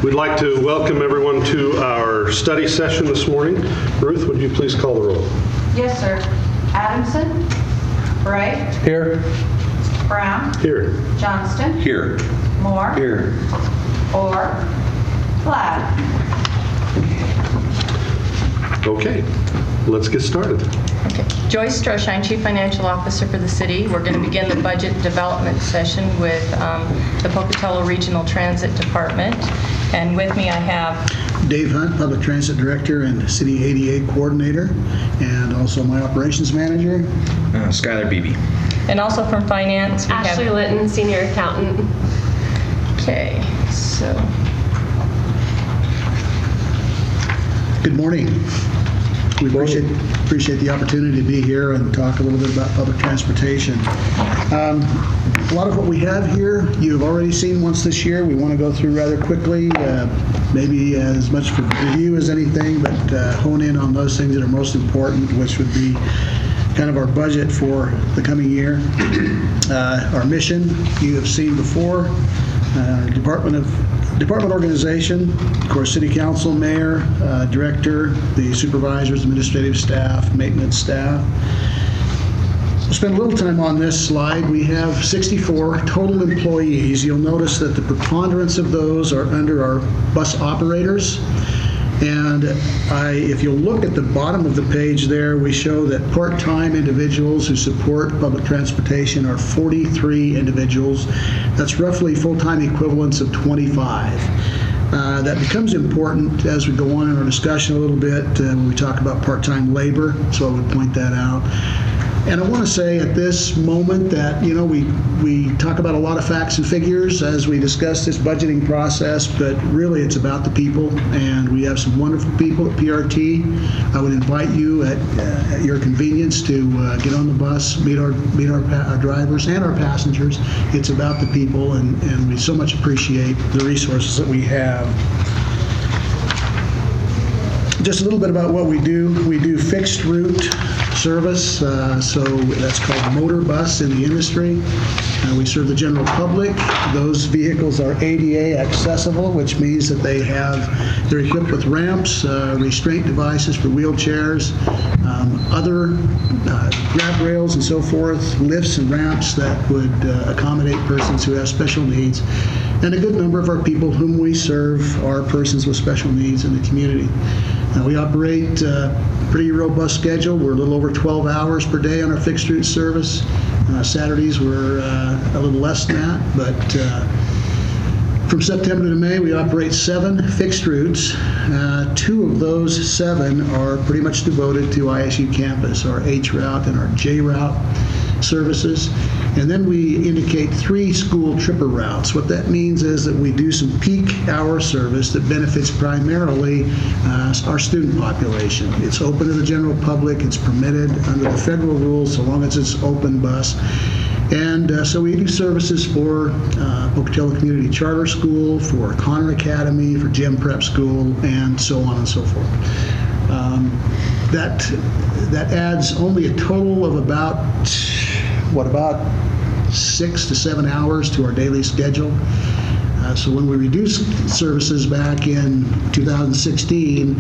We'd like to welcome everyone to our study session this morning. Ruth, would you please call the roll? Yes, sir. Adamson. Bright. Here. Brown. Here. Johnston. Here. Moore. Here. Orr. Glad. Okay, let's get started. Okay. Joyce Stroshine, Chief Financial Officer for the city. We're going to begin the budget development session with the Pocatello Regional Transit Department. And with me I have Dave Hunt, Public Transit Director and City ADA Coordinator, and also my Operations Manager. Skylar Beebe. and also from Finance we Ashley have... Litton, Senior Accountant. Okay, so... Good morning. We appreciate the opportunity to be here and talk a little bit about public transportation. A lot of what we have here you've already seen once this year. We want to go through rather quickly, maybe as much for review as anything, but hone in on those things that are most important, which would be kind of our budget for the coming year. Our mission you have seen before. Department organization, of course, City Council, Mayor, Director, the supervisors, administrative staff, maintenance staff. We'll spend a little time on this slide. We have 64 total employees. You'll notice that the preponderance of those are under our bus operators. And if you'll look at the bottom of the page there, we show that part-time individuals who support public transportation are 43 individuals. That's roughly full-time equivalents of 25. That becomes important as we go on in our discussion a little bit when we talk about part-time labor, so I would point that out. And I want to say at this moment that, you know, we talk about a lot of facts and figures as we discuss this budgeting process, but really it's about the people, and we have some wonderful people at PRT. I would invite you at your convenience to get on the bus, meet our drivers and our passengers. It's about the people, and we so much appreciate the resources that we have. Just a little bit about what we do. We do fixed route service, so that's called motor bus in the industry. We serve the general public. Those vehicles are ADA accessible, which means that they're equipped with ramps, restraint devices for wheelchairs, other grab rails and so forth, lifts and ramps that would accommodate persons who have special needs. And a good number of our people whom we serve are persons with special needs in the community. We operate a pretty robust schedule. We're a little over 12 hours per day on our fixed route service. Saturdays we're a little less than that, but from September to May we operate 7 fixed routes. 2 of those 7 are pretty much devoted to ISU campus, our H route and our J route services. And then we indicate 3 school tripper routes. What that means is that we do some peak hour service that benefits primarily our student population. It's open to the general public. It's permitted under the federal rules so long as it's open bus. And so we do services for Pocatello Community Charter School, for Connor Academy, for Gem Prep School, and so on and so forth. That adds only a total of about 6 to 7 hours to our daily schedule. So when we reduced services back in 2016,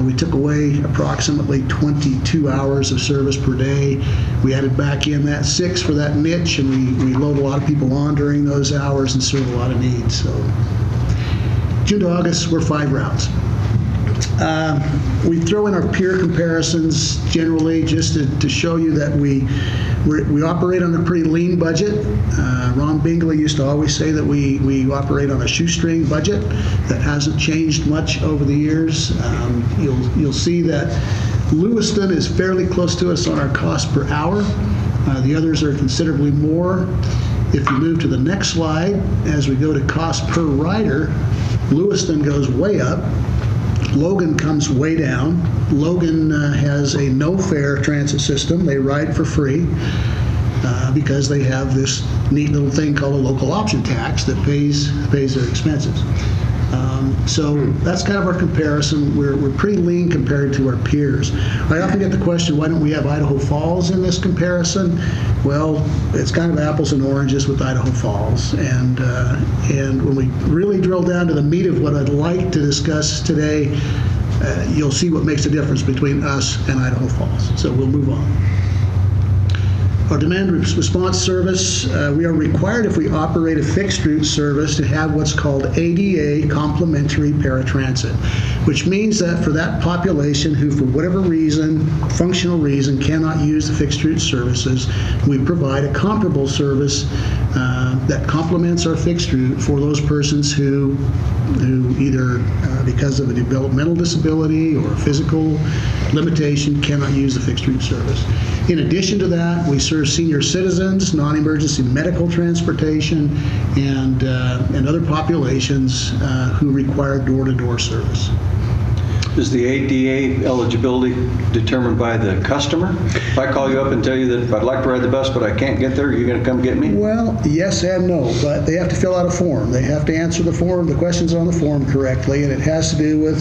we took away approximately 22 hours of service per day. We added back in that 6 for that niche, and we load a lot of people on during those hours and serve a lot of needs. So June to August, we're 5 routes. We throw in our peer comparisons generally just to show you that we operate on a pretty lean budget. Ron Bingley used to always say that we operate on a shoestring budget. That hasn't changed much over the years. You'll see that Lewiston is fairly close to us on our cost per hour. The others are considerably more. If you move to the next slide, as we go to cost per rider, Lewiston goes way up. Logan comes way down. Logan has a no-fare transit system. They ride for free because they have this neat little thing called a local option tax that pays their expenses. So that's kind of our comparison. We're pretty lean compared to our peers. I often get the question, why don't we have Idaho Falls in this comparison? Well, it's kind of apples and oranges with Idaho Falls. And when we really drill down to the meat of what I'd like to discuss today, you'll see what makes the difference between us and Idaho Falls. So we'll move on. Our demand response service, we are required if we operate a fixed route service to have what's called ADA complementary paratransit, which means that for that population who for whatever reason, functional reason, cannot use the fixed route services, we provide a comparable service that complements our fixed route for those persons who either because of a developmental disability or physical limitation cannot use the fixed route service. In addition to that, we serve senior citizens, non-emergency medical transportation, and other populations who require door-to-door service. Is the ADA eligibility determined by the customer? If I call you up and tell you that I'd like to ride the bus, but I can't get there, are you going to come get me? Well, yes and no, but they have to fill out a form. They have to answer the questions on the form correctly, and it has to do with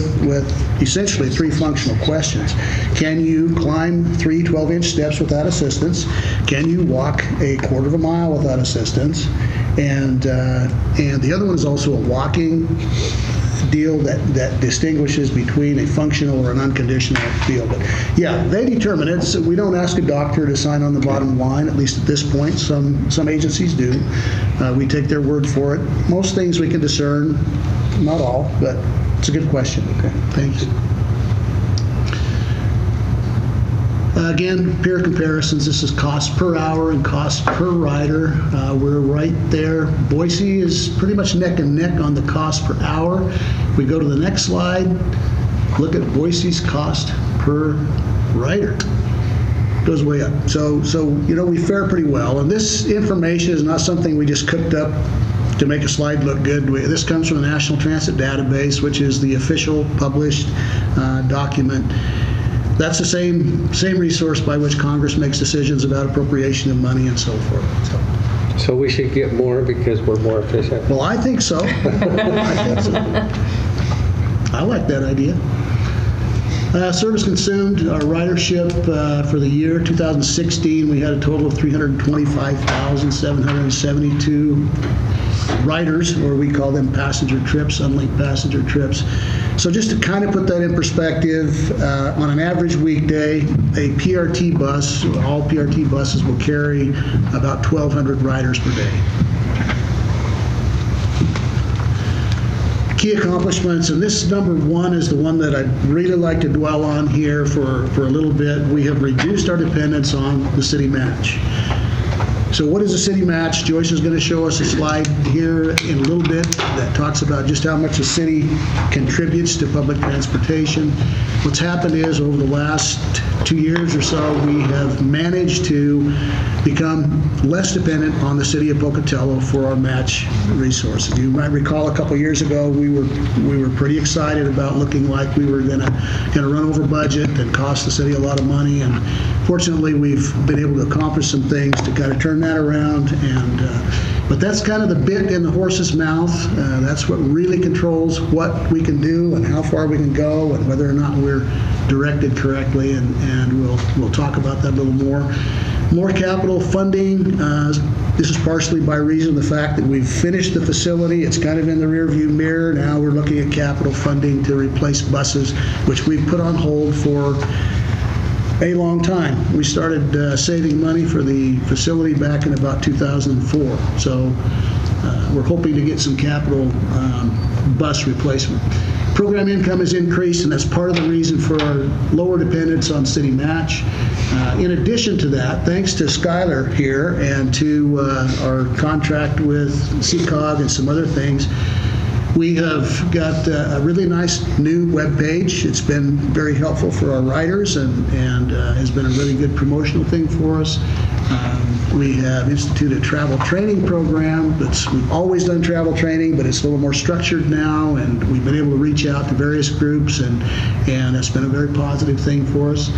essentially 3 functional questions. Can you climb 3 12-inch steps without assistance? Can you walk a quarter of a mile without assistance? And the other one is also a walking deal that distinguishes between a functional or an unconditional deal. But yeah, they determine it. So we don't ask a doctor to sign on the bottom line, at least at this point. Some agencies do. We take their word for it. Most things we can discern, not all, but it's a good question. Okay, thanks. Again, peer comparisons. This is cost per hour and cost per rider. We're right there. Boise is pretty much neck and neck on the cost per hour. We go to the next slide. Look at Boise's cost per rider. Goes way up. So we fare pretty well. And this information is not something we just cooked up to make a slide look good. This comes from the National Transit Database, which is the official published document. That's the same resource by which Congress makes decisions about appropriation of money and so forth. So we should get more because we're more efficient? Well, I think so. I like that idea. Service consumed, our ridership for the year 2016, we had a total of 325,772 riders, or we call them passenger trips, unlinked passenger trips. So just to kind of put that in perspective, on an average weekday, a PRT bus, all PRT buses will carry about 1,200 riders per day. Key accomplishments, and this number 1 is the one that I'd really like to dwell on here for a little bit. We have reduced our dependence on the city match. So what is a city match? Joyce is going to show us a slide here in a little bit that talks about just how much the city contributes to public transportation. What's happened is over the last 2 years or so, we have managed to become less dependent on the city of Pocatello for our match resources. You might recall a couple years ago, we were pretty excited about looking like we were going to run over budget and cost the city a lot of money. And fortunately, we've been able to accomplish some things to kind of turn that around. But that's kind of the bit in the horse's mouth. That's what really controls what we can do and how far we can go and whether or not we're directed correctly. And we'll talk about that a little more. More capital funding. This is partially by reason of the fact that we've finished the facility. It's kind of in the rearview mirror. Now we're looking at capital funding to replace buses, which we've put on hold for a long time. We started saving money for the facility back in about 2004. So we're hoping to get some capital bus replacement. Program income has increased, and that's part of the reason for our lower dependence on city match. In addition to that, thanks to Skylar here and to our contract with CCOG and some other things, we have got a really nice new web page. It's been very helpful for our riders and has been a really good promotional thing for us. We have instituted a travel training program. We've always done travel training, but it's a little more structured now, and we've been able to reach out to various groups, and it's been a very positive thing for us.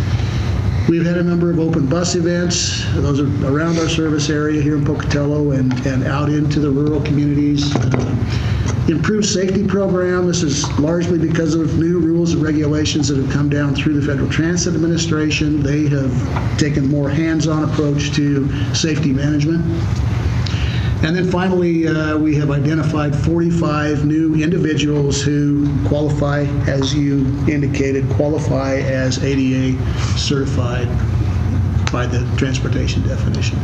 We've had a number of open bus events. Those are around our service area here in Pocatello and out into the rural communities. Improved safety program. This is largely because of new rules and regulations that have come down through the Federal Transit Administration. They have taken a more hands-on approach to safety management. And then finally, we have identified 45 new individuals who qualify, as you indicated, qualify as ADA certified by the transportation definition,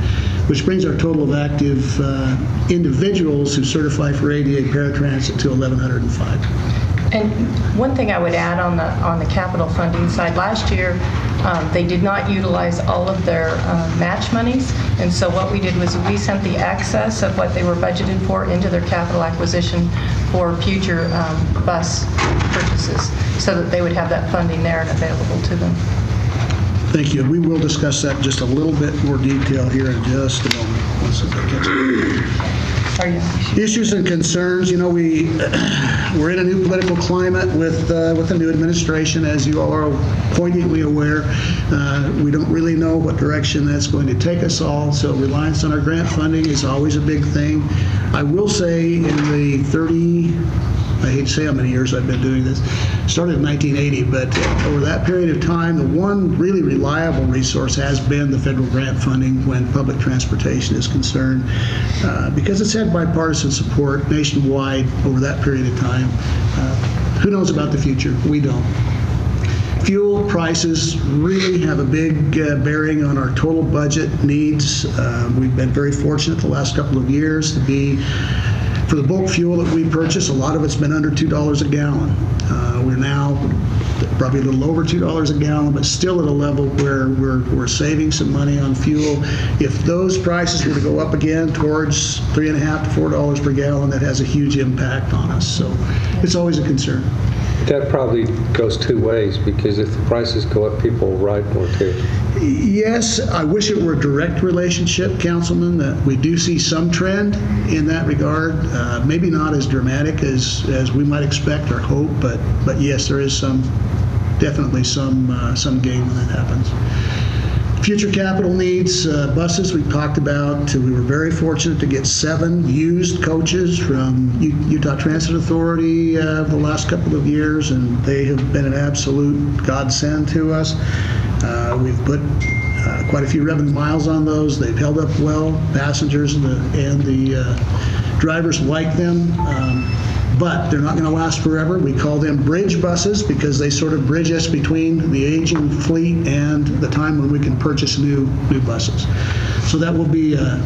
which brings our total of active individuals who certify for ADA paratransit to 1,105. And one thing I would add on the capital funding side, last year, they did not utilize all of their match monies, and so what we did was we sent the excess of what they were budgeted for into their capital acquisition for future bus purchases, so that they would have that funding there and available to them. Thank you. We will discuss that in just a little bit more detail here in just a moment. Once it gets- Issues and concerns. You know, we're in a new political climate with a new administration, as you all are poignantly aware. We don't really know what direction that's going to take us all, so reliance on our grant funding is always a big thing. I will say in the I hate to say how many years I've been doing this. Started in 1980, but over that period of time, the one really reliable resource has been the federal grant funding when public transportation is concerned, because it's had bipartisan support nationwide over that period of time. Who knows about the future? We don't. Fuel prices really have a big bearing on our total budget needs. We've been very fortunate the last couple of years to be, for the bulk fuel that we purchase, a lot of it's been under $2 a gallon. We're now probably a little over $2 a gallon, but still at a level where we're saving some money on fuel. If those prices were to go up again towards $3.50 to $4 per gallon, that has a huge impact on us. So it's always a concern. That probably goes two ways, because if the prices go up, people will ride more too. Yes, I wish it were a direct relationship, Councilman, that we do see some trend in that regard. Maybe not as dramatic as we might expect or hope, but yes, there is definitely some gain when that happens. Future capital needs, buses we've talked about. We were very fortunate to get 7 used coaches from Utah Transit Authority the last couple of years, and they have been an absolute godsend to us. We've put quite a few revenue miles on those. They've held up well. Passengers and the drivers like them. But they're not going to last forever. We call them bridge buses because they sort of bridge us between the aging fleet and the time when we can purchase new buses. So that will be a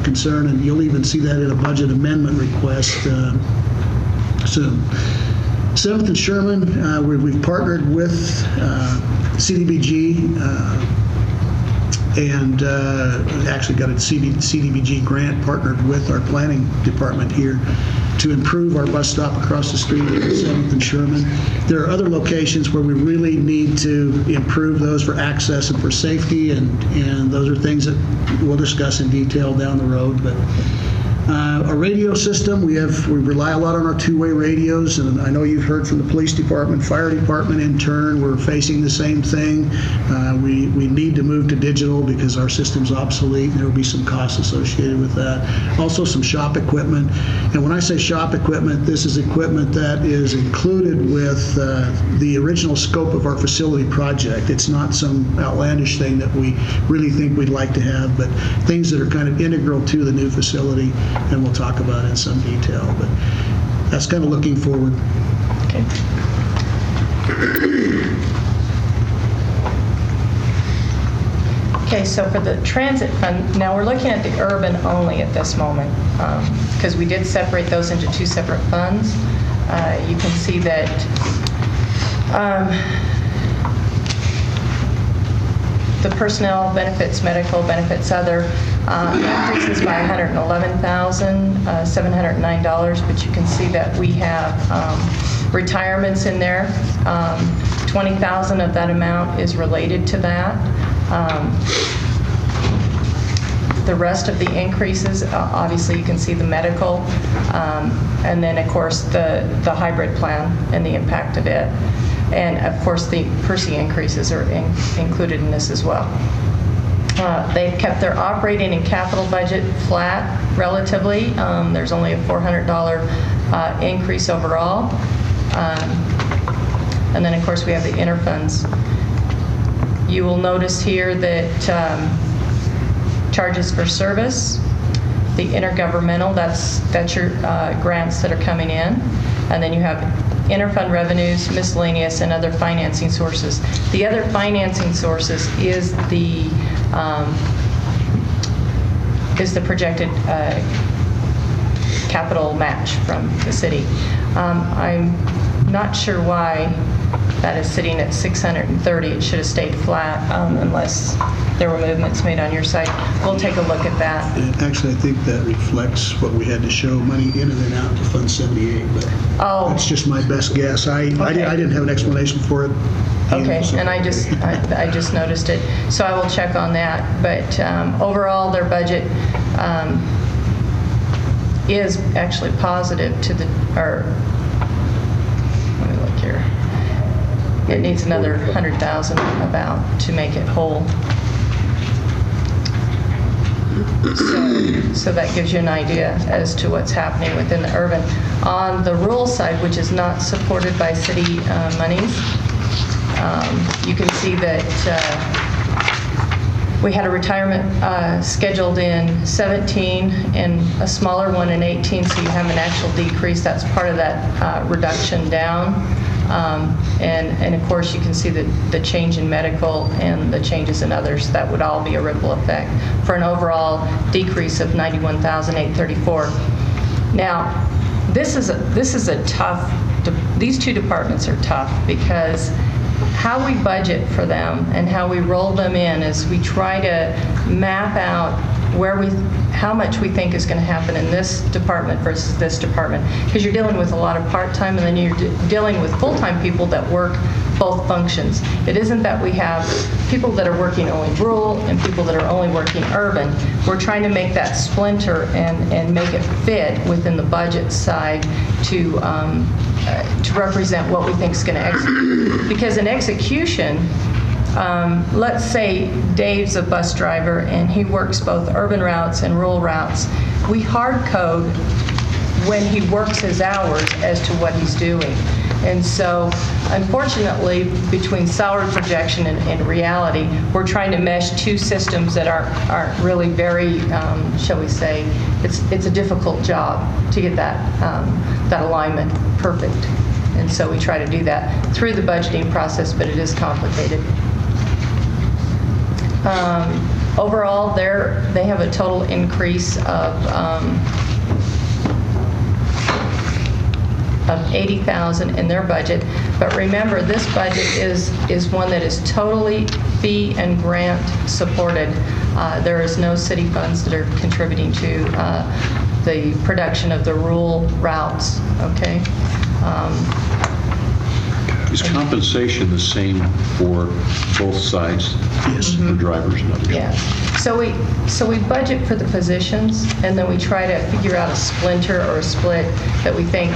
concern, and you'll even see that in a budget amendment request soon. 7th and Sherman, we've partnered with CDBG and actually got a CDBG grant partnered with our planning department here to improve our bus stop across the street at 7th and Sherman. There are other locations where we really need to improve those for access and for safety, and those are things that we'll discuss in detail down the road. But our radio system, we rely a lot on our two-way radios, and I know you've heard from the police department, fire department in turn. We're facing the same thing. We need to move to digital because our system's obsolete, and there will be some costs associated with that. Also some shop equipment, and when I say shop equipment, this is equipment that is included with the original scope of our facility project. It's not some outlandish thing that we really think we'd like to have, but things that are kind of integral to the new facility, and we'll talk about in some detail, but that's kind of looking forward. Okay. Okay, so for the transit fund, now we're looking at the urban only at this moment, because we did separate those into 2 separate funds. You can see that the personnel benefits, medical benefits, other increases by $111,709, but you can see that we have retirements in there. 20,000 of that amount is related to that. The rest of the increases, obviously you can see the medical, and then of course the hybrid plan and the impact of it. And of course the PERSI increases are included in this as well. They've kept their operating and capital budget flat relatively. There's only a $400 increase overall. And then, of course, we have the interfunds. You will notice here that charges for service, the intergovernmental, that's your grants that are coming in. And then you have interfund revenues, miscellaneous, and other financing sources. The other financing sources is the projected capital match from the city. I'm not sure why that is sitting at 630. It should have stayed flat unless there were movements made on your side. We'll take a look at that. And actually, I think that reflects what we had to show money in and then out to Fund 78, but that's just my best guess. I didn't have an explanation for it either, Okay, so- and I just noticed it, so I will check on that. But overall, their budget is actually positive to the, or, let me look here. It needs another 100,000 about to make it whole. So that gives you an idea as to what's happening within the urban. On the rural side, which is not supported by city monies, you can see that we had a retirement scheduled in 17 and a smaller one in 18, so you have an actual decrease. That's part of that reduction down. And of course, you can see the change in medical and the changes in others. That would all be a ripple effect for an overall decrease of $91,834. Now, this is a tough. These two departments are tough because how we budget for them and how we roll them in is we try to map out how much we think is going to happen in this department versus this department, because you're dealing with a lot of part-time and then you're dealing with full-time people that work both functions. It isn't that we have people that are working only rural and people that are only working urban. We're trying to make that splinter and make it fit within the budget side to represent what we think is going to execute. Because in execution, let's say Dave's a bus driver and he works both urban routes and rural routes. We hard code when he works his hours as to what he's doing. And so, unfortunately, between salary projection and reality, we're trying to mesh two systems that aren't really very, shall we say, it's a difficult job to get that alignment perfect. And so we try to do that through the budgeting process, but it is complicated. Overall, they have a total increase of $80,000 in their budget. But remember, this budget is one that is totally fee and grant supported. There is no city funds that are contributing to the production of the rural routes. Okay. Is compensation the same for both sides? Yes. For drivers and others? Yeah. So we budget for the positions, and then we try to figure out a splinter or a split that we think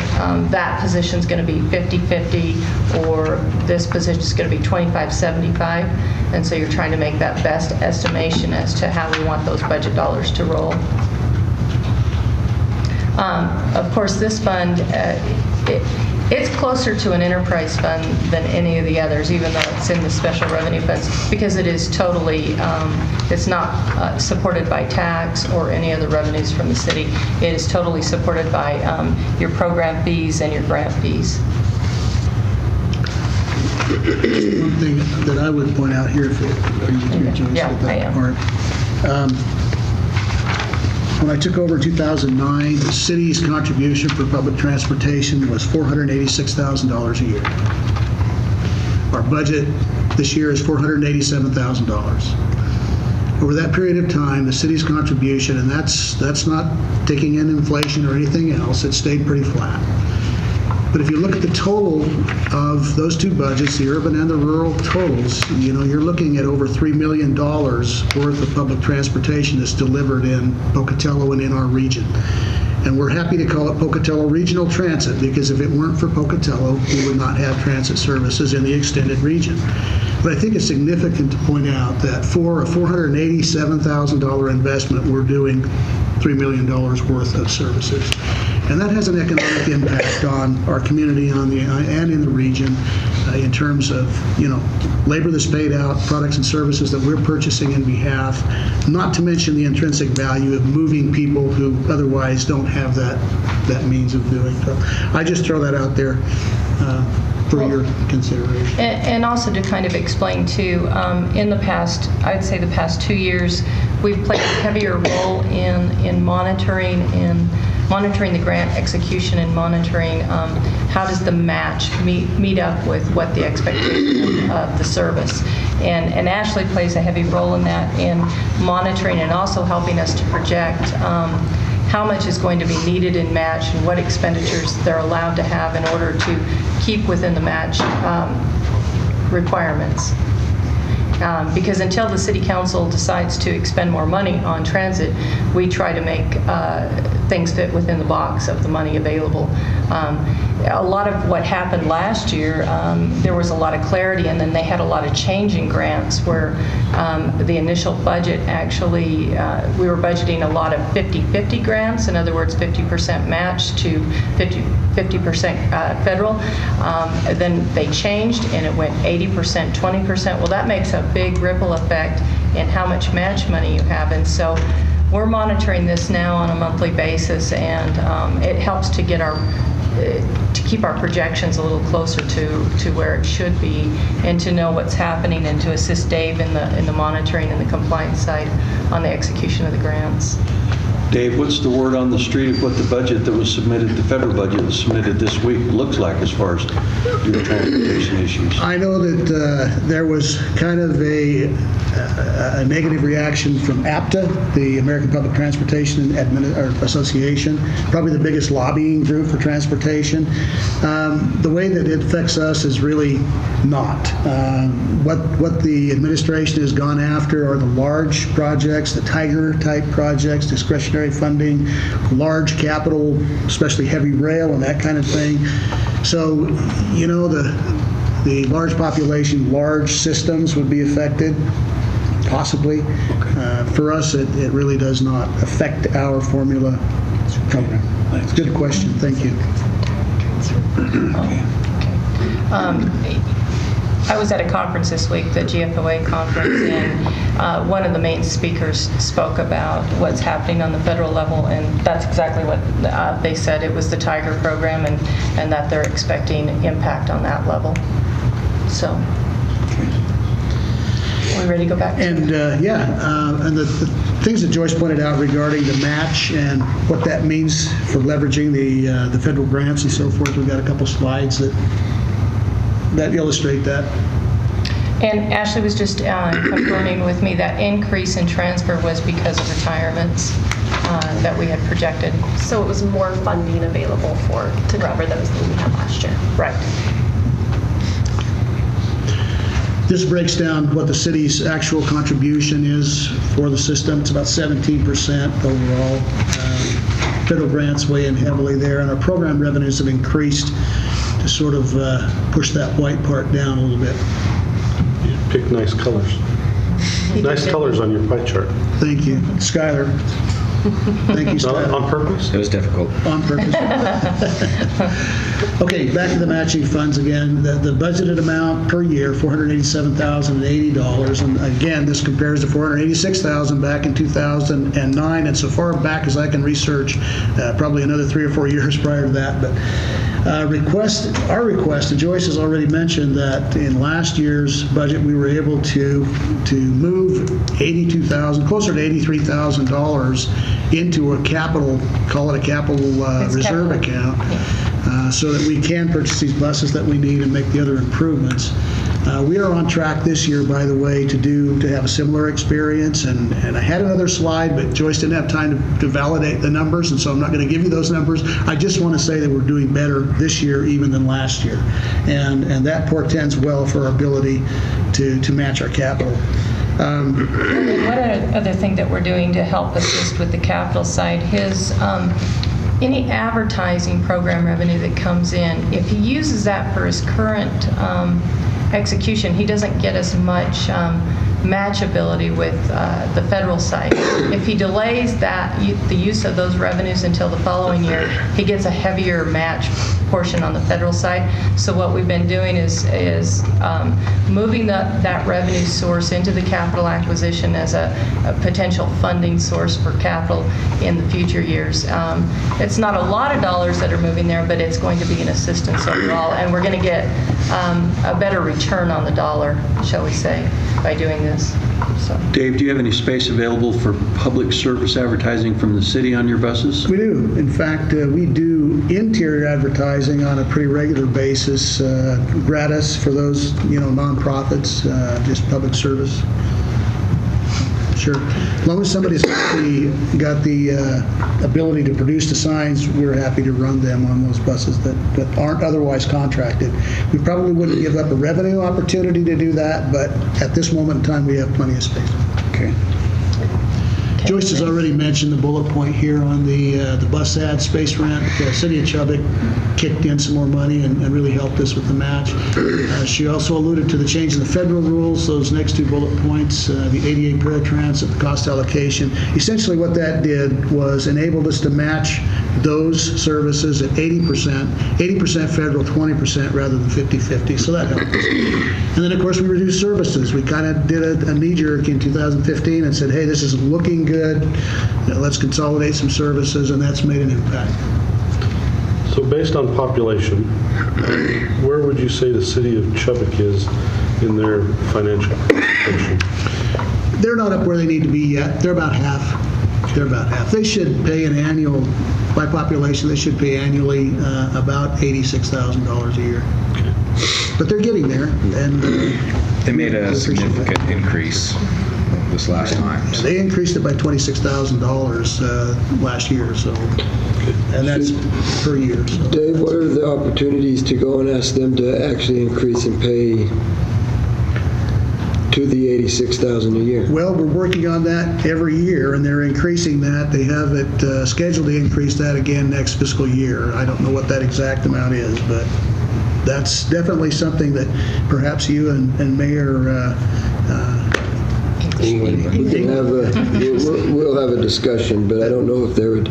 that position's going to be 50-50, or this position's going to be 25-75. And so you're trying to make that best estimation as to how we want those budget dollars to roll. Of course, this fund, it's closer to an enterprise fund than any of the others, even though it's in the special revenue funds, because it is totally, it's not supported by tax or any other revenues from the city. It is totally supported by your program fees and your grant fees. One thing that I would point out here, are you through, Joyce, Yeah, with that I am. part? When I took over in 2009, the city's contribution for public transportation was $486,000 a year. Our budget this year is $487,000. Over that period of time, the city's contribution, and that's not taking in inflation or anything else, it stayed pretty flat. But if you look at the total of those two budgets, the urban and the rural totals, you're looking at over $3 million worth of public transportation that's delivered in Pocatello and in our region. And we're happy to call it Pocatello Regional Transit, because if it weren't for Pocatello, we would not have transit services in the extended region. But I think it's significant to point out that for a $487,000 investment, we're doing $3 million worth of services. And that has an economic impact on our community and in the region in terms of, labor that's paid out, products and services that we're purchasing in behalf, not to mention the intrinsic value of moving people who otherwise don't have that means of doing so. I just throw that out there for your consideration. And also to kind of explain too, in the past, I'd say the past 2 years, we've played a heavier role in monitoring the grant execution and monitoring how does the match meet up with what the expectation of the service. And Ashley plays a heavy role in that, in monitoring and also helping us to project how much is going to be needed in match and what expenditures they're allowed to have in order to keep within the match requirements. Because until the City Council decides to expend more money on transit, we try to make things fit within the box of the money available. A lot of what happened last year, there was a lot of clarity, and then they had a lot of change in grants where the initial budget actually, we were budgeting a lot of 50-50 grants, in other words, 50% match to 50% federal. Then they changed and it went 80%, 20%. Well, that makes a big ripple effect in how much match money you have. And so we're monitoring this now on a monthly basis, and it helps to get to keep our projections a little closer to where it should be, and to know what's happening, and to assist Dave in the monitoring and the compliance side on the execution of the grants. Dave, what's the word on the street of what the budget that was submitted, the federal budget that was submitted this week, looks like as far as your transportation issues? I know that there was kind of a negative reaction from APTA, the American Public Transportation Association, probably the biggest lobbying group for transportation. The way that it affects us is really not. What the administration has gone after are the large projects, the Tiger-type projects, discretionary funding, large capital, especially heavy rail and that kind of thing. So, the large population, large systems would be affected, possibly. For us, it really does not affect our formula program. Good question. Thank you. I was at a conference this week, the GFOA conference, and one of the main speakers spoke about what's happening on the federal level, and that's exactly what they said. It was the Tiger program, and that they're expecting impact on that level. So, are we ready to go back? And and the things that Joyce pointed out regarding the match and what that means for leveraging the federal grants and so forth, we've got a couple slides that illustrate that. And Ashley was just confirming with me that increase in transfer was because of retirements that we had projected. So it was more funding available to cover those than we had last year. Right. This breaks down what the city's actual contribution is for the system. It's about 17% overall. Federal grants weigh in heavily there, and our program revenues have increased to sort of push that white part down a little bit. You picked nice colors. Nice colors on your pie chart. Thank you. Skylar. Thank you, Skylar. On purpose? It was difficult. On purpose. Okay, back to the matching funds again. The budgeted amount per year, $487,080. And again, this compares to $486,000 back in 2009. And so far back as I can research, probably another 3 or 4 years prior to that. But our request, and Joyce has already mentioned that in last year's budget, we were able to move $82,000, closer to $83,000 into a capital, call it a capital reserve account, so that we can purchase these buses that we need and make the other improvements. We are on track this year, by the way, to have a similar experience, and I had another slide, but Joyce didn't have time to validate the numbers, and so I'm not going to give you those numbers. I just want to say that we're doing better this year even than last year, and that portends well for our ability to match our capital. One other thing that we're doing to help assist with the capital side is any advertising program revenue that comes in, if he uses that for his current execution, he doesn't get as much matchability with the federal side. If he delays the use of those revenues until the following year, he gets a heavier match portion on the federal side. So what we've been doing is moving that revenue source into the capital acquisition as a potential funding source for capital in the future years. It's not a lot of dollars that are moving there, but it's going to be an assistance overall, and we're going to get a better return on the dollar, shall we say, by doing this. So. Dave, do you have any space available for public service advertising from the city on your buses? We do. In fact, we do interior advertising on a pretty regular basis, gratis for those, nonprofits, just public service. Sure. As long as somebody's got the ability to produce the signs, we're happy to run them on those buses that aren't otherwise contracted. We probably wouldn't give up a revenue opportunity to do that, but at this moment in time, we have plenty of space. Okay. Joyce has already mentioned the bullet point here on the bus ad space rent. The City of Chubbuck kicked in some more money and really helped us with the match. She also alluded to the change in the federal rules, those next two bullet points, the ADA paratransit, the cost allocation. Essentially what that did was enabled us to match those services at 80% federal, 20% rather than 50-50, so that helped us. And then, of course, we reduced services. We kind of did a knee-jerk in 2015 and said, hey, this is looking good, let's consolidate some services, and that's made an impact. So based on population, where would you say the city of Chubbuck is in their financial position? They're not up where they need to be yet. They're about half. They should pay an annual, by population, they should pay annually about $86,000 a year. But they're getting there. And they made a significant increase this last time. They increased it by $26,000 last year, so, and that's per year. So. Dave, what are the opportunities to go and ask them to actually increase and pay to the $86,000 a year? Well, we're working on that every year, and they're increasing that. They have it scheduled to increase that again next fiscal year. I don't know what that exact amount is, but that's definitely something that perhaps you and Mayor We'll have a discussion, but I don't know if there had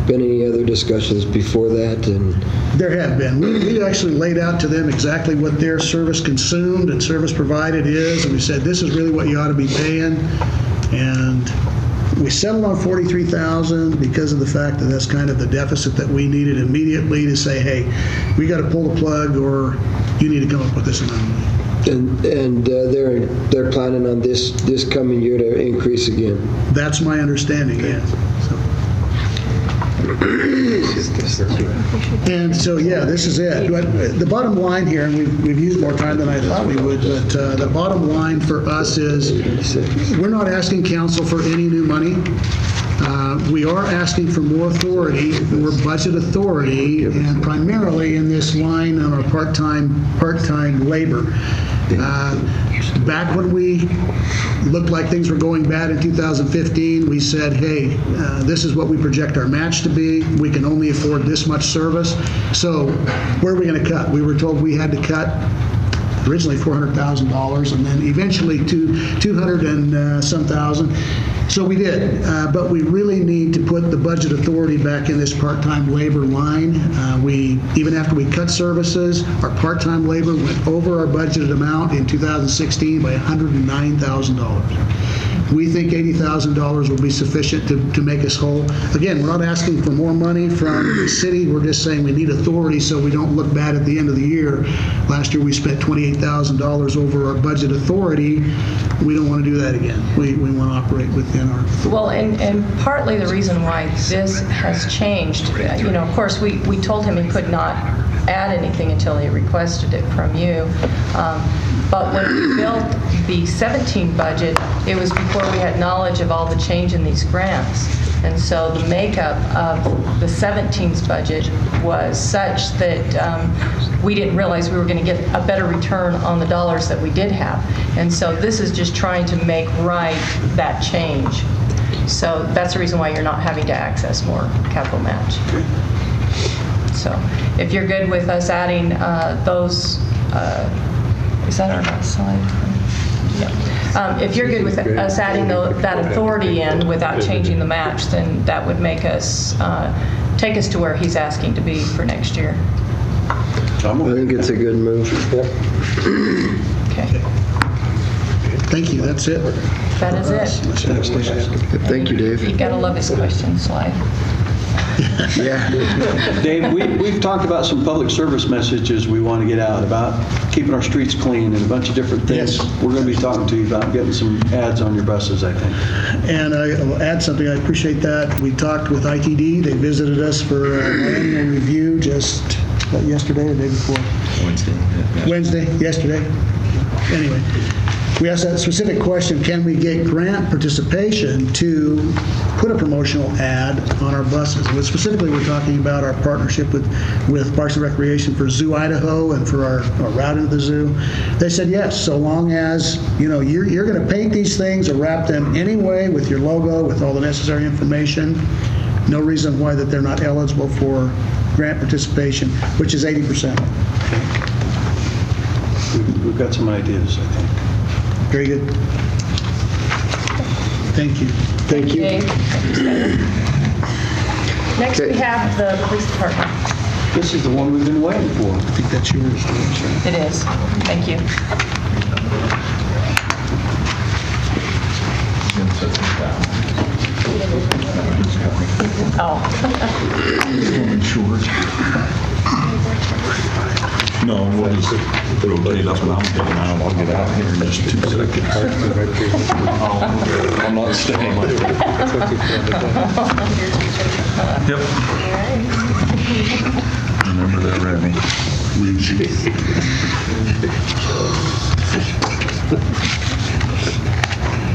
been any other discussions before that. And there have been. We actually laid out to them exactly what their service consumed and service provided is, and we said this is really what you ought to be paying. And we settled on $43,000 because of the fact that that's kind of the deficit that we needed immediately to say, hey, we got to pull the plug, or you need to come up with this amount of money. And they're planning on this coming year to increase again. That's my understanding, yes. And so, yeah, this is it. The bottom line here, and we've used more time than I thought we would, but the bottom line for us is we're not asking council for any new money. We are asking for more authority, more budget authority, and primarily in this line on our part-time labor. Back when we looked like things were going bad in 2015, we said, hey, this is what we project our match to be. We can only afford this much service. So where are we going to cut? We were told we had to cut originally $400,000 and then eventually 200 and some thousand. So we did, but we really need to put the budget authority back in this part-time labor line. Even after we cut services, our part-time labor went over our budgeted amount in 2016 by $109,000. We think $80,000 will be sufficient to make us whole. Again, we're not asking for more money from the city. We're just saying we need authority so we don't look bad at the end of the year. Last year we spent $28,000 over our budget authority. We don't want to do that again. We want to operate within our authority. Well, and partly the reason why this has changed, of course, we told him he could not add anything until he requested it from you. But when we built the 17 budget, it was before we had knowledge of all the change in these grants. And so the makeup of the 17's budget was such that we didn't realize we were going to get a better return on the dollars that we did have. And so this is just trying to make right that change. So that's the reason why you're not having to access more capital match. So if you're good with us adding those, is that our next slide? If you're good with us adding that authority in without changing the match, then that would make us, take us to where he's asking to be for next year. I think it's a good move. Okay. Thank you, that's it. That is it. Thank you, Dave. You gotta love his question slide. Yeah. Dave, we've talked about some public service messages we want to get out about keeping our streets clean and a bunch of different things. Yes. We're going to be talking to you about getting some ads on your buses, I think. And I will add something, I appreciate that. We talked with ITD, they visited us for our annual review just yesterday or the day before? Wednesday, yesterday. Anyway, we asked that specific question, can we get grant participation to put a promotional ad on our buses? But specifically, we're talking about our partnership with Parks and Recreation for Zoo Idaho and for our route into the zoo. They said yes, so long as, you're going to paint these things or wrap them anyway with your logo, with all the necessary information. No reason why that they're not eligible for grant participation, which is 80%. We've got some ideas, I think. Very good. Thank you. Thank you. Dave. Next, we have the police department. This is the one we've been waiting for. I think that's yours. It is. Thank you. Oh. No, we'll just rotate up and I'm getting out. I'll get out here in just 2 seconds. I'm not staying. Yep. Remember that, Randy.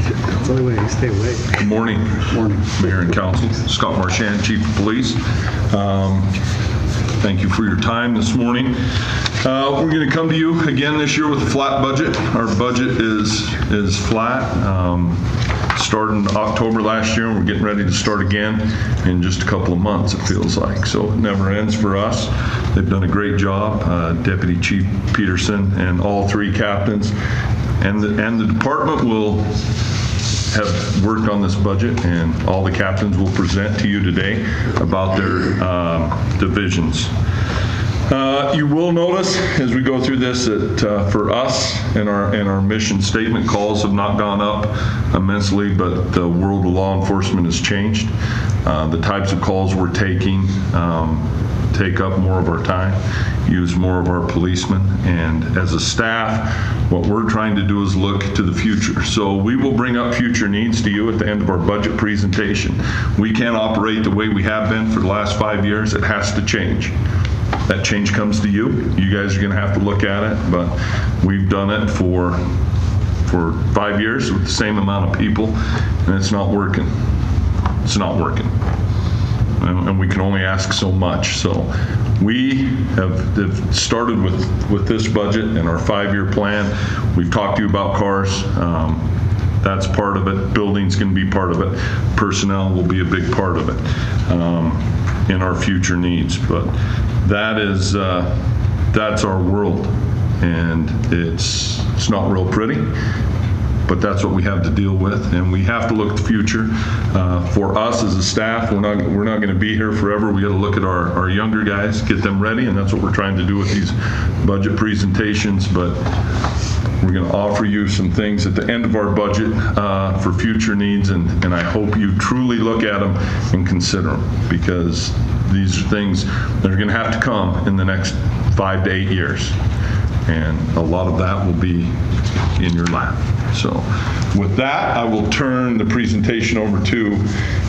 That's the only way you stay awake. Good morning. Morning. Mayor and Council. Scott Marchand, Chief of Police. Thank you for your time this morning. We're going to come to you again this year with a flat budget. Our budget is flat. Started in October last year, and we're getting ready to start again in just a couple of months, it feels like. So it never ends for us. They've done a great job. Deputy Chief Peterson and all 3 captains. And the department will have worked on this budget, and all the captains will present to you today about their divisions. You will notice as we go through this that for us and our mission statement calls have not gone up immensely, but the world of law enforcement has changed. The types of calls we're taking take up more of our time, use more of our policemen, and as a staff, what we're trying to do is look to the future. So we will bring up future needs to you at the end of our budget presentation. We can't operate the way we have been for the last 5 years. It has to change. That change comes to you. You guys are going to have to look at it, but we've done it for 5 years with the same amount of people, and it's not working. It's not working. And we can only ask so much. So we have started with this budget and our 5-year plan. We've talked to you about cars. That's part of it. Building's going to be part of it. Personnel will be a big part of it in our future needs. But that's our world, and it's not real pretty. But that's what we have to deal with, and we have to look at the future. For us as a staff, we're not going to be here forever. We got to look at our younger guys, get them ready, and that's what we're trying to do with these budget presentations. But we're going to offer you some things at the end of our budget for future needs, and I hope you truly look at them and consider them, because these are things that are going to have to come in the next 5 to 8 years, and a lot of that will be in your lap. So with that, I will turn the presentation over to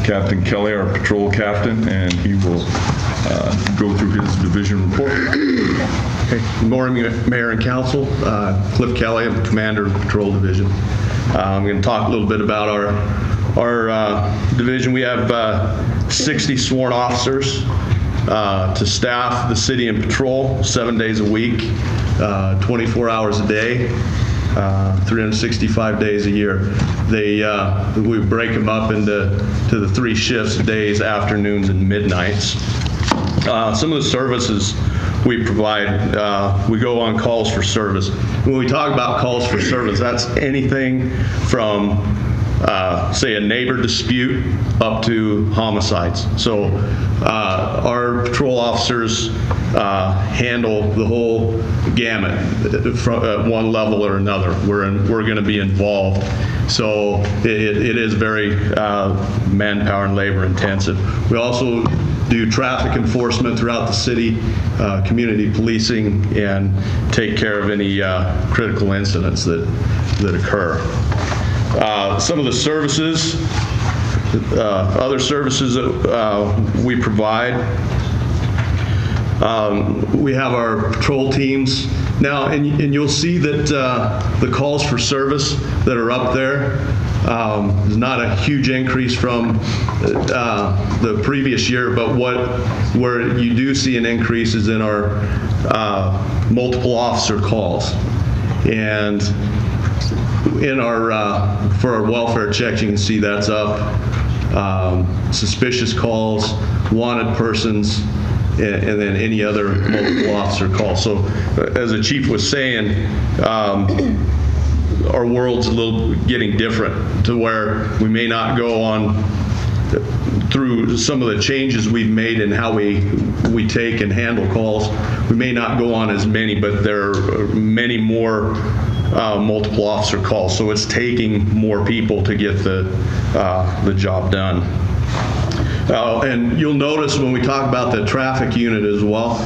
Captain Kelly, our patrol captain, and he will go through his division report. Okay. Good morning, Mayor and Council. Cliff Kelly, I'm the commander of the Patrol Division. I'm going to talk a little bit about our division. We have 60 sworn officers to staff the city and patrol 7 days a week, 24 hours a day, 365 days a year. We break them up into the 3 shifts: days, afternoons, and midnights. Some of the services we provide, we go on calls for service. When we talk about calls for service, that's anything from, say, a neighbor dispute up to homicides. So our patrol officers handle the whole gamut from at one level or another. We're going to be involved. So it is very manpower and labor intensive. We also do traffic enforcement throughout the city, community policing, and take care of any critical incidents that occur. Some of the services, other services that we provide, we have our patrol teams. Now, and you'll see that the calls for service that are up there is not a huge increase from the previous year, but where you do see an increase is in our multiple officer calls. And in our for our welfare checks, you can see that's up. Suspicious calls, wanted persons, and then any other multiple officer calls. So as the chief was saying, our world's a little getting different to where we may not go on through some of the changes we've made in how we take and handle calls. We may not go on as many, but there are many more multiple officer calls. So it's taking more people to get the job done. And you'll notice when we talk about the traffic unit as well,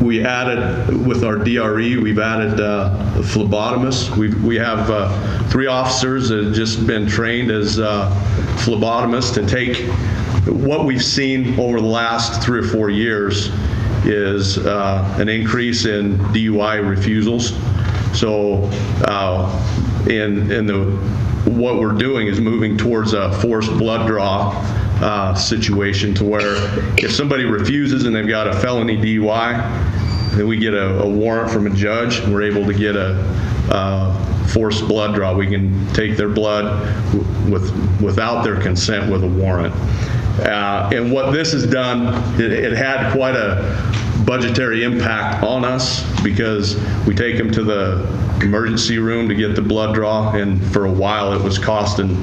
we added with our DRE, we've added phlebotomists. We have 3 officers that have just been trained as phlebotomists to take what we've seen over the last 3 or 4 years is an increase in DUI refusals. So what we're doing is moving towards a forced blood draw situation to where if somebody refuses and they've got a felony DUI, then we get a warrant from a judge, and we're able to get a forced blood draw. We can take their blood without their consent with a warrant. And what this has done, it had quite a budgetary impact on us because we take them to the emergency room to get the blood draw, and for a while it was costing,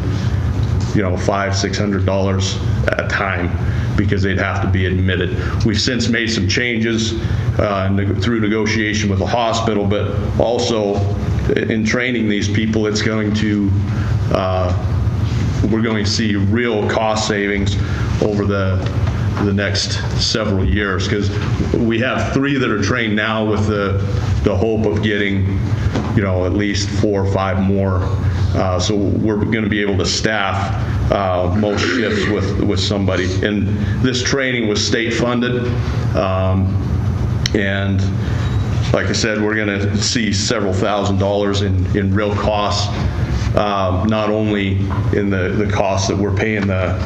$500-600 at a time because they'd have to be admitted. We've since made some changes through negotiation with the hospital, but also in training these people, it's going to we're going to see real cost savings over the next several years, because we have 3 that are trained now with the hope of getting at least 4 or 5 more. So we're going to be able to staff most shifts with somebody. And this training was state funded. And like I said, we're going to see several $1,000s in real costs, not only in the costs that we're paying the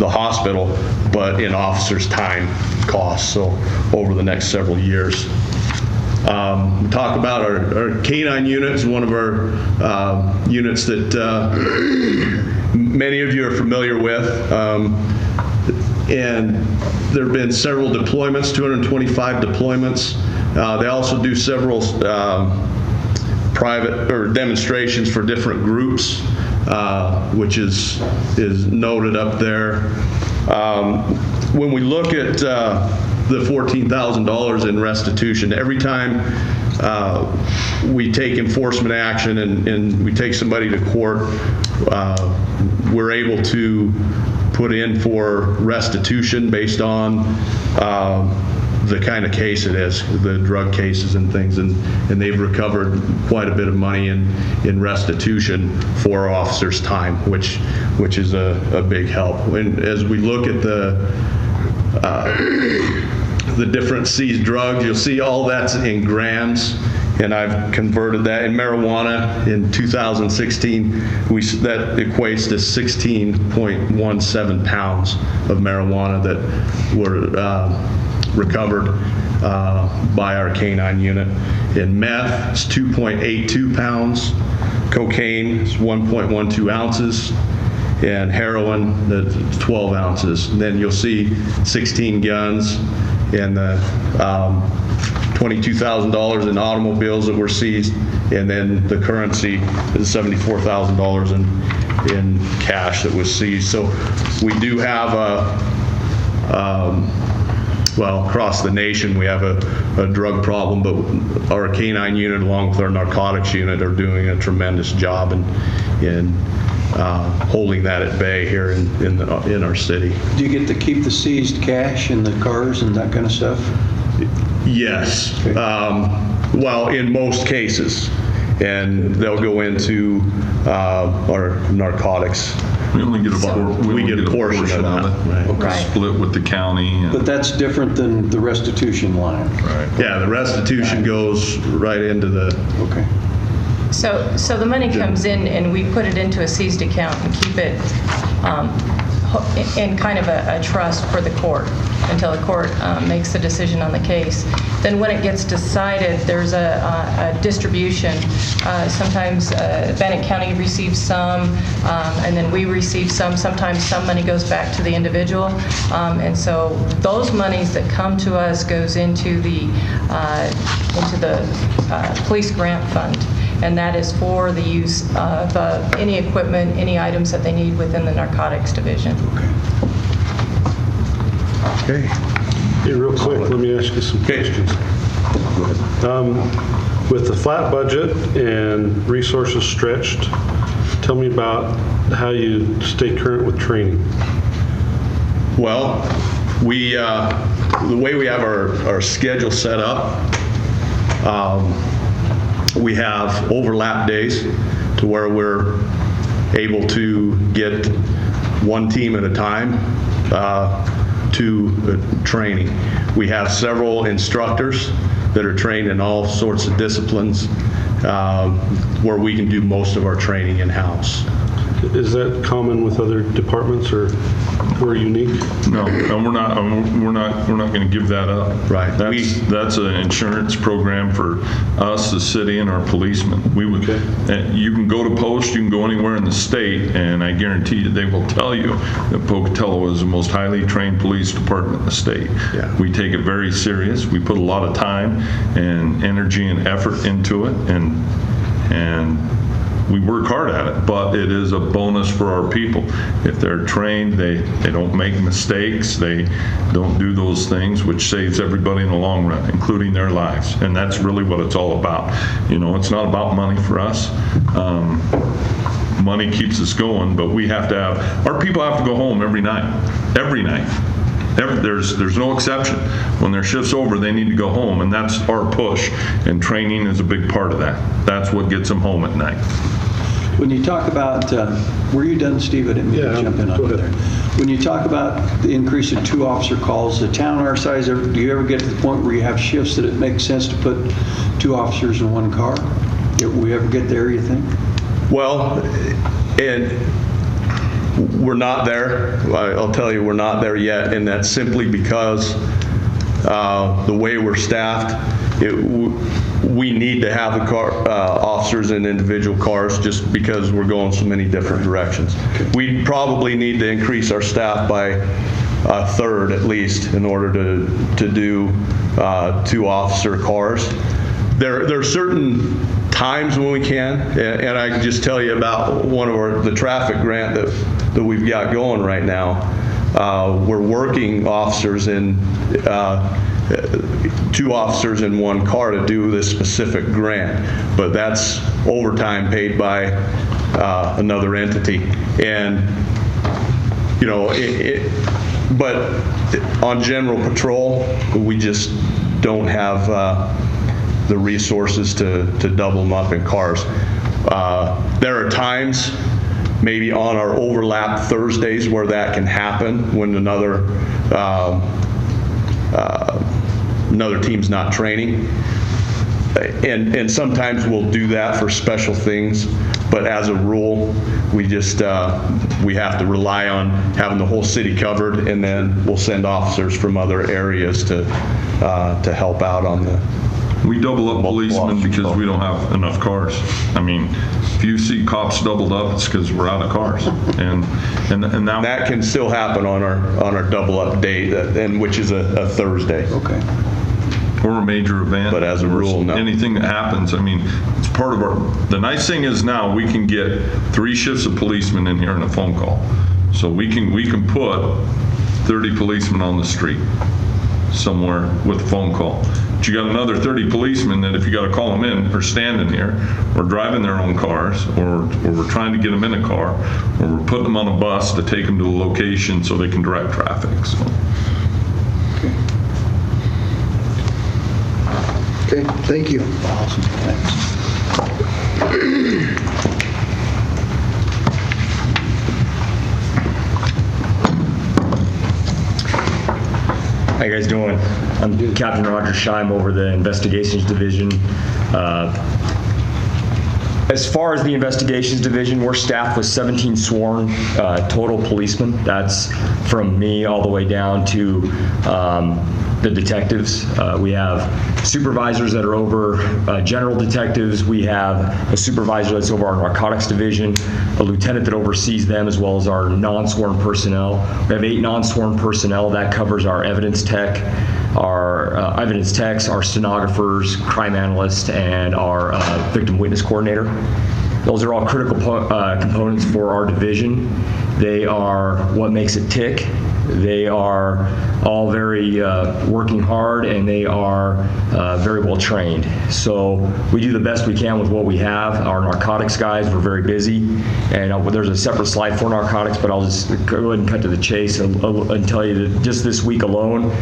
hospital, but in officers' time costs, so over the next several years. We talk about our canine units, one of our units that many of you are familiar with. And there have been several deployments, 225 deployments. They also do several private or demonstrations for different groups, which is noted up there. When we look at the $14,000 in restitution, every time we take enforcement action and we take somebody to court, we're able to put in for restitution based on the kind of case it is, the drug cases and things, and they've recovered quite a bit of money in restitution for our officers' time, which is a big help. And as we look at the different seized drugs, you'll see all that's in grams, and I've converted that. In marijuana, in 2016, that equates to 16.17 pounds of marijuana that were recovered by our canine unit. In meth, it's 2.82 pounds. Cocaine is 1.12 ounces. and heroin, that's 12 ounces. And then you'll see 16 guns and the $22,000 in automobiles that were seized, and then the currency is $74,000 in cash that was seized. So we do have well, across the nation, we have a drug problem, but our canine unit, along with our narcotics unit, are doing a tremendous job in holding that at bay here in our city. Do you get to keep the seized cash in the cars and that kind of stuff? Yes. Well, in most cases. And they'll go into our narcotics. We only get a portion of it. Right. Right. Split with the county. And But that's different than the restitution line. right. Yeah, the restitution goes right into the, Okay. So the money comes in and we put it into a seized account and keep it in kind of a trust for the court until the court makes the decision on the case. Then when it gets decided, there's a distribution. Sometimes Bannock County receives some, and then we receive some. Sometimes some money goes back to the individual. And so those monies that come to us goes into the police grant fund. And that is for the use of any equipment, any items that they need within the narcotics division. okay. Hey, real quick, let me ask you some questions. With the flat budget and resources stretched, tell me about how you stay current with training. Well, the way we have our schedule set up, we have overlap days to where we're able to get one team at a time to training. We have several instructors that are trained in all sorts of disciplines where we can do most of our training in-house. Is that common with other departments, or we're unique? No, and we're not going to give that up. Right. That's an insurance program for us, the city, and our policemen. And you can go to Post, you can go anywhere in the state, and I guarantee you they will tell you that Pocatello is the most highly trained police department in the state. Yeah. We take it very serious. We put a lot of time and energy and effort into it, and we work hard at it, but it is a bonus for our people. If they're trained, they don't make mistakes, they don't do those things, which saves everybody in the long run, including their lives. And that's really what it's all about. You know, it's not about money for us. Money keeps us going, but we have to have, our people have to go home every night. There's no exception. When their shift's over, they need to go home, and that's our push. And training is a big part of that. That's what gets them home at night. When you talk about, were you done, Steve? I didn't mean to jump in on you there. When you talk about the increase in 2 officer calls, the town our size, do you ever get to the point where you have shifts that it makes sense to put 2 officers in 1 car? Will we ever get there, you think? Well, and we're not there. I'll tell you, we're not there yet, and that's simply because the way we're staffed, we need to have the officers in individual cars just because we're going so many different directions. We probably need to increase our staff by a third at least in order to do 2 officer cars. There are certain times when we can, and I can just tell you about one of the traffic grant that we've got going right now. We're working officers in 2 officers in 1 car to do this specific grant, but that's overtime paid by another entity. And you know, but on general patrol, we just don't have the resources to double them up in cars. There are times, maybe on our overlap Thursdays, where that can happen when another team's not training. And sometimes we'll do that for special things, but as a rule, we just we have to rely on having the whole city covered, and then we'll send officers from other areas to help out on We double up policemen because we don't have enough cars. I mean, if you see cops doubled up, it's because we're out of cars. And now That can still happen on our double up day, and which is a Thursday. Okay. or a major event. But as a rule, no. Anything that happens, I mean, it's part of our, the nice thing is now we can get 3 shifts of policemen in here in a phone call. So we can put 30 policemen on the street somewhere with a phone call. But you got another 30 policemen that if you got to call them in, are standing here, or driving their own cars, or we're trying to get them in a car, or we're putting them on a bus to take them to the location so they can direct traffic. So. Okay, thank you. Awesome, thanks. How you guys doing? I'm Captain Roger Scheim over the Investigations Division. As far as the Investigations Division, we're staffed with 17 sworn total policemen. That's from me all the way down to the detectives. We have supervisors that are over general detectives. We have a supervisor that's over our narcotics division, a lieutenant that oversees them, as well as our non-sworn personnel. We have 8 non-sworn personnel. That covers our evidence tech, our evidence techs, our stenographers, crime analysts, and our victim witness coordinator. Those are all critical components for our division. They are what makes it tick. They are all very working hard, and they are very well trained. So we do the best we can with what we have. Our narcotics guys, we're very busy, and there's a separate slide for narcotics, but I'll just go ahead and cut to the chase and tell you that just this week alone,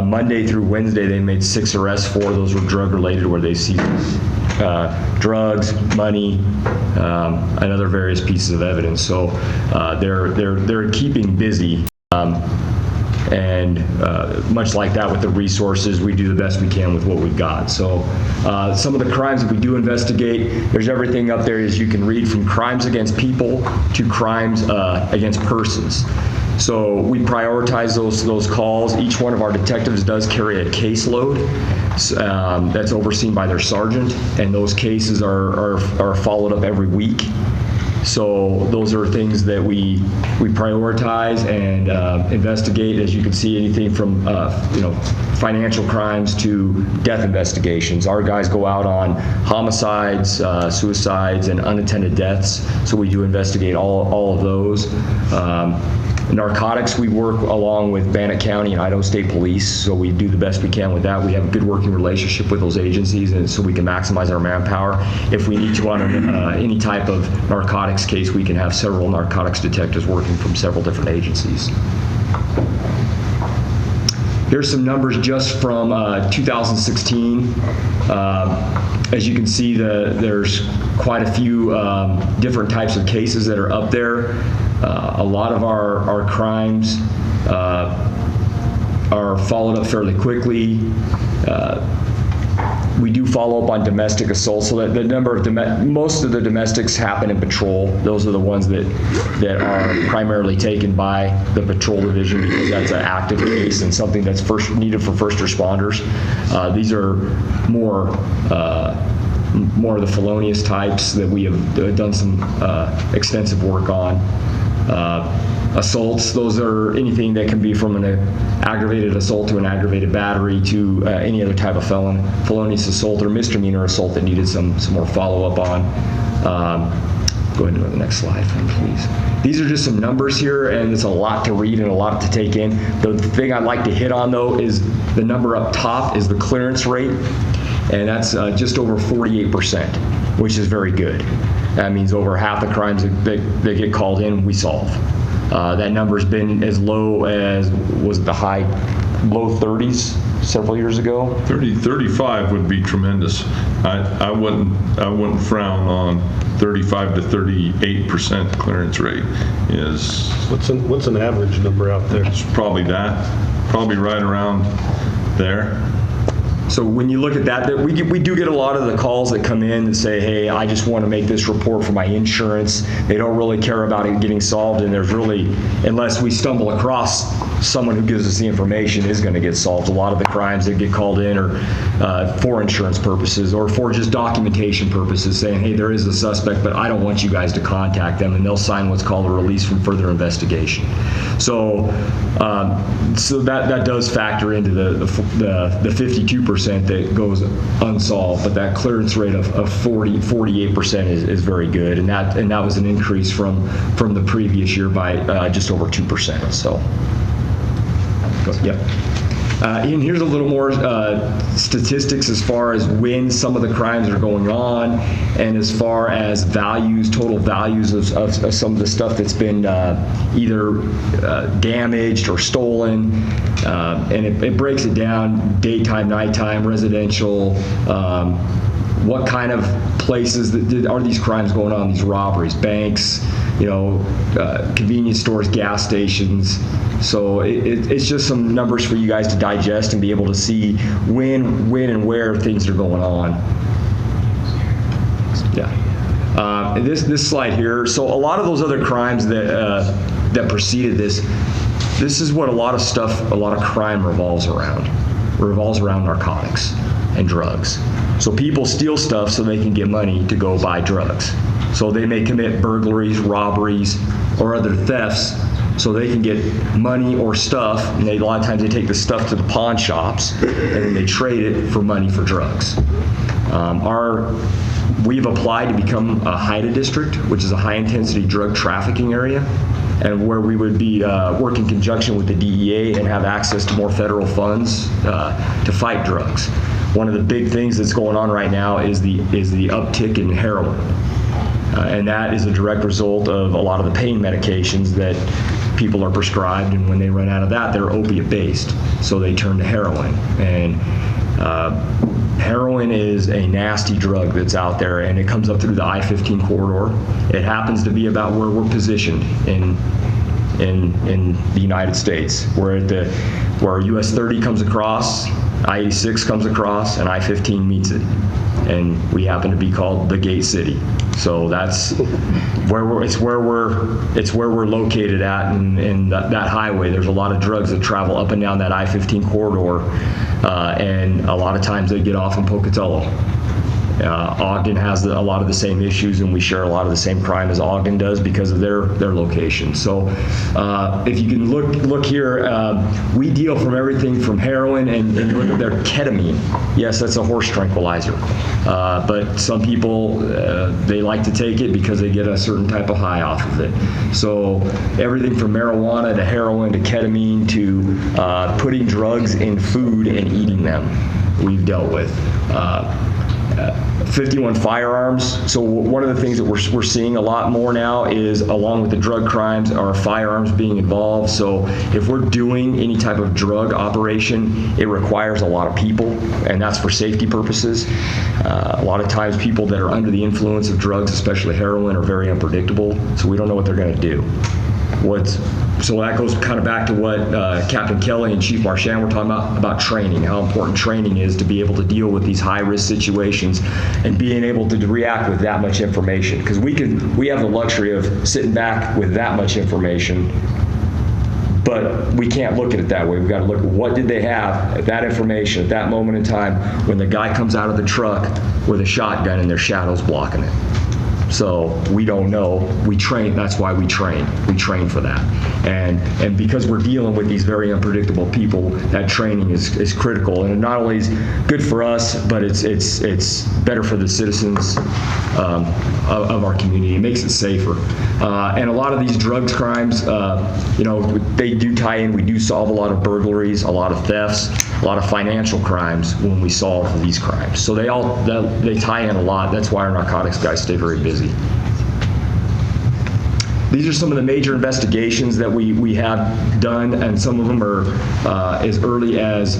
Monday through Wednesday, they made 6 arrests. 4 of those were drug related, where they seized drugs, money, and other various pieces of evidence. So they're keeping busy. And much like that with the resources, we do the best we can with what we've got. So some of the crimes that we do investigate, there's everything up there as you can read, from crimes against people to crimes against persons. So we prioritize those calls. Each one of our detectives does carry a caseload that's overseen by their sergeant, and those cases are followed up every week. So those are things that we prioritize and investigate. As you can see, anything from financial crimes to death investigations. Our guys go out on homicides, suicides, and unattended deaths. So we do investigate all of those. Narcotics, we work along with Bannock County and Idaho State Police, so we do the best we can with that. We have a good working relationship with those agencies, and so we can maximize our manpower. If we need to on any type of narcotics case, we can have several narcotics detectives working from several different agencies. Here's some numbers just from 2016. As you can see, there's quite a few different types of cases that are up there. A lot of our crimes are followed up fairly quickly. We do follow up on domestic assault, so that the number of most of the domestics happen in patrol. Those are the ones that are primarily taken by the patrol division, because that's an active case and something that's needed for first responders. These are more of the felonious types that we have done some extensive work on. Assaults, those are anything that can be from an aggravated assault to an aggravated battery to any other type of felonious assault or misdemeanor assault that needed some more follow-up on. Go ahead and go to the next slide, please. These are just some numbers here, and it's a lot to read and a lot to take in. The thing I'd like to hit on, though, is the number up top is the clearance rate, and that's just over 48%, which is very good. That means over half the crimes that get called in, we solve. That number's been as low as, was it low 30s several years ago? 35 would be tremendous. I wouldn't frown on 35 to 38% clearance rate. Is what's an average number out there? It's probably right around there. So when you look at that, we do get a lot of the calls that come in that say, hey, I just want to make this report for my insurance. They don't really care about it getting solved, and there's really, unless we stumble across someone who gives us the information, is going to get solved. A lot of the crimes that get called in are for insurance purposes or for just documentation purposes, saying, hey, there is a suspect, but I don't want you guys to contact them, and they'll sign what's called a release from further investigation. So that does factor into the 52% that goes unsolved, but that clearance rate of 48% is very good, and that was an increase from the previous year by just over 2%. So, yep. And here's a little more statistics as far as when some of the crimes are going on, and as far as values, total values of some of the stuff that's been either damaged or stolen. And it breaks it down: daytime, nighttime, residential, what kind of places are these crimes going on, these robberies, banks, convenience stores, gas stations. So it's just some numbers for you guys to digest and be able to see when and where things are going on. Yeah. This slide here. So a lot of those other crimes that preceded this is what a lot of crime revolves around. Revolves around narcotics and drugs. So people steal stuff so they can get money to go buy drugs. So they may commit burglaries, robberies, or other thefts so they can get money or stuff, and a lot of times they take the stuff to the pawn shops and then they trade it for money for drugs. We've applied to become a HIDTA district, which is a high-intensity drug trafficking area, and where we would be work in conjunction with the DEA and have access to more federal funds to fight drugs. One of the big things that's going on right now is the uptick in heroin. And that is a direct result of a lot of the pain medications that people are prescribed, and when they run out of that, they're opiate-based, so they turn to heroin. And heroin is a nasty drug that's out there, and it comes up through the I-15 corridor. It happens to be about where we're positioned in the United States, where US 30 comes across, I-86 comes across, and I-15 meets it. And we happen to be called the Gate City. So that's where we're located at, in that highway. There's a lot of drugs that travel up and down that I-15 corridor, and a lot of times they get off in Pocatello. Ogden has a lot of the same issues, and we share a lot of the same crime as Ogden does because of their location. So if you can look here, we deal from everything from heroin and look at their ketamine. Yes, that's a horse tranquilizer, but some people they like to take it because they get a certain type of high off of it. So everything from marijuana to heroin to ketamine to putting drugs in food and eating them, we've dealt with. 51 firearms. So one of the things that we're seeing a lot more now is, along with the drug crimes, are firearms being involved. So if we're doing any type of drug operation, it requires a lot of people, and that's for safety purposes. A lot of times people that are under the influence of drugs, especially heroin, are very unpredictable, so we don't know what they're going to do. So that goes kind of back to what Captain Kelly and Chief Marchand were talking about training, how important training is to be able to deal with these high-risk situations and being able to react with that much information. Because we have the luxury of sitting back with that much information, but we can't look at it that way. We've got to look at what did they have, that information, at that moment in time when the guy comes out of the truck with a shotgun and their shadow's blocking it. So we don't know. We train. That's why we train. We train for that. And because we're dealing with these very unpredictable people, that training is critical. And it not only is good for us, but it's better for the citizens of our community. It makes it safer. And a lot of these drugs crimes, they do tie in. We do solve a lot of burglaries, a lot of thefts, a lot of financial crimes when we solve these crimes. So they tie in a lot. That's why our narcotics guys stay very busy. These are some of the major investigations that we have done, and some of them are as early as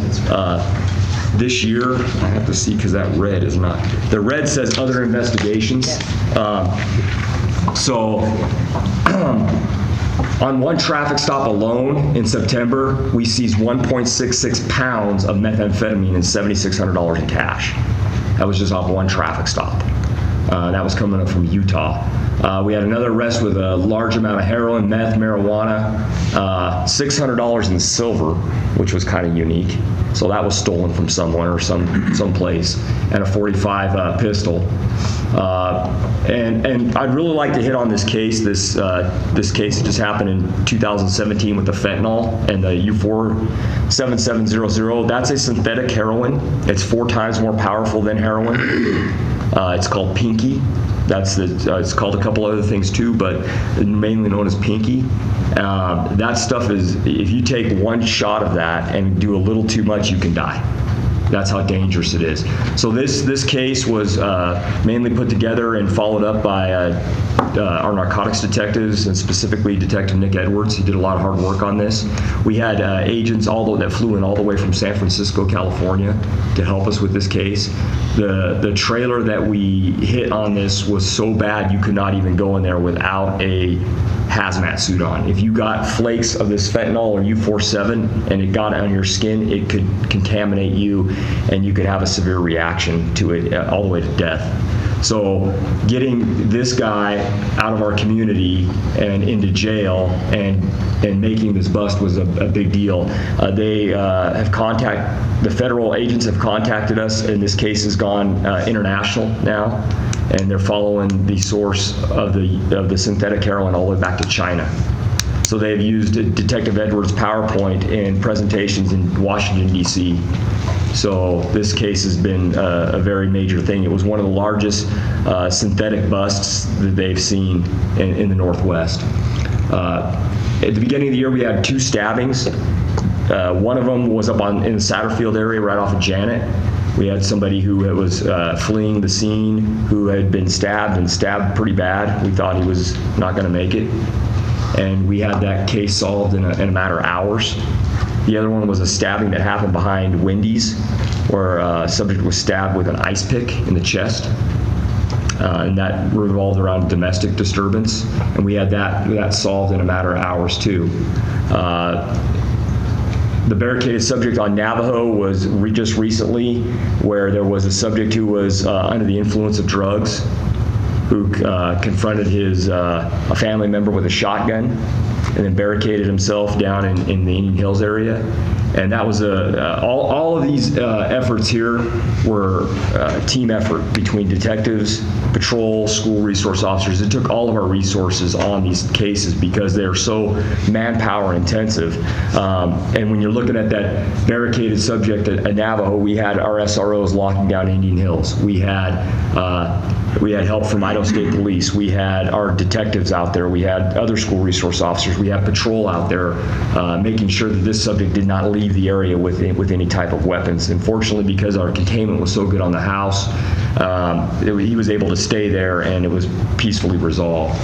this year. I have to see because that red is not. The red says other investigations. So On one traffic stop alone in September, we seized 1.66 pounds of methamphetamine and $7,600 in cash. That was just off one traffic stop. That was coming up from Utah. We had another arrest with a large amount of heroin, meth, marijuana, $600 in silver, which was kind of unique. So that was stolen from someone or some place, and a .45 pistol. And I'd really like to hit on this case. This case just happened in 2017 with the fentanyl and the U47700. That's a synthetic heroin. It's 4 times more powerful than heroin. It's called Pinky. It's called a couple other things too, but mainly known as Pinky. That stuff is, if you take one shot of that and do a little too much, you can die. That's how dangerous it is. So this case was mainly put together and followed up by our narcotics detectives, and specifically Detective Nick Edwards. He did a lot of hard work on this. We had agents that flew in all the way from San Francisco, California, to help us with this case. The trailer that we hit on this was so bad you could not even go in there without a hazmat suit on. If you got flakes of this fentanyl or U47 and it got on your skin, it could contaminate you and you could have a severe reaction to it, all the way to death. So getting this guy out of our community and into jail and making this bust was a big deal. The federal agents have contacted us, and this case has gone international now, and they're following the source of the synthetic heroin all the way back to China. So they've used Detective Edwards' PowerPoint in presentations in Washington, D.C. So this case has been a very major thing. It was one of the largest synthetic busts that they've seen in the Northwest. At the beginning of the year, we had 2 stabbings. One of them was up in the Satterfield area right off of Janet. We had somebody who was fleeing the scene who had been stabbed pretty bad. We thought he was not going to make it. And we had that case solved in a matter of hours. The other one was a stabbing that happened behind Wendy's, where a subject was stabbed with an ice pick in the chest. And that revolved around domestic disturbance. And we had that solved in a matter of hours, too. The barricaded subject on Navajo was just recently, where there was a subject who was under the influence of drugs, who confronted a family member with a shotgun and then barricaded himself down in the Indian Hills area. And that was all of these efforts here were a team effort between detectives, patrol, school resource officers. It took all of our resources on these cases because they're so manpower intensive. And when you're looking at that barricaded subject at Navajo, we had our SROs locking down Indian Hills. We had help from Idaho State Police. We had our detectives out there. We had other school resource officers. We had patrol out there making sure that this subject did not leave the area with any type of weapons. Unfortunately, because our containment was so good on the house, he was able to stay there and it was peacefully resolved.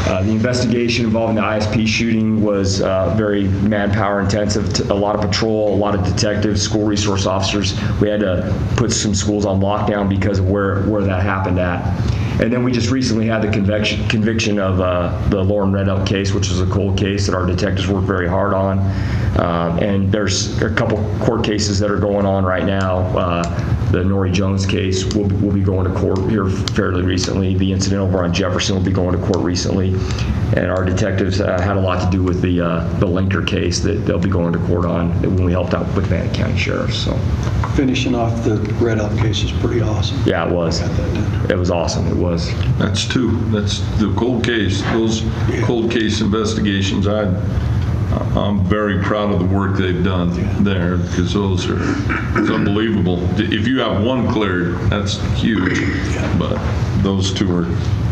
The investigation involving the ISP shooting was very manpower intensive. A lot of patrol, a lot of detectives, school resource officers. We had to put some schools on lockdown because of where that happened at. And then we just recently had the conviction of the Lauren Red Elk case, which is a cold case that our detectives worked very hard on. And there's a couple court cases that are going on right now. The Nori Jones case will be going to court here fairly recently. The incident over on Jefferson will be going to court recently. And our detectives had a lot to do with the Linker case that they'll be going to court on when we helped out with Bannock County Sheriffs. So finishing off the Red Elk case is pretty awesome. Yeah, it was. It was awesome. It was. That's 2. That's the cold case. Those cold case investigations, I'm very proud of the work they've done there, because it's unbelievable. If you have one cleared, that's huge. But those 2 are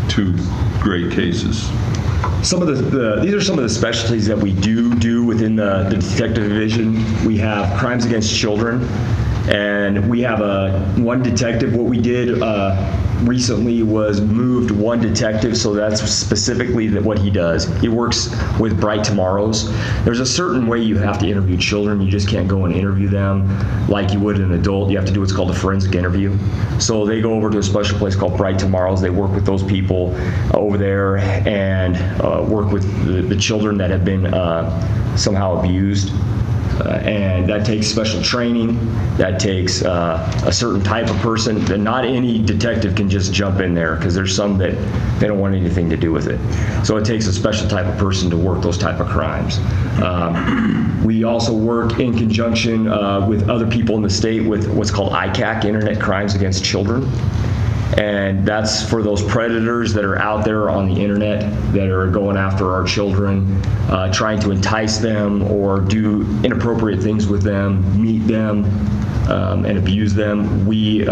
2 great cases. Some of these are some of the specialties that we do within the detective division. We have crimes against children. And we have one detective. What we did recently was moved one detective, so that's specifically what he does. He works with Bright Tomorrows. There's a certain way you have to interview children. You just can't go and interview them like you would an adult. You have to do what's called a forensic interview. So they go over to a special place called Bright Tomorrows. They work with those people over there and work with the children that have been somehow abused. And that takes special training. That takes a certain type of person. And not any detective can just jump in there, because there's some that they don't want anything to do with it. So it takes a special type of person to work those type of crimes. We also work in conjunction with other people in the state with what's called ICAC, Internet Crimes Against Children. And that's for those predators that are out there on the internet that are going after our children, trying to entice them or do inappropriate things with them, meet them, and abuse them. We've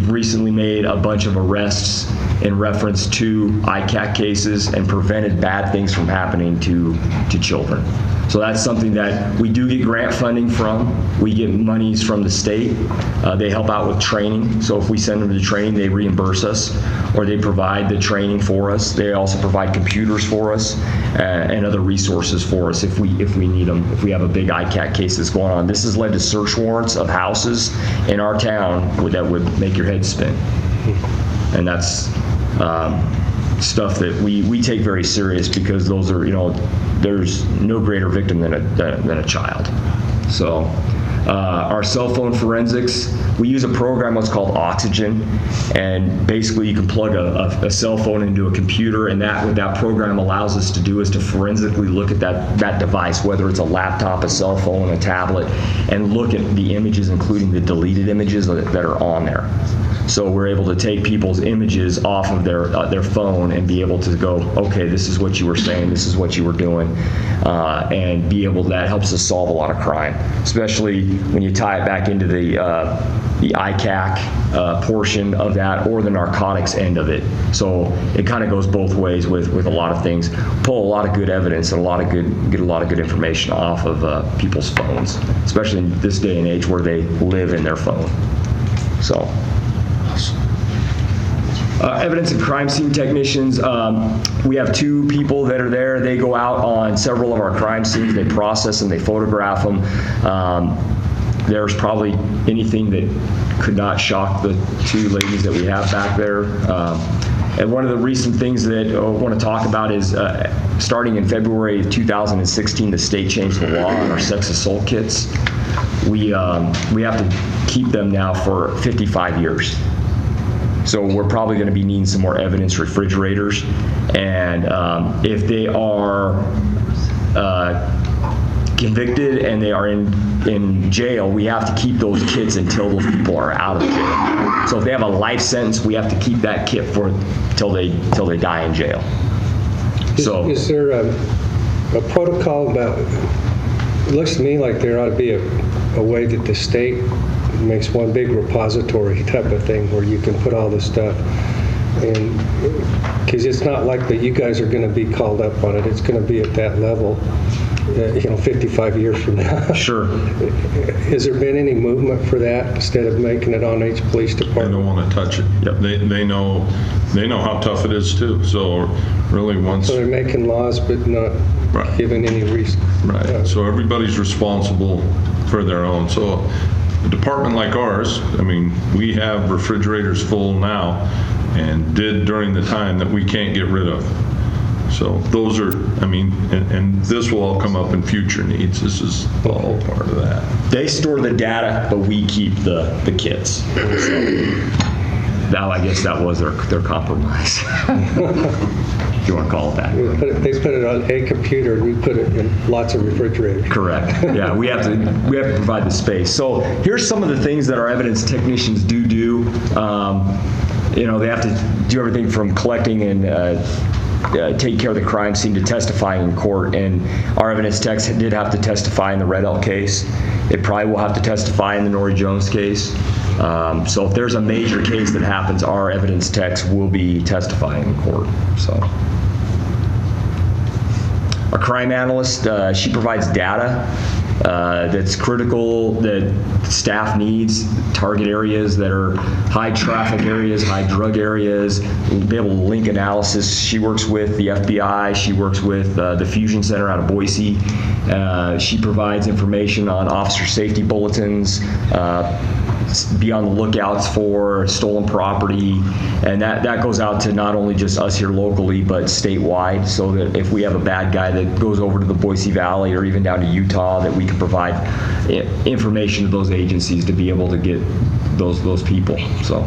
recently made a bunch of arrests in reference to ICAC cases and prevented bad things from happening to children. So that's something that we do get grant funding from. We get monies from the state. They help out with training. So if we send them to training, they reimburse us, or they provide the training for us. They also provide computers for us and other resources for us if we need them. If we have a big ICAC case that's going on, this has led to search warrants of houses in our town that would make your head spin. And that's stuff that we take very serious, because those are, there's no greater victim than a child. So our cell phone forensics, we use a program what's called Oxygen, and basically you can plug a cell phone into a computer, and what that program allows us to do is to forensically look at that device, whether it's a laptop, a cell phone, a tablet, and look at the images, including the deleted images that are on there. So we're able to take people's images off of their phone and be able to go, okay, this is what you were saying, this is what you were doing, and be able, that helps us solve a lot of crime, especially when you tie it back into the ICAC portion of that, or the narcotics end of it. So it kind of goes both ways with a lot of things. Pull a lot of good evidence and get a lot of good information off of people's phones, especially in this day and age where they live in their phone. So. Evidence and crime scene technicians, we have 2 people that are there. They go out on several of our crime scenes. They process them, they photograph them. There's probably anything that could not shock the 2 ladies that we have back there. And one of the recent things that I want to talk about is starting in February of 2016, the state changed the law on our sex assault kits. We have to keep them now for 55 years. So we're probably going to be needing some more evidence refrigerators. And if they are convicted and they are in jail, we have to keep those kits until those people are out of jail. So if they have a life sentence, we have to keep that kit till they die in jail. Is there a protocol about? It looks to me like there ought to be a way that the state makes one big repository type of thing where you can put all this stuff, and because it's not like that you guys are going to be called up on it. It's going to be at that level, 55 years from now. Sure. Has there been any movement for that instead of making it on each police department? They don't want to touch it. Yep. They know how tough it is too. So really once. So they're making laws but not giving any reason. Right. So everybody's responsible for their own. So a department like ours, I mean, we have refrigerators full now and did during the time that we can't get rid of. So those are, I mean, and this will all come up in future needs. This is all part of that. They store the data, but we keep the kits. So now I guess that was their compromise. If you want to call it that. They put it on a computer, and we put it in lots of refrigerators. Correct. Yeah, we have to provide the space. So here's some of the things that our evidence technicians do. They have to do everything from collecting and taking care of the crime scene to testifying in court. And our evidence techs did have to testify in the Red Elk case. It probably will have to testify in the Norrie Jones case. So if there's a major case that happens, our evidence techs will be testifying in court. So. Our crime analyst, she provides data that's critical, that staff needs, target areas that are high traffic areas, high drug areas. We'll be able to link analysis. She works with the FBI. She works with the Fusion Center out of Boise. She provides information on officer safety bulletins, be on the lookouts for stolen property, and that goes out to not only just us here locally, but statewide, so that if we have a bad guy that goes over to the Boise Valley or even down to Utah, that we can provide information to those agencies to be able to get those people. So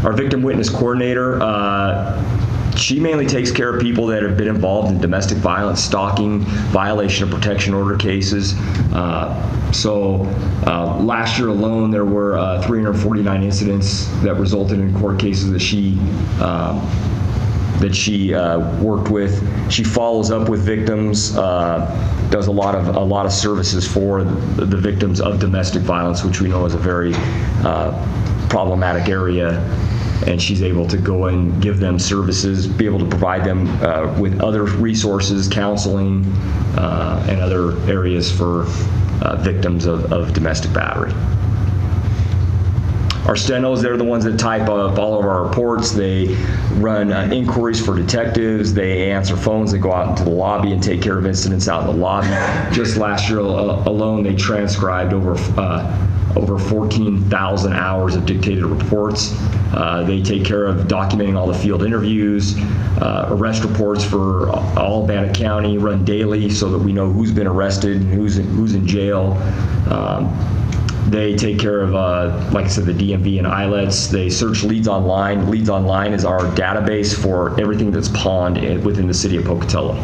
our victim witness coordinator, she mainly takes care of people that have been involved in domestic violence, stalking, violation of protection order cases. Last year alone, there were 349 incidents that resulted in court cases that she worked with. She follows up with victims, does a lot of services for the victims of domestic violence, which we know is a very problematic area. And she's able to go and give them services, be able to provide them with other resources, counseling, and other areas for victims of domestic battery. Our stenos, they're the ones that type up all of our reports. They run inquiries for detectives. They answer phones. They go out into the lobby and take care of incidents out in the lobby. Just last year alone, they transcribed over 14,000 hours of dictated reports. They take care of documenting all the field interviews, arrest reports for all Bannock County, run daily so that we know who's been arrested and who's in jail. They take care of, like I said, the DMV and ILETs. They search Leads Online. Leads Online is our database for everything that's pawned within the city of Pocatello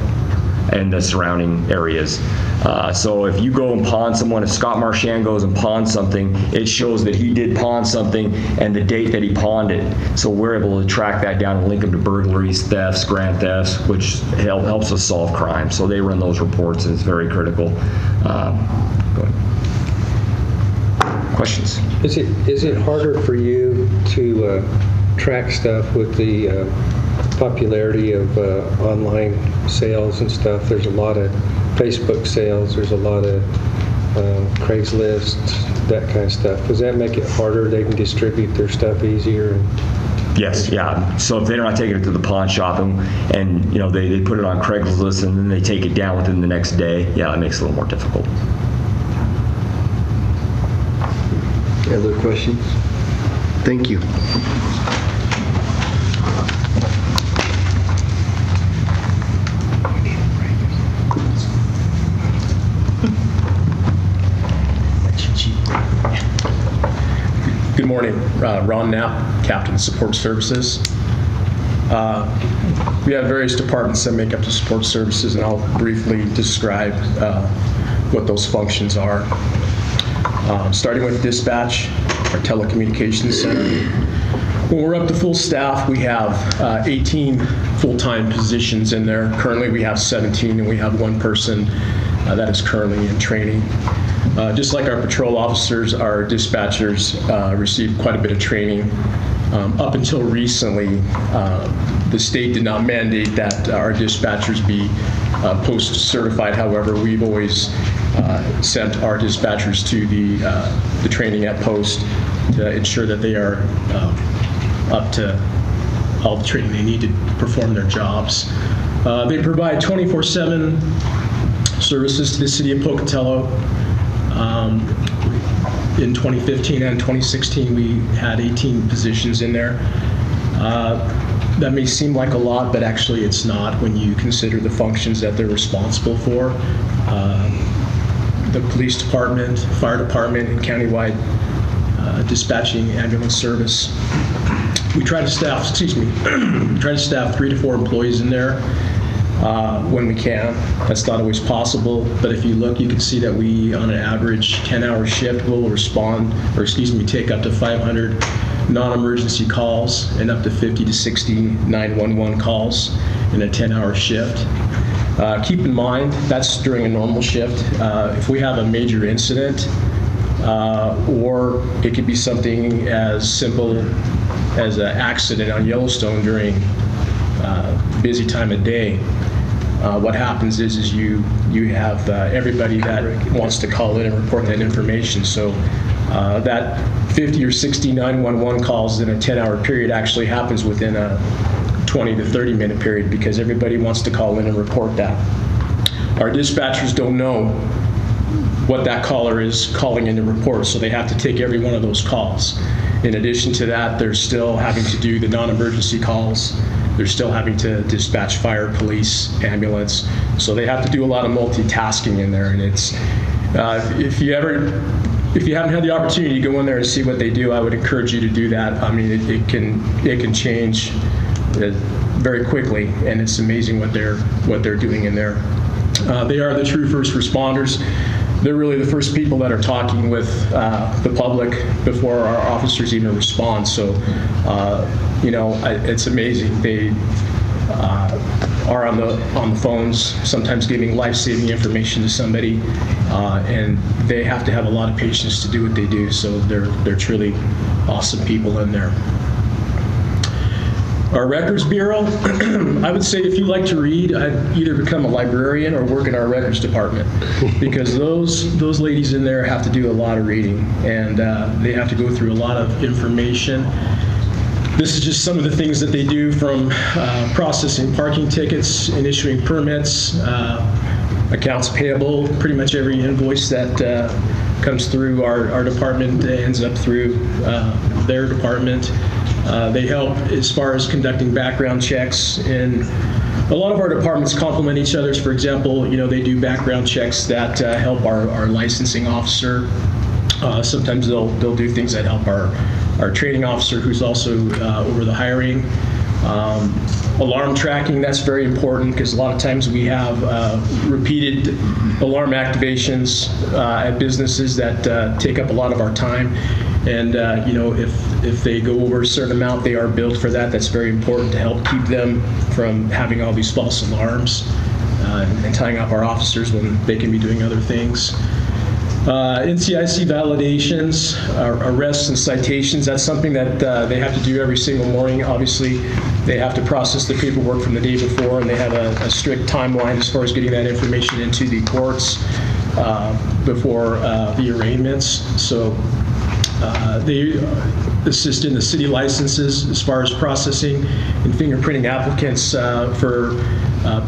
and the surrounding areas. So if you go and pawn someone, if Scott Marchand goes and pawns something, it shows that he did pawn something and the date that he pawned it. So we're able to track that down and link them to burglaries, thefts, grand thefts, which helps us solve crime. So they run those reports, and it's very critical. Go ahead. Questions? Is it harder for you to track stuff with the popularity of online sales and stuff? There's a lot of Facebook sales. There's a lot of Craigslist, that kind of stuff. Does that make it harder? They can distribute their stuff easier? Yes, yeah. So if they're not taking it to the pawn shop and you know they put it on Craigslist and then they take it down within the next day, yeah, that makes it a little more difficult. Other questions? Thank you. Good morning, Ron Knapp, Captain of Support Services. We have various departments that make up the support services, and I'll briefly describe what those functions are. Starting with dispatch, our telecommunications center. When we're up to full staff, we have 18 full-time positions in there. Currently, we have 17, and we have one person that is currently in training. Just like our patrol officers, our dispatchers receive quite a bit of training. Up until recently, the state did not mandate that our dispatchers be post-certified. However, we've always sent our dispatchers to the training at post to ensure that they are up to all the training they need to perform their jobs. They provide 24/7 services to the city of Pocatello. In 2015 and 2016, we had 18 positions in there. That may seem like a lot, but actually it's not when you consider the functions that they're responsible for. The police department, fire department, and countywide dispatching ambulance service. We try to staff, try to staff 3 to 4 employees in there when we can. That's not always possible, but if you look, you can see that we, on an average 10-hour shift, will take up to 500 non-emergency calls and up to 50 to 60 911 calls in a 10-hour shift. Keep in mind, that's during a normal shift. If we have a major incident, or it could be something as simple as an accident on Yellowstone during busy time of day, what happens is you have everybody that wants to call in and report that information. So that 50 or 60 911 calls in a 10-hour period actually happens within a 20 to 30-minute period because everybody wants to call in and report that. Our dispatchers don't know what that caller is calling in to report, so they have to take every one of those calls. In addition to that, they're still having to do the non-emergency calls. They're still having to dispatch fire, police, ambulance. So they have to do a lot of multitasking in there. And it's if you haven't had the opportunity to go in there and see what they do, I would encourage you to do that. I mean, it can change very quickly, and it's amazing what they're doing in there. They are the true first responders. They're really the first people that are talking with the public before our officers even respond. So, it's amazing. They are on the phones, sometimes giving life-saving information to somebody, and they have to have a lot of patience to do what they do. So they're truly awesome people in there. Our Records Bureau, I would say if you like to read, I'd either become a librarian or work in our records department because those ladies in there have to do a lot of reading and they have to go through a lot of information. This is just some of the things that they do, from processing parking tickets and issuing permits, accounts payable. Pretty much every invoice that comes through our department ends up through their department. They help as far as conducting background checks, and a lot of our departments complement each other's. For example, they do background checks that help our licensing officer. Sometimes they'll do things that help our training officer, who's also over the hiring. Alarm tracking, that's very important because a lot of times we have repeated alarm activations at businesses that take up a lot of our time. And if they go over a certain amount, they are billed for that. That's very important to help keep them from having all these false alarms and tying up our officers when they can be doing other things. NCIC validations, arrests and citations, that's something that they have to do every single morning. Obviously, they have to process the paperwork from the day before, and they have a strict timeline as far as getting that information into the courts before the arraignments. So they assist in the city licenses as far as processing and fingerprinting applicants for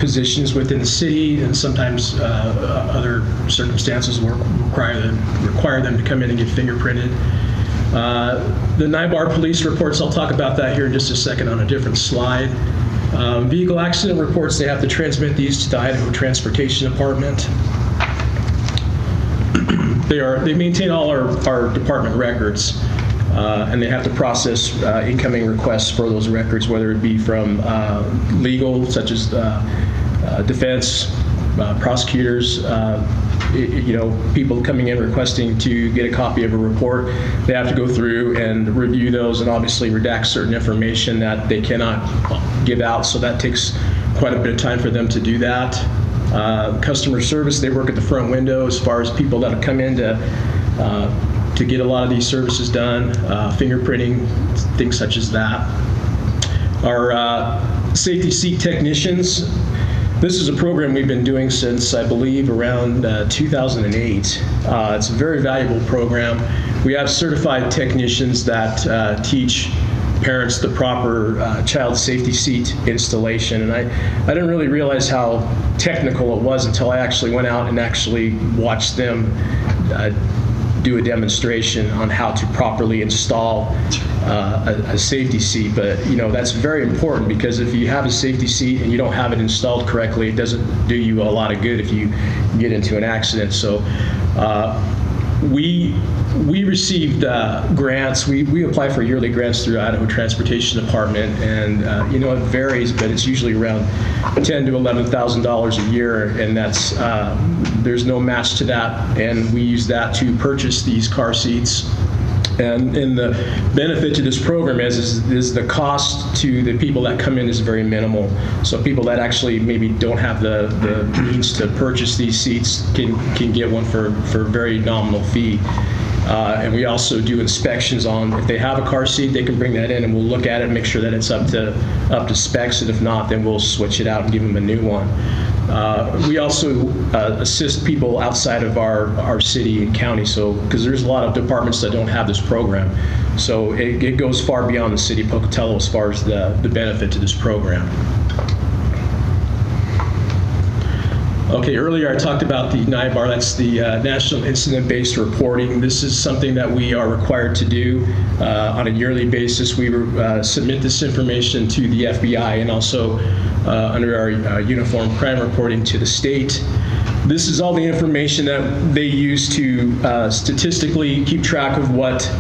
positions within the city, and sometimes other circumstances will require them to come in and get fingerprinted. The NIBAR police reports, I'll talk about that here in just a second on a different slide. Vehicle accident reports, they have to transmit these to the Idaho Transportation Department. They maintain all our department records, and they have to process incoming requests for those records, whether it be from legal, such as defense, prosecutors, people coming in requesting to get a copy of a report. They have to go through and review those and obviously redact certain information that they cannot give out, so that takes quite a bit of time for them to do that. Customer service, they work at the front window as far as people that have come in to get a lot of these services done, fingerprinting, things such as that. Our safety seat technicians, this is a program we've been doing since, I believe, around 2008. It's a very valuable program. We have certified technicians that teach parents the proper child safety seat installation, and I didn't really realize how technical it was until I actually went out and actually watched them do a demonstration on how to properly install a safety seat. But that's very important, because if you have a safety seat and you don't have it installed correctly, it doesn't do you a lot of good if you get into an accident. So we received grants. We apply for yearly grants through Idaho Transportation Department, and it varies, but it's usually around $10,000 to $11,000 a year, and that's there's no match to that, and we use that to purchase these car seats. And the benefit to this program is the cost to the people that come in is very minimal. So people that actually maybe don't have the means to purchase these seats can get one for a very nominal fee. And we also do inspections on, if they have a car seat, they can bring that in and we'll look at it and make sure that it's up to specs. And if not, then we'll switch it out and give them a new one. We also assist people outside of our city and county, so because there's a lot of departments that don't have this program. So it goes far beyond the city of Pocatello as far as the benefit to this program. Okay, earlier I talked about the NIBAR, that's the National Incident-Based Reporting. This is something that we are required to do on a yearly basis. We submit this information to the FBI and also under our uniform crime reporting to the state. This is all the information that they use to statistically keep track of what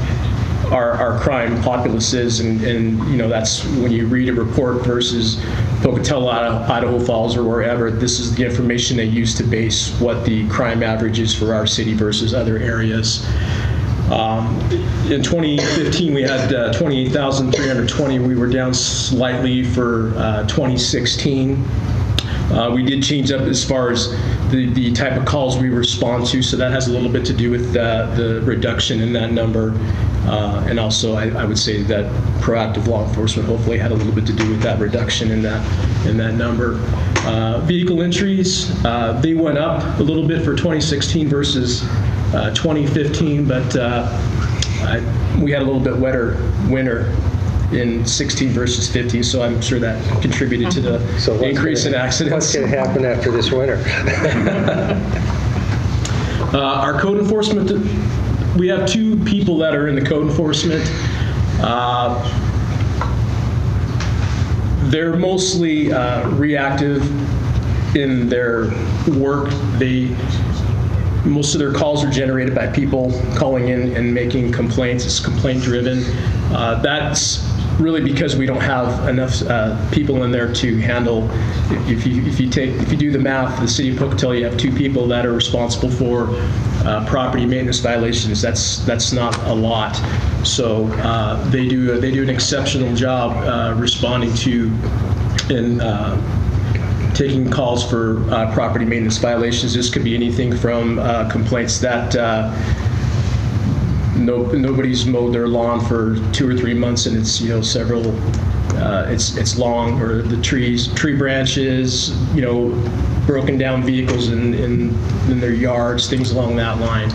our crime populace is, and you know, that's when you read a report versus Pocatello, Idaho Falls, or wherever, this is the information they use to base what the crime average is for our city versus other areas. In 2015, we had 28,320. We were down slightly for 2016. We did change up as far as the type of calls we respond to, so that has a little bit to do with the reduction in that number. And also, I would say that proactive law enforcement hopefully had a little bit to do with that reduction in that number. Vehicle entries, they went up a little bit for 2016 versus 2015, but we had a little bit wetter winter in 16 versus 15, so I'm sure that contributed to the increase in accidents. What's going to happen after this winter? Our code enforcement, we have 2 people that are in the code enforcement. They're mostly reactive in their work. Most of their calls are generated by people calling in and making complaints. It's complaint driven. That's really because we don't have enough people in there to handle. If you do the math, the city of Pocatello, you have 2 people that are responsible for property maintenance violations. That's not a lot. So they do an exceptional job responding to and taking calls for property maintenance violations. This could be anything from complaints that nobody's mowed their lawn for 2 or 3 months and it's several it's long, or the tree branches, broken down vehicles in their yards, things along that line.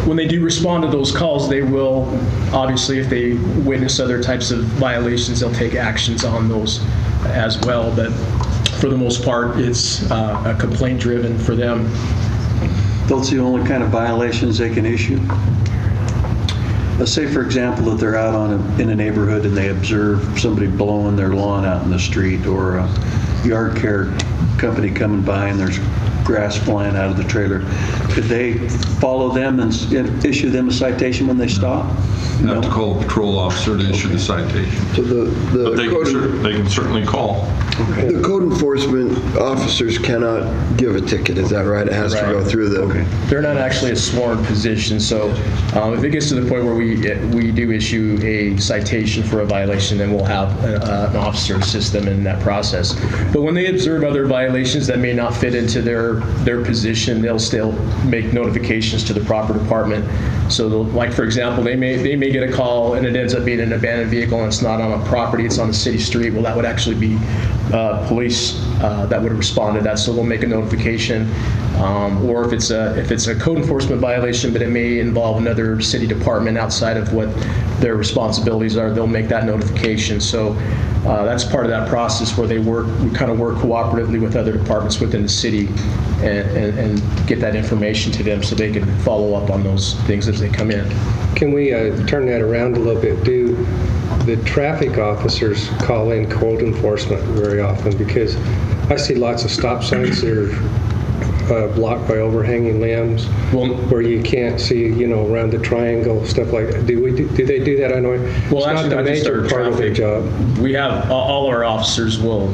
When they do respond to those calls, they will obviously, if they witness other types of violations, they'll take actions on those as well, but for the most part it's a complaint driven for them. Those are the only kind of violations they can issue? Let's say, for example, that they're out in a neighborhood and they observe somebody blowing their lawn out in the street, or a yard care company coming by and there's grass flying out of the trailer. Could they follow them and issue them a citation when they stop? You have to call a patrol officer to issue the citation. So but they can certainly call. Okay. The code enforcement officers cannot give a ticket, is that right? It has to go through them. Okay. They're not actually a sworn position, so if it gets to the point where we do issue a citation for a violation, then we'll have an officer assist them in that process. But when they observe other violations that may not fit into their position, they'll still make notifications to the proper department. So, like for example, they may get a call and it ends up being an abandoned vehicle and it's not on a property, it's on a city street. Well, that would actually be police that would respond to that. So they'll make a notification, or if it's a code enforcement violation, but it may involve another city department outside of what their responsibilities are, they'll make that notification. So that's part of that process where we kind of work cooperatively with other departments within the city and get that information to them so they can follow up on those things as they come in. Can we turn that around a little bit? Do the traffic officers call in code enforcement very often? Because I see lots of stop signs that are blocked by overhanging limbs, where you can't see, around the triangle, stuff like that. Do they do that? I know it's not the major part of their job. We have all our officers will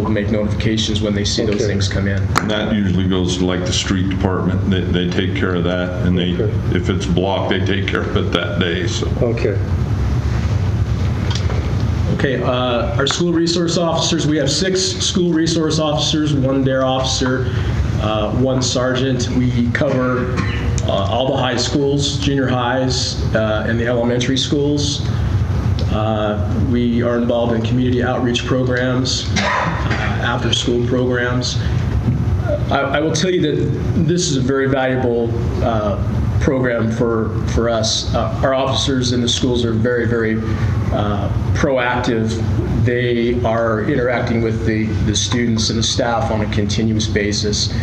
make notifications when they see those things come in. And that usually goes to like the street department. They take care of that, and if it's blocked, they take care of it that day. So. Okay. Okay, our school resource officers, we have 6 school resource officers, 1 DARE officer, 1 sergeant. We cover all the high schools, junior highs, and the elementary schools. We are involved in community outreach programs, after-school programs. I will tell you that this is a very valuable program for us. Our officers in the schools are very, very proactive. They are interacting with the students and the staff on a continuous basis.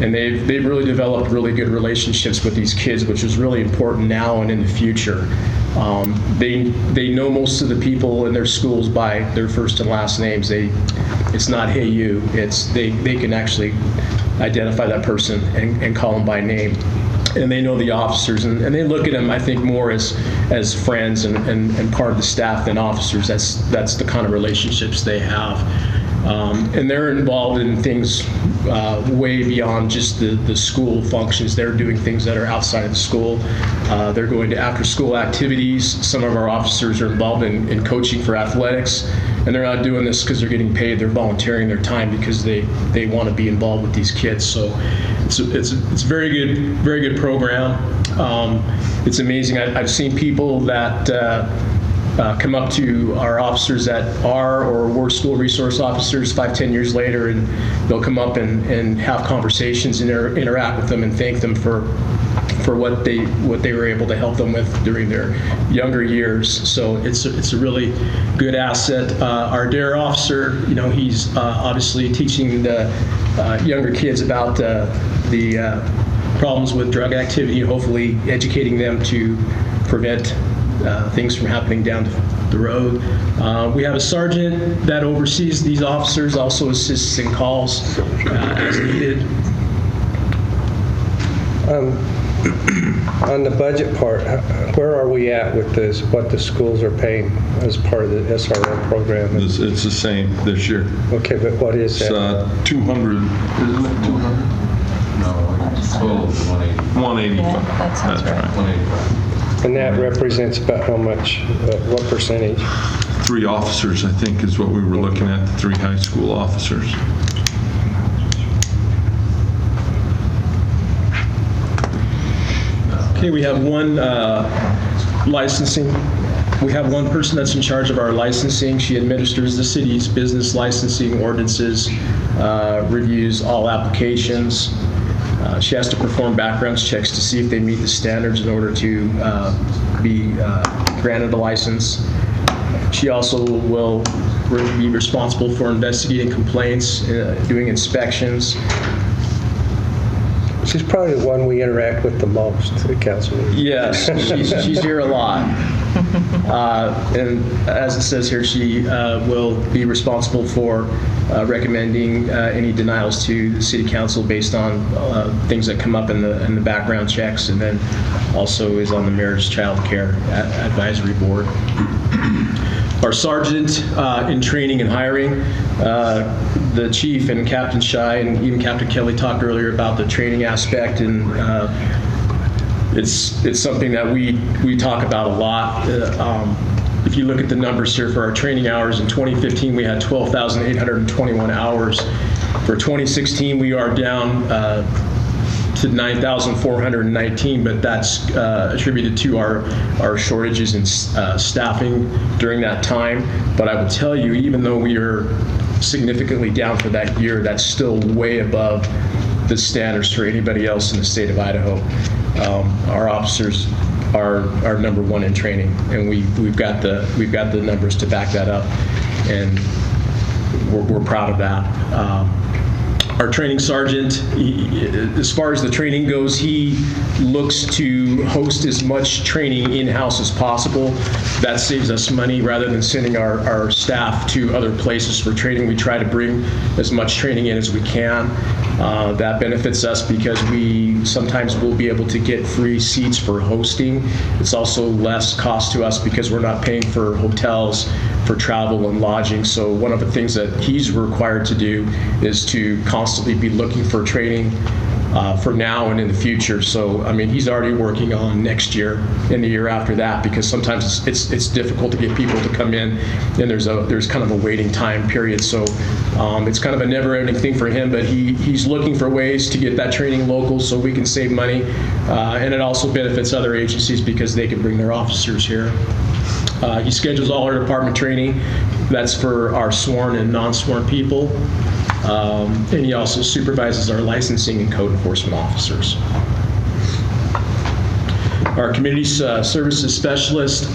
And they've really developed really good relationships with these kids, which is really important now and in the future. They know most of the people in their schools by their first and last names. It's not, hey, you. They can actually identify that person and call them by name. And they know the officers, and they look at them, I think, more as friends and part of the staff than officers. That's the kind of relationships they have. And they're involved in things way beyond just the school functions. They're doing things that are outside of the school. They're going to after-school activities. Some of our officers are involved in coaching for athletics, and they're not doing this because they're getting paid. They're volunteering their time because they want to be involved with these kids. So it's a very good program. It's amazing. I've seen people that come up to our officers that are or were school resource officers 5-10 years later, and they'll come up and have conversations and interact with them and thank them for what they were able to help them with during their younger years. So it's a really good asset. Our DARE officer, he's obviously teaching the younger kids about the problems with drug activity, hopefully educating them to prevent things from happening down the road. We have a sergeant that oversees these officers, also assists in calls as needed. On the budget part, where are we at with this, what the schools are paying as part of the SRO program? It's the same this year. Okay, but what is that? It's 200, isn't it 200? No, it's total 180. 185. Yeah, that sounds right. 185. And that represents about how much, what percentage? 3 officers, I think, is what we were looking at, the 3 high school officers. Okay, we have one licensing. We have one person that's in charge of our licensing. She administers the city's business licensing ordinances, reviews all applications. She has to perform background checks to see if they meet the standards in order to be granted a license. She also will be responsible for investigating complaints, doing inspections. She's probably the one we interact with the most, the council. Yes, she's here a lot. And as it says here, she will be responsible for recommending any denials to the city council based on things that come up in the background checks, and then also is on the Marriage Child Care Advisory Board. Our sergeant in training and hiring, the chief and Captain Shy and even Captain Kelly talked earlier about the training aspect, and it's something that we talk about a lot. If you look at the numbers here for our training hours, in 2015 we had 12,821 hours. For 2016 we are down to 9,419, but that's attributed to our shortages in staffing during that time. But I will tell you, even though we are significantly down for that year, that's still way above the standards for anybody else in the state of Idaho. Our officers are number 1 in training, and we've got the numbers to back that up, and we're proud of that. Our training sergeant, as far as the training goes, he looks to host as much training in-house as possible. That saves us money rather than sending our staff to other places for training. We try to bring as much training in as we can. That benefits us because we sometimes will be able to get free seats for hosting. It's also less cost to us because we're not paying for hotels, for travel and lodging. So one of the things that he's required to do is to constantly be looking for training for now and in the future. So, I mean, he's already working on next year and the year after that, because sometimes it's difficult to get people to come in, and there's kind of a waiting time period. So it's kind of a never-ending thing for him, but he's looking for ways to get that training local so we can save money, and it also benefits other agencies because they can bring their officers here. He schedules all our department training. That's for our sworn and non-sworn people. And he also supervises our licensing and code enforcement officers. Our community services specialist,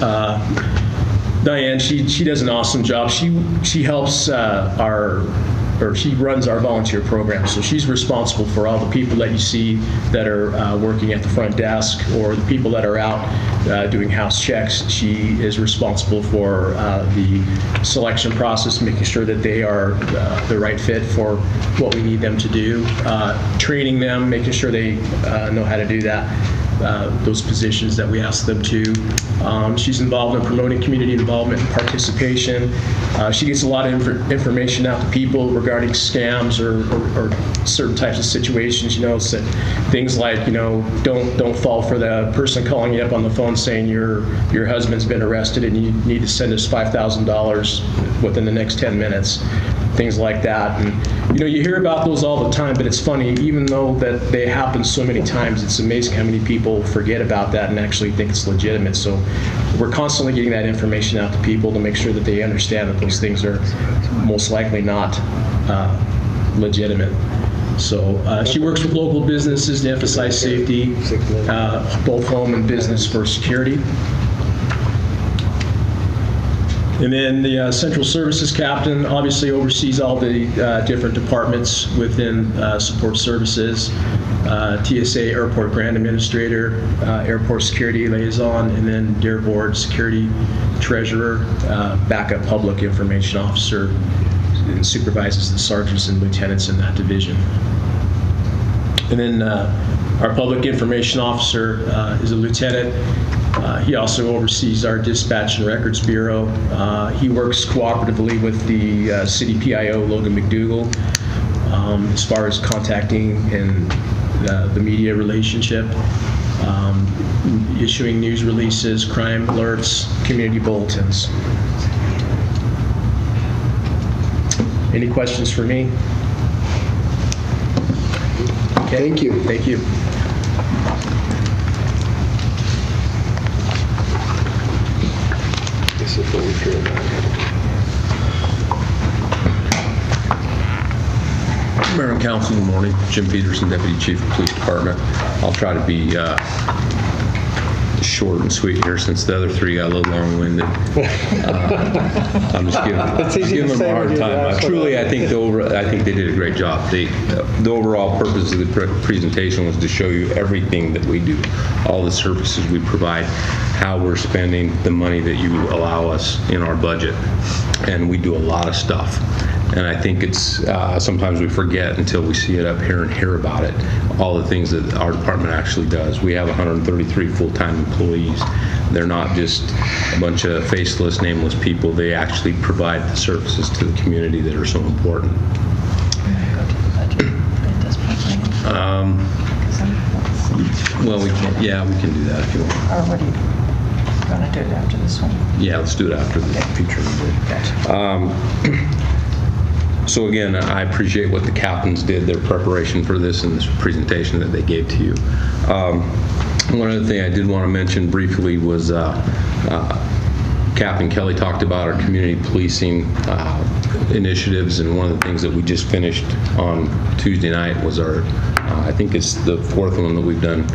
Diane, she does an awesome job. She helps she runs our volunteer program. So she's responsible for all the people that you see that are working at the front desk, or the people that are out doing house checks. She is responsible for the selection process, making sure that they are the right fit for what we need them to do, training them, making sure they know how to do that. Those positions that we ask them to. She's involved in promoting community involvement and participation. She gets a lot of information out to people regarding scams or certain types of situations. So things like, don't fall for the person calling you up on the phone saying your husband's been arrested and you need to send us $5,000 within the next 10 minutes. Things like that. And you hear about those all the time, but it's funny, even though that they happen so many times, it's amazing how many people forget about that and actually think it's legitimate. So we're constantly getting that information out to people to make sure that they understand that those things are most likely not legitimate. So she works with local businesses to emphasize safety, both home and business, for security. And then the Central Services Captain obviously oversees all the different departments within support services, TSA Airport Grant Administrator, Airport Security Liaison, and then DARE Board Security Treasurer, Backup Public Information Officer, and supervises the sergeants and lieutenants in that division. And then our Public Information Officer is a lieutenant. He also oversees our Dispatch and Records Bureau. He works cooperatively with the City PIO, Logan McDougall, as far as contacting and the media relationship, issuing news releases, crime alerts, community bulletins. Any questions for me? Okay. Thank you. Thank you. Mayor and Council, good morning. Jim Peterson, Deputy Chief of Police Department. I'll try to be short and sweet here since the other three got a little long-winded. I'm just giving them a hard time. I think they did a great job. The overall purpose of the presentation was to show you everything that we do, all the services we provide, how we're spending the money that you allow us in our budget. And we do a lot of stuff. And I think it's sometimes we forget until we see it up here and hear about it, all the things that our department actually does. We have 133 full-time employees. They're not just a bunch of faceless, nameless people. They actually provide the services to the community that are so important. Well, we can do that if you want. Or what do you want to do it after this one? Yeah, let's do it after the feature. So again, I appreciate what the captains did, their preparation for this and this presentation that they gave to you. One other thing I did want to mention briefly was Captain Kelly talked about our community policing initiatives, and one of the things that we just finished on Tuesday night was our, I think it's the fourth one that we've done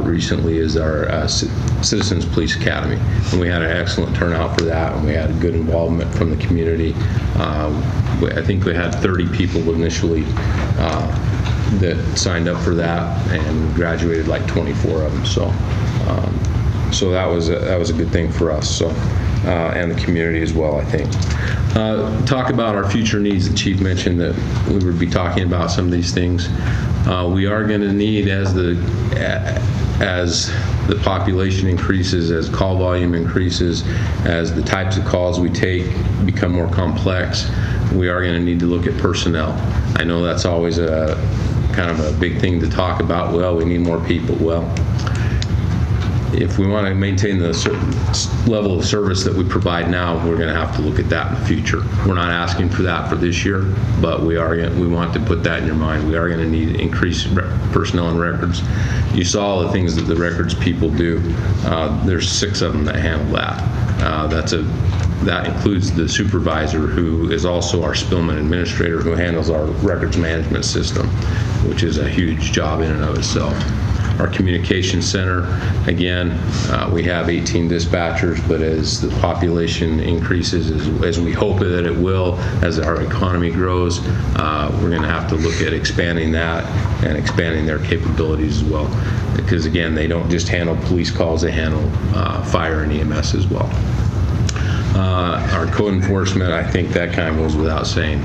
recently, is our Citizens Police Academy. And we had an excellent turnout for that, and we had a good involvement from the community. I think we had 30 people initially that signed up for that, and graduated like 24 of them. So that was a good thing for us. So and the community as well, I think. Talk about our future needs. The chief mentioned that we would be talking about some of these things. We are going to need, as the population increases, as call volume increases, as the types of calls we take become more complex, we are going to need to look at personnel. I know that's always a kind of a big thing to talk about. Well, we need more people. Well, if we want to maintain the level of service that we provide now, we're going to have to look at that in the future. We're not asking for that for this year, but we want to put that in your mind. We are going to need increased personnel and records. You saw all the things that the records people do. There's 6 of them that handle that. That includes the supervisor, who is also our Spillman administrator, who handles our records management system, which is a huge job in and of itself. Our communication center, again, we have 18 dispatchers, but as the population increases, as we hope that it will, as our economy grows, we're going to have to look at expanding that and expanding their capabilities as well. Because again, they don't just handle police calls, they handle fire and EMS as well. Our code enforcement, I think that kind of goes without saying.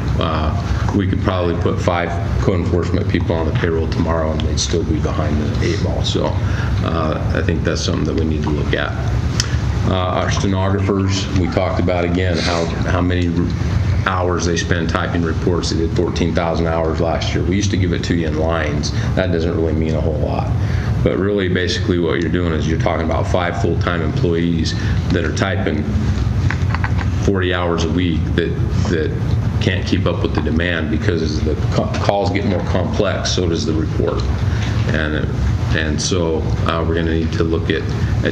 We could probably put 5 code enforcement people on the payroll tomorrow and they'd still be behind the 8 ball. So I think that's something that we need to look at. Our stenographers, we talked about again how many hours they spend typing reports. They did 14,000 hours last year. We used to give it to you in lines. That doesn't really mean a whole lot. But really, basically what you're doing is you're talking about 5 full-time employees that are typing 40 hours a week that can't keep up with the demand, because as the calls get more complex, so does the report. And so we're going to need to look at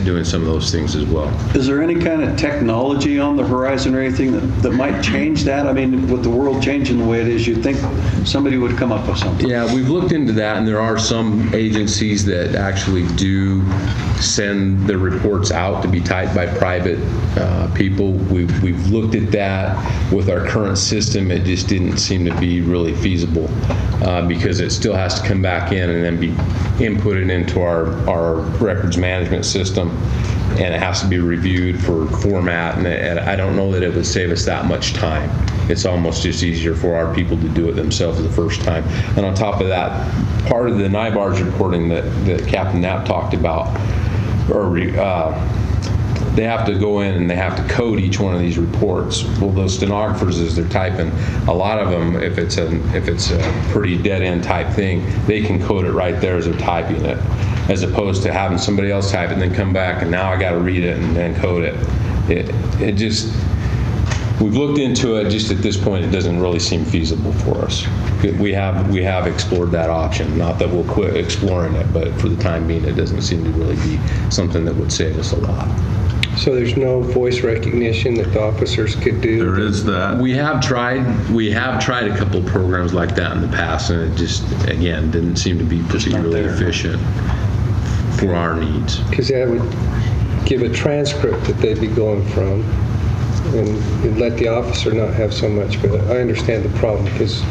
doing some of those things as well. Is there any kind of technology on the horizon or anything that might change that? I mean, with the world changing the way it is, you'd think somebody would come up with something. Yeah, we've looked into that, and there are some agencies that actually do send the reports out to be typed by private people. We've looked at that. With our current system, it just didn't seem to be really feasible because it still has to come back in and then be inputted into our records management system, and it has to be reviewed for format, and I don't know that it would save us that much time. It's almost just easier for our people to do it themselves the first time. And on top of that, part of the NIBARS reporting that Captain Knapp talked about, they have to go in and they have to code each one of these reports. Well, those stenographers, as they're typing, a lot of them, if it's a pretty dead-end type thing, they can code it right there as they're typing it, as opposed to having somebody else type it and then come back and now I got to read it and then code it. It just, we've looked into it. Just at this point, it doesn't really seem feasible for us. We have explored that option. Not that we'll quit exploring it, but for the time being, it doesn't seem to really be something that would save us a lot. So there's no voice recognition that the officers could do? There is that. We have tried a couple of programs like that in the past, and it just, again, didn't seem to be particularly efficient for our needs. Because that would give a transcript that they'd be going from, and let the officer not have so much. But I understand the problem because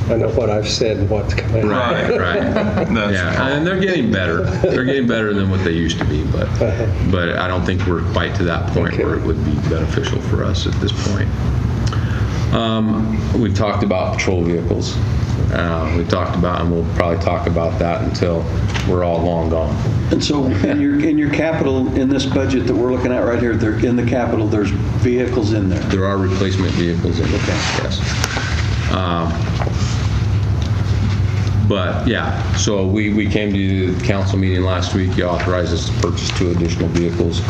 I know what I've said and what's coming. Right. Yeah, and they're getting better. They're getting better than what they used to be, but I don't think we're quite to that point where it would be beneficial for us at this point. We've talked about patrol vehicles. We've talked about, and we'll probably talk about that until we're all long gone. And so in your capital, in this budget that we're looking at right here, in the capital, there's vehicles in there. There are replacement vehicles in there, yes. But yeah, so we came to the council meeting last week. You authorized us to purchase 2 additional vehicles,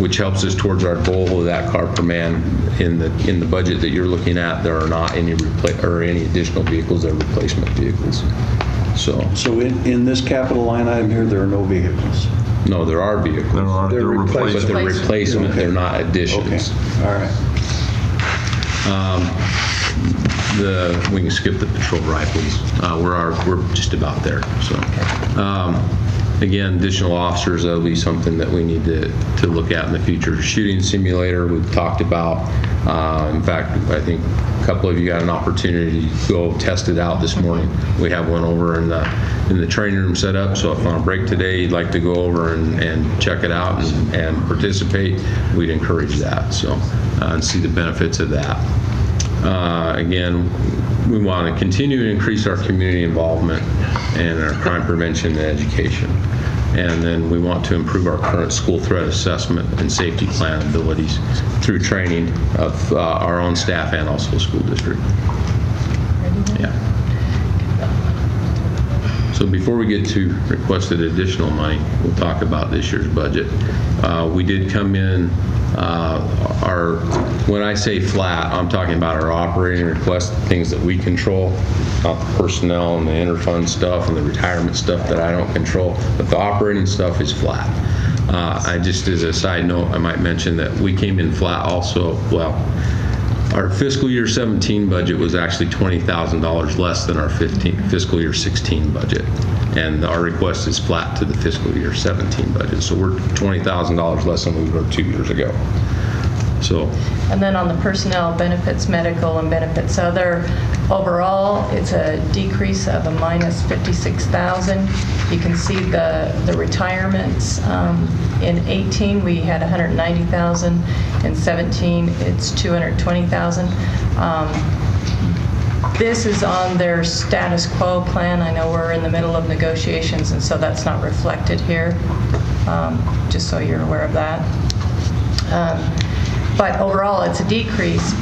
which helps us towards our goal of that car per man. In the budget that you're looking at, there are not any additional vehicles. They're replacement vehicles. So in this capital line item here, there are no vehicles. No, there are vehicles. They're replacement. But they're replacement. Okay. They're not additions. Okay. All right. We can skip the patrol rifles. We're just about there. So, again, additional officers, that'll be something that we need to look at in the future. Shooting simulator, we've talked about. In fact, I think a couple of you got an opportunity to go test it out this morning. We have one over in the training room set up. So if on a break today you'd like to go over and check it out and participate, we'd encourage that. So and see the benefits of that. Again, we want to continue to increase our community involvement and our crime prevention and education. And then we want to improve our current school threat assessment and safety plan abilities through training of our own staff and also school district. Yeah. So before we get to requested additional money, we'll talk about this year's budget. We did come in, when I say flat, I'm talking about our operating requests, things that we control, not the personnel and the interfund stuff and the retirement stuff that I don't control, but the operating stuff is flat. I just, as a side note, I might mention that we came in flat also, well, our fiscal year 17 budget was actually $20,000 less than our fiscal year 16 budget. And our request is flat to the fiscal year 17 budget. So we're $20,000 less than we were 2 years ago. So. And then on the personnel, benefits, medical, and benefits other, overall, it's a decrease of a minus 56,000. You can see the retirements. In 18, we had 190,000. In 17, it's 220,000. This is on their status quo plan. I know we're in the middle of negotiations, and so that's not reflected here, just so you're aware of that. But overall, it's a decrease.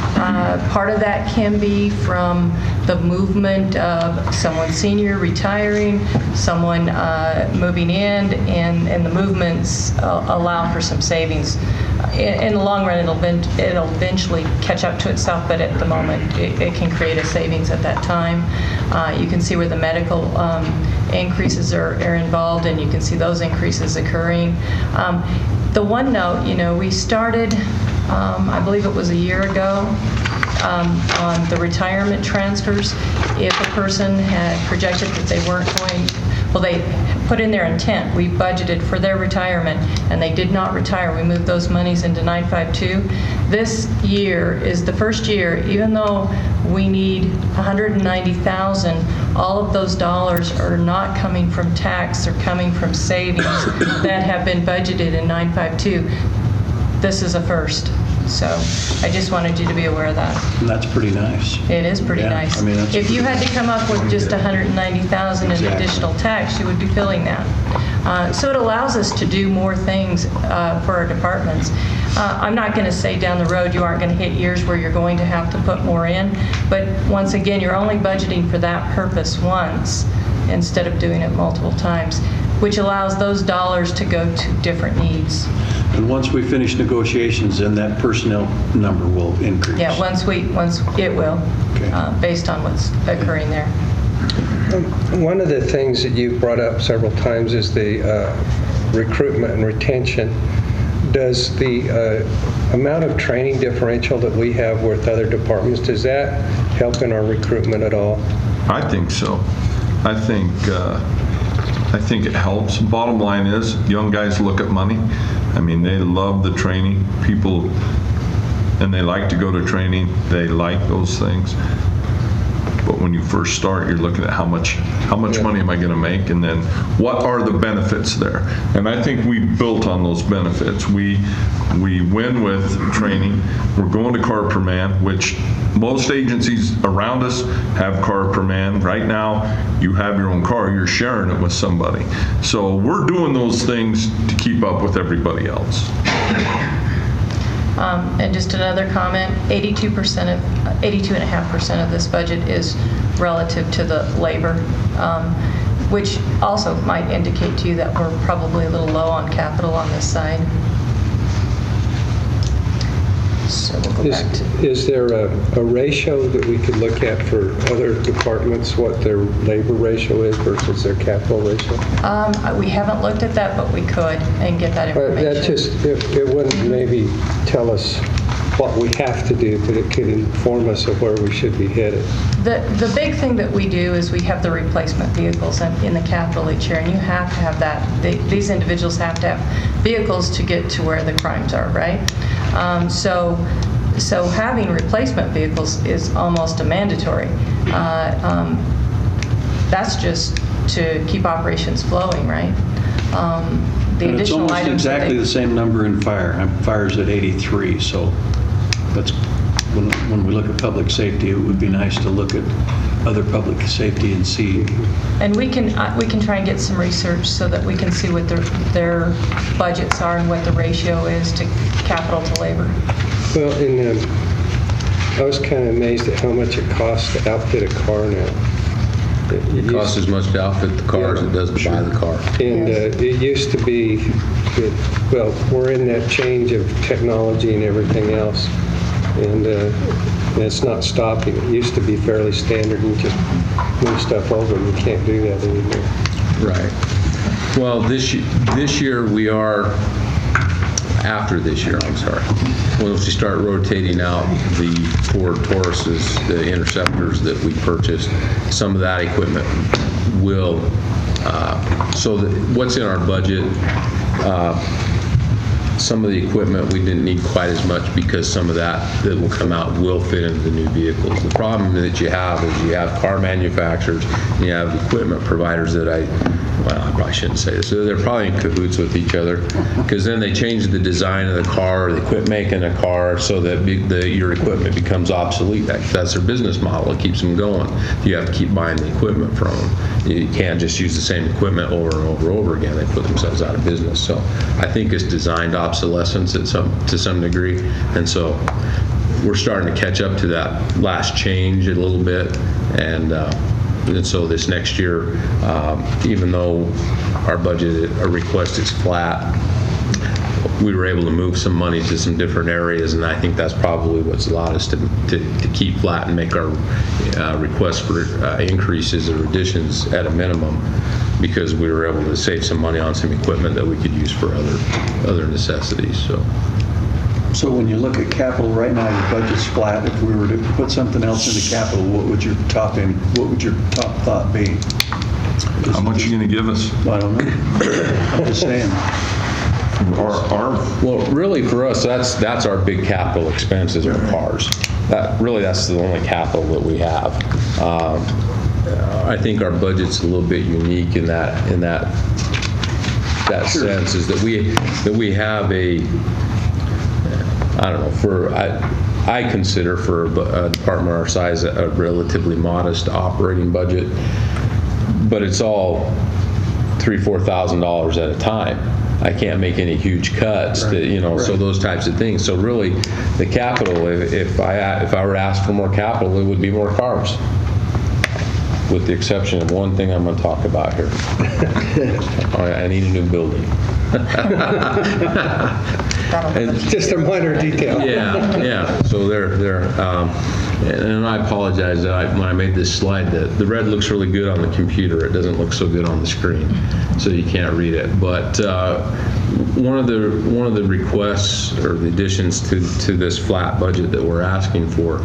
Part of that can be from the movement of someone senior retiring, someone moving in, and the movements allow for some savings. In the long run, it'll eventually catch up to itself, but at the moment, it can create a savings at that time. You can see where the medical increases are involved, and you can see those increases occurring. The one note, we started, I believe it was a year ago, on the retirement transfers. If a person had projected that they weren't going, well, they put in their intent. We budgeted for their retirement, and they did not retire. We moved those monies into 952. This year is the first year, even though we need $190,000, all of those dollars are not coming from tax, they're coming from savings that have been budgeted in 952. This is a first. So I just wanted you to be aware of that. And that's pretty nice. It is pretty nice. I mean, that's if you had to come up with just 190,000 in additional tax, you would be filling that. So it allows us to do more things for our departments. I'm not going to say down the road you aren't going to hit years where you're going to have to put more in, but once again, you're only budgeting for that purpose once instead of doing it multiple times, which allows those dollars to go to different needs. And once we finish negotiations, then that personnel number will increase. Yeah, once it will, based on what's occurring there. One of the things that you've brought up several times is the recruitment and retention. Does the amount of training differential that we have with other departments, does that help in our recruitment at all? I think so. I think it helps. Bottom line is, young guys look at money. I mean, they love the training. People, and they like to go to training. They like those things. But when you first start, you're looking at how much money am I going to make, and then what are the benefits there? And I think we built on those benefits. We win with training. We're going to car per man, which most agencies around us have car per man. Right now, you have your own car. You're sharing it with somebody. So we're doing those things to keep up with everybody else. And just another comment, 82.5% of this budget is relative to the labor, which also might indicate to you that we're probably a little low on capital on this side. So we'll go back to... Is there a ratio that we could look at for other departments, what their labor ratio is versus their capital ratio? We haven't looked at that, but we could and get that information. That just, it wouldn't maybe tell us what we have to do, but it could inform us of where we should be headed. The big thing that we do is we have the replacement vehicles in the capital each year, and you have to have that. These individuals have to have vehicles to get to where the crimes are, right? So having replacement vehicles is almost a mandatory. That's just to keep operations flowing, right? The and it's additional almost items exactly the same number in fire. Fire's at 83, so that's when we look at public safety, it would be nice to look at other public safety and see. And we can try and get some research so that we can see what their budgets are and what the ratio is to capital to labor. Well, I was kind of amazed at how much it costs to outfit a car now. It costs as much to outfit the car as it does to buy the car. And it used to be, well, we're in that change of technology and everything else, and it's not stopping. It used to be fairly standard and just move stuff over, and you can't do that anymore. Right. Well, this year we are, after this year, I'm sorry, once we start rotating out the Ford Tauruses, the Interceptors that we purchased, some of that equipment will, so that what's in our budget, some of the equipment we didn't need quite as much because some of that will come out will fit into the new vehicles. The problem that you have is you have car manufacturers and you have equipment providers that I probably shouldn't say this. They're probably in cahoots with each other because then they change the design of the car or they quit making a car so that your equipment becomes obsolete. That's their business model. It keeps them going. You have to keep buying the equipment from them. You can't just use the same equipment over and over and over again. They put themselves out of business. So I think it's designed obsolescence to some degree. And so we're starting to catch up to that last change a little bit. And so this next year, even though our budget, our request is flat, we were able to move some money to some different areas, and I think that's probably what's allowed us to keep flat and make our request for increases or additions at a minimum, because we were able to save some money on some equipment that we could use for other necessities. So when you look at capital right now, your budget's flat. If we were to put something else into capital, what would your top thought be? How much are you going to give us? I don't know. I'm just saying. Well, really for us, that's our big capital expenses are cars. That's the only capital that we have. I think our budget's a little bit unique in that sense is that we have a, I don't know, I consider for a department our size a relatively modest operating budget, but it's all $3,000-4,000 at a time. I can't make any huge cuts, so those types of things. So really, the capital, if I were to ask for more capital, it would be more cars, with the exception of one thing I'm going to talk about here. I need a new building. Just a minor detail. Yeah. So and I apologize that when I made this slide, the red looks really good on the computer. It doesn't look so good on the screen, so you can't read it. But one of the requests or the additions to this flat budget that we're asking for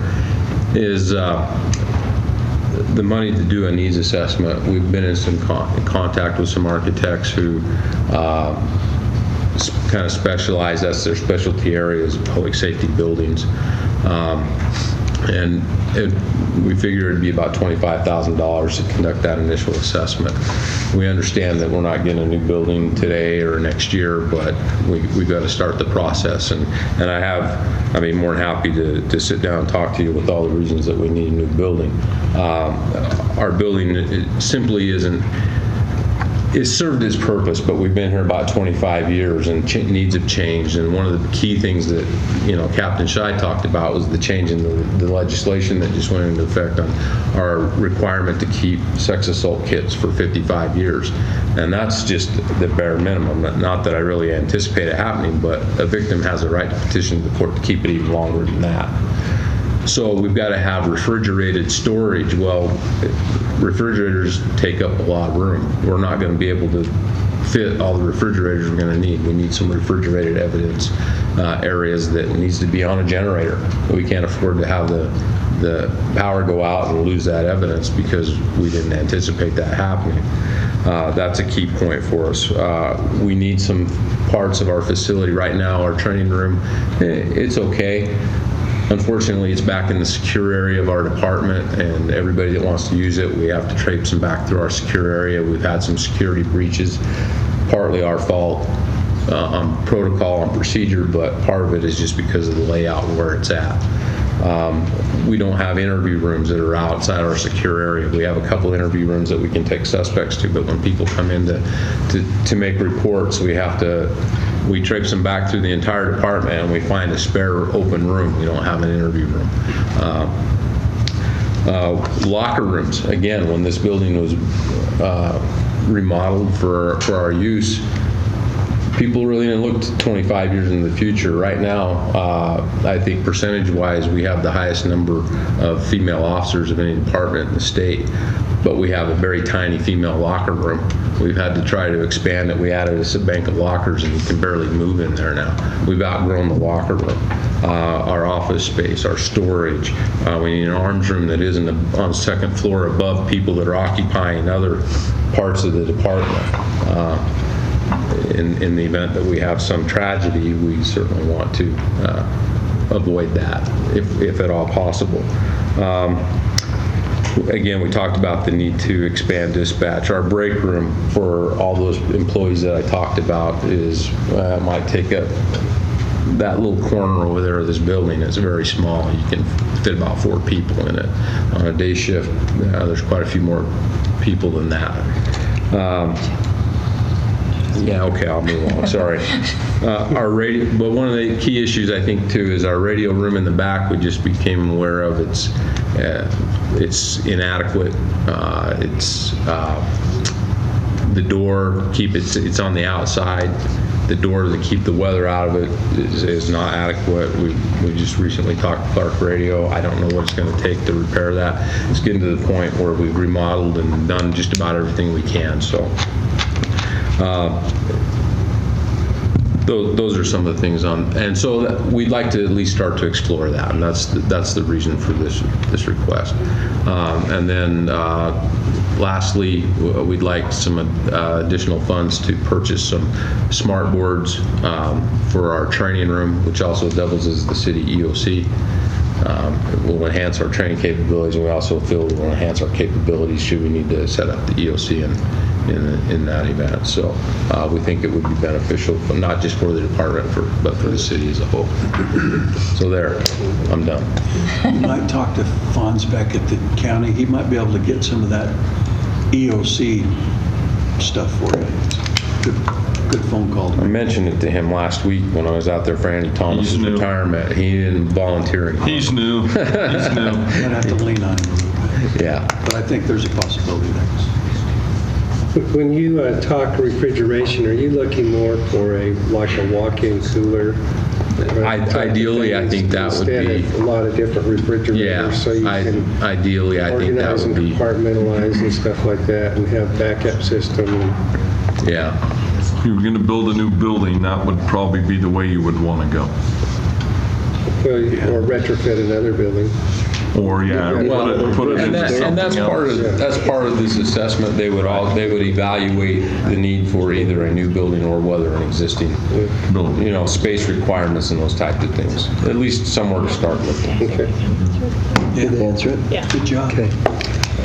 is the money to do a needs assessment. We've been in some contact with some architects who kind of specialize, that's their specialty areas, public safety buildings. And we figured it'd be about $25,000 to conduct that initial assessment. We understand that we're not getting a new building today or next year, but we've got to start the process. And I'd be more than happy to sit down and talk to you with all the reasons that we need a new building. Our building simply isn't, it's served its purpose, but we've been here about 25 years and needs have changed. And one of the key things that, Captain Scheid talked about was the change in the legislation that just went into effect on our requirement to keep sex assault kits for 55 years. And that's just the bare minimum. Not that I really anticipate it happening, but a victim has a right to petition the court to keep it even longer than that. So we've got to have refrigerated storage. Well, refrigerators take up a lot of room. We're not going to be able to fit all the refrigerators we're going to need. We need some refrigerated evidence areas that needs to be on a generator. We can't afford to have the power go out and lose that evidence because we didn't anticipate that happening. That's a key point for us. We need some parts of our facility right now. Our training room, it's okay. Unfortunately, it's back in the secure area of our department, and everybody that wants to use it, we have to traipse them back through our secure area. We've had some security breaches, partly our fault on protocol and procedure, but part of it is just because of the layout and where it's at. We don't have interview rooms that are outside our secure area. We have a couple interview rooms that we can take suspects to, but when people come in to make reports, we traipse them back through the entire department and we find a spare open room. We don't have an interview room. Locker rooms, again, when this building was remodeled for our use, people really didn't look to 25 years into the future. Right now, I think percentage-wise, we have the highest number of female officers of any department in the state, but we have a very tiny female locker room. We've had to try to expand it. We added a bank of lockers, and you can barely move in there now. We've outgrown the locker room. Our office space, our storage. We need an arms room that isn't on the second floor above people that are occupying other parts of the department. In the event that we have some tragedy, we certainly want to avoid that, if at all possible. Again, we talked about the need to expand dispatch. Our break room for all those employees that I talked about might take up that little corner over there of this building. It's very small. You can fit about 4 people in it. On a day shift, there's quite a few more people than that. Yeah, okay, I'll move on. Sorry. Our radio, but one of the key issues I think too is our radio room in the back. We just became aware of it's inadequate. The door it's on the outside. The door to keep the weather out of it is not adequate. We just recently talked to Clark Radio. I don't know what it's going to take to repair that. It's getting to the point where we've remodeled and done just about everything we can. So. Those are some of the things and so we'd like to at least start to explore that, and that's the reason for this request. And then lastly, we'd like some additional funds to purchase some smart boards for our training room, which also doubles as the city EOC. It will enhance our training capabilities, and we also feel it will enhance our capabilities should we need to set up the EOC in that event. So we think it would be beneficial, not just for the department, but for the city as a whole. So there, I'm done. You might talk to Fonz back at the county. He might be able to get some of that EOC stuff for you. Good phone call. I mentioned it to him last week when I was out there for Andy Thomas's retirement. He didn't volunteer. He's new. He's new. I'd have to lean on him a little bit. Yeah. But I think there's a possibility there. When you talk refrigeration, are you looking more for a walk-in cooler? Ideally, I think that would be a lot of different refrigerators. Yeah, so you can ideally, I think that would be compartmentalize and stuff like that, and have backup system. Yeah. If you were going to build a new building, that would probably be the way you would want to go. Or retrofit another building. Or put it into something and that's part of this assessment. They would evaluate the need for either a new building or whether an existing building, space requirements and those types of things. At least somewhere to start with. Okay. Did they answer it? Yeah. Good job. Okay.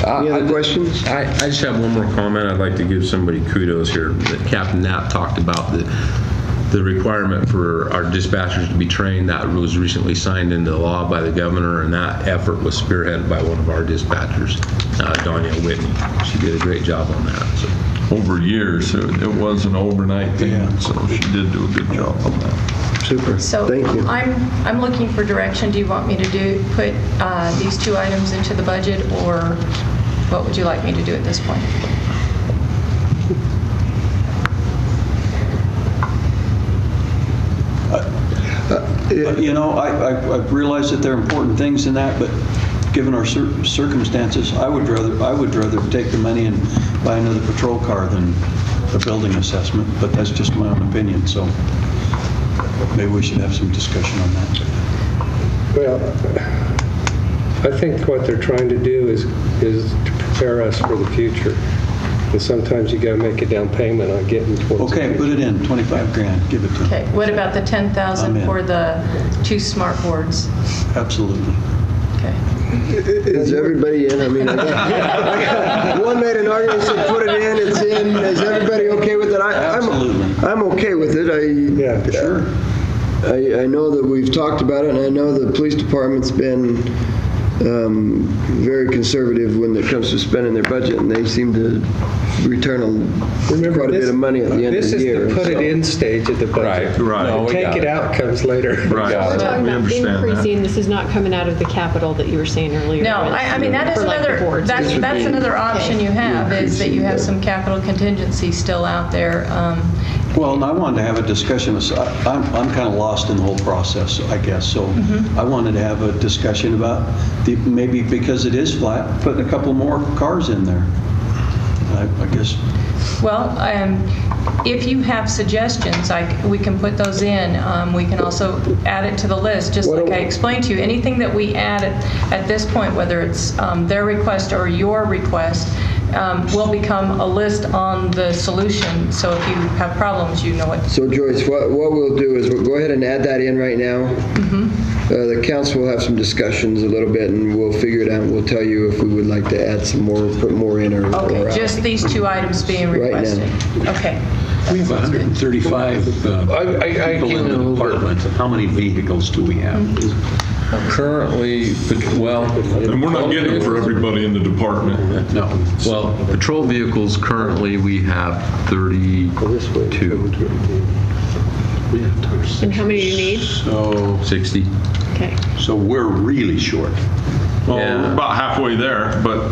Any other questions? I just have one more comment. I'd like to give somebody kudos here. Captain Knapp talked about the requirement for our dispatchers to be trained. That was recently signed into law by the governor, and that effort was spearheaded by one of our dispatchers, Danya Whitney. She did a great job on that. So. Over years, it was an overnight thing, so she did do a good job on that. Super. So thank you. I'm looking for direction. Do you want me to put these 2 items into the budget, or what would you like me to do at this point? I realize that there are important things in that, but given our circumstances, I would rather take the money and buy another patrol car than a building assessment, but that's just my own opinion, so maybe we should have some discussion on that. Well, I think what they're trying to do is to prepare us for the future. And sometimes you got to make a down payment on getting towards. Okay, put it in, 25 grand, give it to them. Okay, what about the 10,000 I'm in. for the 2 smart boards? Absolutely. Okay. Is everybody in? I mean, one made an argument, said put it in, it's in. Is everybody okay with it? Absolutely. I'm okay with it. Yeah, sure. I know that we've talked about it, and I know the police department's been very conservative when it comes to spending their budget, and they seem to return quite a bit of money at the end of the year. This is the put-it-in stage of the budget. Right. No, take it out comes later. Right. We're talking We about understand that. increasing, this is not coming out of the capital that you were saying earlier. No, I mean, that is For like the another, boards. that's another option you have, is that you have Increasing, some capital contingency still out there. Well, and I wanted to have a discussion, I'm kind of lost in the whole process, I guess, so I wanted to have a discussion about, maybe because it is flat, putting a couple more cars in there. I guess. Well, if you have suggestions, we can put those in. We can also add it to the list, just like I explained to you. Anything that we add at this point, whether it's their request or your request, will become a list on the solution. So if you have problems, you know what. So Joyce, what we'll do is we'll go ahead and add that in right now. The council will have some discussions a little bit, and we'll figure it out. We'll tell you if we would like to add some more, put more in, or Okay, out. just these 2 items being Right now. requested. Okay. We have 135 people in the department. How many vehicles do we have? Currently, well... And we're not getting it for everybody in the department. No. Well, patrol vehicles, currently, we have 32. And how many do you need? So 60. Okay. So we're really short. Well, we're about halfway there, but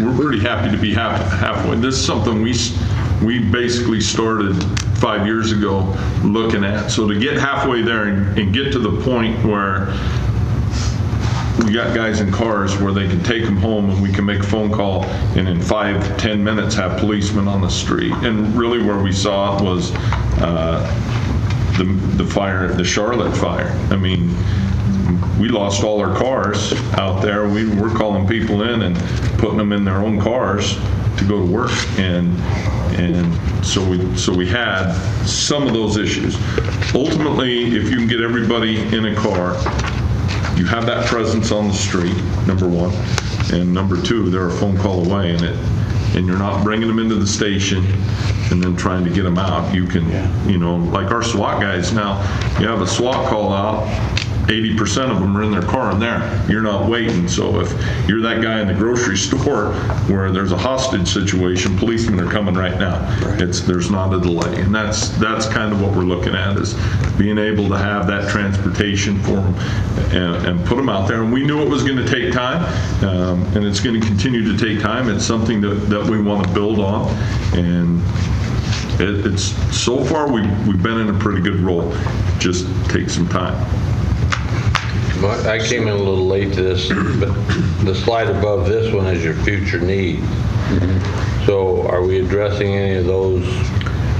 we're pretty happy to be halfway. This is something we basically started 5 years ago looking at. So to get halfway there and get to the point where we got guys in cars where they can take them home and we can make a phone call and in 5-10 minutes have policemen on the street. And really where we saw it was the fire, the Charlotte fire. I mean, we lost all our cars out there. We were calling people in and putting them in their own cars to go to work, and so we had some of those issues. Ultimately, if you can get everybody in a car, you have that presence on the street, number one, and number two, they're a phone call away, and you're not bringing them into the station and then trying to get them out. You can, like our SWAT guys now, you have a SWAT call out, 80% of them are in their car in there. You're not waiting. So if you're that guy in the grocery store where there's a hostage situation, policemen are coming right now. There's not a delay. And that's kind of what we're looking at, is being able to have that transportation for them and put them out there. And we knew it was going to take time, and it's going to continue to take time. It's something that we want to build on. And it's so far we've been in a pretty good roll. Just take some time. I came in a little late to this, but the slide above this one is your future need. So are we addressing any of those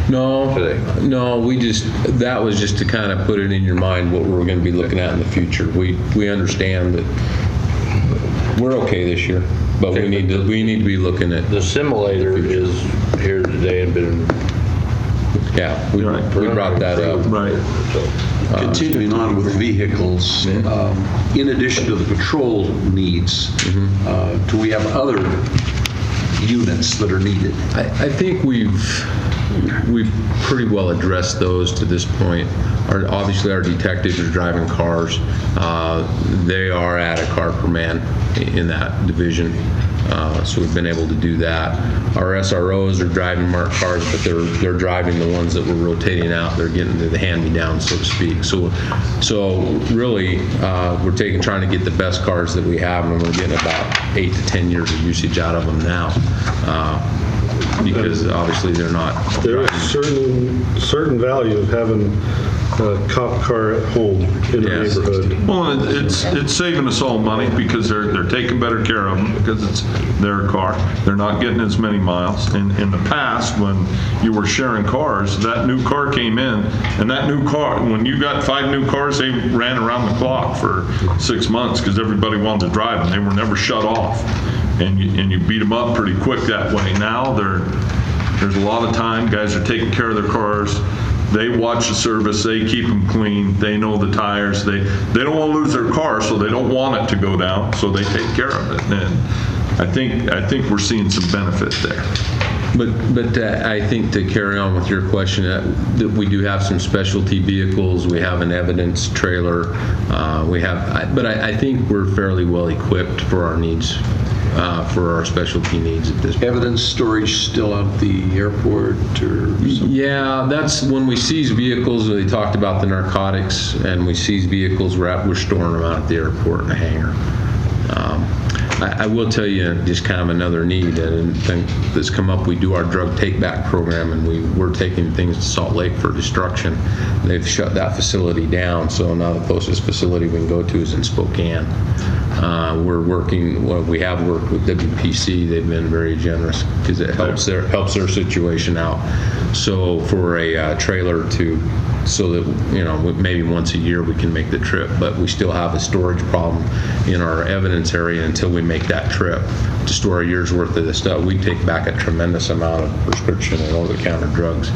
today? No, that was just to kind of put it in your mind what we're going to be looking at in the future. We understand that we're okay this year, but we need to be looking at the simulator is here today and been. Yeah, we brought that up. Right. Continuing on with vehicles, in addition to the patrol needs, do we have other units that are needed? I think we've pretty well addressed those to this point. Obviously, our detectives are driving cars. They are at a car per man in that division. So we've been able to do that. Our SROs are driving marked cars, but they're driving the ones that we're rotating out. They're getting the hand-me-down, so to speak. So really, we're trying to get the best cars that we have, and we're getting about 8 to 10 years of usage out of them now. Because obviously they're not. There is certain value of having a cop car at home in a neighborhood. Well, it's saving us all money because they're taking better care of them because it's their car. They're not getting as many miles. And in the past, when you were sharing cars, that new car came in, and that new car, when you got 5 new cars, they ran around the clock for 6 months because everybody wanted to drive them. They were never shut off. And you beat them up pretty quick that way. Now there's a lot of time. Guys are taking care of their cars. They watch the service. They keep them clean. They know the tires. They don't want to lose their car, so they don't want it to go down. So they take care of it. And I think we're seeing some benefit there. But I think to carry on with your question, that we do have some specialty vehicles. We have an evidence trailer. But I think we're fairly well equipped for our needs, for our specialty needs at this point. Evidence storage still at the airport or something? Yeah, that's when we seize vehicles. They talked about the narcotics, and we seize vehicles. We're storing them out at the airport in a hangar. I will tell you just kind of another need that's come up. We do our drug take-back program, and we're taking things to Salt Lake for destruction. They've shut that facility down, so now the closest facility we can go to is in Spokane. We have worked with WPC. They've been very generous because it helps their situation out. So for a trailer so that maybe once a year we can make the trip, but we still have a storage problem in our evidence area until we make that trip to store a year's worth of this stuff. We take back a tremendous amount of prescription and over-the-counter drugs.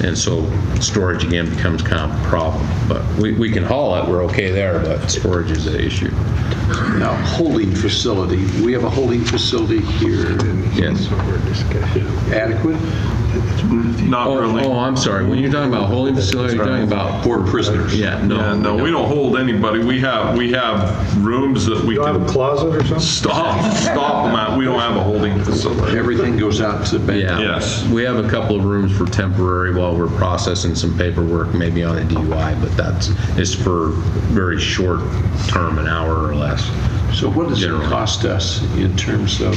And so storage again becomes kind of a problem. But we can haul it, we're okay there, but storage is an issue. Now, holding facility. We have a holding facility here. Yes. Adequate? Not really. Oh, I'm sorry. When you're talking about holding facility, you're talking about poor prisoners. Yeah, no, we don't hold anybody. We have rooms that we You can have a closet or something? stop them at. We don't have a holding facility. Everything goes out to the bank. Yeah. Yes. We have a couple of rooms for temporary while we're processing some paperwork, maybe on a DUI, but it's for very short term, an hour or less. So what does Generally. it cost us in terms of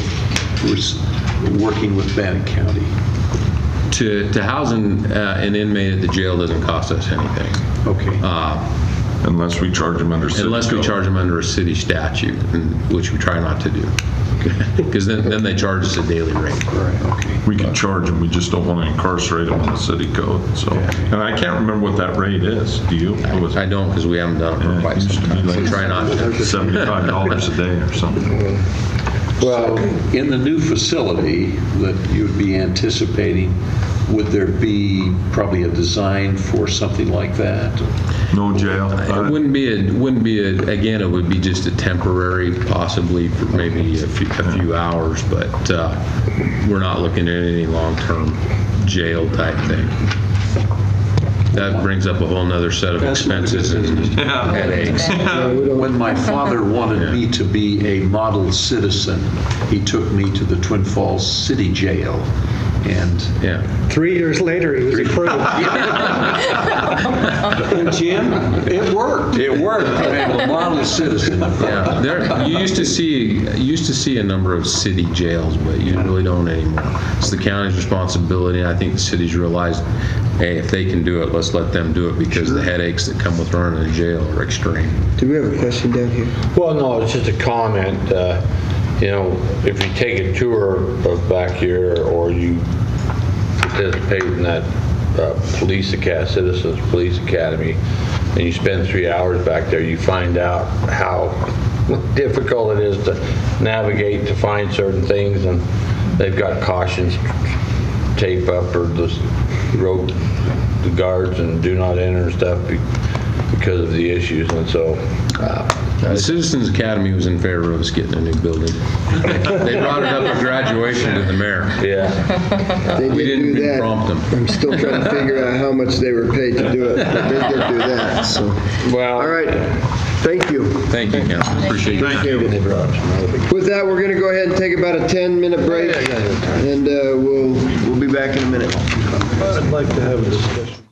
working with Bannock County? To house an inmate at the jail doesn't cost us anything. Okay. Unless we charge them under city Unless we code. charge them under a city statute, which we try not to do. Because then they charge us a daily rate. Right, okay. We can charge them, we just don't want to incarcerate them on the city code, so. And I can't remember what that rate is, do you? I don't, because we haven't done it for quite some time. So try not to. $75 a day or something. Well, in the new facility that you would be anticipating, would there be probably a design for something like that? No jail? It wouldn't be again, it would be just a temporary, possibly for maybe a few hours, but we're not looking at any long-term jail type thing. That brings up a whole nother set of expenses and headaches. When my father wanted me to be a model citizen, he took me to the Twin Falls City Jail. And 3 years later, he was approved. And Jim, it worked. It worked. I'm a model citizen. Yeah, you used to see a number of city jails, but you really don't anymore. It's the county's responsibility, and I think the cities realized, hey, if they can do it, let's let them do it, because the headaches that come with running a jail are extreme. Do we have a question down here? Well, no, it's just a comment. If you take a tour of back here or you participate in that Citizens Police Academy, and you spend 3 hours back there, you find out how difficult it is to navigate, to find certain things, and they've got cautions tape up or the road, the guards, and do not enter and stuff because of the issues, and so. The Citizens Academy was in favor of us getting a new building. They brought it up at graduation to the mayor. Yeah. They We didn't do that. prompt them. I'm still trying to figure out how much they were paid to do it, but they did do that, so. Well. All right, thank you. Thank you, Council. Appreciate it. Thank you. With that, we're going to go ahead and take about a 10-minute break, and we'll be back in a minute. I'd like to have a discussion.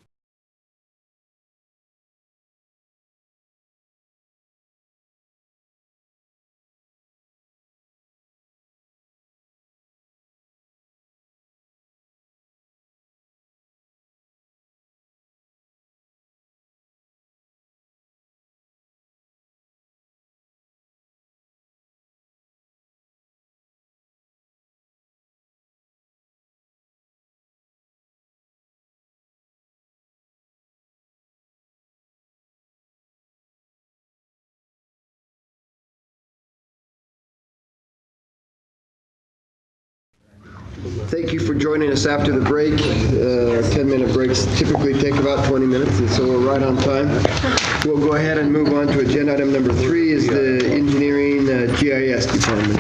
Thank you for joining us after the break. Our 10-minute breaks typically take about 20 minutes, and so we're right on time. We'll go ahead and move on to agenda item number 3 is the engineering GIS department.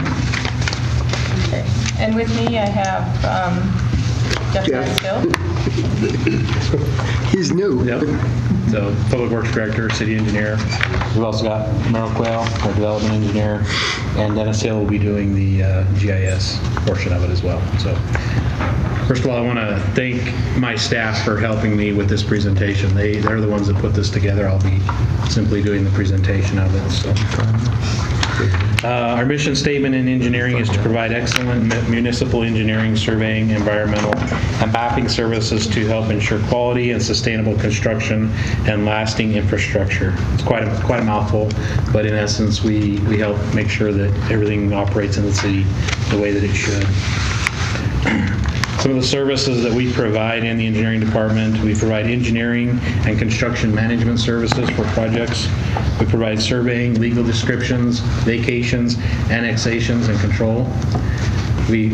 Okay. And with me, I have Jeff Mansfield. He's new. Yep. So Public Works Director, City Engineer. We've also got Merrill Quayle, our Development Engineer, and Dennis Hill will be doing the GIS portion of it as well. So first of all, I want to thank my staff for helping me with this presentation. They're the ones that put this together. I'll be simply doing the presentation of it. So. Our mission statement in engineering is to provide excellent municipal engineering, surveying, environmental, and mapping services to help ensure quality and sustainable construction and lasting infrastructure. It's quite a mouthful, but in essence, we help make sure that everything operates in the city the way that it should. Some of the services that we provide in the engineering department: we provide engineering and construction management services for projects. We provide surveying, legal descriptions, vacations, annexations, and control. We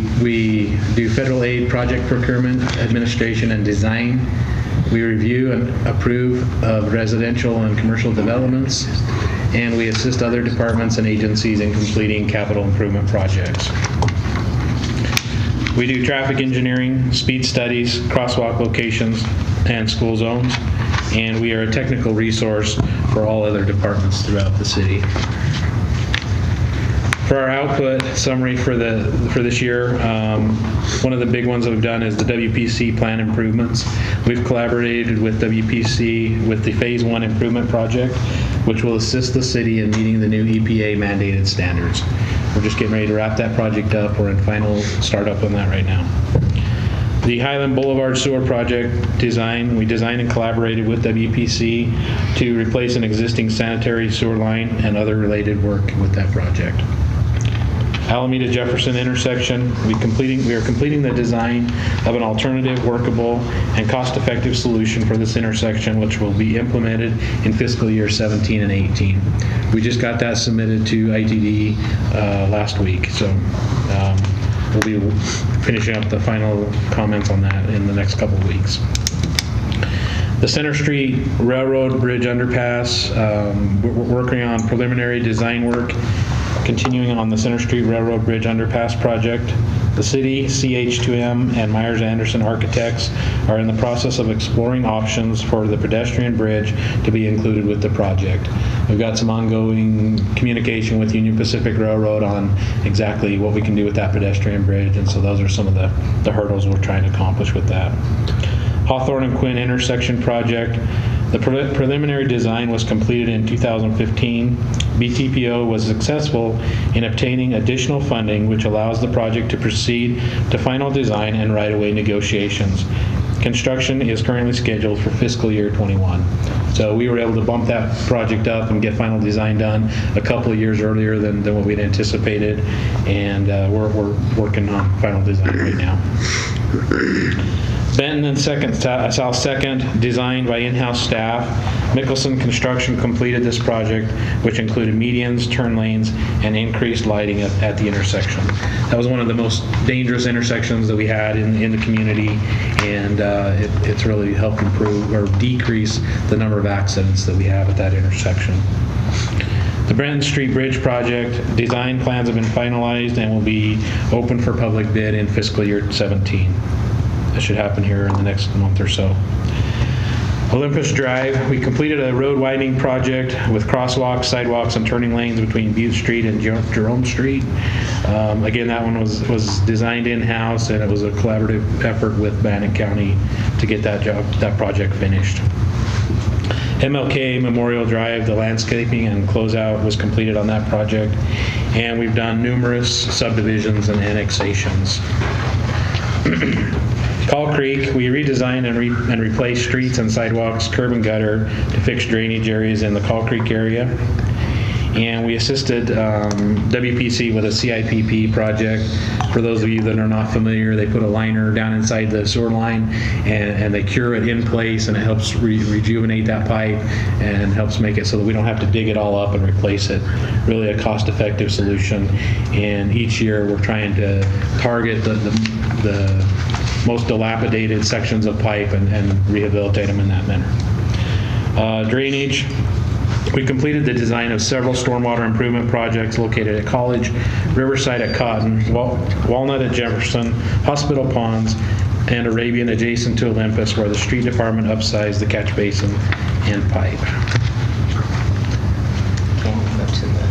do federal aid project procurement, administration, and design. We review and approve of residential and commercial developments, and we assist other departments and agencies in completing capital improvement projects. We do traffic engineering, speed studies, crosswalk locations, and school zones, and we are a technical resource for all other departments throughout the city. For our output summary for this year, one of the big ones that we've done is the WPC plan improvements. We've collaborated with WPC with the Phase 1 improvement project, which will assist the city in meeting the new EPA mandated standards. We're just getting ready to wrap that project up. We're in final startup on that right now. The Highland Boulevard Sewer Project design, we designed and collaborated with WPC to replace an existing sanitary sewer line and other related work with that project. Alameda Jefferson intersection, we are completing the design of an alternative, workable, and cost-effective solution for this intersection, which will be implemented in fiscal year 17 and 18. We just got that submitted to ITD last week, so we'll be finishing up the final comments on that in the next couple of weeks. The Center Street Railroad Bridge Underpass, we're working on preliminary design work, continuing on the Center Street Railroad Bridge Underpass project. The city, CH2M, and Myers Anderson Architects are in the process of exploring options for the pedestrian bridge to be included with the project. We've got some ongoing communication with Union Pacific Railroad on exactly what we can do with that pedestrian bridge, and so those are some of the hurdles we're trying to accomplish with that. Hawthorne and Quinn intersection project. The preliminary design was completed in 2015. BTPO was successful in obtaining additional funding, which allows the project to proceed to final design and right-of-way negotiations. Construction is currently scheduled for fiscal year 21. So we were able to bump that project up and get final design done a couple of years earlier than what we'd anticipated, and we're working on final design right now. Benton and South 2nd, designed by in-house staff. Mickelson Construction completed this project, which included medians, turn lanes, and increased lighting at the intersection. That was one of the most dangerous intersections that we had in the community, and it's really helped improve or decrease the number of accidents that we have at that intersection. The Brenton Street Bridge project, design plans have been finalized and will be open for public bid in fiscal year 17. That should happen here in the next month or so. Olympus Drive, we completed a road widening project with crosswalks, sidewalks, and turning lanes between Butte Street and Jerome Street. Again, that one was designed in-house, and it was a collaborative effort with Bannock County to get that project finished. MLK Memorial Drive, the landscaping and closeout was completed on that project, and we've done numerous subdivisions and annexations. Call Creek, we redesigned and replaced streets and sidewalks, curb and gutter to fix drainage areas in the Call Creek area. And we assisted WPC with a CIPP project. For those of you that are not familiar, they put a liner down inside the sewer line and they cure it in place, and it helps rejuvenate that pipe and helps make it so that we don't have to dig it all up and replace it. Really a cost-effective solution. And each year we're trying to target the most dilapidated sections of pipe and rehabilitate them in that manner. Drainage, We completed the design of several stormwater improvement projects located at College, Riverside at Cotton, Walnut at Jefferson, Hospital Ponds, and Arabian adjacent to Olympus, where the street department upsized the catch basin and pipe. Okay, go to the...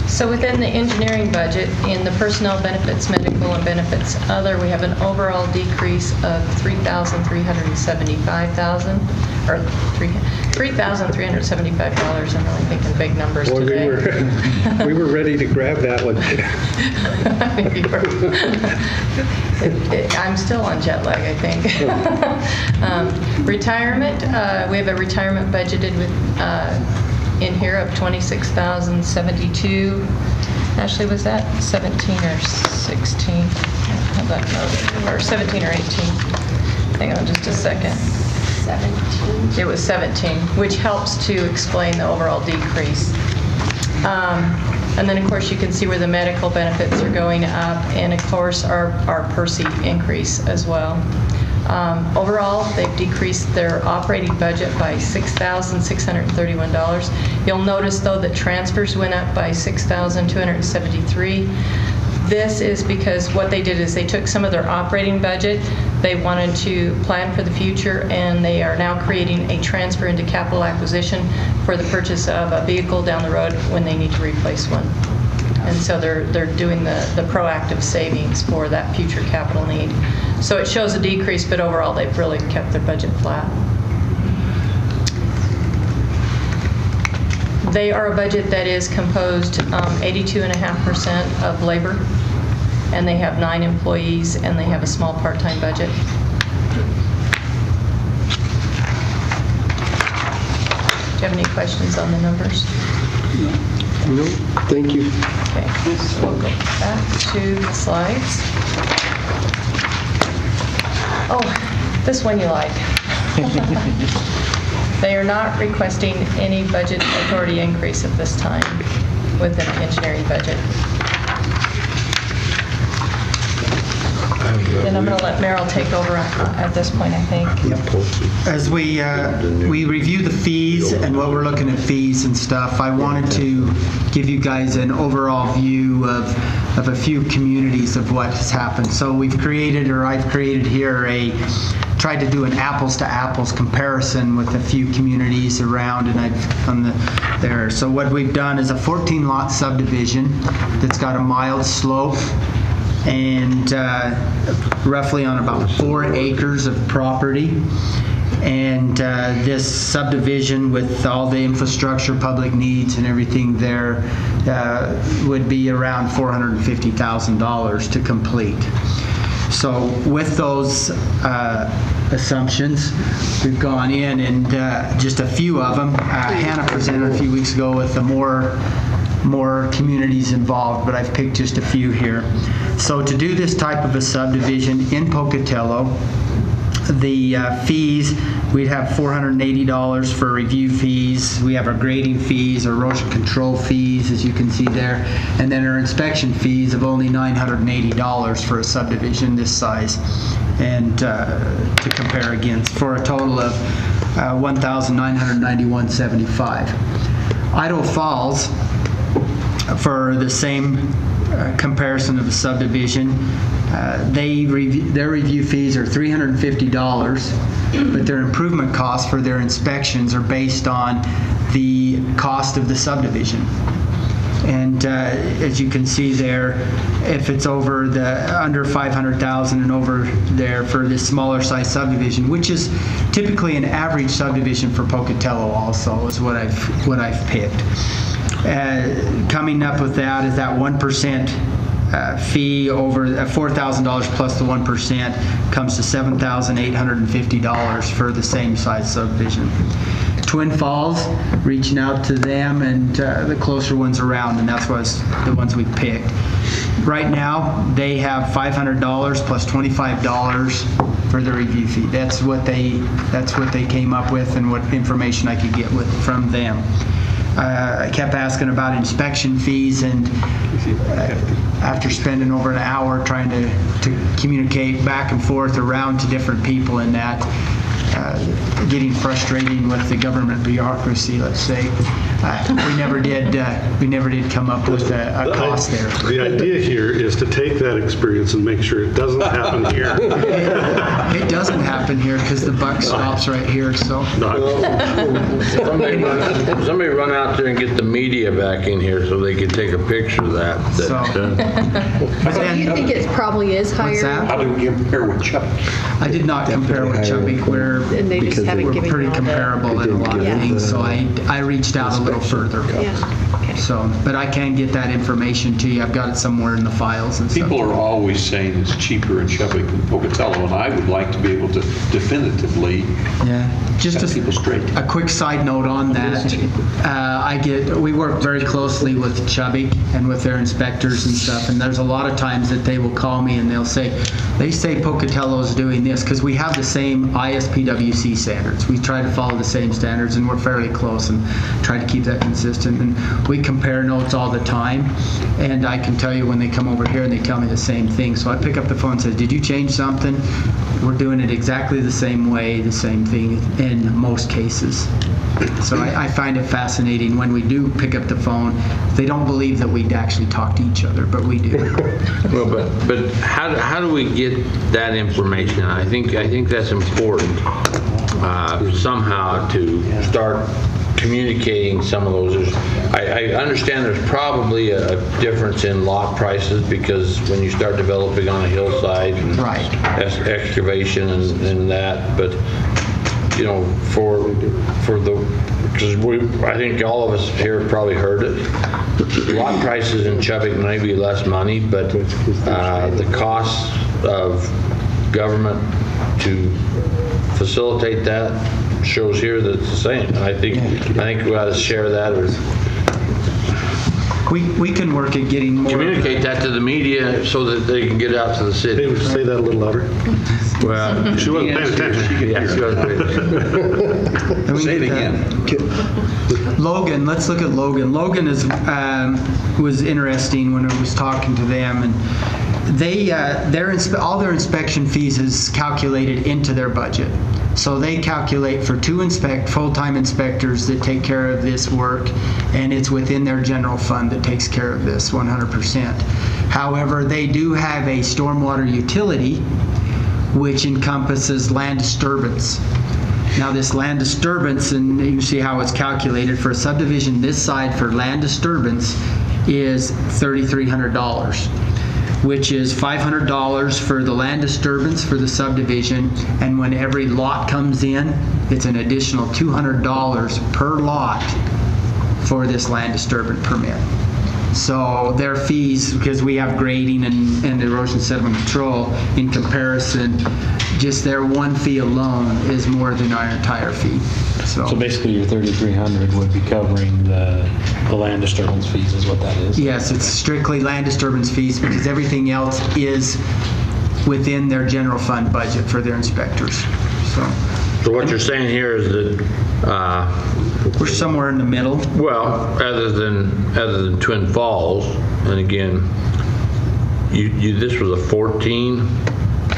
So within the engineering budget, in the personnel benefits, medical and benefits other, we have an overall decrease of $3,375,000, or $3,375. I'm really thinking big numbers Boy, today. we were ready to grab that one. I'm still on jet lag, I think. Retirement, we have a retirement budgeted with in here of $26,072. Ashley, was that 17 or 16? Have that noted. Or 17 or 18? Hang on just a second. 17. It was 17, which helps to explain the overall decrease. And then, of course, you can see where the medical benefits are going up, and, of course, our per seat increase as well. Overall, they've decreased their operating budget by $6,631. You'll notice, though, that transfers went up by $6,273. This is because what they did is they took some of their operating budget, they wanted to plan for the future, and they are now creating a transfer into capital acquisition for the purchase of a vehicle down the road when they need to replace one. And so they're doing the proactive savings for that future capital need. So it shows a decrease, but overall they've really kept their budget flat. They are a budget that is composed 82.5% of labor, and they have 9 employees, and they have a small part-time budget. Do you have any questions on the numbers? No, thank you. Okay, so we'll go back to the slides. Oh, this one you like. They are not requesting any budget authority increase at this time within the engineering budget. Then I'm going to let Merrill take over at this point, I think. As we review the fees and what we're looking at fees and stuff, I wanted to give you guys an overall view of a few communities of what has happened. So we've created, or I've created here, tried to do an apples to apples comparison with a few communities around, and I've on there. So what we've done is a 14 lot subdivision that's got a mild slope and roughly on about 4 acres of property. And this subdivision, with all the infrastructure, public needs, and everything there, would be around $450,000 to complete. So with those assumptions, we've gone in and just a few of them. Hannah presented a few weeks ago with the more communities involved, but I've picked just a few here. So to do this type of a subdivision in Pocatello, the fees, we'd have $480 for review fees. We have our grading fees, our erosion control fees, as you can see there, and then our inspection fees of only $980 for a subdivision this size, and to compare against, for a total of $1,991.75. Idaho Falls, for the same comparison of a subdivision, their review fees are $350, but their improvement costs for their inspections are based on the cost of the subdivision. And as you can see there, if it's over under 500,000 and over there for this smaller size subdivision, which is typically an average subdivision for Pocatello also, is what I've picked. Coming up with that is that 1% fee over $4,000 plus the 1% comes to $7,850 for the same size subdivision. Twin Falls, reaching out to them and the closer ones around, and that's the ones we picked. Right now, they have $500 plus $25 for the review fee. That's what they came up with, and what information I could get from them. I kept asking about inspection fees, and after spending over an hour trying to communicate back and forth around to different people in that, getting frustrating with the government bureaucracy, let's say. We never did come up with a cost there. The idea here is to take that experience and make sure it doesn't happen here. It doesn't happen here because the buck stops right here, so. Somebody run out there and get the media back in here so they can take a picture of that. So you think it probably is higher? What's that? How do we compare with Chubbuck? I did not compare with Chubbuck. We're pretty comparable in a lot of things, so I reached out a little further. So, but I can get that information to you. I've got it somewhere in the files and stuff. People are always saying it's cheaper in Chubbuck than Pocatello, and I would like to be able to definitively just set people straight. A quick side note on that. We work very closely with Chubbuck and with their inspectors and stuff, and there's a lot of times that they will call me and they say Pocatello's doing this, because we have the same ISPWC standards. We try to follow the same standards, and we're fairly close and try to keep that consistent. And we compare notes all the time, and I can tell you when they come over here and they tell me the same thing. So I pick up the phone and say, did you change something? We're doing it exactly the same way, the same thing in most cases. So I find it fascinating when we do pick up the phone. They don't believe that we actually talk to each other, but we do. Well, but how do we get that information? I think that's important somehow to start communicating some of those. I understand there's probably a difference in lot prices because when you start developing on a hillside and excavation and that, but you know, because I think all of us here have probably heard it. Lot prices in Chubbuck may be less money, but the cost of government to facilitate that shows here that it's the same. I think we ought to share that, or we can work at getting more. Communicate that to the media so that they can get out to the city. Would you say that a little louder? Well, she wasn't paying attention. Say it again. Logan, let's look at Logan. Logan was interesting when I was talking to them, and they all their inspection fees is calculated into their budget. So they calculate for 2 full-time inspectors that take care of this work, and it's within their general fund that takes care of this 100%. However, they do have a stormwater utility, which encompasses land disturbance. Now this land disturbance, and you see how it's calculated for a subdivision this side for land disturbance is $3,300. Which is $500 for the land disturbance for the subdivision, and when every lot comes in, it's an additional $200 per lot for this land disturbance permit. So their fees, because we have grading and erosion sediment control, in comparison, just their one fee alone is more than our entire fee. So basically your $3,300 would be covering the land disturbance fees is what that is? Yes, it's strictly land disturbance fees because everything else is within their general fund budget for their inspectors. So what you're saying here is that we're somewhere in the middle. Well, other than Twin Falls, and again, this was a 14.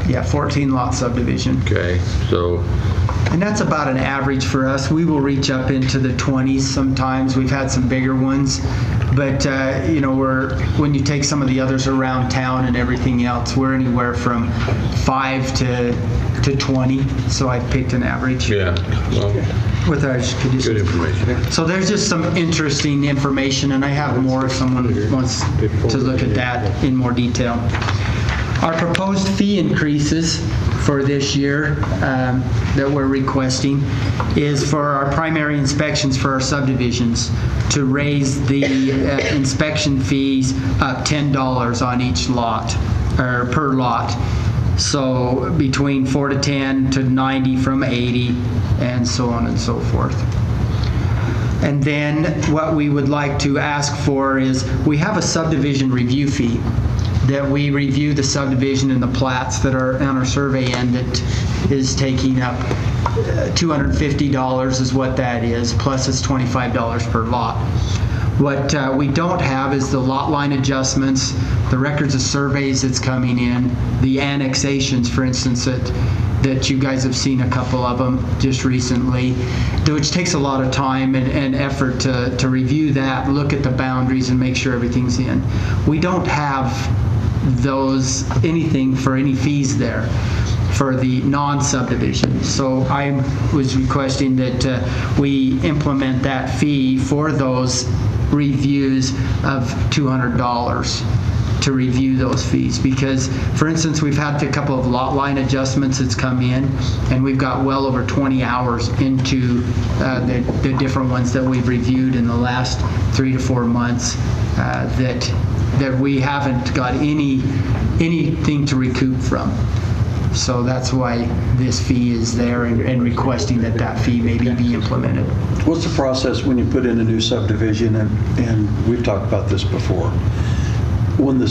Yeah, 14 lot subdivision. Okay, so. And that's about an average for us. We will reach up into the 20s sometimes. We've had some bigger ones, but you know, when you take some of the others around town and everything else, we're anywhere from 5 to 20. So I picked an average. Yeah. Well, with our conditions. Good information. So there's just some interesting information, and I have more if someone wants to look at that in more detail. Our proposed fee increases for this year that we're requesting is for our primary inspections for our subdivisions to raise the inspection fees up $10 on each lot, or per lot. So between 4 to 10 to 90 from 80 and so on and so forth. And then what we would like to ask for is we have a subdivision review fee that we review the subdivision and the plats that are on our survey end that is taking up $250 is what that is, plus it's $25 per lot. What we don't have is the lot line adjustments, the records of surveys that's coming in, the annexations, for instance, that that you guys have seen a couple of them just recently, which takes a lot of time and effort to review that, look at the boundaries, and make sure everything's in. We don't have anything for any fees there for the non-subdivision. So I was requesting that we implement that fee for those reviews of $200 to review those fees. Because, for instance, we've had a couple of lot line adjustments that's come in, and we've got well over 20 hours into the different ones that we've reviewed in the last 3 to 4 months that we haven't got anything to recoup from. So that's why this fee is there, and requesting that fee maybe be implemented. What's the process when you put in a new subdivision, and we've talked about this before, when the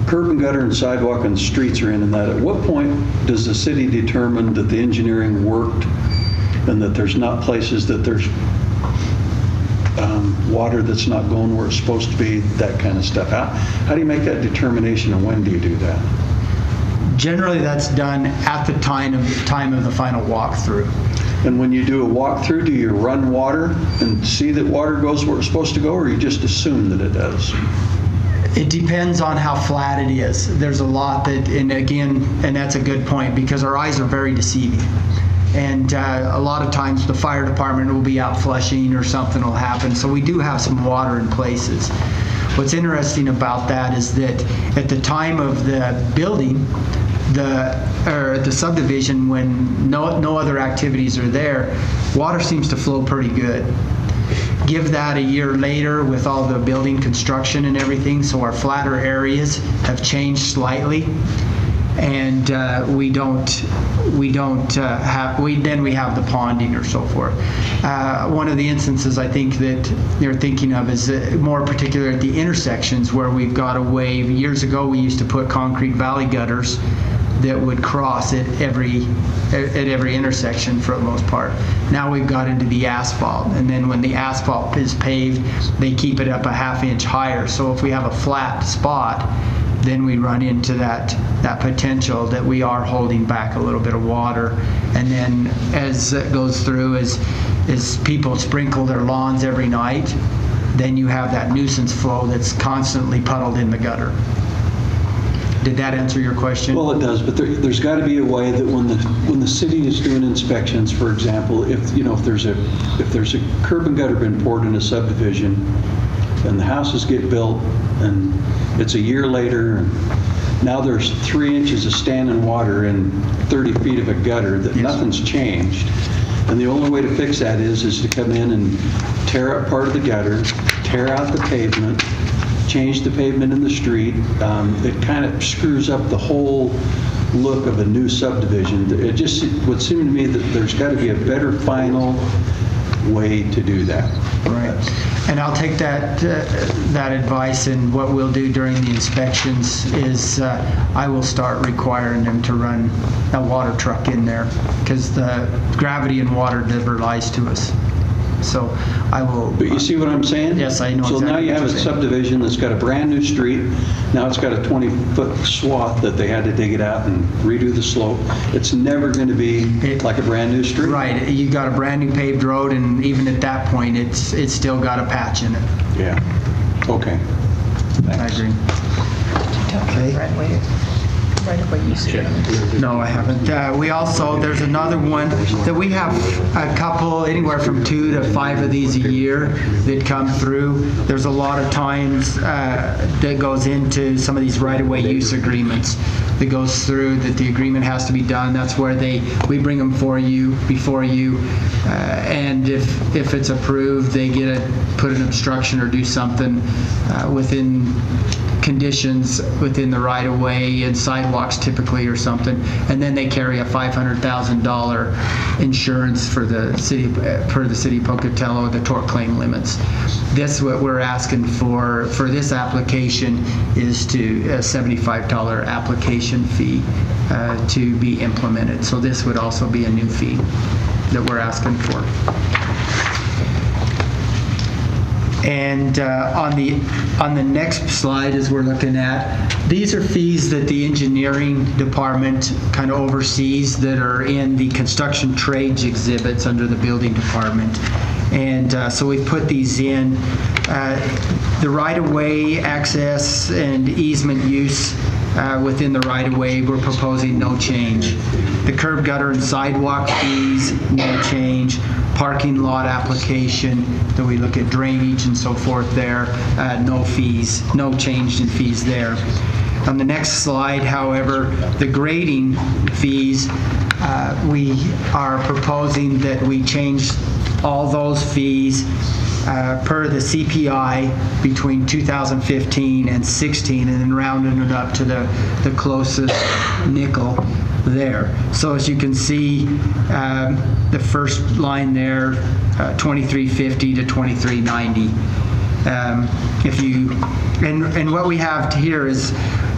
curb and gutter and sidewalk and streets are in and that, at what point does the city determine that the engineering worked and that there's not places that there's water that's not going where it's supposed to be, that kind of stuff? How do you make that determination, and when do you do that? Generally, that's done at the time of the final walkthrough. And when you do a walkthrough, do you run water and see that water goes where it's supposed to go, or you just assume that it does? It depends on how flat it is. There's a lot that, and that's a good point, because our eyes are very deceiving. And a lot of times the fire department will be out flushing or something will happen. So we do have some water in places. What's interesting about that is that at the time of the building, the subdivision, when no other activities are there, water seems to flow pretty good. Give that a year later with all the building construction and everything, so our flatter areas have changed slightly, and we have the ponding or so forth. One of the instances I think that you're thinking of is more particular at the intersections where we've got a way. Years ago, we used to put concrete valley gutters that would cross at every intersection for the most part. Now we've got into the asphalt, and then when the asphalt is paved, they keep it up a ½ inch higher. So if we have a flat spot, then we run into that potential that we are holding back a little bit of water. And then as it goes through, as people sprinkle their lawns every night, then you have that nuisance flow that's constantly puddled in the gutter. Did that answer your question? Well, it does, but there's got to be a way that when the city is doing inspections, for example, if there's a curb and gutter been poured in a subdivision, and the houses get built, and it's a year later, and now there's 3 inches of standing water in 30 feet of a gutter, that nothing's changed. And the only way to fix that is to come in and tear up part of the gutter, tear out the pavement, change the pavement in the street. It kind of screws up the whole look of a new subdivision. It just would seem to me that there's got to be a better final way to do that. Right. And I'll take that advice, and what we'll do during the inspections is I will start requiring them to run a water truck in there, because the gravity in water never lies to us. So I will. But you see what I'm saying? Yes, I know. So exactly now you have a subdivision that's got a brand new street. Now it's got a 20-foot swath that they had to dig it out and redo the slope. It's never going to be like a brand new street. Right. You got a brand new paved road, and even at that point, it's still got a patch in it. Yeah. Okay. Thanks. I agree. Okay. Right away you see it. No, I haven't. We also, there's another one that we have a couple, anywhere from 2 to 5 of these a year that come through. There's a lot of times that goes into some of these right-of-way use agreements that goes through, that the agreement has to be done. That's where we bring them before you, and if it's approved, they get put an obstruction or do something within conditions within the right-of-way and sidewalks typically or something, and then they carry a $500,000 insurance for the city of Pocatello, the tort claim limits. This, what we're asking for this application, is to a $75 application fee to be implemented. So this would also be a new fee that we're asking for. And on the next slide, as we're looking at, these are fees that the engineering department kind of oversees that are in the construction trades exhibits under the building department. And so we've put these in. The right-of-way access and easement use within the right-of-way, we're proposing no change. The curb, gutter, and sidewalk fees, no change. Parking lot application, that we look at drainage and so forth there, no fees, no change in fees there. On the next slide, however, the grading fees, we are proposing that we change all those fees per the CPI between 2015 and 16, and then rounding it up to the closest nickel there. So as you can see, the first line there, 2350 to 2390. And what we have here is,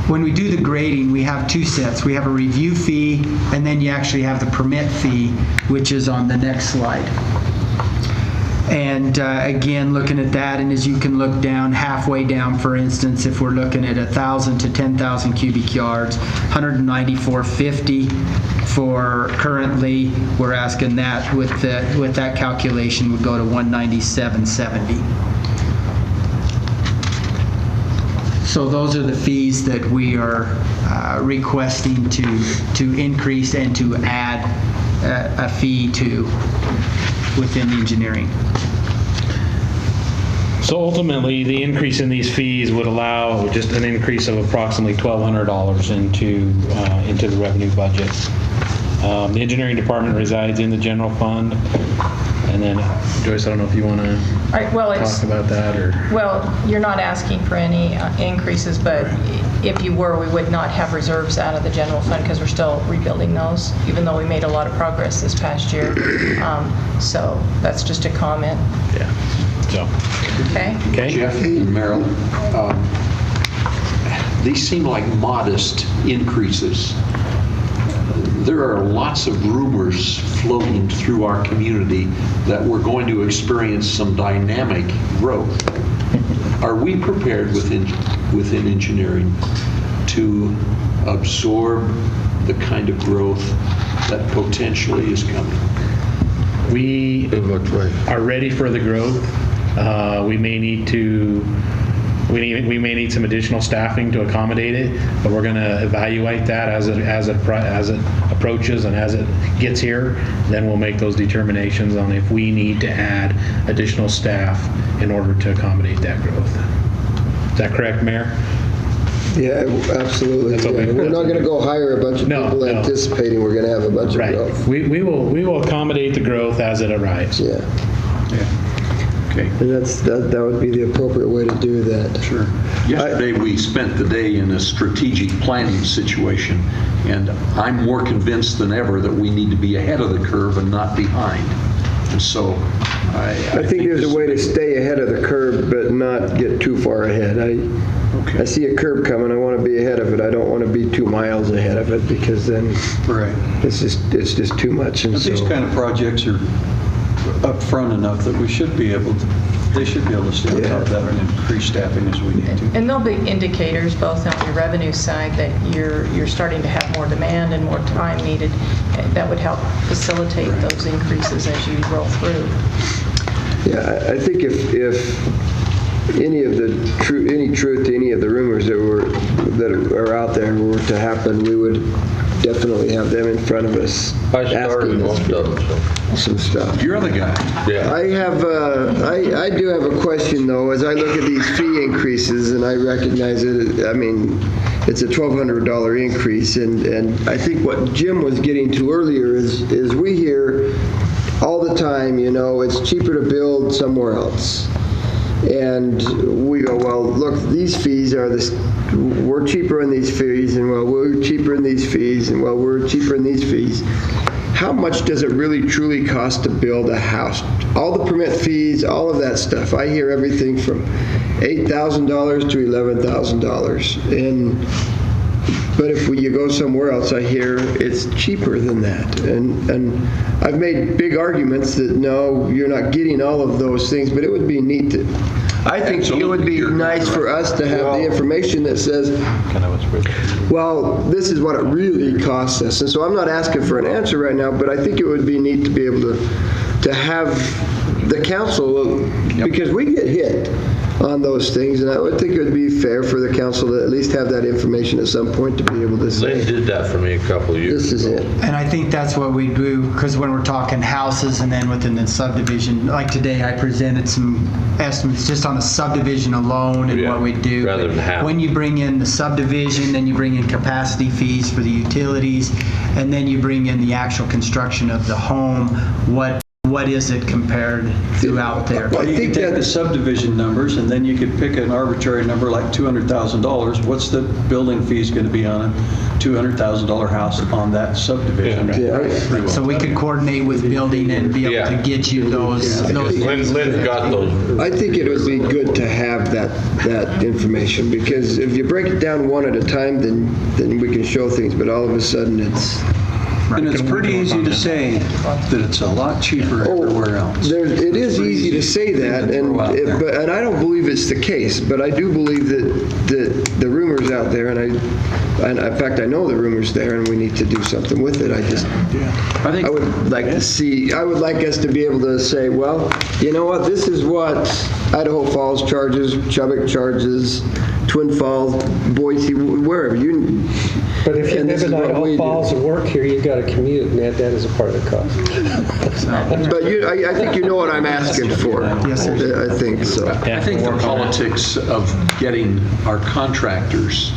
when we do the grading, we have two sets. We have a review fee, and then you actually have the permit fee, which is on the next slide. And again, looking at that, and as you can look down, halfway down, for instance, if we're looking at 1,000 to 10,000 cubic yards, 194.50 for currently, we're asking that with that calculation would go to 197.70. So those are the fees that we are requesting to increase and to add a fee to within engineering. So ultimately, the increase in these fees would allow just an increase of approximately $1,200 into the revenue budget. The engineering department resides in the general fund. And then, Joyce, I don't know if you want to talk about that, or... Well, you're not asking for any increases, but if you were, we would not have reserves out of the general fund because we're still rebuilding those, even though we made a lot of progress this past year. So that's just a comment. Yeah. So. Okay. Jeff and Marilyn, these seem like modest increases. There are lots of rumors floating through our community that we're going to experience some dynamic growth. Are we prepared within engineering to absorb the kind of growth that potentially is coming? We are ready for the growth. We may need some additional staffing to accommodate it, but we're going to evaluate that as it approaches and as it gets here. Then we'll make those determinations on if we need to add additional staff in order to accommodate that growth. Is that correct, Mayor? Yeah, absolutely. Yeah. We're not going to go hire a bunch of people anticipating we're going to have a bunch of growth. We will accommodate the growth as it arrives. Yeah. Okay. And that would be the appropriate way to do that. Sure. Yesterday we spent the day in a strategic planning situation, and I'm more convinced than ever that we need to be ahead of the curve and not behind. And so I think there's a way to stay ahead of the curve but not get too far ahead. I see a curb coming, I want to be ahead of it. I don't want to be 2 miles ahead of it, because then it's just too much. And these kind of projects are up front enough that they should be able to stay on top of that and increase staffing as we need to. And there'll be indicators both on your revenue side that you're starting to have more demand and more time needed. That would help facilitate those increases as you roll through. Yeah, I think if any truth to any of the rumors that are out there were to happen, we would definitely have them in front of us asking us for some stuff. You're the guy. Yeah. I do have a question, though, as I look at these fee increases, and I recognize it. I mean, it's a $1,200 increase, and I think what Jim was getting to earlier is we hear all the time, it's cheaper to build somewhere else. And we go, well, look, these fees are we're cheaper in these fees, and well, we're cheaper in these fees, and well, we're cheaper in these fees. How much does it really truly cost to build a house? All the permit fees, all of that stuff. I hear everything from $8,000 to $11,000. But if you go somewhere else, I hear it's cheaper than that. And I've made big arguments that no, you're not getting all of those things, but it would be neat to I think it would be nice for us to have the information that says, well, this is what it really costs us. And so I'm not asking for an answer right now, but I think it would be neat to be able to have the council, because we get hit on those things, and I would think it would be fair for the council to at least have that information at some point to be able to say. Lynn did that for me a couple of years This is it. And I think that's what we do, because when we're talking houses and then within the subdivision, like today I presented some estimates just on the subdivision alone and what we do. Rather than half. When you bring in the subdivision, then you bring in capacity fees for the utilities, and then you bring in the actual construction of the home, what is it compared throughout there? Well, you could take the subdivision numbers, and then you could pick an arbitrary number like $200,000. What's the building fees going to be on a $200,000 house on that subdivision? Yeah. So we could coordinate with building and be able to get you those. Lynn got those. I think it would be good to have that information, because if you break it down one at a time, then we can show things, but all of a sudden it's... And it's pretty easy to say that it's a lot cheaper everywhere else. It is easy to say that, and I don't believe it's the case, but I do believe that the rumor's out there, and in fact, I know the rumor's there, and we need to do something with it. I would like to see, I would like us to be able to say, well, you know what, this is what Idaho Falls charges, Chubbuck charges, Twin Falls, Boise, wherever. But if you live in Idaho Falls and work here, you've got to commute, and that is a part of the cost. But I think you know what I'm asking for. Yes, sir. I think so. I think the politics of getting our contractors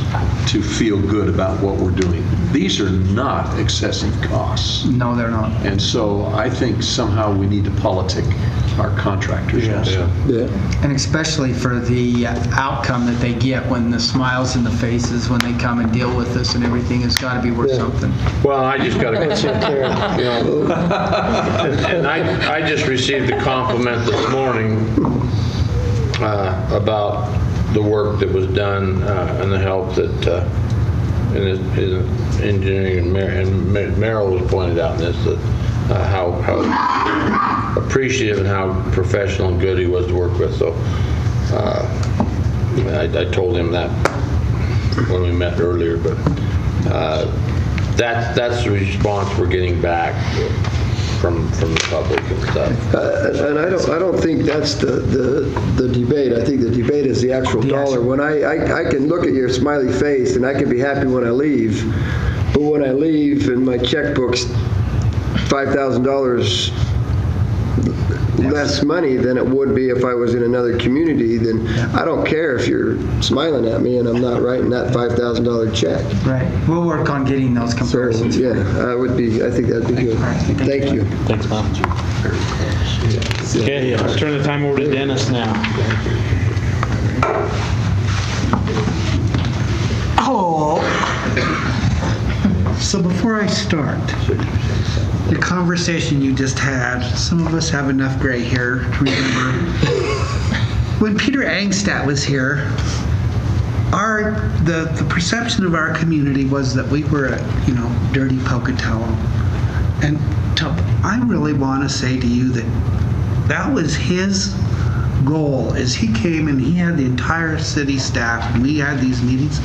to feel good about what we're doing. These are not excessive costs. No, they're not. And so I think somehow we need to politic our contractors also. And especially for the outcome that they get when the smiles in the faces when they come and deal with us and everything has got to be worth something. Well, I just got to and I just received a compliment this morning about the work that was done and the help that in engineering, and Merrill was pointed out in this, that how appreciative and how professional and good he was to work with. So I told him that when we met earlier, but that's the response we're getting back from the public and stuff. And I don't think that's the debate. I think the debate is the actual dollar. When I can look at your smiley face and I can be happy when I leave, but when I leave and my checkbook's $5,000 less money than it would be if I was in another community, then I don't care if you're smiling at me and I'm not writing that $5,000 check. Right. We'll work on getting those comparisons. So, I think that'd be good. Thank you. Thanks, Bob. Okay, I'll turn the time over to Dennis now. Hello. So before I start, the conversation you just had, some of us have enough gray hair to remember. When Peter Angstadt was here, the perception of our community was that we were a dirty Pocatello. And I really want to say to you that was his goal. As he came and he had the entire city staff and we had these meetings,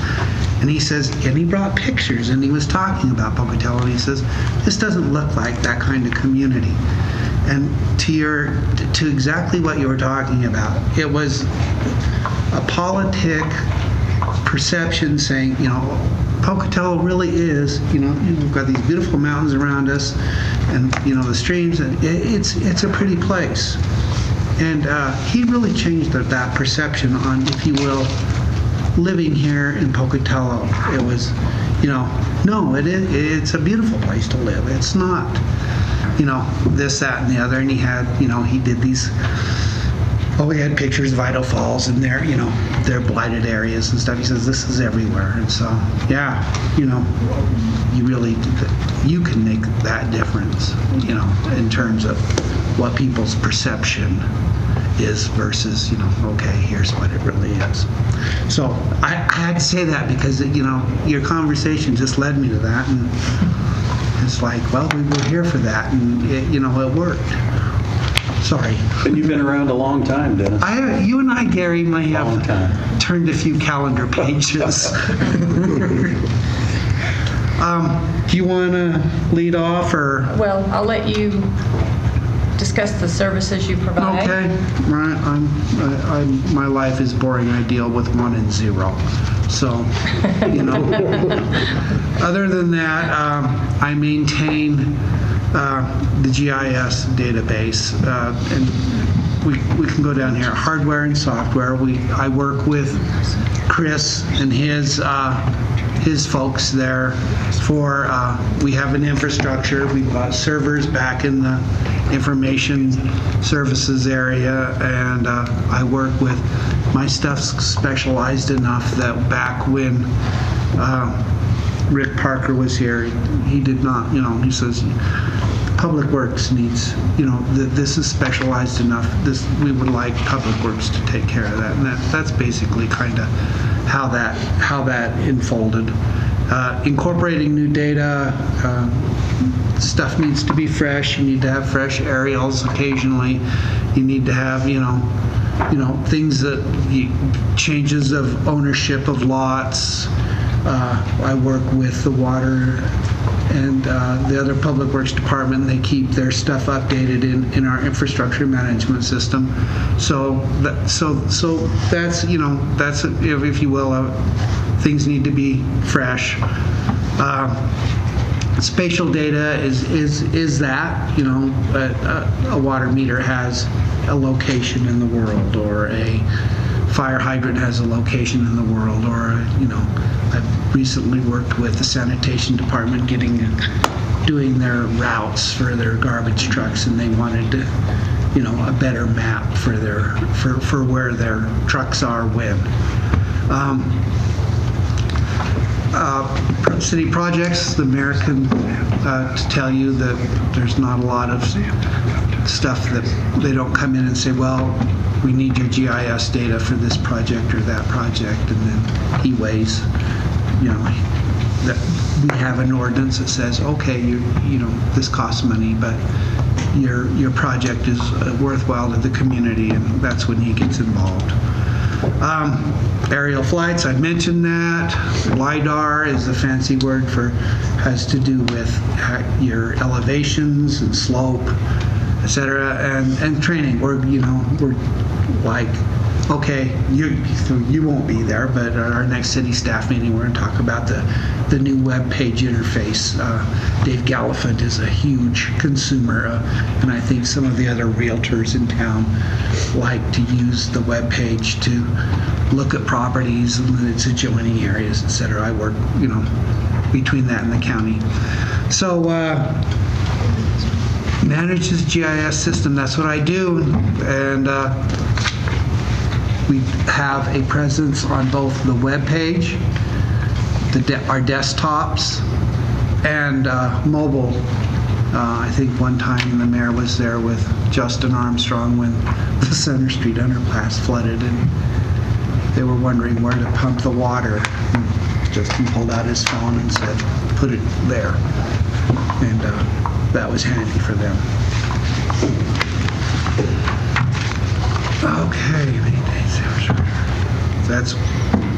and he says, and he brought pictures and he was talking about Pocatello, and he says, this doesn't look like that kind of community. And to exactly what you were talking about, it was a politic perception saying, Pocatello really is, we've got these beautiful mountains around us and, the streams, and it's a pretty place. And he really changed that perception on, if you will, living here in Pocatello. It was, no, it's a beautiful place to live. It's not, this, that, and the other. And he had, he did these, we had pictures of Idaho Falls and their blighted areas and stuff. He says, this is everywhere. And so, you can make that difference, in terms of what people's perception is versus, okay, here's what it really is. So I had to say that because, your conversation just led me to that. And it's like, well, we were here for that, and it worked. Sorry. And you've been around a long time, Dennis. You and I, Gary, may have turned a few calendar pages. Do you want to lead off, or? Well, I'll let you discuss the services you provide. Okay, right. My life is boring. I deal with 1 and 0. So, other than that, I maintain the GIS database, and we can go down here. Hardware and software. I work with Chris and his folks there for, we have an infrastructure. We bought servers back in the information services area, and I work with, my stuff's specialized enough that back when Rick Parker was here, he did not, he says, Public Works needs, this is specialized enough. We would like Public Works to take care of that, and that's basically kind of how that unfolded. Incorporating new data, stuff needs to be fresh. You need to have fresh aerials occasionally. You need to have, things that changes of ownership of lots. I work with the water and the other Public Works department. They keep their stuff updated in our infrastructure management system. So that's that's if you will, things need to be fresh. Spatial data is that a water meter has a location in the world, or a fire hydrant has a location in the world, or I've recently worked with the sanitation department doing their routes for their garbage trucks, and they wanted to, a better map for where their trucks are when. City projects, the mayor can tell you that there's not a lot of stuff that they don't come in and say, well, we need your GIS data for this project or that project, and then he weighs, that we have an ordinance that says, okay, this costs money, but your project is worthwhile to the community, and that's when he gets involved. Aerial flights, I mentioned that. LIDAR is the fancy word has to do with your elevations and slope, etc., and training. We're like, okay, you won't be there, but at our next city staff meeting, we're going to talk about the new web page interface. Dave Gallifant is a huge consumer, and I think some of the other realtors in town like to use the web page to look at properties and its adjoining areas, etc. I work, between that and the county. So manage this GIS system. That's what I do, and we have a presence on both the web page, our desktops, and mobile. I think one time the mayor was there with Justin Armstrong when the Center Street underpass flooded, and they were wondering where to pump the water. And Justin pulled out his phone and said, put it there. And that was handy for them. Okay, many days.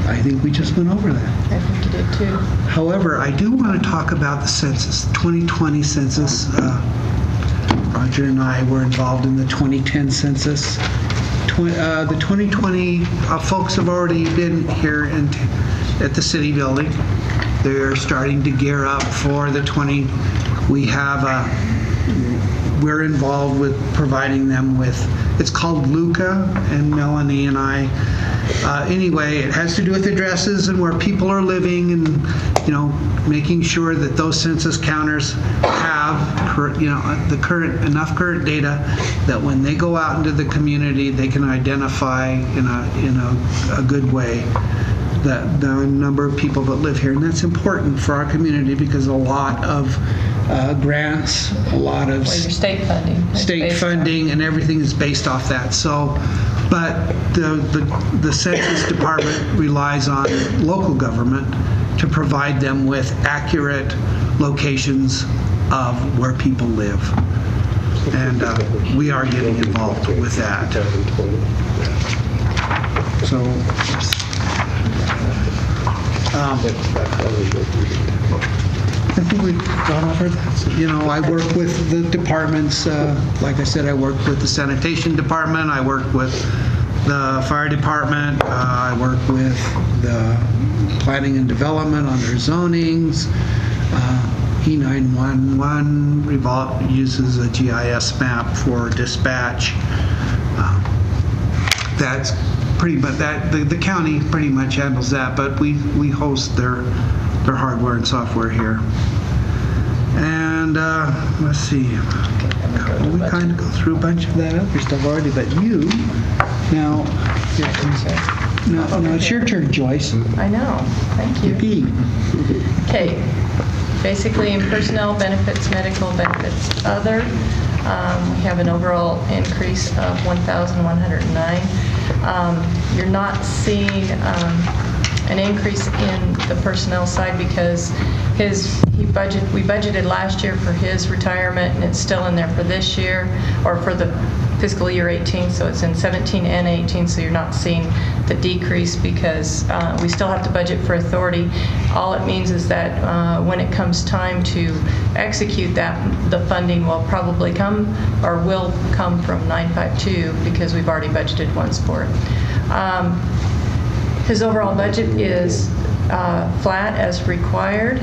I think we just went over that. I think you did too. However, I do want to talk about the census, 2020 census. Roger and I were involved in the 2010 census. The 2020 folks have already been here at the city building. They're starting to gear up for the 20. We're involved with providing them with, it's called Luca, and Melanie and I. Anyway, it has to do with addresses and where people are living, and making sure that those census counters have enough current data that when they go out into the community, they can identify in a good way the number of people that live here. And that's important for our community because a lot of grants, a lot of your state funding. State funding and everything is based off that. So, but the Census Department relies on local government to provide them with accurate locations of where people live. And we are getting involved with that. So, I think we've gone over that. So, I work with the departments. Like I said, I work with the sanitation department. I work with the fire department. I work with the planning and development on their zonings. E911 uses a GIS map for dispatch. That's pretty much that. The county pretty much handles that, but we host their hardware and software here. And let's see, we kind of go through a bunch of that other stuff already, but you, now, here comes that. No, it's your turn, Joyce. I know, thank you. Yippee. Okay, basically in personnel benefits, medical benefits, other, we have an overall increase of 1,109. You're not seeing an increase in the personnel side because we budgeted last year for his retirement, and it's still in there for this year, or for the fiscal year 18, so it's in 17 and 18, so you're not seeing the decrease because we still have to budget for authority. All it means is that when it comes time to execute that, the funding will probably come, or will come from 952 because we've already budgeted once for it. His overall budget is flat as required.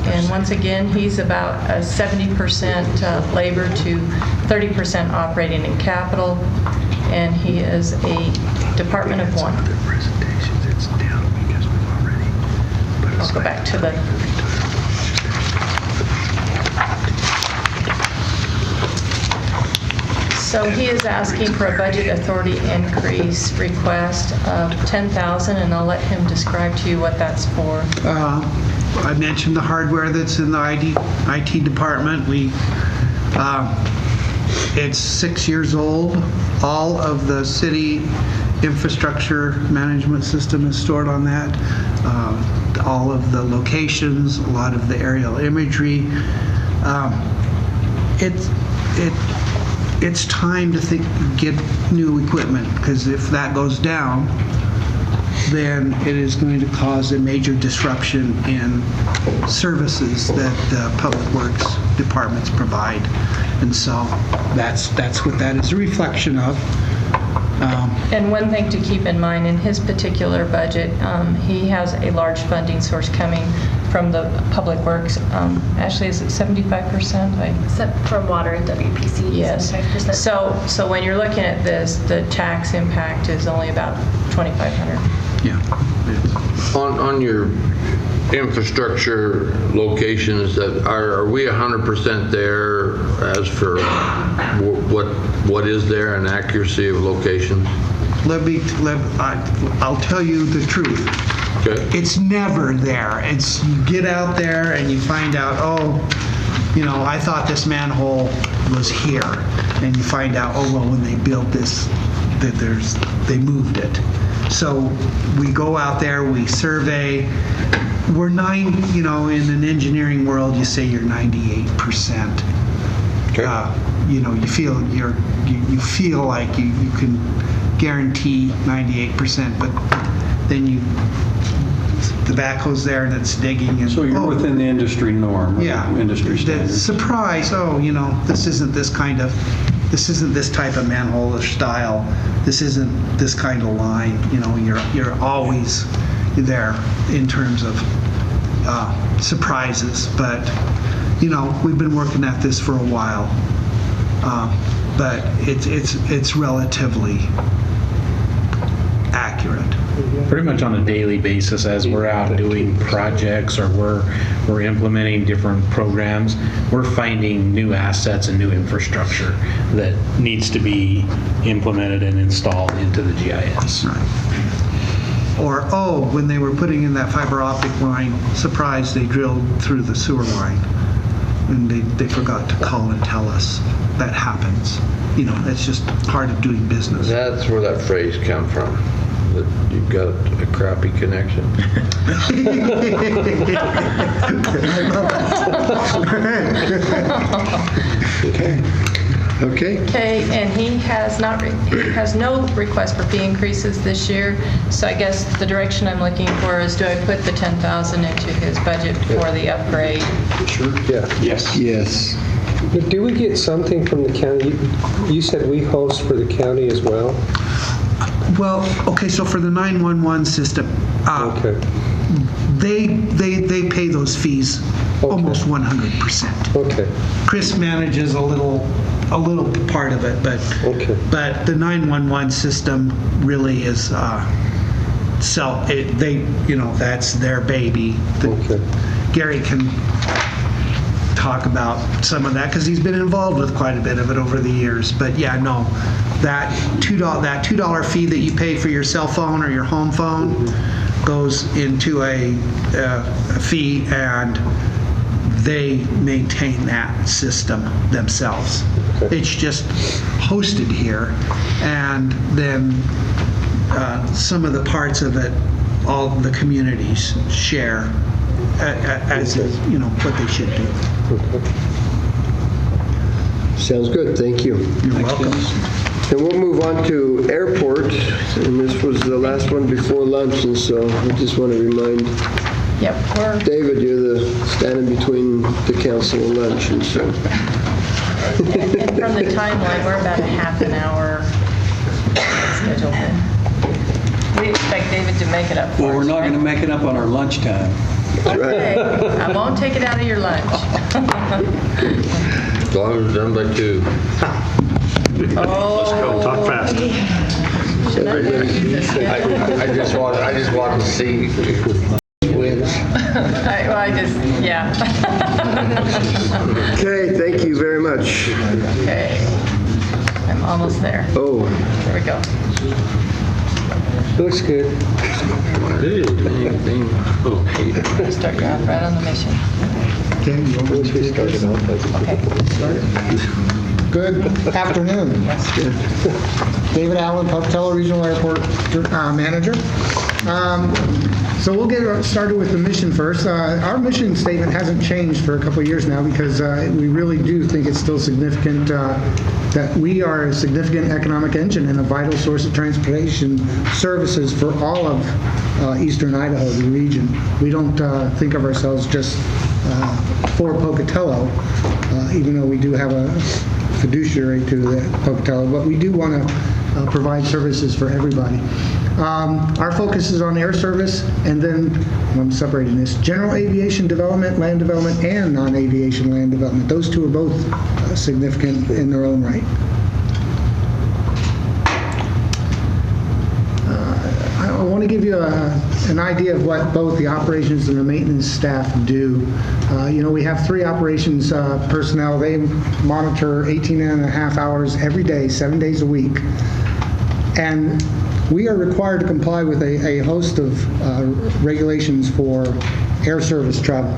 And once again, he's about a 70% labor to 30% operating and capital, and he is a department of one. I'll go back to the... So he is asking for a budget authority increase request of $10,000, and I'll let him describe to you what that's for. I mentioned the hardware that's in the IT department. It's 6 years old. All of the city infrastructure management system is stored on that. All of the locations, a lot of the aerial imagery. It's time to get new equipment, because if that goes down, then it is going to cause a major disruption in services that the public works departments provide. And so that's what that is a reflection of. And one thing to keep in mind, in his particular budget, he has a large funding source coming from the public works. Ashley, is it 75%? Except from water and WPC. Yes. 75%. So when you're looking at this, the tax impact is only about $2,500. Yeah. On your infrastructure locations, that are we 100% there as for what is there and accuracy of locations? I'll tell you the truth. Okay. It's never there. You get out there and you find out, I thought this manhole was here, and you find out, when they built this, that they moved it. So we go out there, we survey. We're in an engineering world, you say you're 98%. Okay. You feel like you can guarantee 98%, but then the backhoe's there and it's digging. And, so you're within the industry norm. Yeah. Industry standards. Surprise! This isn't this type of manhole or style. This isn't this kind of line. You're always there in terms of surprises. But we've been working at this for a while. But it's relatively accurate. Pretty much on a daily basis, as we're out doing projects or we're implementing different programs, we're finding new assets and new infrastructure that needs to be implemented and installed into the GIS. Right. Or, when they were putting in that fiber optic line, surprise, they drilled through the sewer line. And they forgot to call and tell us. That happens. It's just part of doing business. That's where that phrase come from. That you've got a crappy connection. Okay. Okay, and he has no request for fee increases this year, so I guess the direction I'm looking for is, do I put the 10,000 into his budget for the upgrade? Sure. Yeah. Yes. Yes. But do we get something from the county? You said we host for the county as well? Well, okay, so for the 911 system, Okay. they pay those fees almost 100%. Okay. Chris manages a little part of it, but the 911 system really is that's their baby. Gary can talk about some of that because he's been involved with quite a bit of it over the years. But yeah, no, that $2 fee that you pay for your cell phone or your home phone goes into a fee, and they maintain that system themselves. It's just hosted here, and then some of the parts of it, all the communities share as what they should do. Sounds good. Thank you. You're welcome. And we'll move on to airport, and this was the last one before lunch, and so I just want to remind David, you're standing between the council and lunch, and so. And from the timeline, we're about a half an hour scheduled in. We expect David to make it up for us. Well, we're not going to make it up on our lunchtime. Okay, I won't take it out of your lunch. As long as it's done by 2. Let's go. Talk fast. I just want to see wins. Okay, thank you very much. Okay, I'm almost there. Oh. There we go. Looks good. Start you off right on the mission. Okay, you want me to start it off? Good afternoon. David Allen, Pocatello Regional Airport Manager. So we'll get started with the mission first. Our mission statement hasn't changed for a couple of years now because we really do think it's still significant that we are a significant economic engine and a vital source of transportation services for all of eastern Idaho, the region. We don't think of ourselves just for Pocatello, even though we do have a fiduciary to the Pocatello, but we do want to provide services for everybody. Our focus is on air service, and then I'm separating this: general aviation development, land development, and non-aviation land development. Those two are both significant in their own right. I want to give you an idea of what both the operations and the maintenance staff do. We have 3 operations personnel. They monitor 18 and a half hours every day, 7 days a week. And we are required to comply with a host of regulations for air service travel.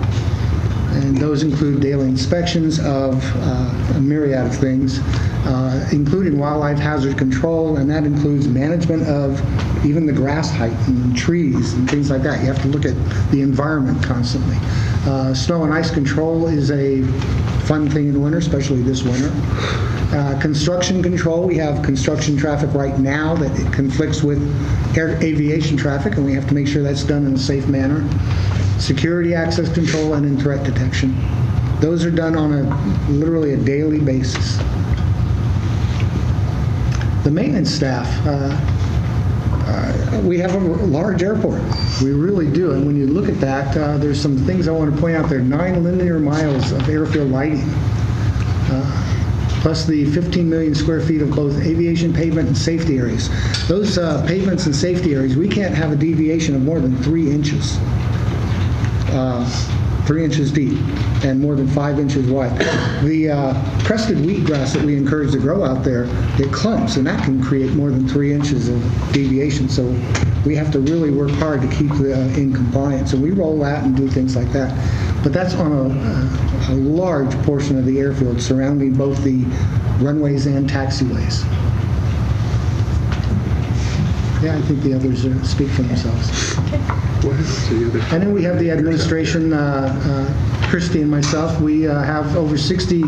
And those include daily inspections of a myriad of things, including wildlife hazard control, and that includes management of even the grass height and trees and things like that. You have to look at the environment constantly. Snow and ice control is a fun thing in winter, especially this winter. Construction control, we have construction traffic right now that it conflicts with aviation traffic, and we have to make sure that's done in a safe manner. Security access control and in threat detection. Those are done on literally a daily basis. The maintenance staff, we have a large airport. We really do. And when you look at that, there's some things I want to point out there. 9 linear miles of airfield lighting, plus the 15 million square feet of both aviation pavement and safety areas. Those pavements and safety areas, we can't have a deviation of more than 3 inches. 3 inches deep and more than 5 inches wide. The crested wheatgrass that we encourage to grow out there, it clumps, and that can create more than 3 inches of deviation. So we have to really work hard to keep in compliance. And we roll that and do things like that. But that's on a large portion of the airfield surrounding both the runways and taxiways. Yeah, I think the others speak for themselves. And then we have the administration Christy and myself, we have over 60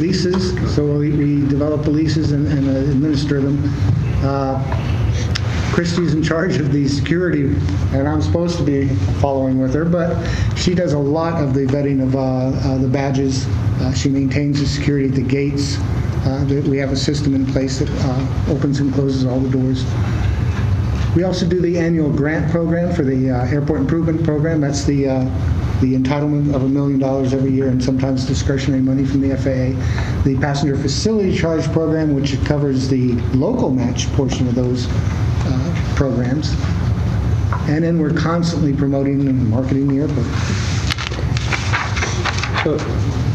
leases, so we develop the leases and administer them. Christy's in charge of the security, and I'm supposed to be following with her, but she does a lot of the vetting of the badges. She maintains the security at the gates. We have a system in place that opens and closes all the doors. We also do the annual grant program for the Airport Improvement Program. That's the entitlement of $1 million every year, and sometimes discretionary money from the FAA. The Passenger Facility Charge Program, which covers the local match portion of those programs. And then we're constantly promoting and marketing the airport.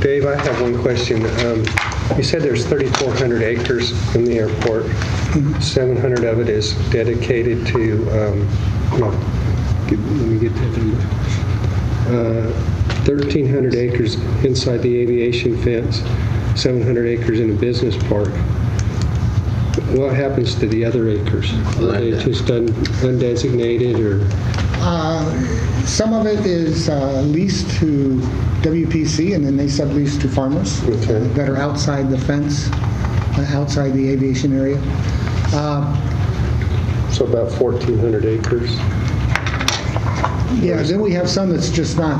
Dave, I have one question. You said there's 3,400 acres in the airport. 700 of it is dedicated to, let me get that number. 1,300 acres inside the aviation fence, 700 acres in a business park. What happens to the other acres? Are they just undesignated, or? Some of it is leased to WPC, and then they sublease to farmers that are outside the fence, outside the aviation area. So about 1,400 acres. Yeah, then we have some that's just not,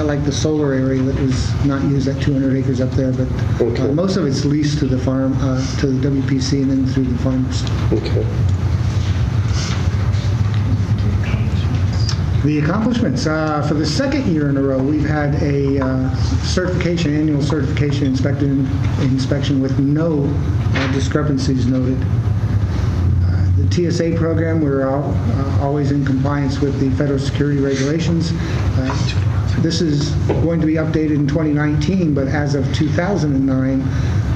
like the solar area that was not used, at 200 acres up there, but most of it's leased to the farm, to the WPC, and then through the farmers. Okay. The accomplishments. For the second year in a row, we've had a annual certification inspection with no discrepancies noted. The TSA program, we're always in compliance with the federal security regulations. This is going to be updated in 2019, but as of 2009,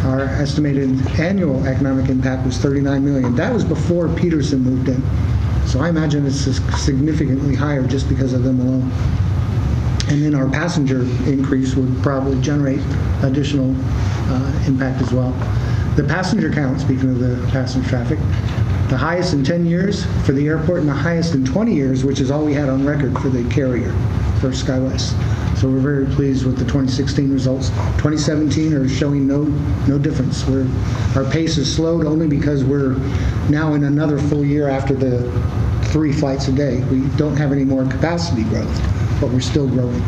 our estimated annual economic impact was $39 million. That was before Peterson moved in. So I imagine it's significantly higher just because of them alone. And then our passenger increase would probably generate additional impact as well. The passenger count, speaking of the passenger traffic, the highest in 10 years for the airport and the highest in 20 years, which is all we had on record for the carrier, for SkyWest. So we're very pleased with the 2016 results. 2017 are showing no difference. Our pace has slowed only because we're now in another full year after the 3 flights a day. We don't have any more capacity growth, but we're still growing.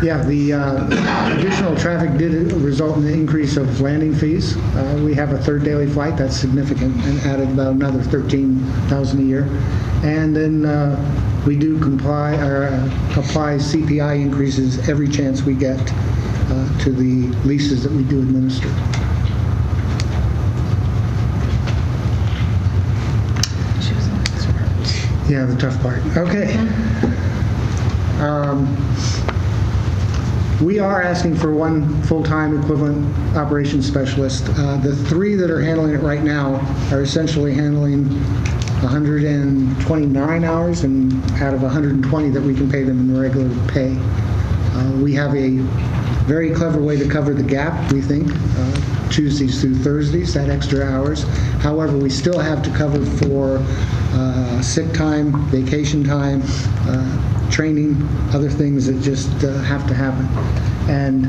Yeah, the additional traffic did result in the increase of landing fees. We have a third daily flight, that's significant, and added about another $13,000 a year. And then we do apply CPI increases every chance we get to the leases that we do administer. Yeah, the tough part. Okay. We are asking for one full-time equivalent operations specialist. The 3 that are handling it right now are essentially handling 129 hours, and out of 120 that we can pay them in regular pay. We have a very clever way to cover the gap, we think, Tuesdays through Thursdays, that extra hours. However, we still have to cover for sick time, vacation time, training, other things that just have to happen. And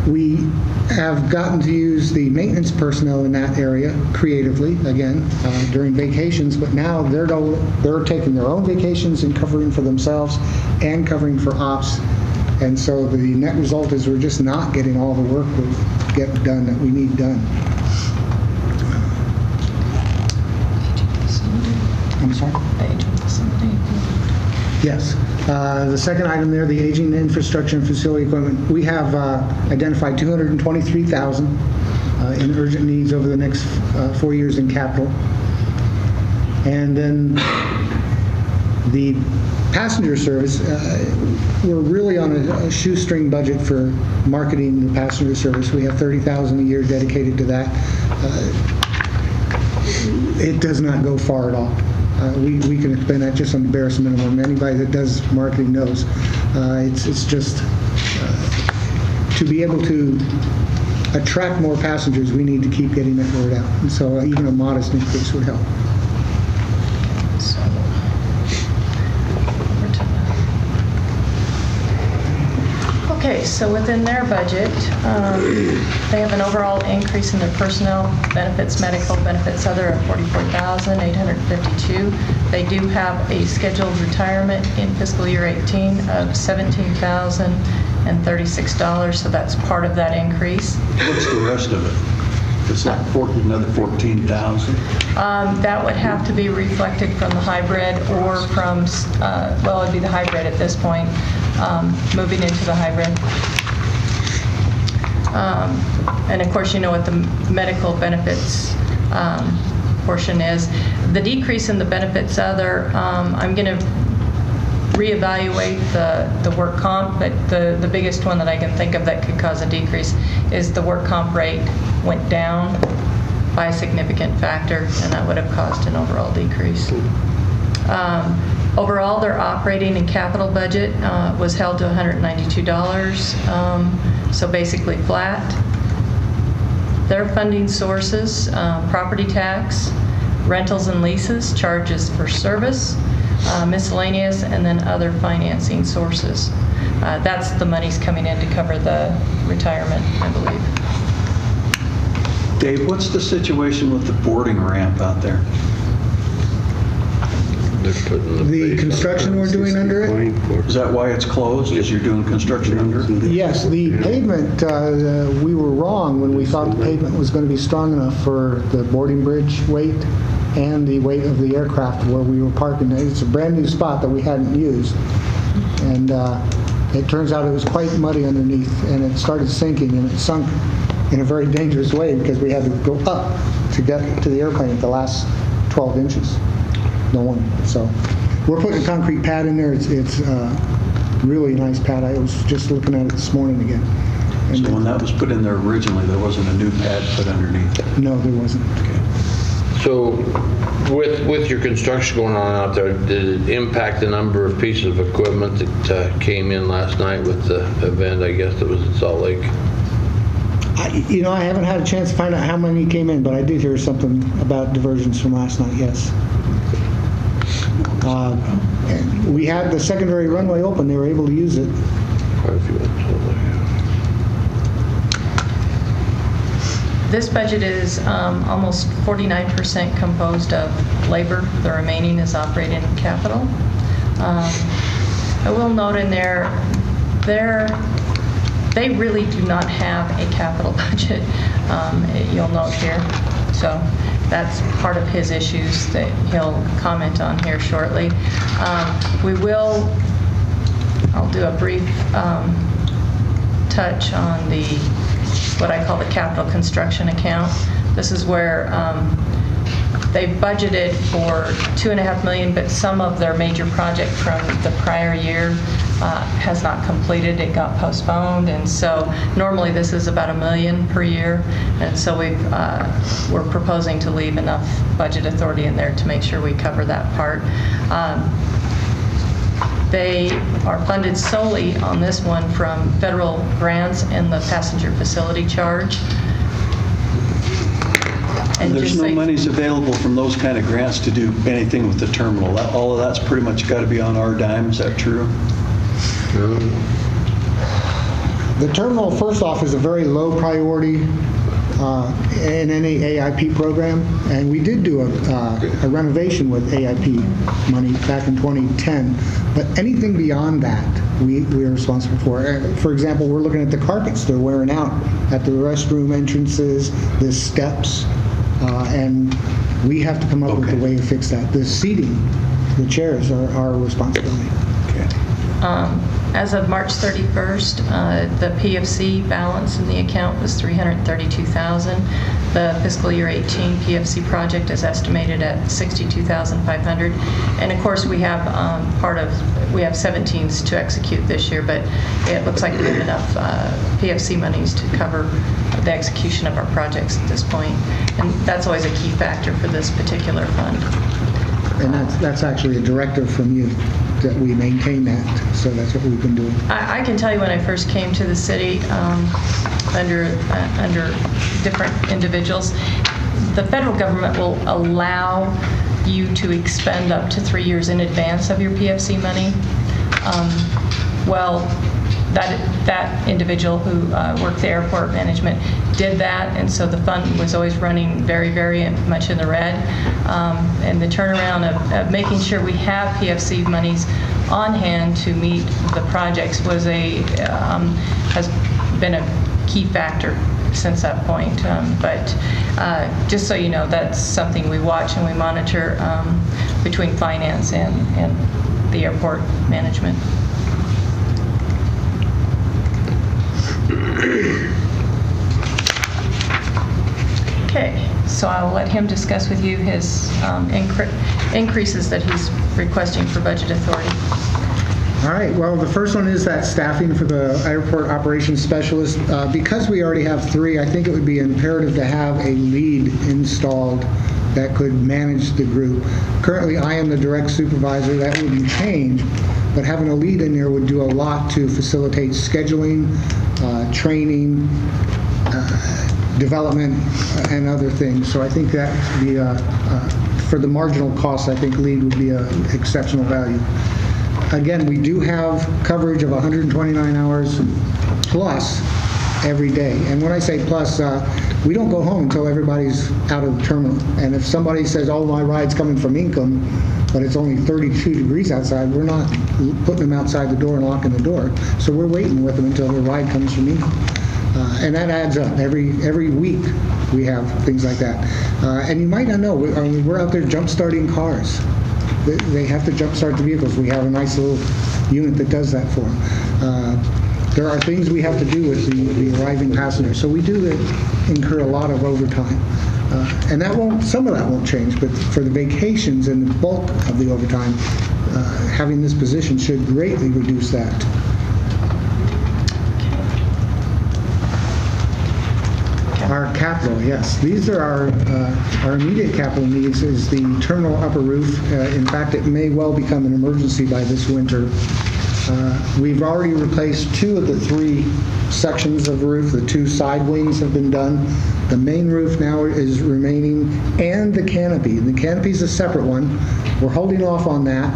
we have gotten to use the maintenance personnel in that area creatively, again, during vacations, but now they're taking their own vacations and covering for themselves and covering for ops. And so the net result is we're just not getting all the work we get done that we need done. I'm sorry? Yes. The second item there, the aging infrastructure and facility equipment, we have identified $223,000 in urgent needs over the next 4 years in capital. And then the passenger service, we're really on a shoestring budget for marketing the passenger service. We have $30,000 a year dedicated to that. It does not go far at all. We can spend that just on the barest minimum. Anybody that does marketing knows. It's just to be able to attract more passengers, we need to keep getting that word out. And so even a modest increase would help. Okay, so within their budget, they have an overall increase in their personnel, benefits, medical, benefits, other of $44,852. They do have a scheduled retirement in fiscal year 18 of $17,036, so that's part of that increase. What's the rest of it? It's like another 14,000. That would have to be reflected from the hybrid or from, well, it'd be the hybrid at this point, moving into the hybrid. And of course, you know what the medical benefits portion is. The decrease in the benefits other, I'm going to reevaluate the work comp, but the biggest one that I can think of that could cause a decrease is the work comp rate went down by a significant factor, and that would have caused an overall decrease. Overall, their operating and capital budget was held to $192, so basically flat. Their funding sources, property tax, rentals and leases, charges for service, miscellaneous, and then other financing sources. That's the money's coming in to cover the retirement, I believe. Dave, what's the situation with the boarding ramp out there? The construction we're doing under it? Is that why it's closed, is you're doing construction under it? Yes, the pavement, we were wrong when we thought the pavement was going to be strong enough for the boarding bridge weight and the weight of the aircraft where we were parking. It's a brand new spot that we hadn't used. And it turns out it was quite muddy underneath, and it started sinking, and it sunk in a very dangerous way because we had to go up to get to the airplane at the last 12 inches. No one. So we're putting a concrete pad in there. It's really a nice pad. I was just looking at it this morning again. And so when that was put in there originally, there wasn't a new pad put underneath? No, there wasn't. Okay. So with your construction going on out there, did it impact the number of pieces of equipment that came in last night with the event, I guess, that was in Salt Lake? I haven't had a chance to find out how many came in, but I did hear something about diversions from last night, yes. And we had the secondary runway open. They were able to use it. Quite a few. This budget is almost 49% composed of labor. The remaining is operating and capital. I will note in there, they really do not have a capital budget. You'll note here. So that's part of his issues that he'll comment on here shortly. I'll do a brief touch on what I call the capital construction account. This is where they budgeted for $2.5 million, but some of their major project from the prior year has not completed. It got postponed, and so normally this is about $1 million per year, and so we're proposing to leave enough budget authority in there to make sure we cover that part. They are funded solely on this one from federal grants and the passenger facility charge. And there's no monies available from those kind of grants to do anything with the terminal. All of that's pretty much got to be on our dime. Is that true? The terminal, first off, is a very low priority in any AIP program, and we did do a renovation with AIP money back in 2010, but anything beyond that we are responsible for. For example, we're looking at the carpets. They're wearing out at the restroom entrances, the steps, and we have to come up with a way to fix that. The seating, the chairs are our responsibility. Okay. As of March 31st, the PFC balance in the account was $332,000. The fiscal year 18 PFC project is estimated at $62,500. And of course, we have we have 17s to execute this year, but it looks like we have enough PFC monies to cover the execution of our projects at this point. And that's always a key factor for this particular fund. And that's actually a directive from you that we maintain that, so that's what we've been doing. I can tell you when I first came to the city under different individuals, the federal government will allow you to expend up to 3 years in advance of your PFC money. Well, that individual who worked the airport management did that, and so the fund was always running very, very much in the red. And the turnaround of making sure we have PFC monies on hand to meet the projects was has been a key factor since that point. But just so you know, that's something we watch and we monitor between finance and the airport management. Okay, so I'll let him discuss with you his increases that he's requesting for budget authority. All right, well, the first one is that staffing for the airport operations specialist. Because we already have 3, I think it would be imperative to have a lead installed that could manage the group. Currently, I am the direct supervisor. That wouldn't change, but having a lead in there would do a lot to facilitate scheduling, training, development, and other things. So I think that would be, for the marginal cost, I think lead would be an exceptional value. Again, we do have coverage of 129 hours plus every day. And when I say plus, we don't go home until everybody's out of the terminal. And if somebody says, oh, my ride's coming from Income, but it's only 32 degrees outside, we're not putting them outside the door and locking the door. So we're waiting with them until their ride comes from Income. And that adds up. Every week we have things like that. And you might not know, we're out there jump-starting cars. They have to jump-start the vehicles. We have a nice little unit that does that for them. There are things we have to do with the arriving passengers. So we do incur a lot of overtime. And some of that won't change, but for the vacations and the bulk of the overtime, having this position should greatly reduce that. Our capital, yes. These are our immediate capital needs is the terminal upper roof. In fact, it may well become an emergency by this winter. We've already replaced 2 of the 3 sections of roof. The 2 side wings have been done. The main roof now is remaining, and the canopy. The canopy is a separate one. We're holding off on that,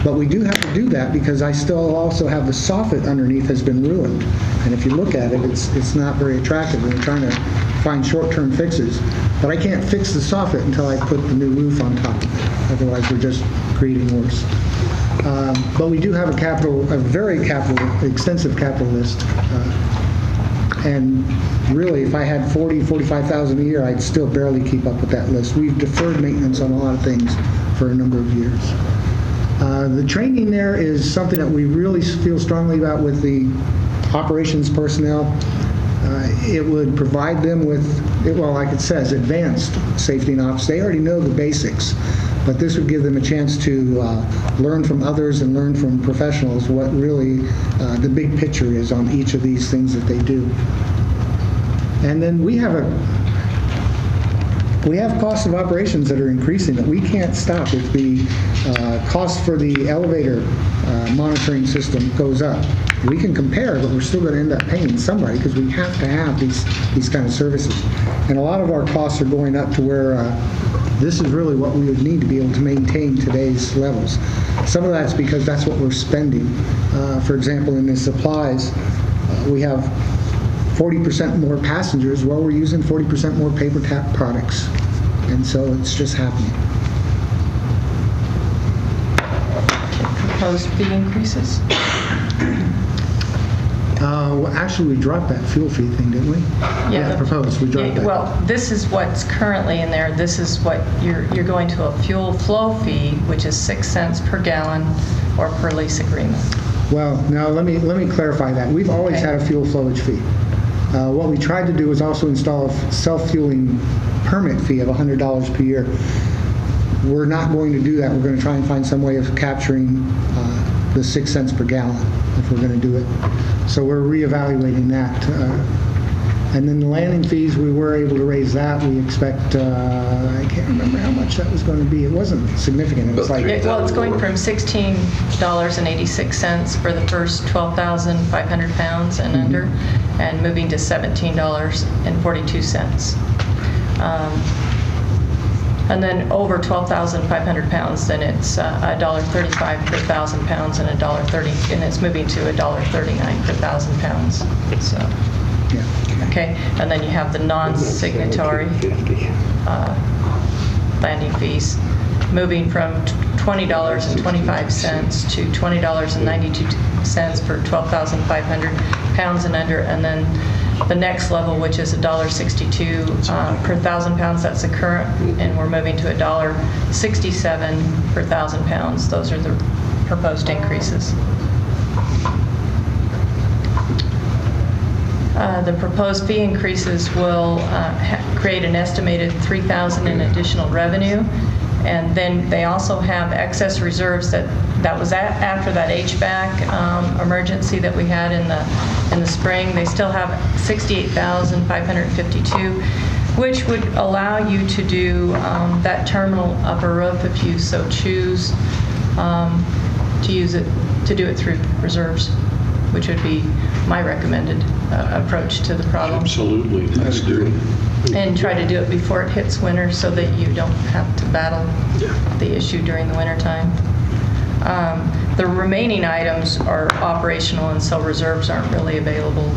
but we do have to do that because I still also have the soffit underneath has been ruined. And if you look at it, it's not very attractive. We're trying to find short-term fixes, but I can't fix the soffit until I put the new roof on top of it. Otherwise, we're just creating worse. But we do have a very extensive capital list. And really, if I had $40,000-$45,000 a year, I'd still barely keep up with that list. We've deferred maintenance on a lot of things for a number of years. The training there is something that we really feel strongly about with the operations personnel. It would provide them with, well, like it says, advanced safety and ops. They already know the basics, but this would give them a chance to learn from others and learn from professionals what really the big picture is on each of these things that they do. And then we have costs of operations that are increasing that we can't stop. If the cost for the elevator monitoring system goes up, we can compare, but we're still going to end up paying somebody because we have to have these kind of services. And a lot of our costs are going up to where this is really what we would need to be able to maintain today's levels. Some of that's because that's what we're spending. For example, in the supplies, we have 40% more passengers. Well, we're using 40% more paper tap products. And so it's just happening. Proposed fee increases? Actually, we dropped that fuel fee thing, didn't we? Yeah, proposed. We dropped that. Well, this is what's currently in there. This is what you're going to a fuel flow fee, which is 6 cents per gallon or per lease agreement. Well, now let me clarify that. We've always had a fuel flowage fee. What we tried to do was also install a self-fueling permit fee of $100 per year. We're not going to do that. We're going to try and find some way of capturing the 6 cents per gallon if we're going to do it. So we're reevaluating that. And then the landing fees, we were able to raise that. We expect, I can't remember how much that was going to be. It wasn't significant. It was like... Well, it's going from $16.86 for the first 12,500 pounds and under, and moving to $17.42. And then over 12,500 pounds, then it's $1.35 per 1,000 pounds and $1.30, and it's moving to $1.39 per 1,000 pounds. So, okay. And then you have the non-signatory landing fees, moving from $20.25 to $20.92 for 12,500 pounds and under, and then the next level, which is $1.62 per 1,000 pounds, that's the current, and we're moving to $1.67 per 1,000 pounds. Those are the proposed increases. The proposed fee increases will create an estimated $3,000 in additional revenue, and then they also have excess reserves that was after that HVAC emergency that we had in the spring. They still have $68,552, which would allow you to do that terminal upper roof if you so choose, to use it, to do it through reserves, which would be my recommended approach to the problem. Absolutely, that's good. And try to do it before it hits winter so that you don't have to battle the issue during the winter time. The remaining items are operational, and so reserves aren't really available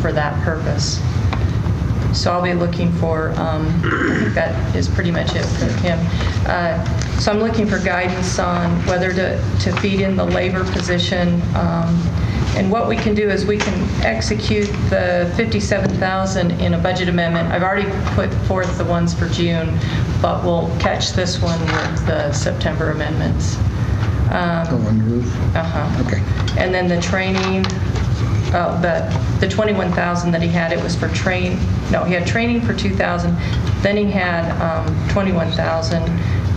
for that purpose. So I'll be looking for, I think that is pretty much it for him. So I'm looking for guidance on whether to feed in the labor position. And what we can do is we can execute the $57,000 in a budget amendment. I've already put forth the ones for June, but we'll catch this one with the September amendments. On the roof? Okay. And then the training, the 21,000 that he had, it was for he had training for 2,000, then he had 21,000,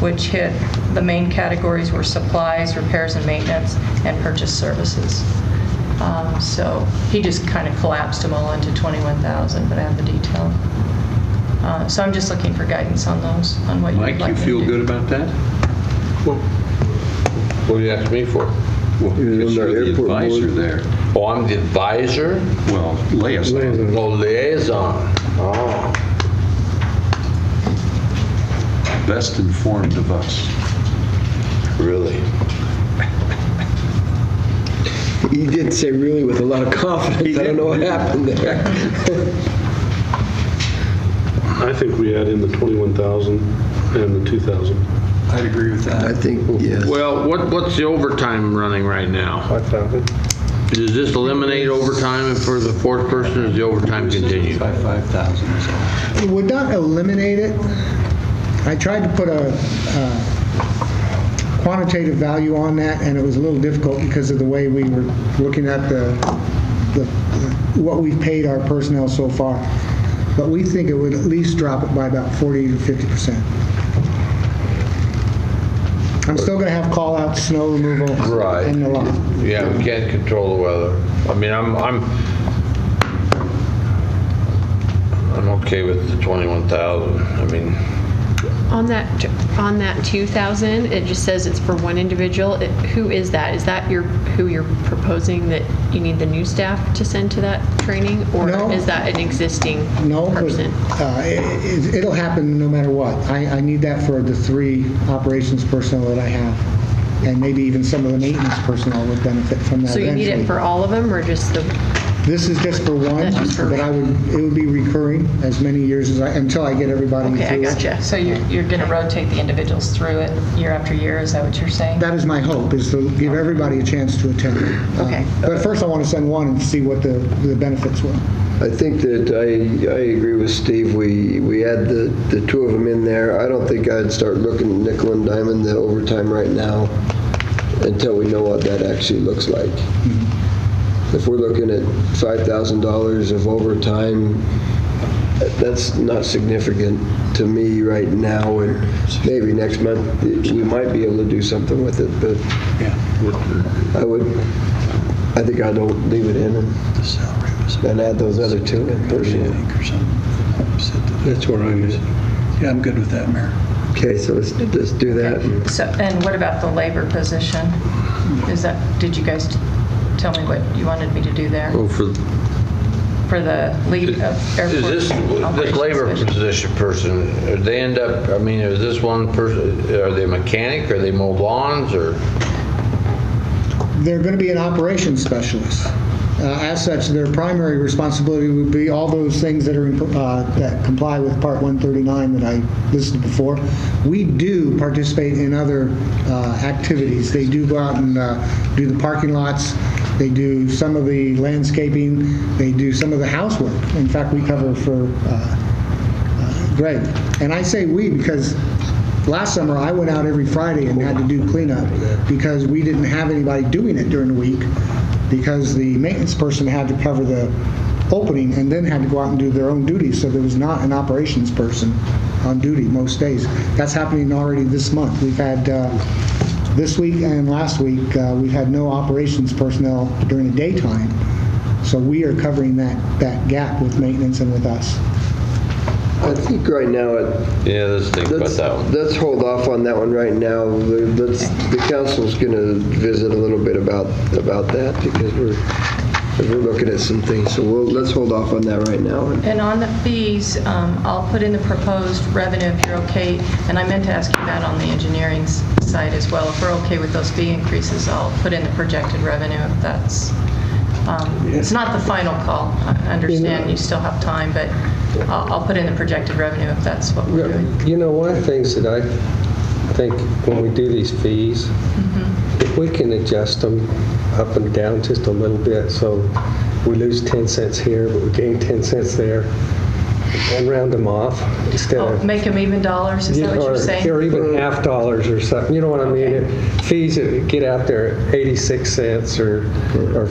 which hit the main categories were supplies, repairs and maintenance, and purchase services. So he just kind of collapsed them all into 21,000, but I have the detail. So I'm just looking for guidance on those, on what you'd like Mike, you feel good about that? What do you ask me for? Well, because you're the advisor there. Oh, I'm the advisor? Well, liaison. Oh, liaison. Oh. Best informed of us. Really? He did say really with a lot of confidence. I don't know what happened there. I think we add in the 21,000 and the 2,000. I'd agree with that. I think, yes. Well, what's the overtime running right now? 5,000. Does this eliminate overtime for the fourth person, or does the overtime continue? 5,000 is all. It would not eliminate it. I tried to put a quantitative value on that, and it was a little difficult because of the way we were looking at what we've paid our personnel so far. But we think it would at least drop it by about 40 to 50%. I'm still going to have call-out, snow removal, and the lot. Yeah, we can't control the weather. I mean, I'm okay with the 21,000. I mean, On that 2,000, it just says it's for one individual. Who is that? Is that who you're proposing that you need the new staff to send to that training, or is that an existing person? It'll happen no matter what. I need that for the 3 operations personnel that I have, and maybe even some of the maintenance personnel would benefit from that. So you need it for all of them, or just the? This is just for one, but it would be recurring as many years until I get everybody through it. Okay, I gotcha. So you're going to rotate the individuals through it year after year, is that what you're saying? That is my hope, is to give everybody a chance to attend. Okay. But first I want to send one and see what the benefits were. I think that I agree with Steve. We add the 2 of them in there. I don't think I'd start looking at nickel and diamond the overtime right now until we know what that actually looks like. Mm-hmm. If we're looking at $5,000 of overtime, that's not significant to me right now, and maybe next month we might be able to do something with it, but I think I don't leave it in and add those other 2 in personally. That's where I'm at. Yeah, I'm good with that, Mayor. Okay, so let's do that. So, and what about the labor position? Did you guys tell me what you wanted me to do there? well, for the lead of airport. Is this labor position person, they end up, I mean, is this one person, are they a mechanic, are they mow lawns, or? They're going to be an operations specialist. As such, their primary responsibility would be all those things that are that comply with Part 139 that I listed before. We do participate in other activities. They do go out and do the parking lots. They do some of the landscaping. They do some of the housework. In fact, we cover for Greg. And I say we because last summer I went out every Friday and had to do cleanup because we didn't have anybody doing it during the week, because the maintenance person had to cover the opening and then had to go out and do their own duties. So there was not an operations person on duty most days. That's happening already this month. We've had, this week and last week, we've had no operations personnel during the daytime. So we are covering that gap with maintenance and with us. I think right now, let's hold off on that one right now. The council's going to visit a little bit about that because we're looking at some things. So let's hold off on that right now. And on the fees, I'll put in the proposed revenue if you're okay. And I meant to ask you that on the engineering side as well. If we're okay with those fee increases, I'll put in the projected revenue if that's. It's not the final call. I understand you still have time, but I'll put in the projected revenue if that's what we're doing. You know, one of the things that I think when we do these fees, if we can adjust them up and down just a little bit, so we lose 10 cents here, but we gain 10 cents there, and round them off instead of... Make them even dollars, is that what you're saying? Or even half dollars or something, you know what I mean? Fees that get out there at 86 cents or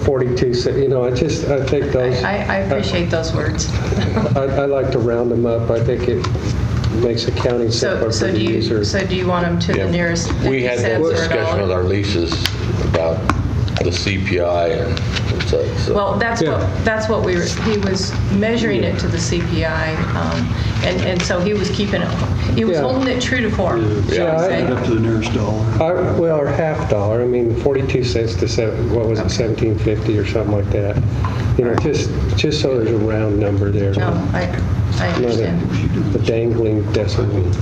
42 cents, you know, I think those... I appreciate those words. I like to round them up. I think it makes accounting simpler for the user. So do you want them to the nearest 50 We had that cents or discussion with $1? our leases about the CPI and such. So. Well, that's what he was measuring it to the CPI, and so he was keeping it, he was holding it true to form. Up to the nearest dollar. Well, or half dollar. I mean, 42 cents to what was it, 17.50 or something like that. You know, just so there's a round number there. No, I understand. The dangling decimal.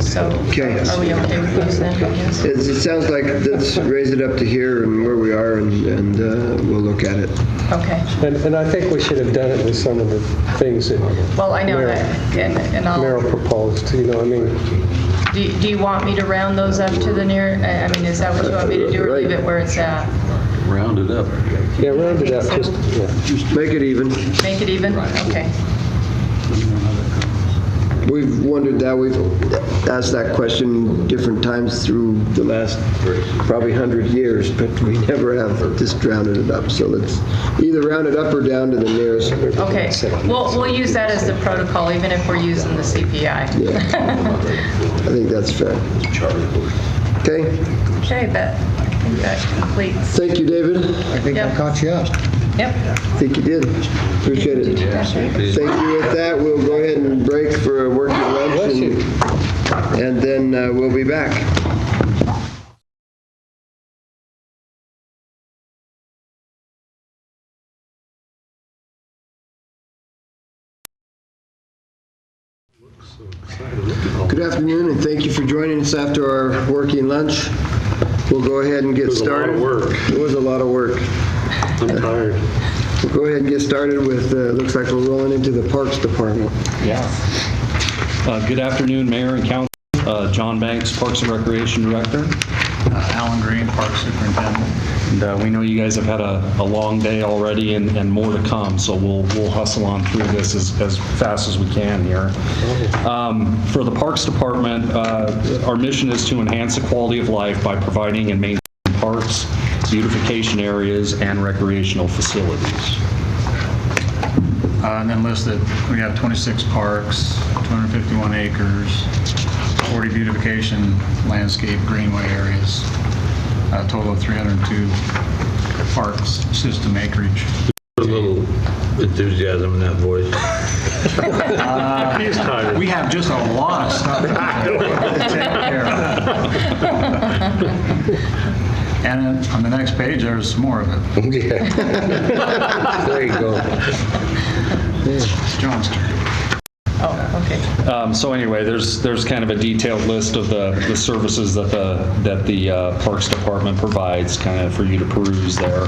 So, okay. Are we okay with those then, I guess? It sounds like let's raise it up to here and where we are, and we'll look at it. Okay. And I think we should have done it with some of the things that Well, I know that, and I'll... Merrill proposed, you know, I mean... Do you want me to round those up to the near, I mean, is that what you want me to do, or leave it where it's at? Round it up. Yeah, round it up, just make it even. Make it even? Okay. We've wondered that. We've asked that question different times through the last probably 100 years, but we never have just rounded it up. So let's either round it up or down to the nearest. Okay. We'll use that as the protocol, even if we're using the CPI. Yeah. I think that's fair. Okay. Okay, I think that completes. Thank you, David. I think I caught you up. Yep. I think you did. Appreciate it. Thank you. With that, we'll go ahead and break for a working lunch, and then we'll be back. Good afternoon, and thank you for joining us after our working lunch. We'll go ahead and get started. It was a lot of work. It was a lot of work. I'm tired. We'll go ahead and get started with, looks like we're rolling into the Parks Department. Yeah. Good afternoon, Mayor and Council. John Banks, Parks and Recreation Director. Alan Green, Parks Superintendent. And we know you guys have had a long day already and more to come, so we'll hustle on through this as fast as we can here. For the Parks Department, our mission is to enhance the quality of life by providing and maintaining parks, beautification areas, and recreational facilities. And then listed, we have 26 parks, 251 acres, 40 beautification, landscape, greenway areas, a total of 302 parks system acreage. A little enthusiasm in that voice. He's tired. We have just a lot of stuff to take care of. And then on the next page, there's some more of it. Yeah. There you go. John's turn. Oh, okay. So anyway, there's kind of a detailed list of the services that the Parks Department provides, kind of for you to peruse there.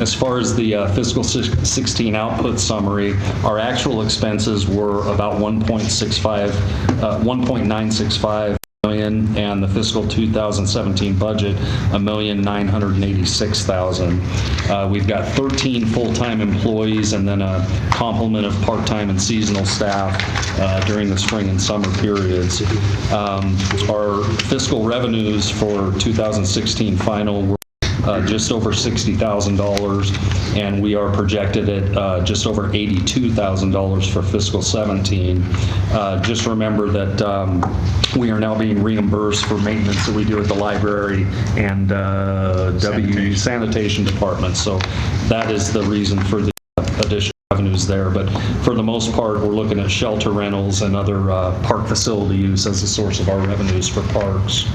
As far as the fiscal 16 output summary, our actual expenses were about 1.965 million, and the fiscal 2017 budget, $1,986,000. We've got 13 full-time employees and then a complement of part-time and seasonal staff during the spring and summer periods. Our fiscal revenues for 2016 final were just over $60,000, and we are projected at just over $82,000 for fiscal 17. Just remember that we are now being reimbursed for maintenance that we do at the library and sanitation department. So that is the reason for the additional revenues there. But for the most part, we're looking at shelter rentals and other park facility use as a source of our revenues for parks.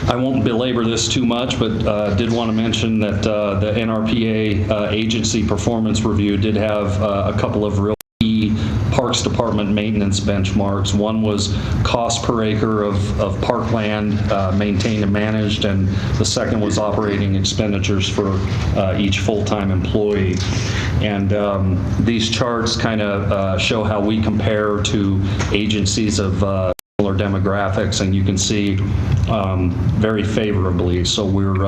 I won't belabor this too much, but did want to mention that the NRPA agency performance review did have a couple of real key Parks Department maintenance benchmarks. One was cost per acre of parkland maintained and managed, and the second was operating expenditures for each full-time employee. And these charts kind of show how we compare to agencies of similar demographics, and you can see very favorably. So we've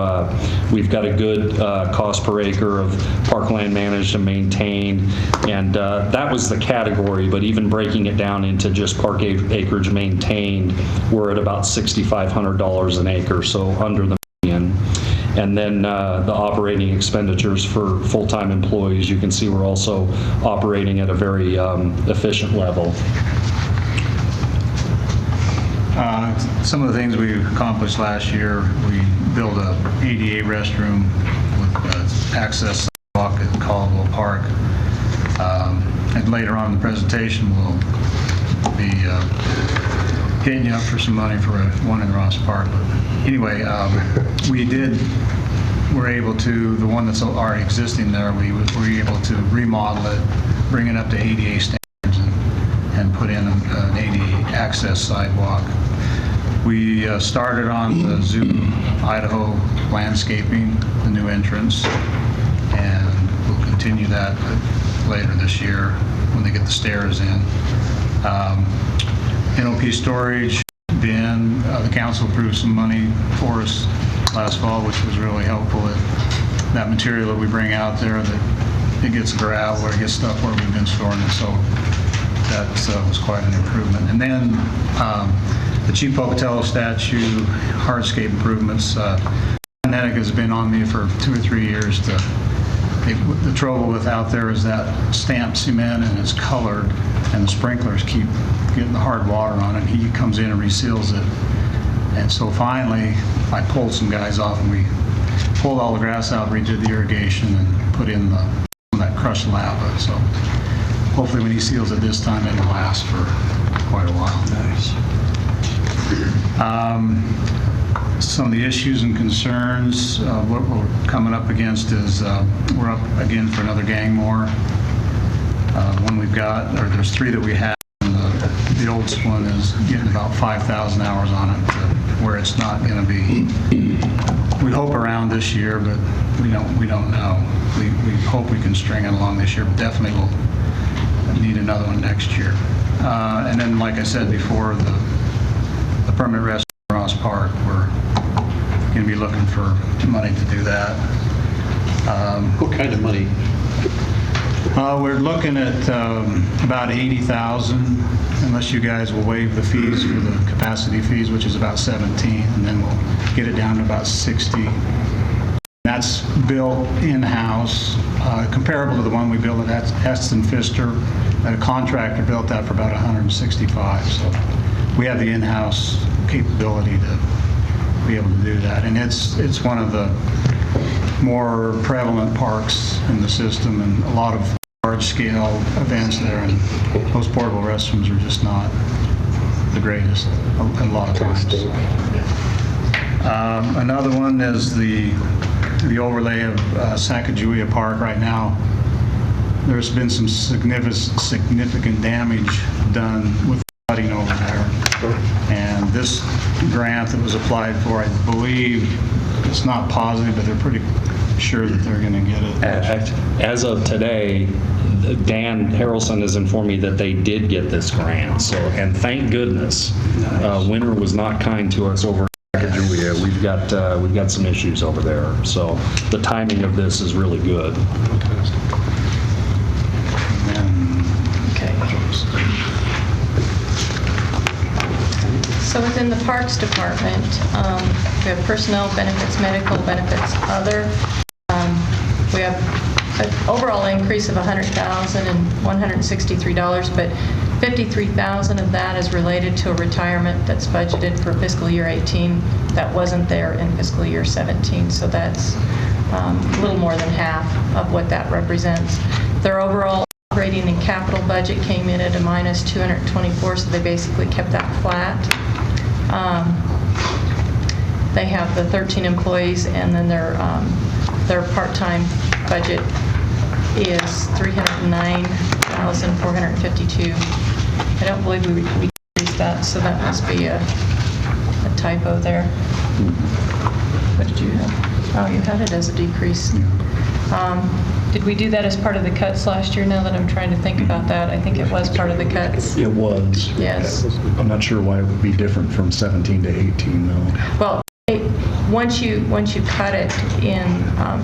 got a good cost per acre of parkland managed and maintained, and that was the category. But even breaking it down into just park acreage maintained, we're at about $6,500 an acre, so under the median. And then the operating expenditures for full-time employees, you can see we're also operating at a very efficient level. Some of the things we accomplished last year, we built a ADA restroom with access sidewalk at Caldwell Park. And later on in the presentation, we'll be hitting you up for some money for one in Ross Park. But anyway, we're able to, the one that's already existing there, we were able to remodel it, bring it up to ADA standards, and put in an ADA access sidewalk. We started on the Zoo Idaho landscaping, the new entrance, and we'll continue that later this year when they get the stairs in. NOP storage bin, the council approved some money for us last fall, which was really helpful. That material that we bring out there, that it gets gravel or it gets stuff where we've been storing it, so that was quite an improvement. And then the Chief Pocatello statue hardscape improvements. Kinetic has been on me for 2 or 3 years. The trouble with out there is that stamped cement, and it's colored, and the sprinklers keep getting the hard water on it. He comes in and reseals it. And so finally, I pulled some guys off, and we pulled all the grass out, redid the irrigation, and put in that crushed lava. So hopefully when he seals it this time, it'll last for quite a while. Nice. Some of the issues and concerns, what we're coming up against is we're up again for another gang war. One we've got, or there's 3 that we have, and the oldest one is getting about 5,000 hours on it, where it's not going to be, we hope around this year, but we don't know. We hope we can string it along this year, but definitely we'll need another one next year. And then, like I said before, the permanent restroom in Ross Park, we're going to be looking for money to do that. What kind of money? We're looking at about $80,000, unless you guys will waive the fees for the capacity fees, which is about 17, and then we'll get it down to about 60. That's built in-house, comparable to the one we built at Heston Pfister, that a contractor built that for about 165. So we have the in-house capability to be able to do that. And it's one of the more prevalent parks in the system, and a lot of large-scale events there, and those portable restrooms are just not the greatest a lot of times. Another one is the overlay of Sacagawea Park. Right now, there's been some significant damage done with flooding over there. And this grant that was applied for, I believe, it's not positive, but they're pretty sure that they're going to get it. As of today, Dan Harrelson has informed me that they did get this grant. So, and thank goodness, winter was not kind to us over. Yeah, we've got some issues over there. So the timing of this is really good. Okay. So within the Parks Department, we have personnel benefits, medical benefits, other. We have an overall increase of $100,000 and $163, but $53,000 of that is related to a retirement that's budgeted for fiscal year 18 that wasn't there in fiscal year 17. So that's a little more than half of what that represents. Their overall operating and capital budget came in at a minus 224, so they basically kept that flat. They have the 13 employees, and then their part-time budget is $309,452. I don't believe we increased that, so that must be a typo there. What did you have? Oh, you had it as a decrease. Did we do that as part of the cuts last year? Now that I'm trying to think about that, I think it was part of the cuts. It was. Yes. I'm not sure why it would be different from 17 to 18, though. Well, once you cut it in,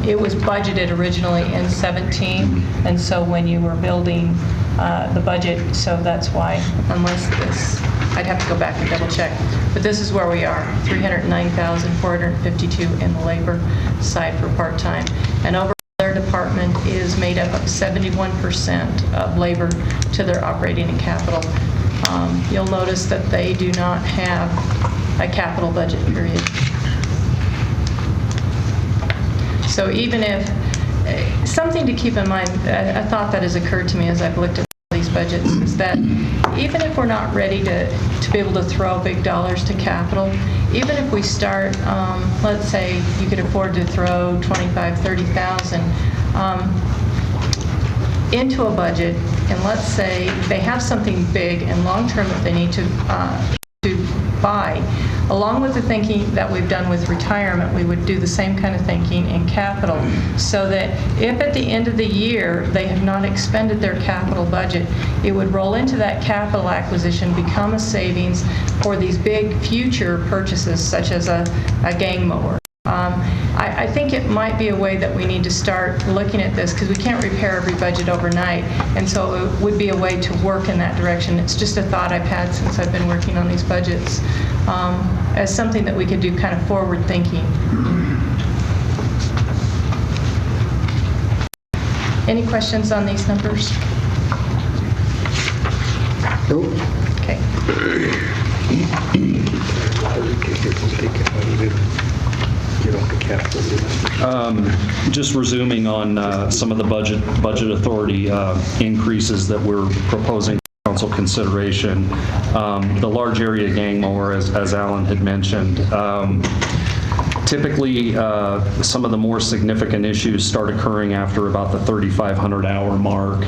it was budgeted originally in 17, and so when you were building the budget, so that's why, unless this, I'd have to go back and double check, but this is where we are, $309,452 in the labor side for part-time, and over their department is made up of 71% of labor to their operating and capital. You'll notice that they do not have a capital budget period. So even if, something to keep in mind, a thought that has occurred to me as I've looked at these budgets is that even if we're not ready to be able to throw big dollars to capital, even if we start, let's say you could afford to throw $25,000, $30,000 into a budget, and let's say they have something big and long-term that they need to buy, along with the thinking that we've done with retirement, we would do the same kind of thinking in capital, so that if at the end of the year they have not expended their capital budget, it would roll into that capital acquisition, become a savings for these big future purchases, such as a gang mower. I think it might be a way that we need to start looking at this, because we can't repair every budget overnight, and so it would be a way to work in that direction. It's just a thought I've had since I've been working on these budgets, as something that we could do kind of forward thinking. Any questions on these numbers? Nope. Okay. Just resuming on some of the budget authority increases that we're proposing for council consideration. The large area gang mower, as Alan had mentioned, typically some of the more significant issues start occurring after about the 3,500 hour mark.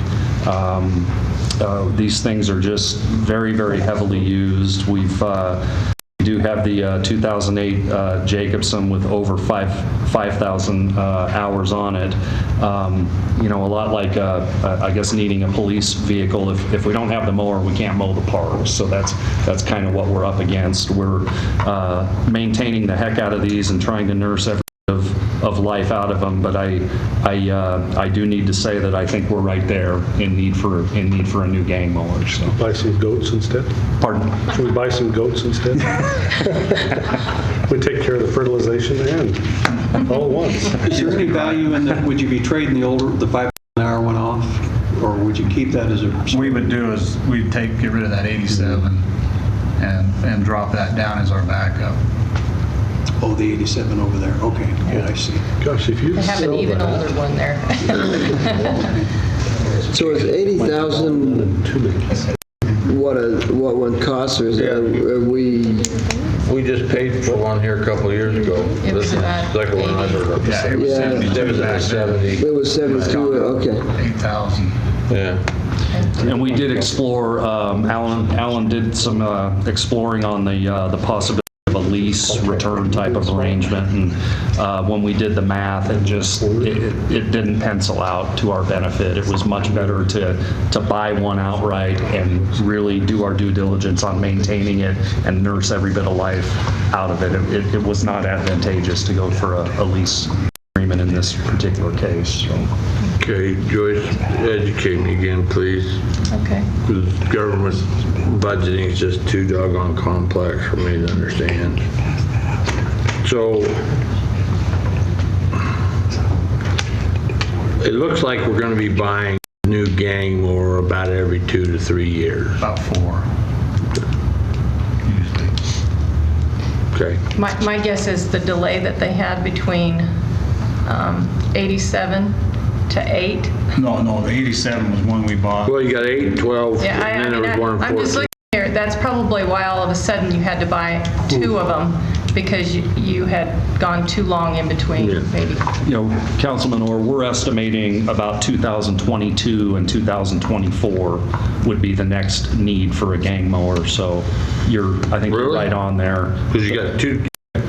These things are just very, very heavily used. We do have the 2008 Jacobson with over 5,000 hours on it. You know, a lot like, I guess, needing a police vehicle. If we don't have the mower, we can't mow the parks. So that's kind of what we're up against. We're maintaining the heck out of these and trying to nurse every bit of life out of them. But I do need to say that I think we're right there in need for a new gang mower. So buy some goats instead. Pardon? Should we buy some goats instead? We take care of the fertilization and all at once. Is there any value in that? Would you be trading the 5 hour one off, or would you keep that as a? What we would do is we'd get rid of that 87 and drop that down as our backup. Oh, the 87 over there. Okay, yeah, I see. Gosh, if you They have an even older one there. So is 80,000 what one costs, or are we We just paid for one here a couple of years ago. It was This is the about second one I've heard of. Yeah, it was 72 It was back then. 70. It was 72, okay. 8,000. Yeah. And we did explore, Alan did some exploring on the possibility of a lease return type of arrangement. And when we did the math, it didn't pencil out to our benefit. It was much better to buy one outright and really do our due diligence on maintaining it and nurse every bit of life out of it. It was not advantageous to go for a lease agreement in this particular case. So. Okay, Joyce, educate me again, please. Okay. Because government budgeting is just too doggone complex for me to understand. So, it looks like we're going to be buying a new gang mower about every 2 to 3 years. About 4. Okay. My guess is the delay that they had between 87 to 8. No, the 87 was one we bought. Well, you got 8, 12, Yeah, and then there was one in I'm just 14. looking here. That's probably why all of a sudden you had to buy 2 of them, because you had gone too long in between, maybe. You know, Councilman Orr, we're estimating about 2022 and 2024 would be the next need for a gang mower. So I think you're right on there. Because you got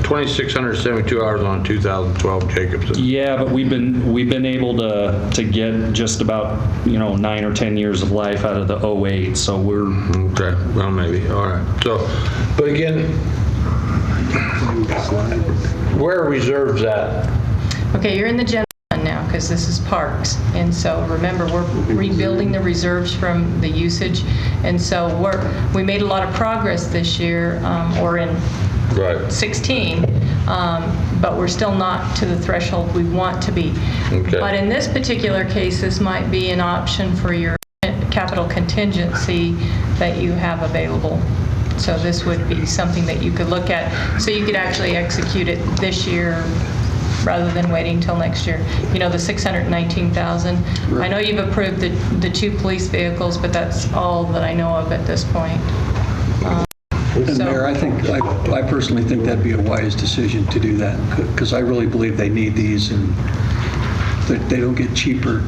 2,672 hours on 2012 Jacobson. Yeah, but we've been able to get just about 9 or 10 years of life out of the 08. So we're okay. Well, maybe. All right. So, but again, where are reserves at? Okay, you're in the general fund now, because this is parks. And so remember, we're rebuilding the reserves from the usage. And so we made a lot of progress this year, or in 16, but we're still not to the threshold we want to be. Okay. But in this particular case, this might be an option for your capital contingency that you have available. So this would be something that you could look at. So you could actually execute it this year rather than waiting till next year. The 619,000. I know you've approved the 2 police vehicles, but that's all that I know of at this point. And Mayor, I personally think that'd be a wise decision to do that, because I really believe they need these, and they don't get cheaper.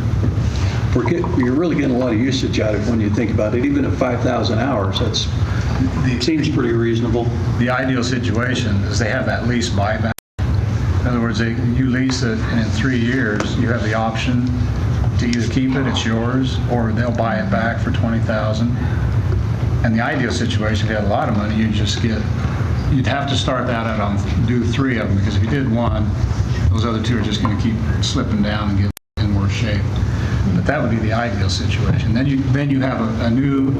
You're really getting a lot of usage out of it when you think about it. Even at 5,000 hours, that seems pretty reasonable. The ideal situation is they have that lease buyback. In other words, you lease it, and in 3 years, you have the option to either keep it, it's yours, or they'll buy it back for $20,000. And the ideal situation, if you had a lot of money, you'd have to start that out on do 3 of them, because if you did 1, those other 2 are just going to keep slipping down and get in worse shape. But that would be the ideal situation. Then you have a new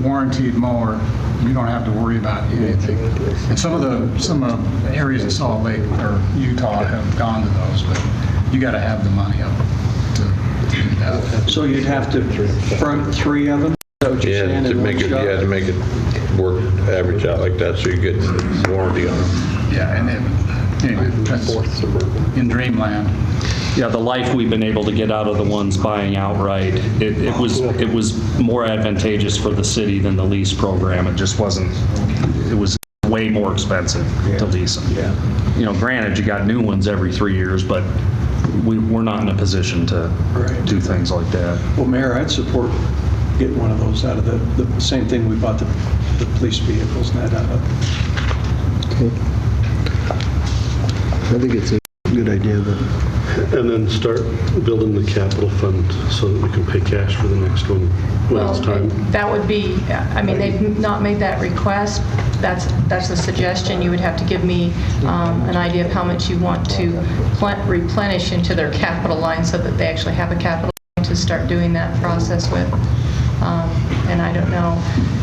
warranted mower. You don't have to worry about anything. And some of the areas in Salt Lake or Utah have gone to those, but you got to have the money up to do that. So you'd have to front 3 of them? Yeah, to make it work, average out like that, so you get warranty on them. Yeah, and anyway, that's in dreamland. Yeah, the life we've been able to get out of the ones buying outright, it was more advantageous for the city than the lease program. It just wasn't. It was way more expensive to lease them. Yeah. Granted, you got new ones every 3 years, but we're not in a position to do things like that. Well, Mayor, I'd support getting one of those out of the same thing we bought the police vehicles and that out of. Okay. I think it's a good idea then. And then start building the capital fund so that we can pay cash for the next one when it's time. That would be, they've not made that request. That's the suggestion. You would have to give me an idea of how much you want to replenish into their capital line so that they actually have a capital line to start doing that process with. And I don't know.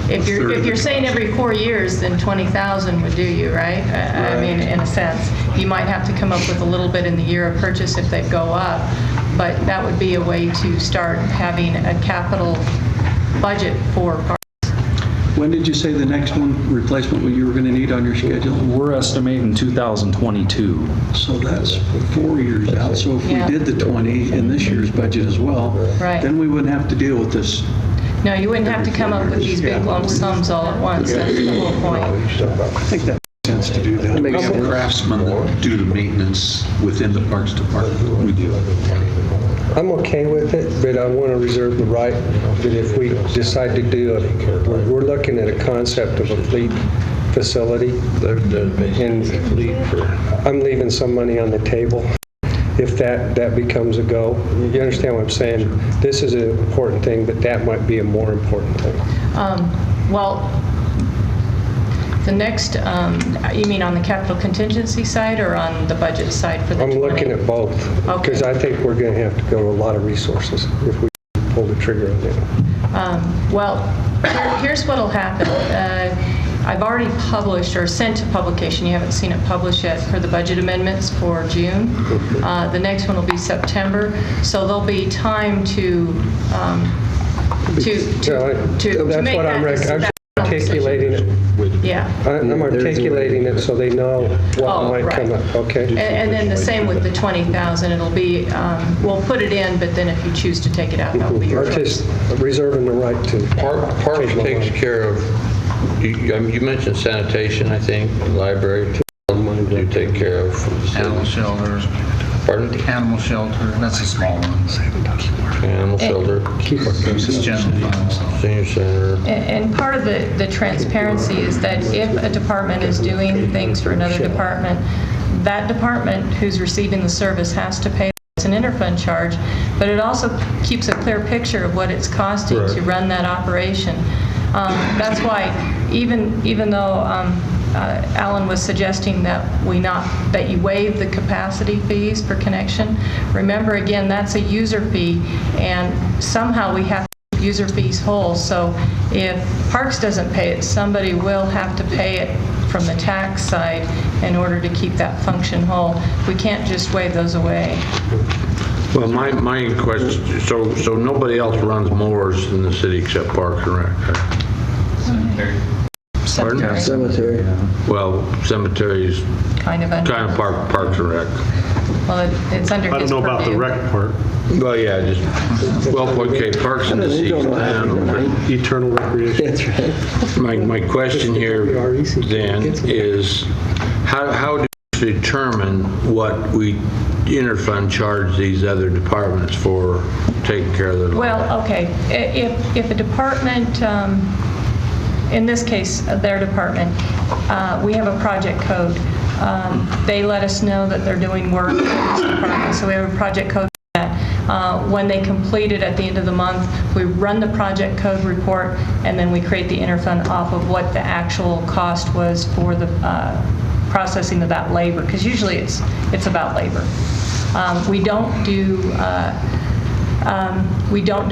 If you're saying every 4 years, then 20,000 would do you, right? I mean, in a sense, you might have to come up with a little bit in the year of purchase if they go up, but that would be a way to start having a capital budget for parks. When did you say the next replacement you were going to need on your schedule? We're estimating 2022. So that's 4 years out. So if we did the 20 in this year's budget as well, then we wouldn't have to deal with this. No, you wouldn't have to come up with these big lump sums all at once. That's the whole point. I think that makes funds to do that. We have craftsmen that do the maintenance within the Parks Department. We do. I'm okay with it, but I want to reserve the right that if we decide to do it, we're looking at a concept of a fleet facility. And I'm leaving some money on the table if that becomes a go. You understand what I'm saying? This is an important thing, but that might be a more important thing. Well, the next, you mean on the capital contingency side or on the budget side for the I'm 20? looking at both, because I think we're going to have to go a lot of resources if we pull the trigger on that. Well, here's what'll happen. I've already published or sent to publication, you haven't seen it published yet, for the budget amendments for June. The next one will be September, so there'll be time to That's make what I'm that articulating it. Yeah. I'm articulating it so they know what might come up. Okay. And then the same with the 20,000. It'll be, we'll put it in, but then if you choose to take it out, that'll be your choice. Just reserving the right to. Parks takes care of, you mentioned sanitation, I think, library. You take care of Animal shelter. Pardon? Animal shelter, that's a small one. Animal shelter. This is general funds. Senior center. And part of the transparency is that if a department is doing things for another department, that department who's receiving the service has to pay. It's an interfund charge, but it also keeps a clear picture of what it's costing to run that operation. That's why even though Alan was suggesting that you waive the capacity fees for connection, remember again, that's a user fee, and somehow we have to keep user fees whole. So if Parks doesn't pay it, somebody will have to pay it from the tax side in order to keep that function whole. We can't just waive those away. Well, my question, so nobody else runs mowers in the city except Parks and Rec? Pardon? Cemetery. Well, cemeteries Kind of Parks and Rec. Well, it's under his I don't know about the purview. rec part. Well, yeah, just, well, okay, Parks and Deceased. Eternal recreation. That's right. My question here then is, how do you determine what we interfund charge these other departments for taking care of their? Well, okay, if a department, in this case, their department, we have a project code. They let us know that they're doing work in this department, so we have a project code for that. When they complete it at the end of the month, we run the project code report, and then we create the interfund off of what the actual cost was for the processing of that labor, because usually it's about labor. We don't do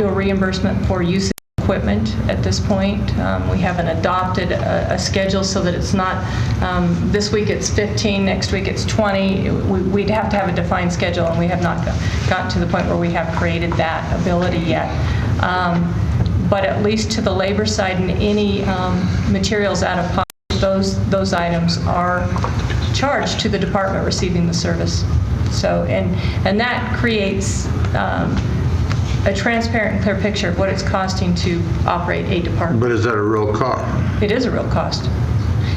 a reimbursement for use of equipment at this point. We haven't adopted a schedule so that it's not, this week it's 15, next week it's 20. We'd have to have a defined schedule, and we have not gotten to the point where we have created that ability yet. But at least to the labor side and any materials out of pocket, those items are charged to the department receiving the service. So, and that creates a transparent and clear picture of what it's costing to operate a department. But is that a real cost? It is a real cost.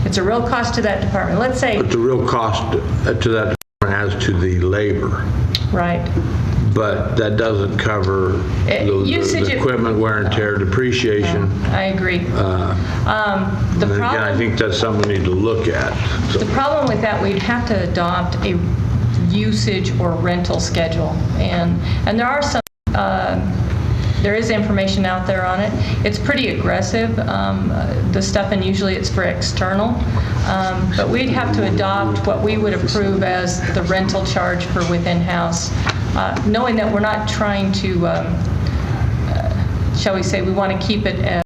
It's a real cost to that department. Let's say... But the real cost to that department as to the labor. Right. But that doesn't cover the equipment wear and tear, depreciation. I agree. Again, I think that's something we need to look at. So. The problem with that, we'd have to adopt a usage or rental schedule. And there are some, there is information out there on it. It's pretty aggressive, the stuff, and usually it's for external. But we'd have to adopt what we would approve as the rental charge for within house, knowing that we're not trying to, shall we say, we want to keep it as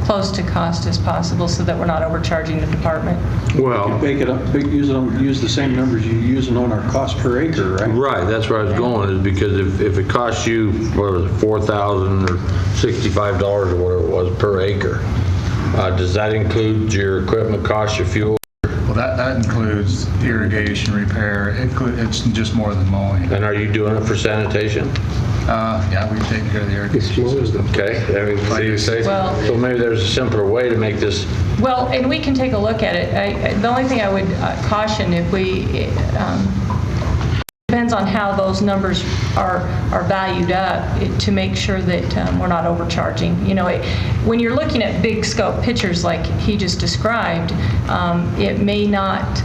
close to cost as possible so that we're not overcharging the department. Well, make it up, use the same numbers you're using on our cost per acre, right? Right, that's where I was going, is because if it costs you, what was it, $4,000 or $65 or whatever it was per acre, does that include your equipment cost, your fuel? Well, that includes irrigation, repair. It's just more than mowing. And are you doing it for sanitation? Yeah, we've taken care of the air conditioning system. Okay, I mean, so you say, Well- so maybe there's a simpler way to make this. Well, and we can take a look at it. The only thing I would caution, if we, depends on how those numbers are valued up, to make sure that we're not overcharging. You know, when you're looking at big scope pictures like he just described, it may not,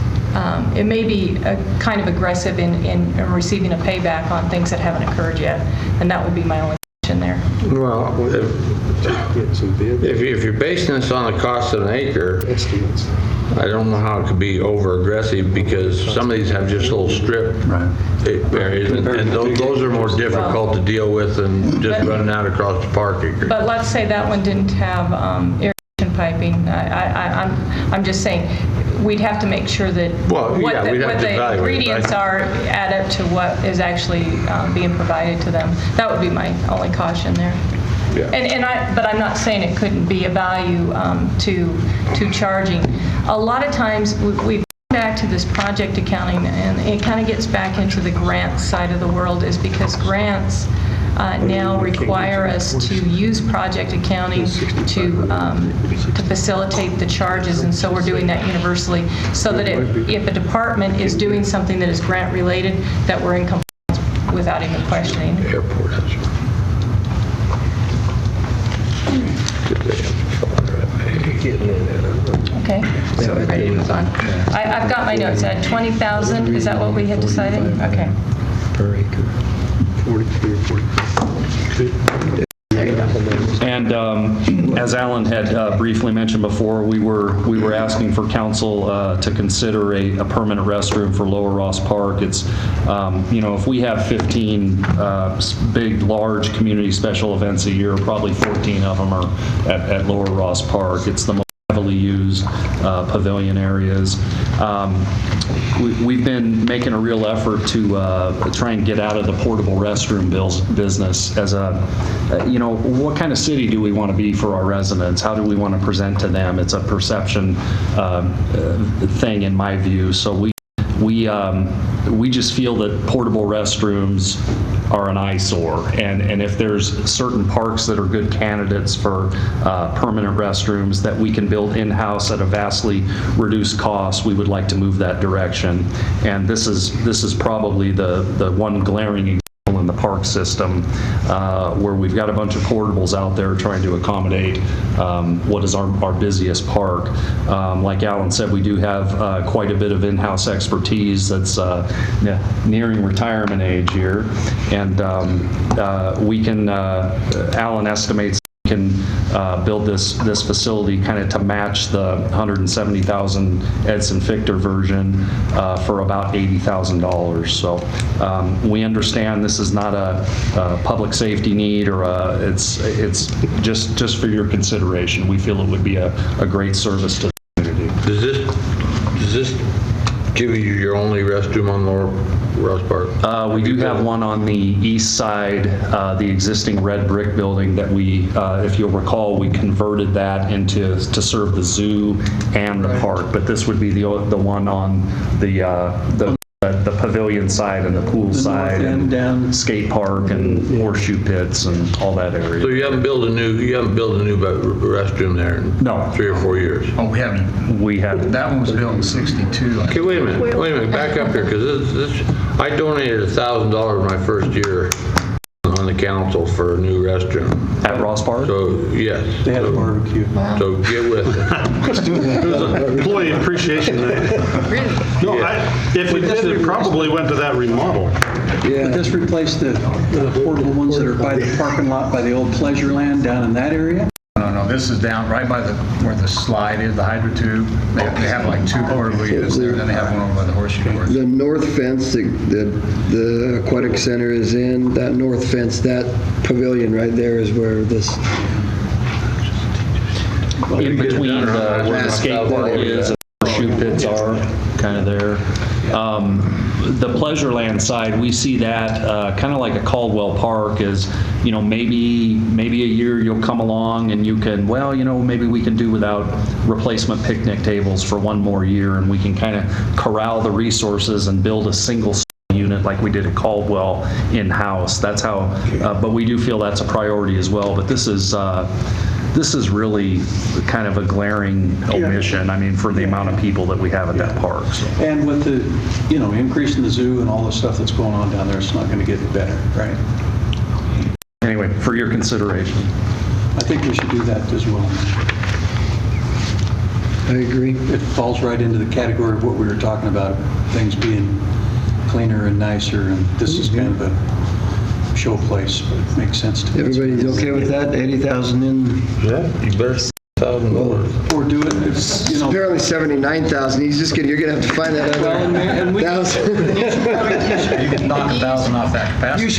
it may be kind of aggressive in receiving a payback on things that haven't occurred yet, and that would be my only question there. Well, if you're basing this on the cost of an acre, I don't know how it could be over aggressive, because some of these have just little strip areas, and those are more difficult to deal with than just running out across the park acre. But let's say that one didn't have irrigation piping. I'm just saying, we'd have to make sure that Well, what yeah, the, we'd have what to the evaluate it, ingredients right? are add up to what is actually being provided to them. That would be my only caution there. Yeah. But I'm not saying it couldn't be a value to charging. A lot of times we've gone back to this project accounting, and it kind of gets back into the grant side of the world, is because grants now require us to use project accounting to facilitate the charges, and so we're doing that universally, so that if a department is doing something that is grant related, that we're in compliance without even questioning. Airport has. Okay, so we're ready to move on. I've got my notes at 20,000. Is that what we had decided? Okay. Per acre. 43 or 44. And as Alan had briefly mentioned before, we were asking for council to consider a permanent restroom for Lower Ross Park. It's, you know, if we have 15 big, large community special events a year, probably 14 of them are at Lower Ross Park. It's the most heavily used pavilion areas. We've been making a real effort to try and get out of the portable restroom business as a, you know, what kind of city do we want to be for our residents? How do we want to present to them? It's a perception thing in my view. So we just feel that portable restrooms are an eyesore, and if there's certain parks that are good candidates for permanent restrooms that we can build in-house at a vastly reduced cost, we would like to move that direction. And this is probably the one glaring example in the park system where we've got a bunch of portables out there trying to accommodate what is our busiest park. Like Alan said, we do have quite a bit of in-house expertise that's nearing retirement age here, and we can, Alan estimates we can build this facility kind of to match the $170,000 Edson Fichter version for about $80,000. So we understand this is not a public safety need, or it's just for your consideration. We feel it would be a great service to the community. Does this give you your only restroom on Lower Ross Park? We do have one on the east side, the existing red brick building that we, if you'll recall, we converted that to serve the zoo and the park. But this would be the one on the pavilion side and the pool side, and skate park and horseshoe pits and all that area. So you haven't built a new restroom there in 3 or 4 years? Oh, we haven't. We haven't. That one was built in '62. Okay, wait a minute, back up here, because I donated $1,000 my first year on the council for a new restroom. At Ross Park? So, yes. They had a barbecue. So get with it. Let's do that. It was an employee appreciation night. No, if we did, it probably went to that remodel. Yeah. But this replaced the portable ones that are by the parking lot, by the old Pleasureland down in that area? No, this is down right by where the slide is, the hydro tube. They have like 2 portable units there, and then they have one over by the horseshoe course. The north fence the aquatic center is in, that north fence, that pavilion right there is where this... In between where the skate park is and the horseshoe pits are, kind of there. The Pleasureland side, we see that kind of like a Caldwell Park is, you know, maybe a year you'll come along and you can, well, you know, maybe we can do without replacement picnic tables for one more year, and we can kind of corral the resources and build a single unit it like we did at Caldwell in-house. That's how, but we do feel that's a priority as well. But this is really kind of a glaring omission, I mean, for the amount of people that we have at that park. So. And with the, increase in the zoo and all the stuff that's going on down there, it's not going to get better, right? Anyway, for your consideration. I think we should do that as well. I agree. It falls right into the category of what we were talking about, things being cleaner and nicer, and this is kind of a show place, but it makes sense to me. Everybody's okay with that? 80,000 in? Yeah, you better 1,000 more. Or do it, it's, Apparently 79,000. You're gonna have to find that other and we, You can knock 1,000 off that capacity. you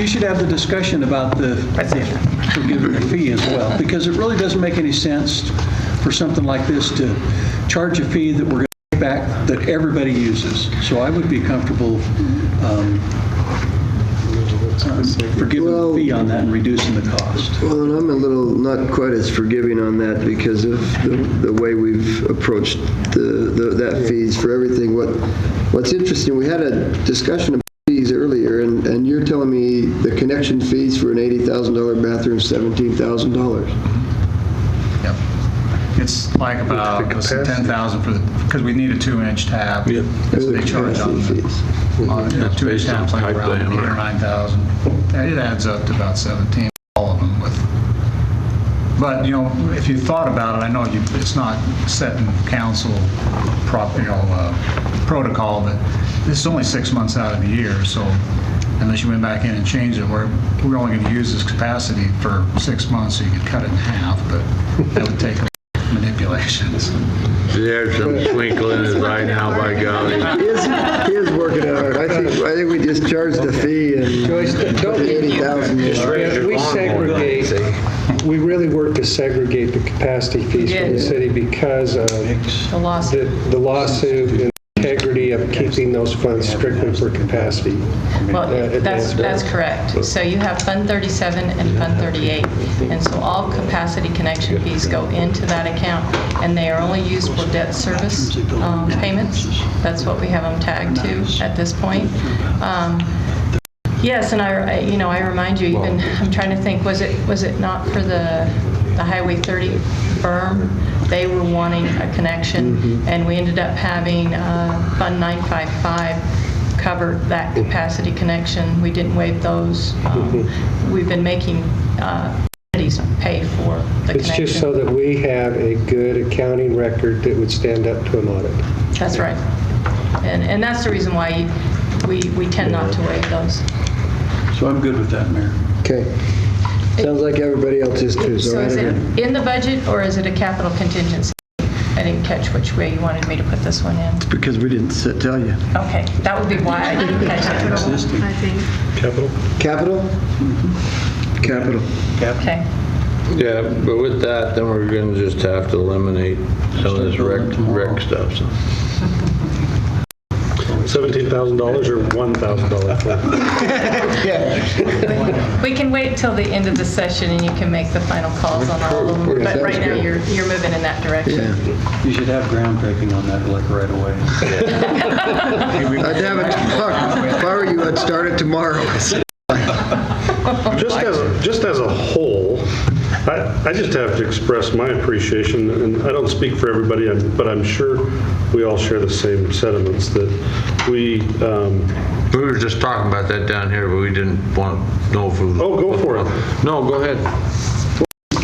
should have the discussion about the forgiving the fee as well, because it really doesn't make any sense for something like this to charge a fee that we're going to take back that everybody uses. So I would be comfortable forgiving the fee on that and reducing the cost. Well, and I'm a little not quite as forgiving on that because of the way we've approached that fees for everything. What's interesting, we had a discussion about fees earlier, and you're telling me the connection fees for an $80,000 bathroom is $17,000. Yep. It's like about 10,000 because we need a 2-inch tap. Yep. That's what they charge on the 2-inch taps, like around 8,000 or 9,000. It adds up to about 17, all of them with. But if you thought about it, I know it's not set in council protocol, but this is only 6 months out of the year, so unless you went back in and changed it, we're only going to use this capacity for 6 months, so you could cut it in half, but that would take manipulations. There's some twinkle in his eye now, by golly. He is working hard. I think we just charge the fee and Joyce, don't 80,000. we segregate. We really work to segregate the capacity fees from the city because of The lawsuit. the lawsuit and integrity of keeping those funds strictly for capacity. Well, that's correct. So you have Fund 37 and Fund 38, and so all capacity connection fees go into that account, and they are only used for debt service payments. That's what we have them tagged to at this point. Yes, and I remind you, even I'm trying to think, was it not for the Highway 30 firm? They were wanting a connection, and we ended up having Fund 955 cover that capacity connection. We didn't waive those. We've been making entities pay for the It's connection. just so that we have a good accounting record that would stand up to an audit. That's right. And that's the reason why we tend not to waive those. So I'm good with that, Mayor. Okay. Sounds like everybody else is too. So is it in the budget or is it a capital contingency? I didn't catch which way you wanted me to put this one in. Because we didn't tell you. Okay, that would be why I didn't catch it. I think. Capital? Capital? Capital. Okay. Yeah, but with that, then we're going to just have to eliminate some of this rec stuff. So. $17,000 or $1,000? We can wait till the end of the session and you can make the final calls on all of them. But right now, you're moving in that direction. Yeah. You should have groundbreaking on that like right away. I'd have it tomorrow. If I were you, I'd start it tomorrow. Just as a whole, I just have to express my appreciation, and I don't speak for everybody, but I'm sure we all share the same sentiments that we were just talking about that down here, but we didn't want to know if it was... Oh, go for it. No, go ahead.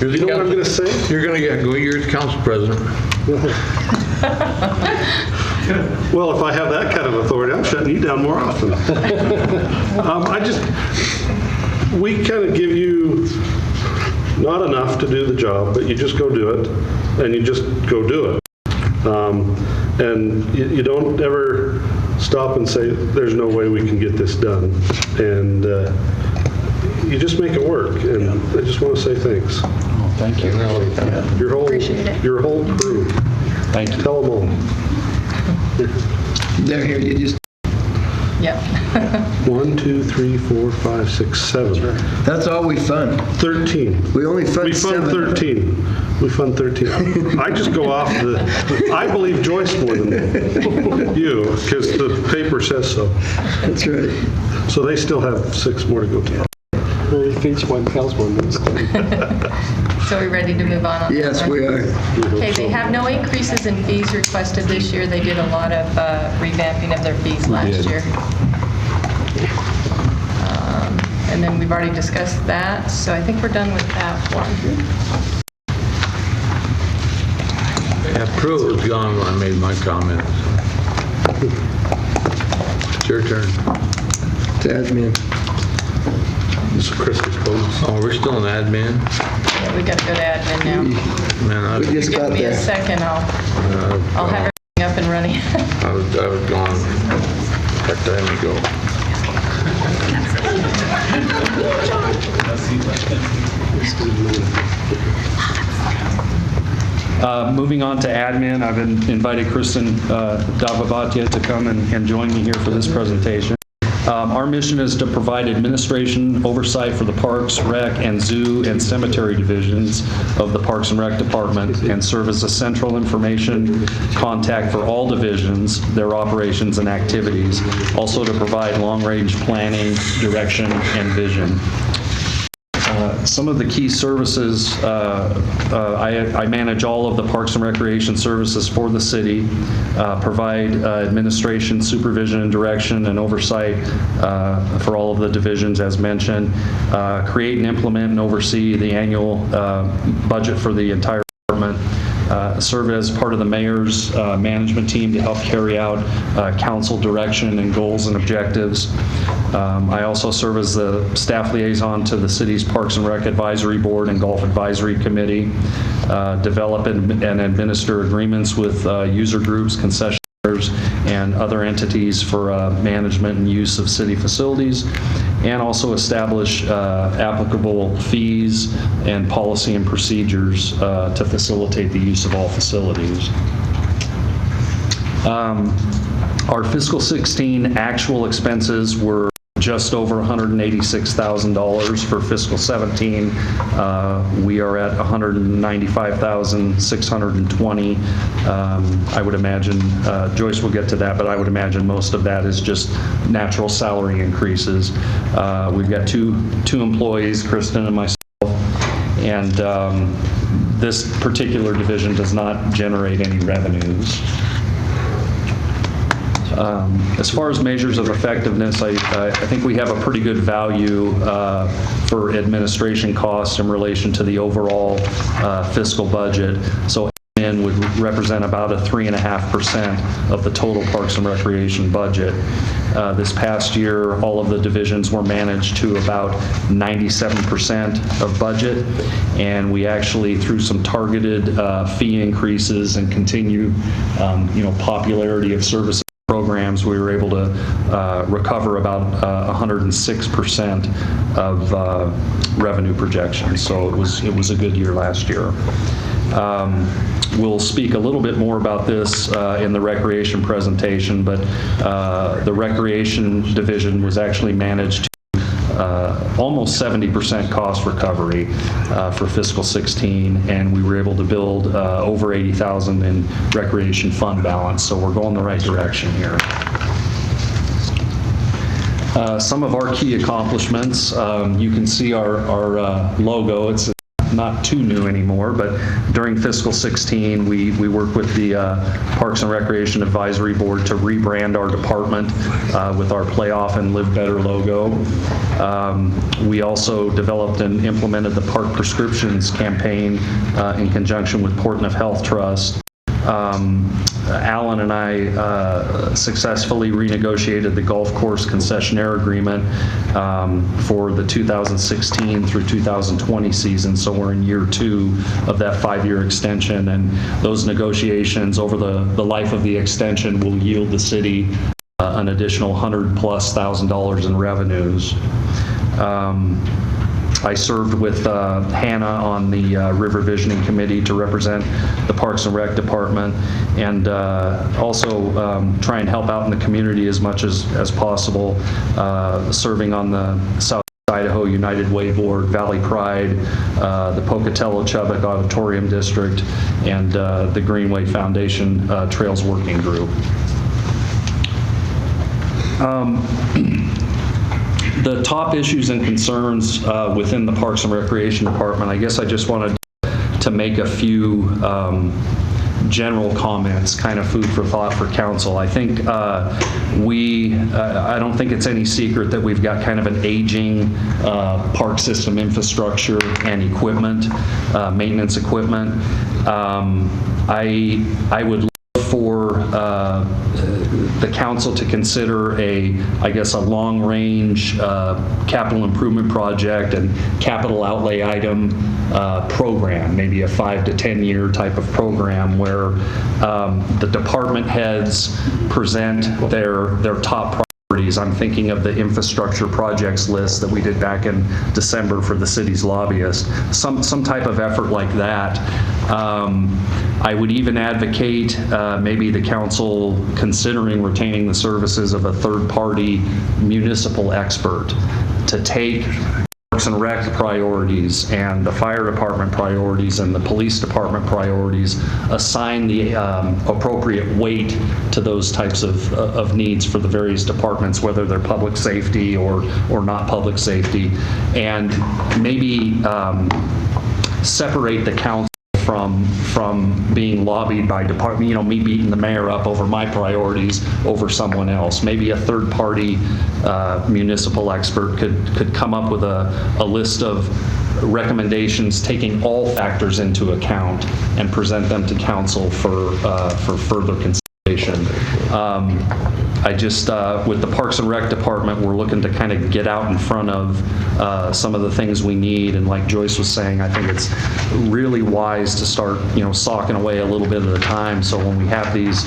You know what I'm going to say? You're going to go. You're the council president. Well, if I have that kind of authority, I'm shutting you down more often. We kind of give you not enough to do the job, but you just go do it, and you just go do it. And you don't ever stop and say, there's no way we can get this done. And you just make it work, and I just want to say thanks. Oh, thank you. Your whole crew. Thank you. Tell them all. There, here, you just... Yep. 1, 2, 3, 4, 5, 6, 7. That's all we fund. 13. We only fund We fund 7. 13. We fund 13. I just go off I believe Joyce more than you, because the paper says so. That's right. So they still have 6 more to go to. Well, if each one tells one, that's So are we ready to move on? Yes, we are. Okay, they have no increases in fees requested this year. They did a lot of revamping of their fees last year. And then we've already discussed that, so I think we're done with that one. Pruitt was gone when I made my comments. It's your turn. It's admin. This is Christmas bonus. Oh, we're still in admin? Yeah, we got to go to admin now. Man, I was, We just got Give me a there. second, I'll have everything up and running. I was gone. Let me go. Moving on to admin, I've invited Kristen Davavatia to come and join me here for this presentation. Our mission is to provide administration oversight for the Parks, Rec, and Zoo and Cemetery divisions of the Parks and Rec Department and serve as a central information contact for all divisions, their operations and activities, also to provide long-range planning, direction, and vision. Some of the key services, I manage all of the Parks and Recreation services for the city, provide administration, supervision, and direction and oversight for all of the divisions as mentioned, create and implement and oversee the annual budget for the entire department, serve as part of the mayor's management team to help carry out council direction and goals and objectives. I also serve as the staff liaison to the city's Parks and Rec Advisory Board and Golf Advisory Committee, develop and administer agreements with user groups, concessionaires, and other entities for management and use of city facilities, and also establish applicable fees and policy and procedures to facilitate the use of all facilities. Our fiscal 16 actual expenses were just over $186,000 for fiscal 17. We are at $195,620. I would imagine, Joyce will get to that, but I would imagine most of that is just natural salary increases. We've got two employees, Kristen and myself, and this particular division does not generate any revenues. As far as measures of effectiveness, I think we have a pretty good value for administration costs in relation to the overall fiscal budget. So admin would represent about a 3.5% of the total Parks and Recreation budget. This past year, all of the divisions were managed to about 97% of budget, and we actually, through some targeted fee increases and continued, popularity of services programs, we were able to recover about 106% of revenue projections. So it was a good year last year. We'll speak a little bit more about this in the recreation presentation, but the recreation division was actually managed to almost 70% cost recovery for fiscal 16, and we were able to build over $80,000 in recreation fund balance, so we're going the right direction here. Some of our key accomplishments, you can see our logo. It's not too new anymore, but during fiscal 16, we worked with the Parks and Recreation Advisory Board to rebrand our department with our Playoff and Live Better logo. We also developed and implemented the Park Prescriptions campaign in conjunction with Portneuf Health Trust. Alan and I successfully renegotiated the golf course concessionaire agreement for the 2016 through 2020 season, so we're in year 2 of that 5-year extension, and those negotiations over the life of the extension will yield the city an additional $100,000+ in revenues. I served with Hannah on the River Visioning Committee to represent the Parks and Rec Department, and also try and help out in the community as much as possible, serving on the South Idaho United Way Board, Valley Pride, the Pocatello-Chubbuck Auditorium District, and the Greenway Foundation Trails Working Group. The top issues and concerns within the Parks and Recreation Department, I guess I just wanted to make a few general comments, kind of food for thought for council. I think I don't think it's any secret that we've got kind of an aging park system infrastructure and equipment, maintenance equipment. I would look for the council to consider I guess a long-range capital improvement project and capital outlay item program, maybe a 5 to 10 year type of program where the department heads present their top priorities. I'm thinking of the infrastructure projects list that we did back in December for the city's lobbyists. Some type of effort like that. I would even advocate maybe the council considering retaining the services of a third-party municipal expert to take Parks and Rec priorities and the fire department priorities and the police department priorities, assign the appropriate weight to those types of needs for the various departments, whether they're public safety or not public safety, and maybe separate the council from being lobbied by department, me beating the mayor up over my priorities over someone else. Maybe a third-party municipal expert could come up with a list of recommendations taking all factors into account and present them to council for further consideration. I just, with the Parks and Rec Department, we're looking to kind of get out in front of some of the things we need. And like Joyce was saying, I think it's really wise to start, socking away a little bit at a time. So when we have these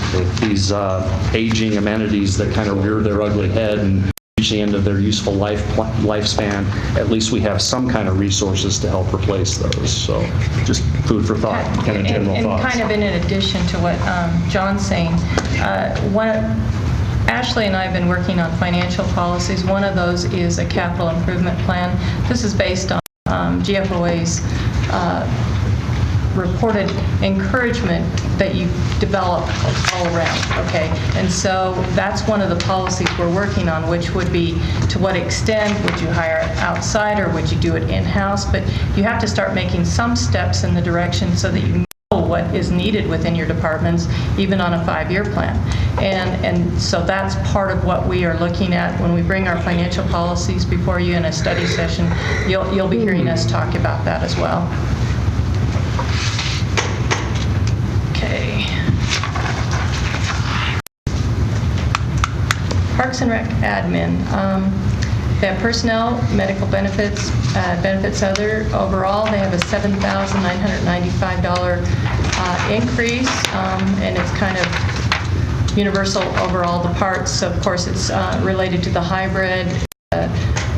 aging amenities that kind of rear their ugly head and reach the end of their useful lifespan, at least we have some kind of resources to help replace those. So just food for thought, kind of general thoughts. And kind of in addition to what John's saying, Ashley and I have been working on financial policies. One of those is a capital improvement plan. This is based on GFOA's reported encouragement that you develop all around, okay? And so that's one of the policies we're working on, which would be to what extent would you hire an outsider, would you do it in-house? But you have to start making some steps in the direction so that you know what is needed within your departments, even on a 5-year plan. And so that's part of what we are looking at when we bring our financial policies before you in a study session. You'll be hearing us talk about that as well. Okay. Parks and Rec admin. They have personnel, medical benefits, benefits other. Overall, they have a $7,995 increase, and it's kind of universal over all the parts. Of course, it's related to the hybrid,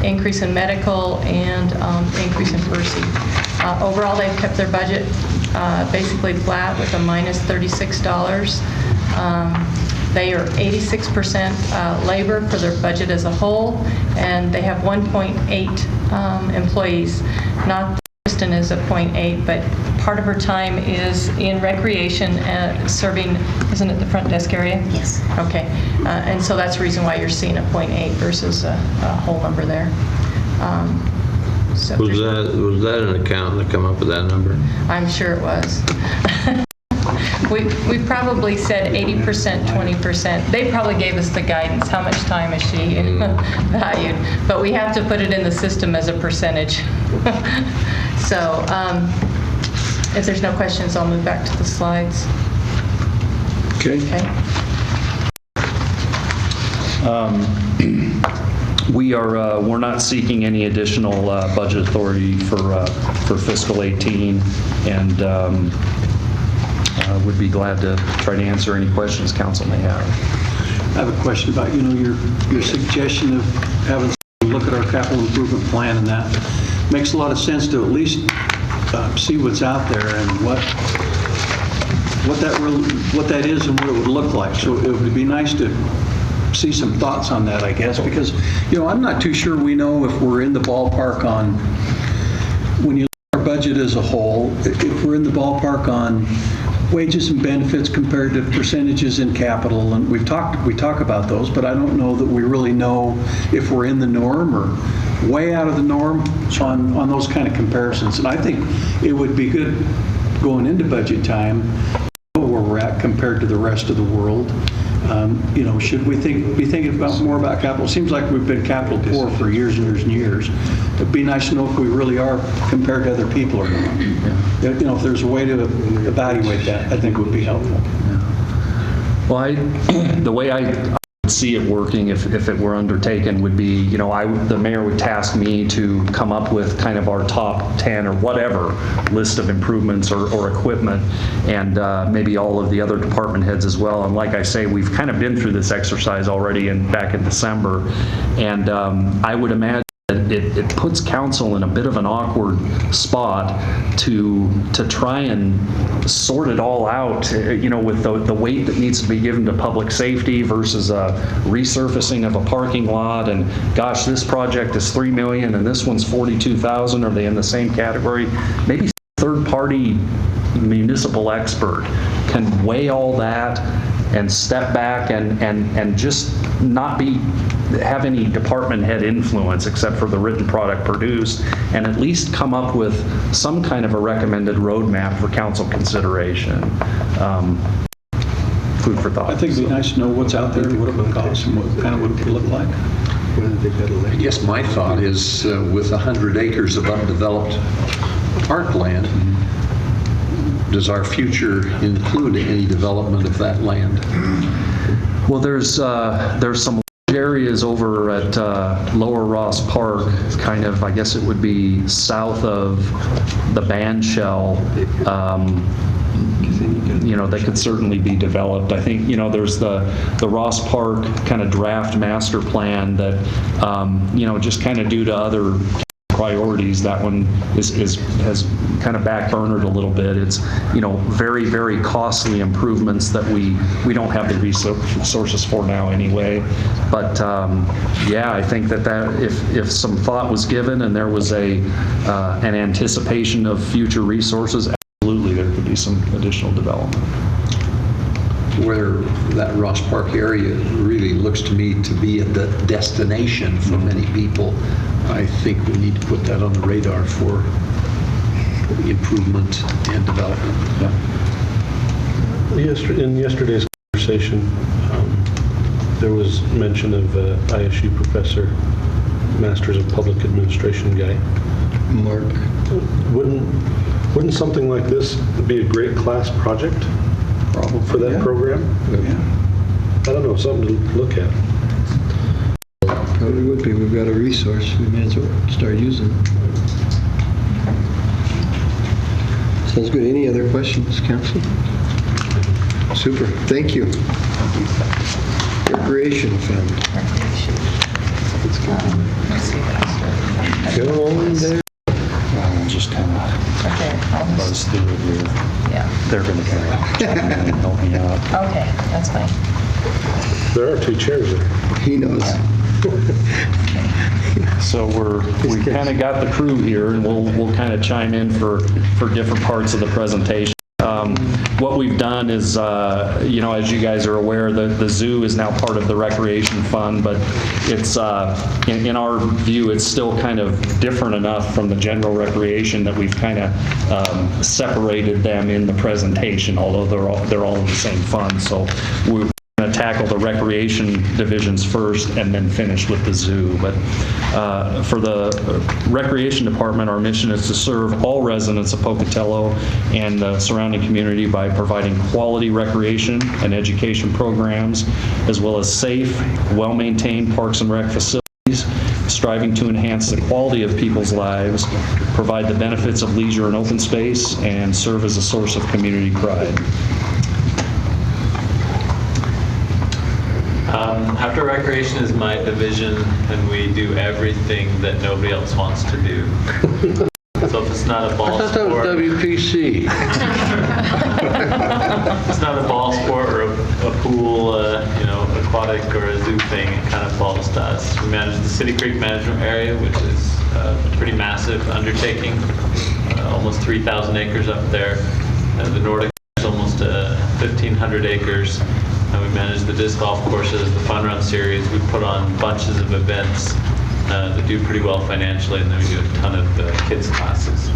increase in medical, and increase in PERSI. Overall, they've kept their budget basically flat with a minus $36. They are 86% labor for their budget as a whole, and they have 1.8 employees. Not Kristen is at 0.8, but part of her time is in recreation, serving, isn't it the front desk area? Yes. Okay, and so that's the reason why you're seeing a 0.8 versus a whole number there. So was that an accountant that come up with that number? I'm sure it was. We probably said 80%, 20%. They probably gave us the guidance. How much time is she valued? But we have to put it in the system as a percentage. So if there's no questions, I'll move back to the slides. Okay. We're not seeking any additional budget authority for fiscal 18, and would be glad to try to answer any questions council may have. I have a question about, your suggestion of having someone look at our capital improvement plan and that. makes a lot of sense to at least see what's out there and what that is and what it would look like. So it would be nice to see some thoughts on that, I guess, because, I'm not too sure we know if we're in the ballpark on, when you look at our budget as a whole, if we're in the ballpark on wages and benefits compared to percentages in capital, and we talk about those, but I don't know that we really know if we're in the norm or way out of the norm on those kind of comparisons. And I think it would be good going into budget time, where we're at compared to the rest of the world. Should we be thinking more about capital? It seems like we've been capital poor for years and years and years. It'd be nice to know if we really are compared to other people or not. If there's a way to evaluate that, I think would be helpful. Well, the way I would see it working if it were undertaken would be, the mayor would task me to come up with kind of our top 10 or whatever list of improvements or equipment, and maybe all of the other department heads as well. And like I say, we've kind of been through this exercise already back in December, and I would imagine it puts council in a bit of an awkward spot to try and sort it all out, with the weight that needs to be given to public safety versus resurfacing of a parking lot. And gosh, this project is $3 million and this one's $42,000. Are they in the same category? Maybe third-party municipal expert can weigh all that and step back and just not have any department head influence except for the written product produced, and at least come up with some kind of a recommended roadmap for council consideration. Food for thought. I think it'd be nice to know what's out there, what it would cost, and what kind of what it would look like. I guess my thought is with 100 acres of undeveloped parkland, does our future include any development of that land? Well, there's some areas over at Lower Ross Park, kind of, I guess it would be south of the band shell. They could certainly be developed. I think, there's the Ross Park kind of draft master plan that, just kind of due to other priorities, that one has kind of backburnered a little bit. It's, very, very costly improvements that we don't have the resources for now anyway. But I think that if some thought was given and there was an anticipation of future resources, absolutely there could be some additional development. Where that Ross Park area really looks to me to be a destination for many people, I think we need to put that on the radar for improvement and development. In yesterday's conversation, there was mention of ISU professor, Masters of Public Administration guy. Mark. Wouldn't something like this be a great class project? Probably. For that program? Yeah. I don't know, something to look at. Probably would be. We've got a resource. We may as well start using it. Sounds good. Any other questions, Council? Super. Thank you. Recreation Fund. Go on there. I'll just kind of buzz through it here. Yeah. They're going to kind of chime in and help me out. Okay, that's fine. There are 2 chairs there. He knows. So we kind of got the crew here, and we'll kind of chime in for different parts of the presentation. What we've done is, as you guys are aware, the zoo is now part of the recreation fund, but it's, in our view, it's still kind of different enough from the general recreation that we've kind of separated them in the presentation, although they're all in the same fund. So we're going to tackle the recreation divisions first and then finish with the zoo. But for the recreation department, our mission is to serve all residents of Pocatello and the surrounding community by providing quality recreation and education programs, as well as safe, well-maintained parks and rec facilities, striving to enhance the quality of people's lives, provide the benefits of leisure and open space, and serve as a source of community pride. Outdoor recreation is my division, and we do everything that nobody else wants to do. So if it's not a ball sport, that was WPC. if it's not a ball sport or a pool, aquatic or a zoo thing, it kind of falls to us. We manage the City Creek management area, which is a pretty massive undertaking, almost 3,000 acres up there. The Nordic is almost 1,500 acres. And we manage the disc golf courses, the fun run series. We put on bunches of events that do pretty well financially, and then we do a ton of kids classes.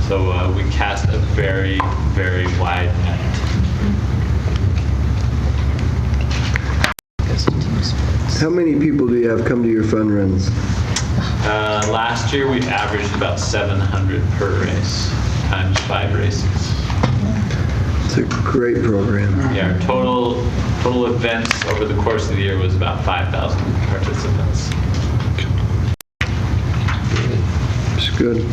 So we cast a very, very wide net. How many people do you have come to your fun runs? Last year we averaged about 700 per race, times 5 races. It's a great program. Yeah, our total events over the course of the year was about 5,000 participants. It's good.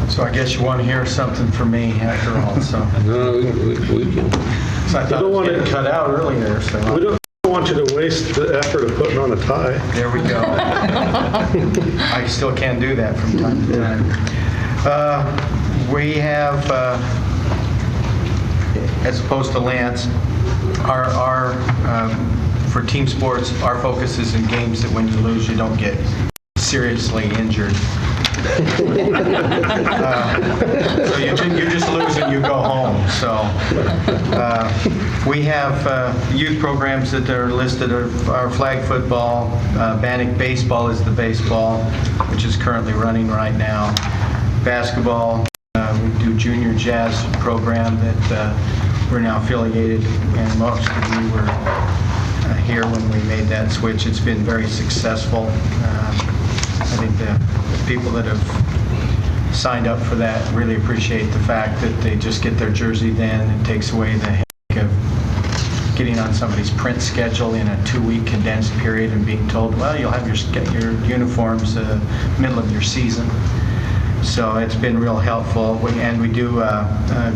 So I guess you want to hear something from me after all, so. No, we can. So I thought it was getting cut out earlier, so. We don't want you to waste the effort of putting on a tie. There we go. I still can do that from time to time. We have, as opposed to Lance, for team sports, our focus is in games that when you lose, you don't get seriously injured. So you just lose and you go home. So we have youth programs that are listed. Our flag football, Bannock baseball is the baseball, which is currently running right now. Basketball, we do junior jazz program that we're now affiliated, and most of you were here when we made that switch. It's been very successful. I think the people that have signed up for that really appreciate the fact that they just get their jersey then. It takes away the headache of getting on somebody's print schedule in a 2-week condensed period and being told, well, you'll have your uniforms middle of your season. So it's been real helpful. And we do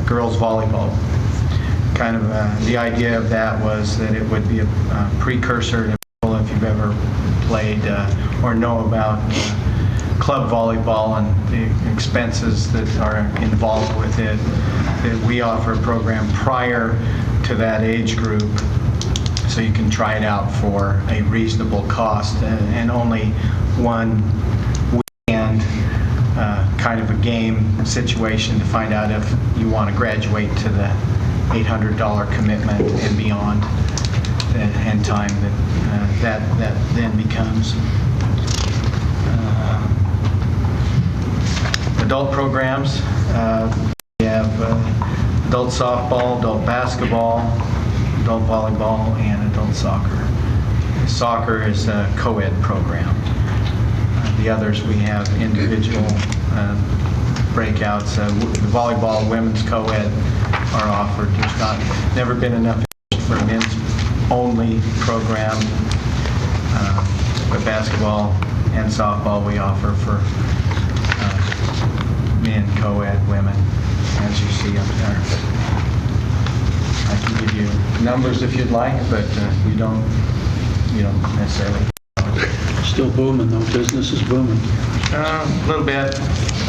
girls volleyball. Kind of the idea of that was that it would be a precursor to if you've ever played or know about club volleyball and the expenses that are involved with it, that we offer a program prior to that age group so you can try it out for a reasonable cost and only one weekend kind of a game situation to find out if you want to graduate to the $800 commitment and beyond and time that then becomes. Adult programs, we have adult softball, adult basketball, adult volleyball, and adult soccer. Soccer is a co-ed program. The others we have individual breakouts. The volleyball women's co-ed are offered. There's never been enough for a men's only program. But basketball and softball we offer for men co-ed, women, as you see up there. I can give you numbers if you'd like, but you don't necessarily. Still booming though, business is booming. A little bit.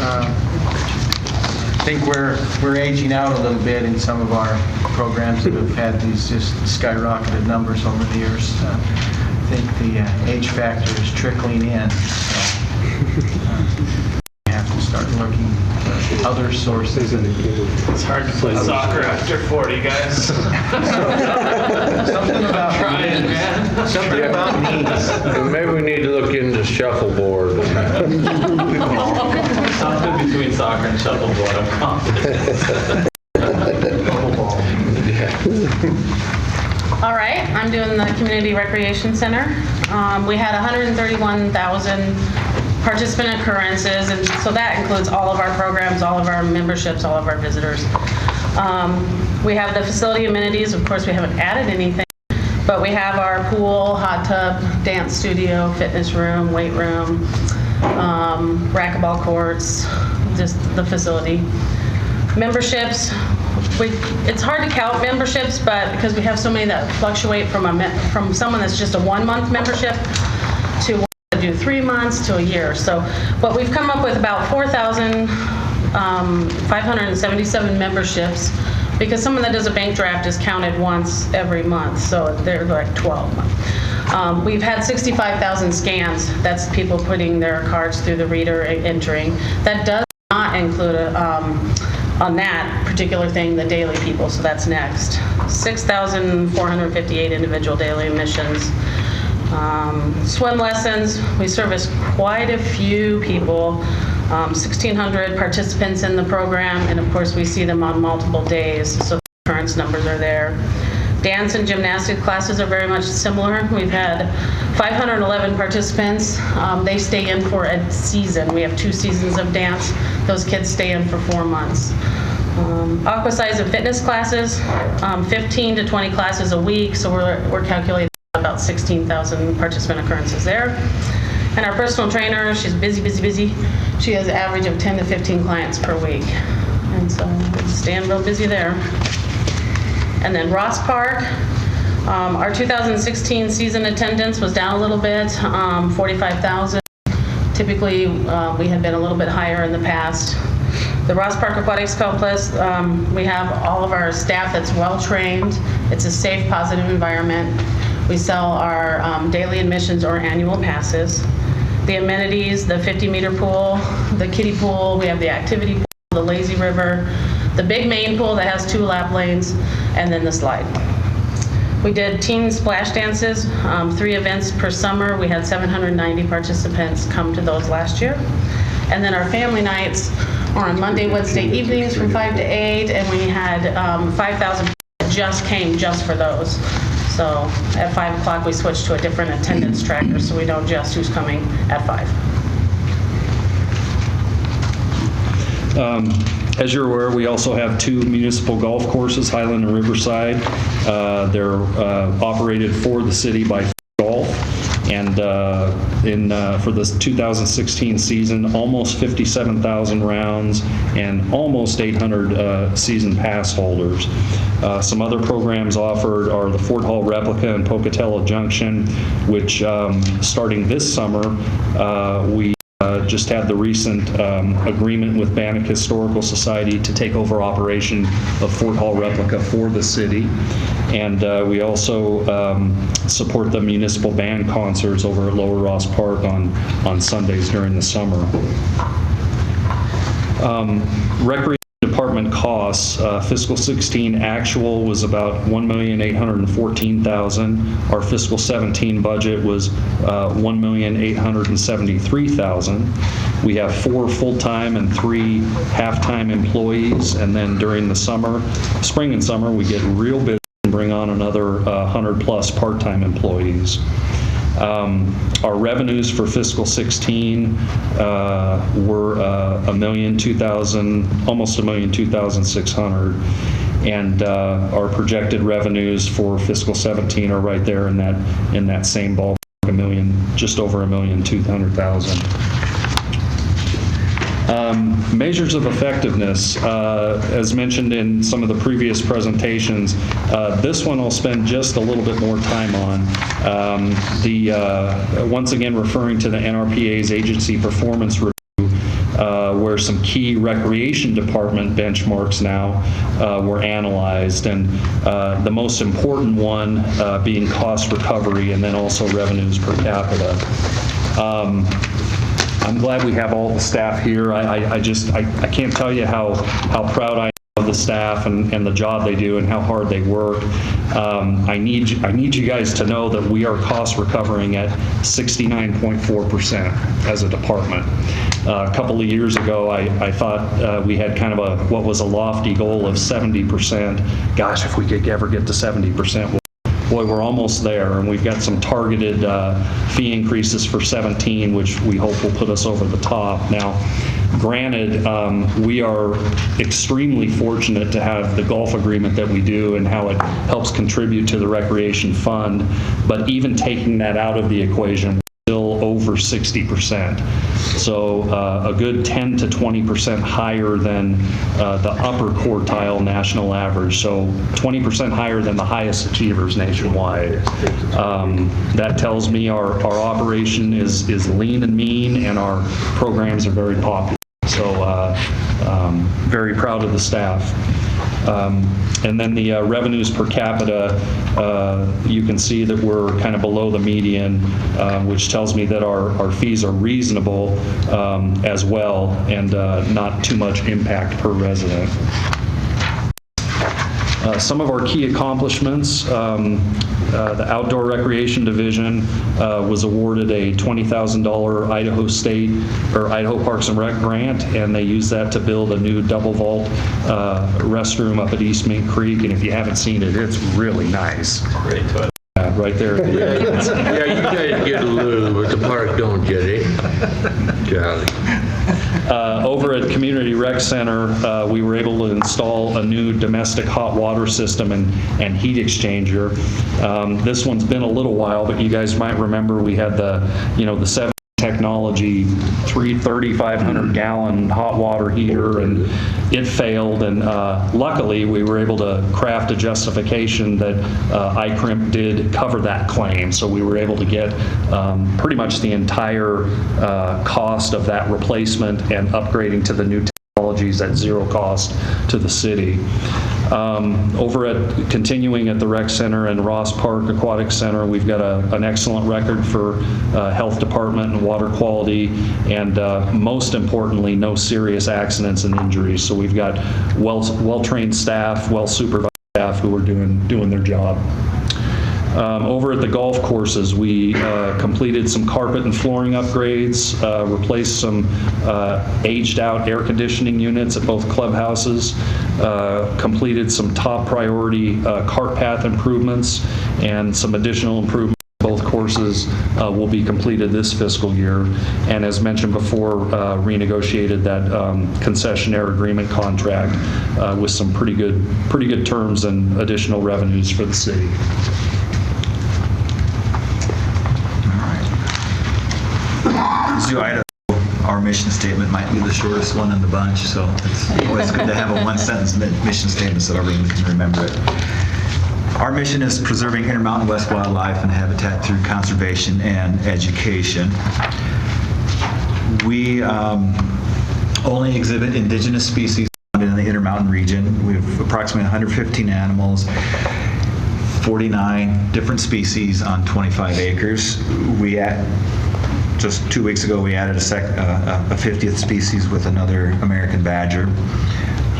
I think we're aging out a little bit in some of our programs that have had these just skyrocketed numbers over the years. I think the age factor is trickling in. So, we have to start looking for other sources. It's hard to play soccer after 40, guys. Something about trying, man. Something about knees. Maybe we need to look into shuffleboard. Something between soccer and shuffleboard, I'm confident. All right, I'm doing the Community Recreation Center. We had 131,000 participant occurrences, and so that includes all of our programs, all of our memberships, all of our visitors. We have the facility amenities. Of course, we haven't added anything, but we have our pool, hot tub, dance studio, fitness room, weight room, racquetball courts, just the facility. Memberships, it's hard to count memberships, but because we have so many that fluctuate from someone that's just a 1-month membership to one that do 3 months to a year. So, but we've come up with about 4,577 memberships, because someone that does a bank draft is counted once every month, so they're like 12 months. We've had 65,000 scans. That's people putting their cards through the reader and entering. That does not include on that particular thing, the daily people, so that's next. 6,458 individual daily admissions. Swim lessons, we service quite a few people, 1,600 participants in the program, and of course we see them on multiple days, so the occurrence numbers are there. Dance and gymnastic classes are very much similar. We've had 511 participants. They stay in for a season. We have 2 seasons of dance. Those kids stay in for 4 months. Aquasize and fitness classes, 15 to 20 classes a week, so we're calculating about 16,000 participant occurrences there. And our personal trainer, she's busy, busy, busy. She has an average of 10 to 15 clients per week. And so we're staying real busy there. And then Ross Park, our 2016 season attendance was down a little bit, 45,000. Typically, we had been a little bit higher in the past. The Ross Park Aquatics Complex, we have all of our staff that's well-trained. It's a safe, positive environment. We sell our daily admissions or annual passes. The amenities, the 50-meter pool, the kiddie pool, we have the activity pool, the lazy river, the big main pool that has 2 lap lanes, and then the slide. We did teen splash dances, 3 events per summer. We had 790 participants come to those last year. And then our family nights are on Monday, Wednesday evenings from 5 to 8, and we had 5,000 people just came just for those. So at 5 o'clock we switched to a different attendance tracker, so we know just who's coming at 5. As you're aware, we also have 2 municipal golf courses, Highland and Riverside. They're operated for the city by Golf. And for this 2016 season, almost 57,000 rounds and almost 800 season pass holders. Some other programs offered are the Fort Hall Replica in Pocatello Junction, which starting this summer, we just had the recent agreement with Bannock Historical Society to take over operation of Fort Hall Replica for the city. And we also support the municipal band concerts over at Lower Ross Park on Sundays during the summer. Recreation Department costs, fiscal 16 actual was about $1,814,000. Our fiscal 17 budget was $1,873,000. We have 4 full-time and 3 half-time employees, and then during the spring and summer, we get real busy and bring on another 100-plus part-time employees. Our revenues for fiscal 16 were almost $1,02,600, and our projected revenues for fiscal 17 are right there in that same ballpark, just over $1,200,000. Measures of effectiveness, as mentioned in some of the previous presentations, this one I'll spend just a little bit more time on. Once again, referring to the NRPA's agency performance review, where some key recreation department benchmarks now were analyzed, and the most important one being cost recovery, and then also revenues per capita. I'm glad we have all the staff here. I can't tell you how proud I am of the staff and the job they do and how hard they work. I need you guys to know that we are cost recovering at 69.4% as a department. A couple of years ago, I thought we had kind of what was a lofty goal of 70%. Gosh, if we could ever get to 70%. Boy, we're almost there, and we've got some targeted fee increases for 17, which we hope will put us over the top. Now, granted, we are extremely fortunate to have the golf agreement that we do and how it helps contribute to the recreation fund, but even taking that out of the equation, still over 60%. So a good 10 to 20% higher than the upper quartile national average. So 20% higher than the highest achievers nationwide. That tells me our operation is lean and mean, and our programs are very popular. So very proud of the staff. And then the revenues per capita, you can see that we're kind of below the median, which tells me that our fees are reasonable as well, and not too much impact per resident. Some of our key accomplishments, the Outdoor Recreation Division was awarded a $20,000 Idaho State or Idaho Parks and Rec grant, and they used that to build a new double vault restroom up at East Mink Creek. And if you haven't seen it, it's really nice. Great toilet. Right there. Yeah, you guys get a little, but the park don't get it. Charlie. Over at Community Rec Center, we were able to install a new domestic hot water system and heat exchanger. This one's been a little while, but you guys might remember we had the 7 technology 3,500 gallon hot water heater, and it failed, and luckily we were able to craft a justification that ICRIMP did cover that claim, so we were able to get pretty much the entire cost of that replacement and upgrading to the new technologies at zero cost to the city. Continuing at the Rec Center and Ross Park Aquatic Center, we've got an excellent record for health department and water quality, and most importantly, no serious accidents and injuries. So we've got well-trained staff, well-supervised staff who are doing their job. Over at the golf courses, we completed some carpet and flooring upgrades, replaced some aged-out air conditioning units at both clubhouses, completed some top priority cart path improvements, and some additional improvements. Both courses will be completed this fiscal year, and as mentioned before, renegotiated that concessionaire agreement contract with some pretty good terms and additional revenues for the city. Zoo Idaho, our mission statement might be the shortest one in the bunch, so it's always good to have a one-sentence mission statement so everyone can remember it. Our mission is preserving Intermountain West wildlife and habitat through conservation and education. We only exhibit indigenous species in the Intermountain region. We have approximately 115 animals, 49 different species on 25 acres. Just 2 weeks ago, we added a 50th species with another American badger.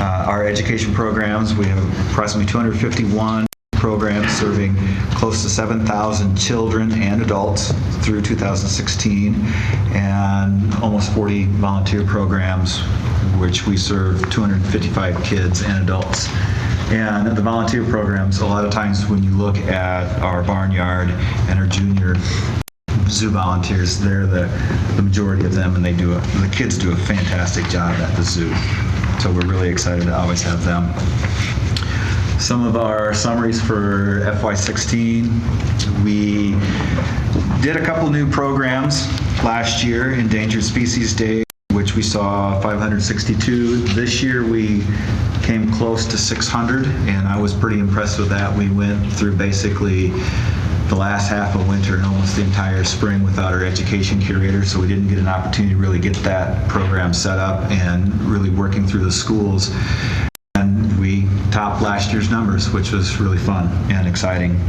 Our education programs, we have approximately 251 programs serving close to 7,000 children and adults through 2016, and almost 40 volunteer programs, which we serve 255 kids and adults. And the volunteer programs, a lot of times when you look at our barnyard and our junior zoo volunteers, they're the majority of them, and the kids do a fantastic job at the zoo. So we're really excited to always have them. Some of our summaries for FY16, we did a couple new programs last year. Endangered Species Day, which we saw 562. This year we came close to 600, and I was pretty impressed with that. We went through basically the last half of winter and almost the entire spring without our education curator, so we didn't get an opportunity to really get that program set up and really working through the schools. And we topped last year's numbers, which was really fun and exciting.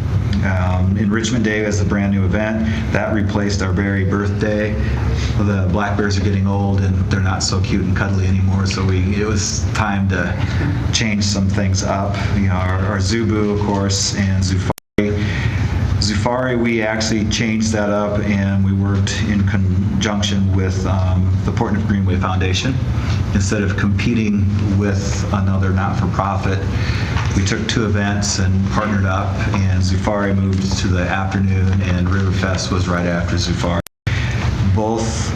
Enrichment Day is a brand new event. That replaced our Berry birthday. The black bears are getting old and they're not so cute and cuddly anymore, so it was time to change some things up. Our Zubu, of course, and Zufari, we actually changed that up, and we worked in conjunction with the Portneuf Greenway Foundation. Instead of competing with another not-for-profit, we took 2 events and partnered up, and Zufari moved to the afternoon, and Riverfest was right after Zufari. Both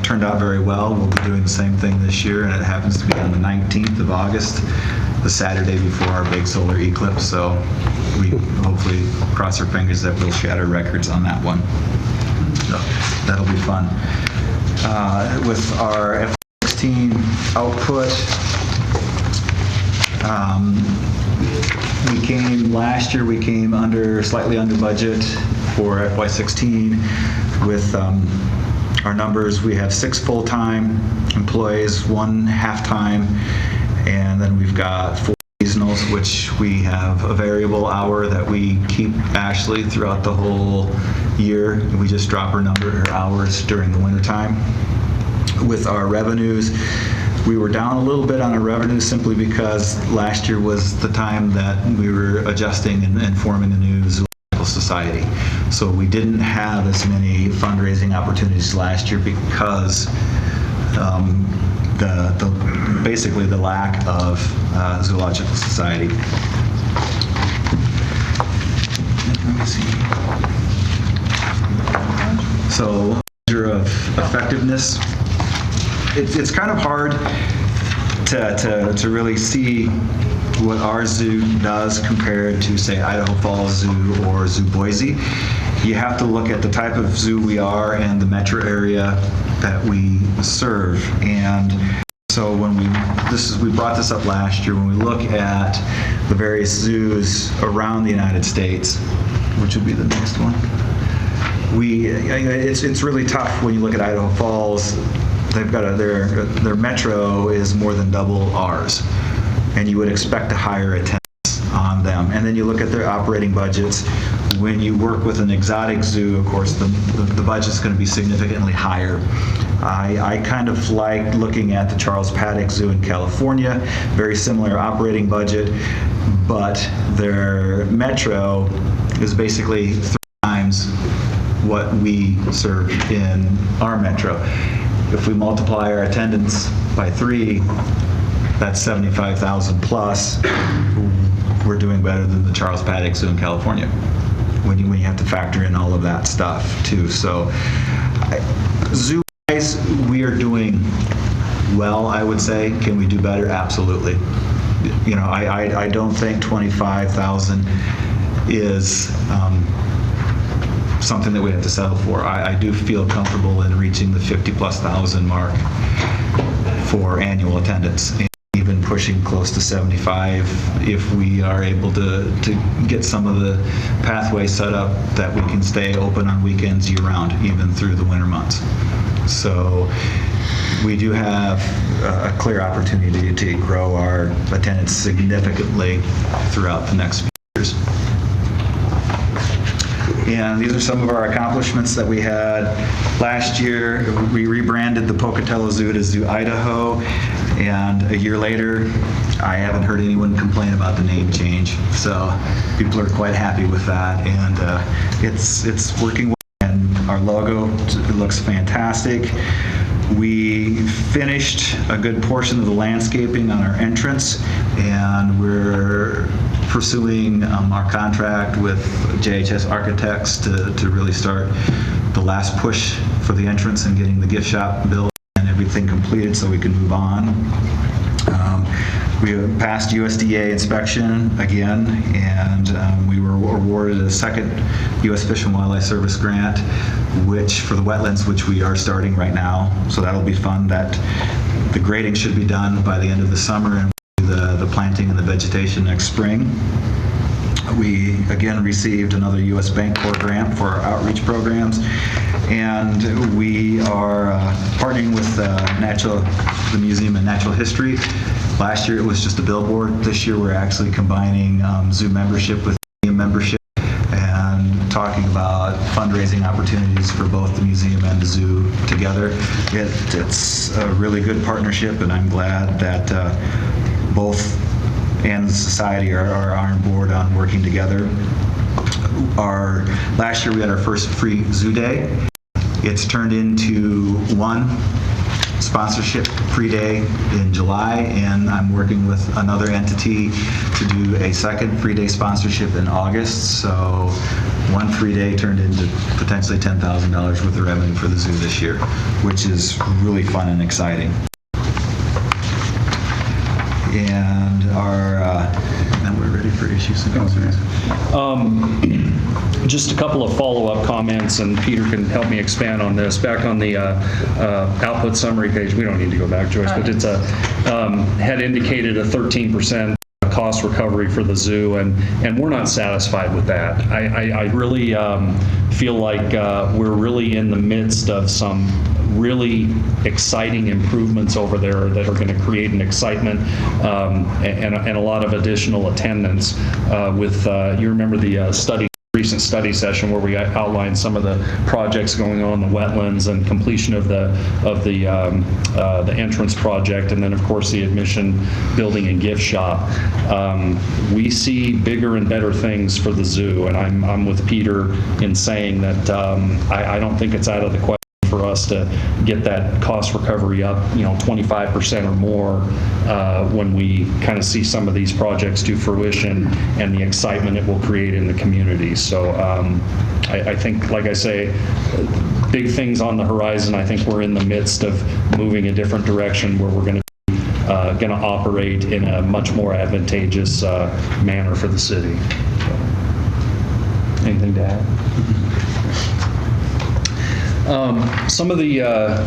turned out very well. We'll be doing the same thing this year, and it happens to be on the 19th of August, the Saturday before our big solar eclipse, so we hopefully cross our fingers that we'll shatter records on that one. that'll be fun. With our F-16 output, last year we came slightly under budget for FY16 with our numbers. We have 6 full-time employees, 1 half-time, and then we've got 4 seasonals, which we have a variable hour that we keep Ashley throughout the whole year. We just drop her hours during the wintertime. With our revenues, we were down a little bit on our revenue simply because last year was the time that we were adjusting and forming a new zoological society. So we didn't have as many fundraising opportunities last year because basically the lack of zoological society. Let me see. So measure of effectiveness. It's kind of hard to really see what our zoo does compared to, say, Idaho Falls Zoo or Zoo Boise. You have to look at the type of zoo we are and the metro area that we serve. And so when we brought this up last year, when we look at the various zoos around the United States, which would be the next one, it's really tough when you look at Idaho Falls. They've got their metro is more than double ours, and you would expect a higher attendance on them. And then you look at their operating budgets. When you work with an exotic zoo, of course, the budget's going to be significantly higher. I kind of like looking at the Charles Paddock Zoo in California, very similar operating budget, but their metro is basically 3 times what we serve in our metro. If we multiply our attendance by 3, that's 75,000 plus. We're doing better than the Charles Paddock Zoo in California when you have to factor in all of that stuff too. So zoo-wise, we are doing well, I would say. Can we do better? Absolutely. You know, I don't think 25,000 is something that we have to settle for. I do feel comfortable in reaching the 50,000+ mark for annual attendance, and even pushing close to 75 if we are able to get some of the pathways set up that we can stay open on weekends year-round, even through the winter months. So we do have a clear opportunity to grow our attendance significantly throughout the next few years. And these are some of our accomplishments that we had last year. We rebranded the Pocatello Zoo to Zoo Idaho, and a year later, I haven't heard anyone complain about the name change. So people are quite happy with that, and it's working well. And our logo, it looks fantastic. We finished a good portion of the landscaping on our entrance, and we're pursuing our contract with JHS Architects to really start the last push for the entrance and getting the gift shop built and everything completed so we can move on. We passed USDA inspection again, and we were awarded a second U.S. Fish and Wildlife Service grant, which for the wetlands, which we are starting right now. So that'll be fun. That the grading should be done by the end of the summer, and the planting and the vegetation next spring. We again received another U.S. Bank Corps grant for our outreach programs, and we are partnering with the Museum of Natural History. Last year it was just a billboard. This year we're actually combining zoo membership with museum membership and talking about fundraising opportunities for both the museum and the zoo together. It's a really good partnership, and I'm glad that both and the society are on board on working together. Last year we had our first free zoo day. It's turned into one sponsorship free day in July, and I'm working with another entity to do a second free day sponsorship in August. So one free day turned into potentially $10,000 worth of revenue for the zoo this year, which is really fun and exciting. And then we're ready for other issues and concerns. Just a couple of follow-up comments, and Peter can help me expand on this. Back on the output summary page, we don't need to go back, Joyce, but it's had indicated a 13% cost recovery for the zoo, and we're not satisfied with that. I really feel like we're really in the midst of some really exciting improvements over there that are going to create an excitement and a lot of additional attendance with, you remember the recent study session where we outlined some of the projects going on in the wetlands and completion of the entrance project, and then of course the admission building and gift shop. We see bigger and better things for the zoo, and I'm with Peter in saying that I don't think it's out of the question for us to get that cost recovery up, 25% or more when we kind of see some of these projects to fruition and the excitement it will create in the community. So I think, like I say, big things on the horizon. I think we're in the midst of moving a different direction where we're going to operate in a much more advantageous manner for the city. Anything to add? Some of the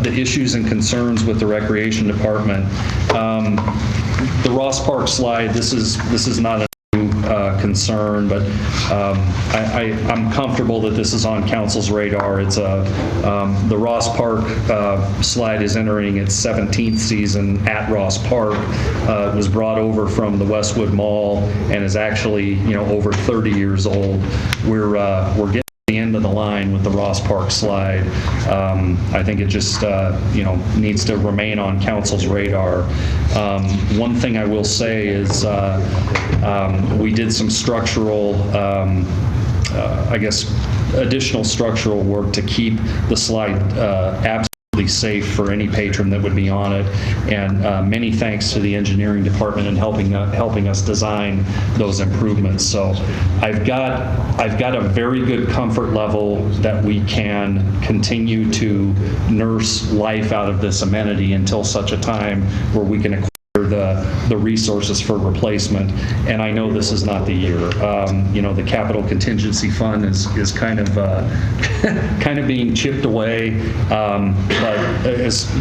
issues and concerns with the Recreation Department. The Ross Park slide, this is not a new concern, but I'm comfortable that this is on council's radar. It's the Ross Park slide is entering its 17th season at Ross Park. It was brought over from the Westwood Mall and is actually over 30 years old. We're getting the end of the line with the Ross Park slide. I think it just needs to remain on council's radar. One thing I will say is we did some structural, additional structural work to keep the slide absolutely safe for any patron that would be on it, and many thanks to the engineering department in helping us design those improvements. So I've got a very good comfort level that we can continue to nurse life out of this amenity until such a time where we can acquire the resources for replacement. And I know this is not the year. The capital contingency fund is kind of being chipped away. But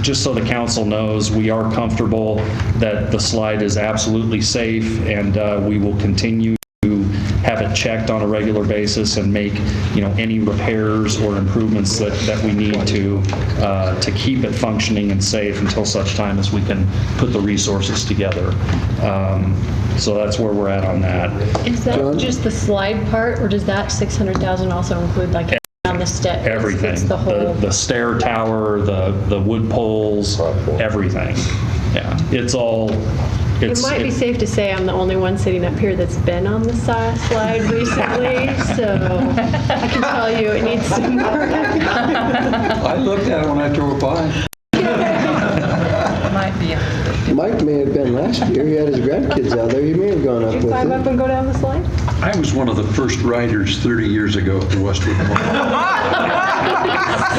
just so the council knows, we are comfortable that the slide is absolutely safe, and we will continue to have it checked on a regular basis and make any repairs or improvements that we need to keep it functioning and safe until such time as we can put the resources together. So that's where we're at on that. Is that just the slide part, or does that 600,000 also include like on the step? Everything. It's the whole. The stair tower, the wood poles, everything. Yeah, it's all. It might be safe to say I'm the only one sitting up here that's been on the slide recently, so I can tell you it needs some work. I looked at it when I drove by. Might be. Mike may have been last year. He had his grandkids out there. He may have gone up Did you with climb him. up and go down the slide? I was one of the first riders 30 years ago at the Westwood Mall.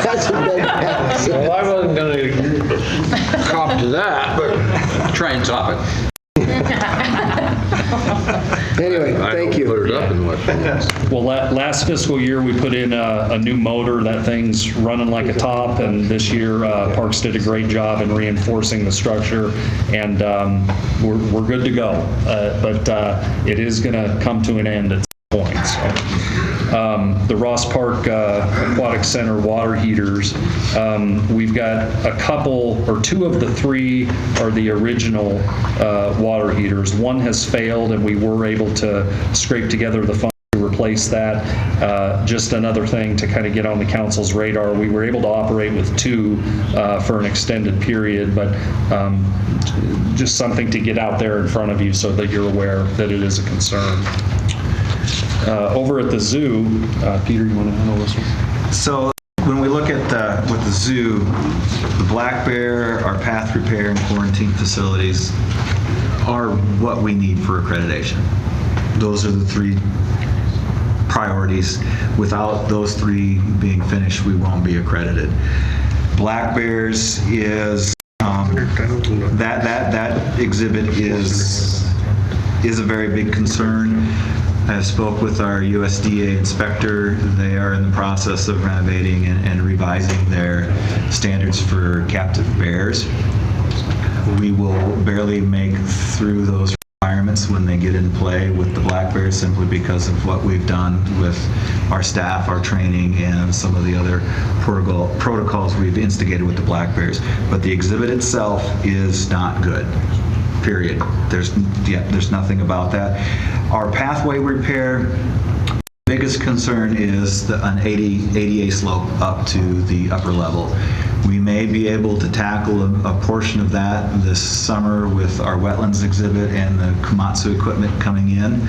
That's a big pass. Well, I wasn't going to cop to that, but Try and top it. Anyway, thank you. cleared up in Westwood. Well, last fiscal year, we put in a new motor. That thing's running like a top, and this year, Parks did a great job in reinforcing the structure, and we're good to go. But it is going to come to an end at some point. So. The Ross Park Aquatic Center water heaters, we've got a couple, or two of the three are the original water heaters. One has failed, and we were able to scrape together the funds to replace that. Just another thing to kind of get on the council's radar. We were able to operate with two for an extended period, but just something to get out there in front of you so that you're aware that it is a concern. Over at the zoo, Peter, you want to handle this one? So when we look at with the zoo, the Black Bear, our path repair and quarantine facilities are what we need for accreditation. Those are the three priorities. Without those three being finished, we won't be accredited. Black Bears is that exhibit is is a very big concern. I spoke with our USDA inspector. They are in the process of renovating and revising their standards for captive bears. We will barely make through those requirements when they get in play with the black bears, simply because of what we've done with our staff, our training, and some of the other protocols we've instigated with the black bears. But the exhibit itself is not good, period. There's nothing about that. Our pathway repair, biggest concern is an ADA slope up to the upper level. We may be able to tackle a portion of that this summer with our wetlands exhibit and the Komatsu equipment coming in.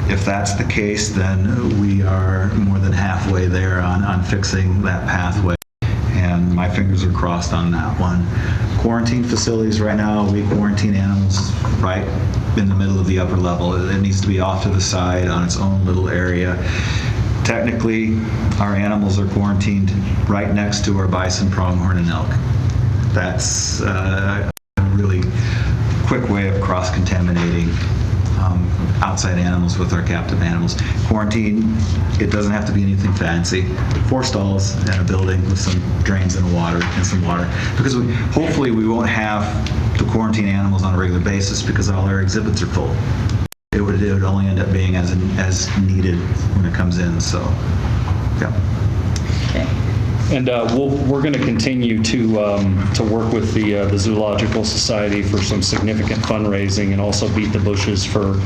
If that's the case, then we are more than halfway there on fixing that pathway. And my fingers are crossed on that one. Quarantine facilities right now, we quarantine animals right in the middle of the upper level. It needs to be off to the side on its own little area. Technically, our animals are quarantined right next to our bison, pronghorn, and elk. That's a really quick way of cross-contaminating outside animals with our captive animals. Quarantine, it doesn't have to be anything fancy. 4 stalls and a building with some drains and some water. Because hopefully we won't have to quarantine animals on a regular basis because all our exhibits are full. It would only end up being as needed when it comes in, so, yeah. And we're going to continue to work with the Zoological Society for some significant fundraising, and also beat the bushes for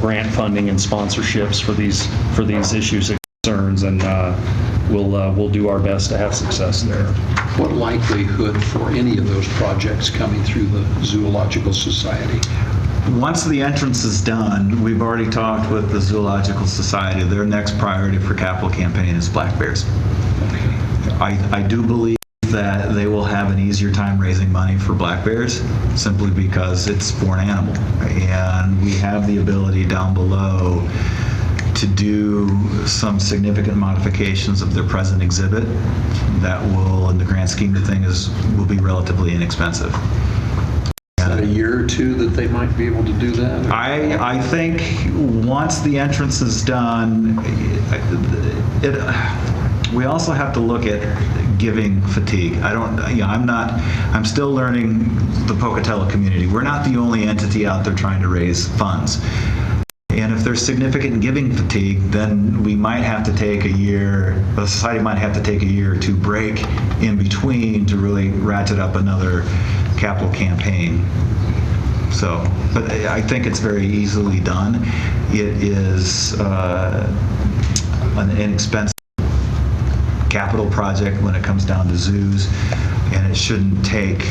grant funding and sponsorships for these issues and concerns, and we'll do our best to have success there. What likelihood for any of those projects coming through the Zoological Society? Once the entrance is done, we've already talked with the Zoological Society. Their next priority for capital campaign is black bears. I do believe that they will have an easier time raising money for black bears, simply because it's for an animal. And we have the ability down below to do some significant modifications of their present exhibit that will, in the grand scheme of things, will be relatively inexpensive. A year or two that they might be able to do that? I think once the entrance is done, we also have to look at giving fatigue. I'm still learning the Pocatello community. We're not the only entity out there trying to raise funds. And if there's significant giving fatigue, then we might have to take a year, the society might have to take a year or two break in between to really ratchet up another capital campaign. So, but I think it's very easily done. It is an inexpensive capital project when it comes down to zoos, and it shouldn't take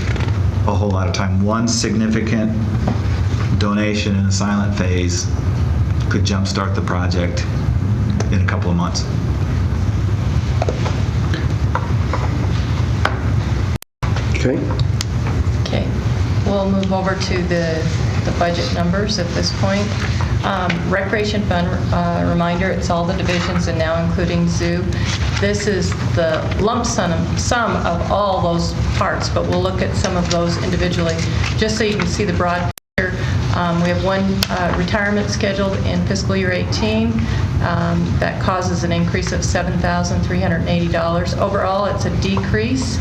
a whole lot of time. One significant donation in a silent phase could jumpstart the project in a couple of months. Okay. Okay, we'll move over to the budget numbers at this point. Recreation fund, reminder, it's all the divisions and now including zoo. This is the lump sum of all those parts, but we'll look at some of those individually, just so you can see the broad picture. We have one retirement scheduled in fiscal year 18. That causes an increase of $7,380. Overall, it's a decrease.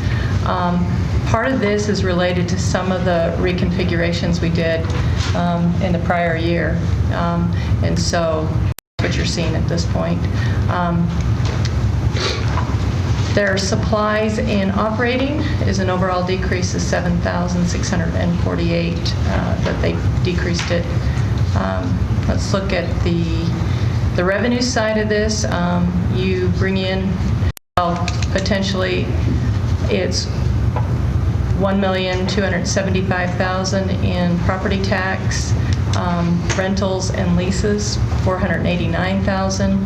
Part of this is related to some of the reconfigurations we did in the prior year. And so that's what you're seeing at this point. Their supplies in operating is an overall decrease of $7,648 that they decreased it. Let's look at the revenue side of this. You bring in, potentially, it's $1,275,000 in property tax, rentals and leases, $489,000,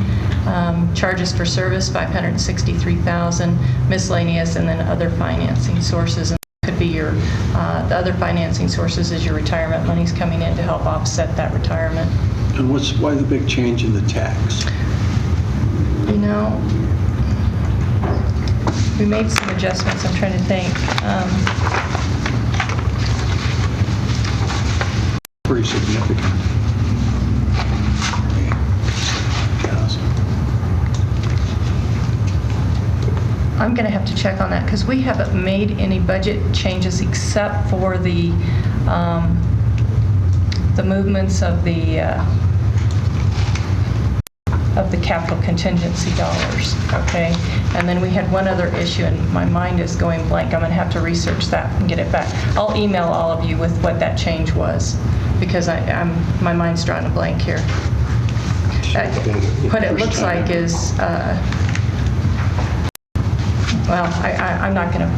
charges for service, $563,000, miscellaneous, and then other financing sources. And that could be your the other financing sources is your retirement monies coming in to help offset that retirement. And why the big change in the tax? You know, we made some adjustments. I'm trying to think. Pretty significant. I'm going to have to check on that because we haven't made any budget changes except for the movements of the capital contingency dollars, okay? And then we had one other issue, and my mind is going blank. I'm going to have to research that and get it back. I'll email all of you with what that change was, because my mind's drawing a blank here. What it looks like is, well, I'm not going to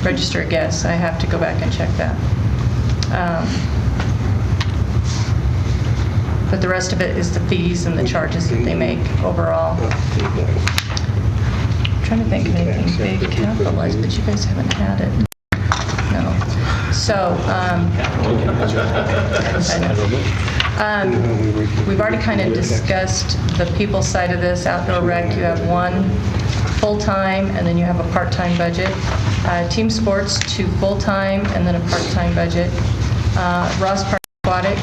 register a guess. I have to go back and check that. But the rest of it is the fees and the charges that they make overall. I'm trying to think of anything big capitalized, but you guys haven't had it. No. So, we've already kind of discussed the people side of this. Outdoor rec, you have one full-time, and then you have a part-time budget. Team sports, 2 full-time, and then a part-time budget. Ross Park Aquatic.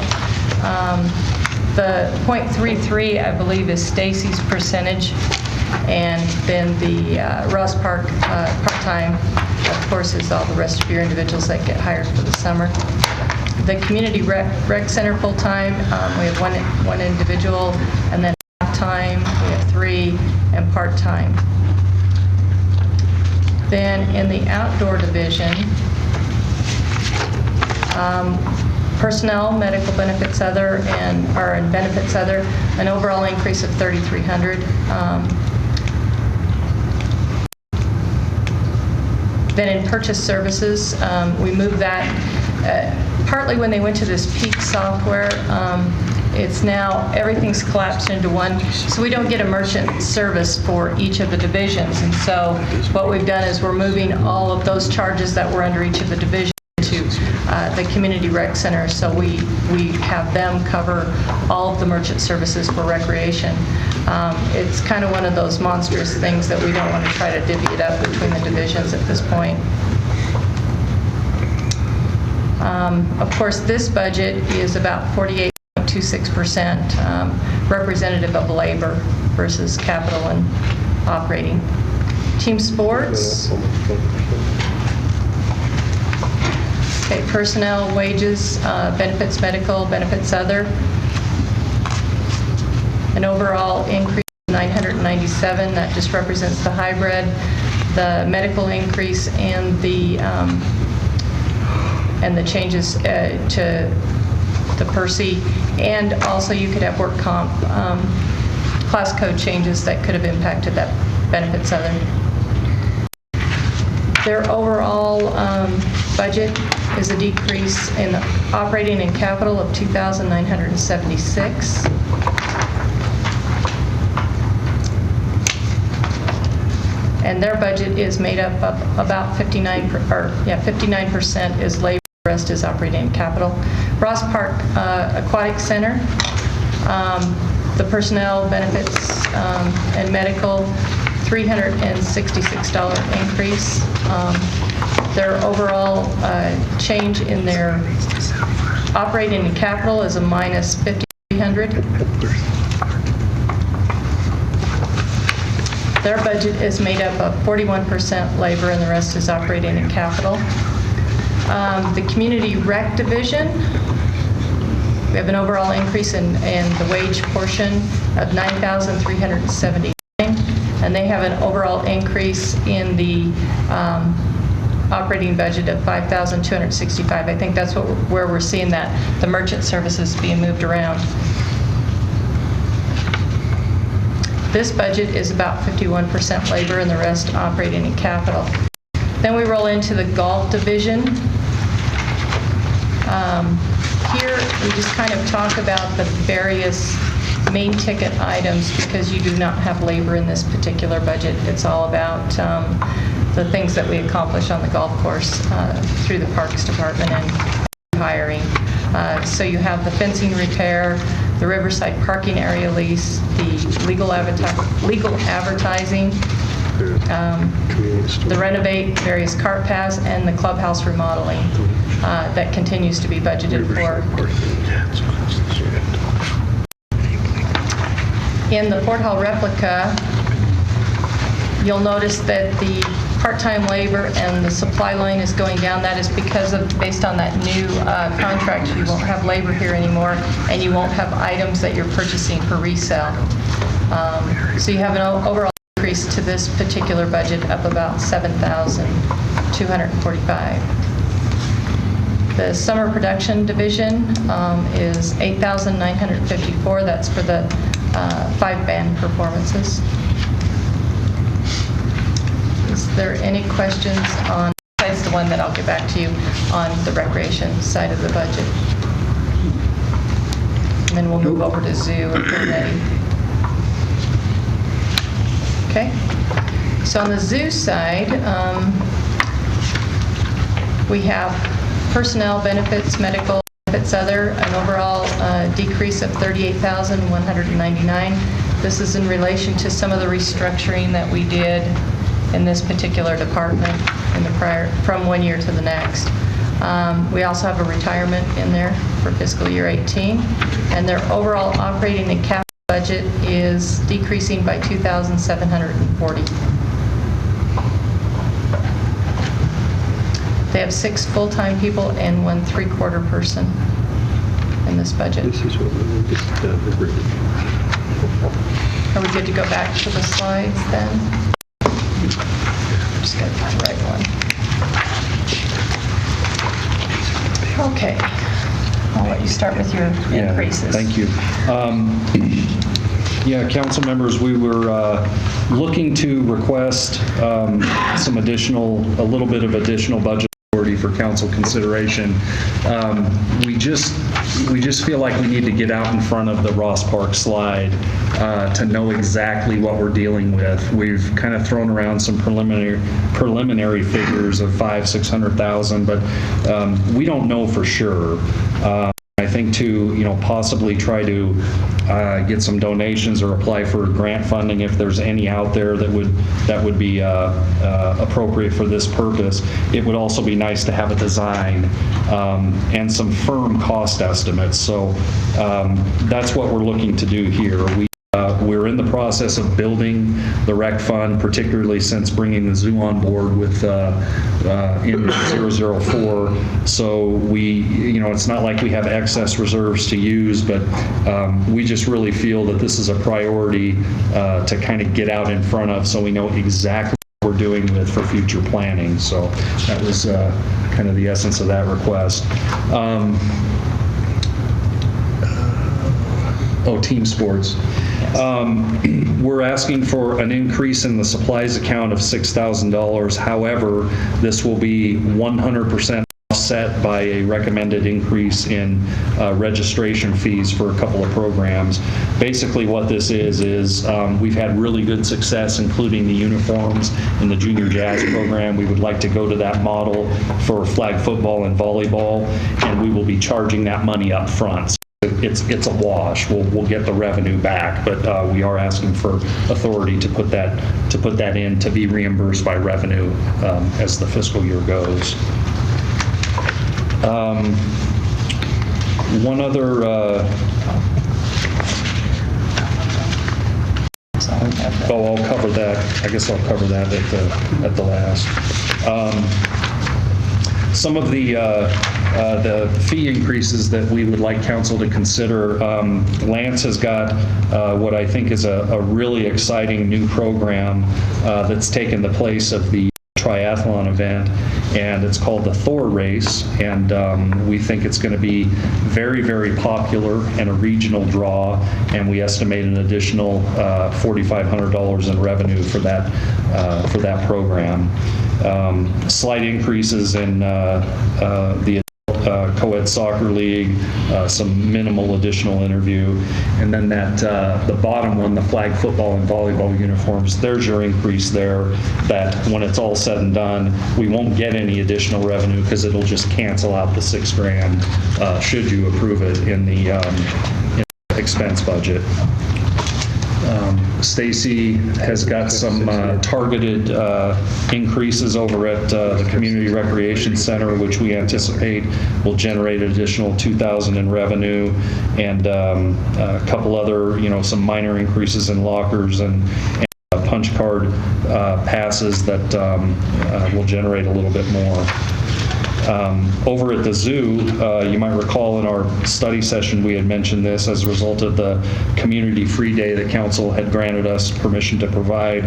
The .33, I believe, is Stacy's percentage, and then the Ross Park part-time, of course, is all the rest of your individuals that get hired for the summer. The community rec center full-time, we have one individual, and then half-time, we have 3, and part-time. Then in the outdoor division, personnel, medical benefits other, and benefits other, an overall increase of $3,300. Then in purchase services, we moved that partly when they went to this Peak software. It's now, everything's collapsed into one, so we don't get a merchant service for each of the divisions. And so what we've done is we're moving all of those charges that were under each of the divisions to the community rec center, so we have them cover all of the merchant services for recreation. It's kind of one of those monstrous things that we don't want to try to divvy it up between the divisions at this point. Of course, this budget is about 48.26% representative of labor versus capital and operating. Team sports. Okay, personnel, wages, benefits medical, benefits other. An overall increase of 997, that just represents the hybrid, the medical increase, and the changes to the Percy, and also you could have work comp class code changes that could have impacted that benefits other. Their overall budget is a decrease in operating and capital of $2,976. And their budget is made up of about 59% is labor, the rest is operating and capital. Ross Park Aquatic Center, the personnel, benefits, and medical, $366 increase. Their overall change in their operating and capital is a minus $5,300. Their budget is made up of 41% labor and the rest is operating and capital. The community rec division, we have an overall increase in the wage portion of $9,379, and they have an overall increase in the operating budget of $5,265. I think that's where we're seeing that the merchant services being moved around. This budget is about 51% labor and the rest operating and capital. Then we roll into the golf division. Here we just kind of talk about the various main ticket items because you do not have labor in this particular budget. It's all about the things that we accomplish on the golf course through the Parks Department and hiring. So you have the fencing repair, the Riverside parking area lease, the legal advertising, the renovate various cart paths, and the clubhouse remodeling that continues to be budgeted for. In the Port Hall replica, You'll notice that the part-time labor and the supply line is going down. That is because of, based on that new contract, you won't have labor here anymore, and you won't have items that you're purchasing for resale. So you have an overall increase to this particular budget of about $7,245. The summer production division is $8,954. That's for the 5 band performances. Is there any questions on, besides the one that I'll get back to you, on the recreation side of the budget? And then we'll move over to zoo if we're ready. Okay. So on the zoo side, we have personnel benefits, medical benefits, other, an overall decrease of $38,199. This is in relation to some of the restructuring that we did in this particular department in the from one year to the next. We also have a retirement in there for fiscal year 18, and their overall operating and capital budget is decreasing by $2,740. They have 6 full-time people and 1 3/4 person in this budget. This is what we just Are we good to go back to the slides then? I'm just going to find the right one. Okay. I'll let you start with your increases. Thank you. Yeah, council members, we were looking to request some additional, a little bit of additional budget authority for council consideration. We just feel like we need to get out in front of the Ross Park slide to know exactly what we're dealing with. We've kind of thrown around some preliminary figures of $500,000-600,000, but we don't know for sure. I think to, possibly try to get some donations or apply for grant funding if there's any out there that would be appropriate for this purpose. It would also be nice to have a design and some firm cost estimates. So that's what we're looking to do here. We're in the process of building the rec fund, particularly since bringing the zoo on board with in 004. So it's not like we have excess reserves to use, but we just really feel that this is a priority to kind of get out in front of, so we know exactly what we're doing with for future planning. So that was kind of the essence of that request. Team sports. We're asking for an increase in the supplies account of $6,000. However, this will be 100% offset by a recommended increase in registration fees for a couple of programs. Basically what this is we've had really good success including the uniforms in the junior jazz program. We would like to go to that model for flag football and volleyball, and we will be charging that money up front. It's a wash. We'll get the revenue back, but we are asking for authority to put that in to be reimbursed by revenue as the fiscal year goes. One other I'll cover that. I guess I'll cover that at the last. Some of the fee increases that we would like council to consider. Lance has got what I think is a really exciting new program that's taken the place of the triathlon event, and it's called the Thor Race, and we think it's going to be very, very popular and a regional draw, and we estimate an additional $4,500 in revenue for that program. Slight increases in the co-ed soccer league, some minimal additional interview, and then the bottom one, the flag football and volleyball uniforms, there's your increase there, that when it's all said and done, we won't get any additional revenue because it'll just cancel out the $6,000 should you approve it in the expense budget. Stacy has got some targeted increases over at the Community Recreation Center, which we anticipate will generate an additional $2,000 in revenue, and a couple other, some minor increases in lockers and punch card passes that will generate a little bit more. Over at the zoo, you might recall in our study session, we had mentioned this as a result of the community free day that council had granted us permission to provide.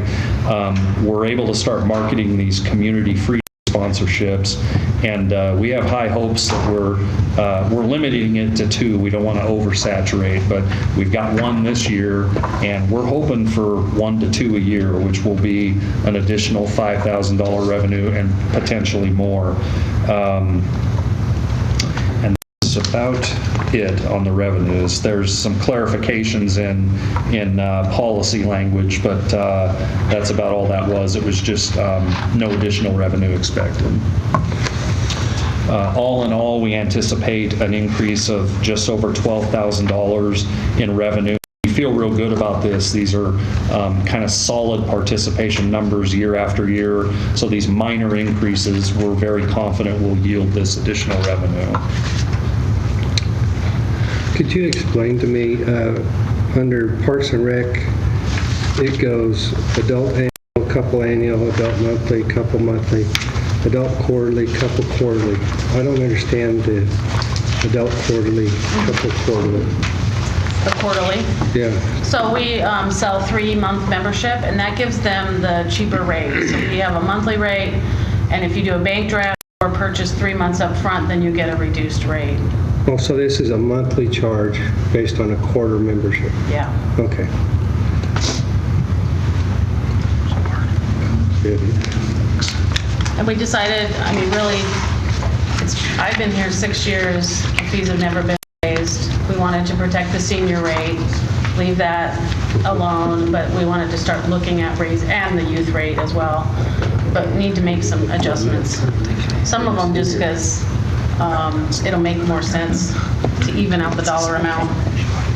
We're able to start marketing these community free sponsorships, and we have high hopes that we're limiting it to 2. We don't want to oversaturate, but we've got 1 this year, and we're hoping for 1 to 2 a year, which will be an additional $5,000 revenue and potentially more. And that's about it on the revenues. There's some clarifications in policy language, but that's about all that was. It was just no additional revenue expected. All in all, we anticipate an increase of just over $12,000 in revenue. We feel real good about this. These are kind of solid participation numbers year after year. So these minor increases, we're very confident will yield this additional revenue. Could you explain to me, under Parks and Rec, it goes adult annual, couple annual, adult monthly, couple monthly, adult quarterly, couple quarterly. I don't understand the adult quarterly, couple quarterly. The quarterly. Yeah. So we sell 3-month membership, and that gives them the cheaper rate. So we have a monthly rate, and if you do a bank draft or purchase 3 months up front, then you get a reduced rate. Oh, so this is a monthly charge based on a quarter membership? Yeah. Okay. Good. And we decided, I mean, really, I've been here 6 years, the fees have never been raised. We wanted to protect the senior rate, leave that alone, but we wanted to start looking at raise and the youth rate as well. But we need to make some adjustments. Some of them just because it'll make more sense to even out the dollar amount,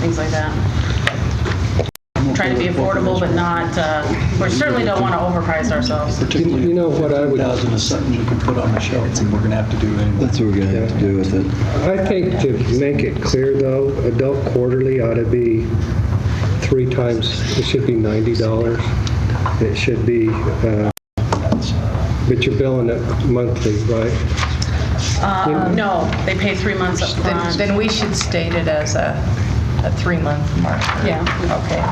things like that. Try to be affordable, but not, we certainly don't want to overprice ourselves. You know what I would... 2,000 is something you can put on the shelf, and we're going to have to do anyway. That's what we're going to have to do with it. I think to make it clear, though, adult quarterly ought to be 3 times, it should be $90. It should be, but you're billing it monthly, right? No, they pay 3 months up front. Then we should state it as a 3-month marker. Yeah. Okay.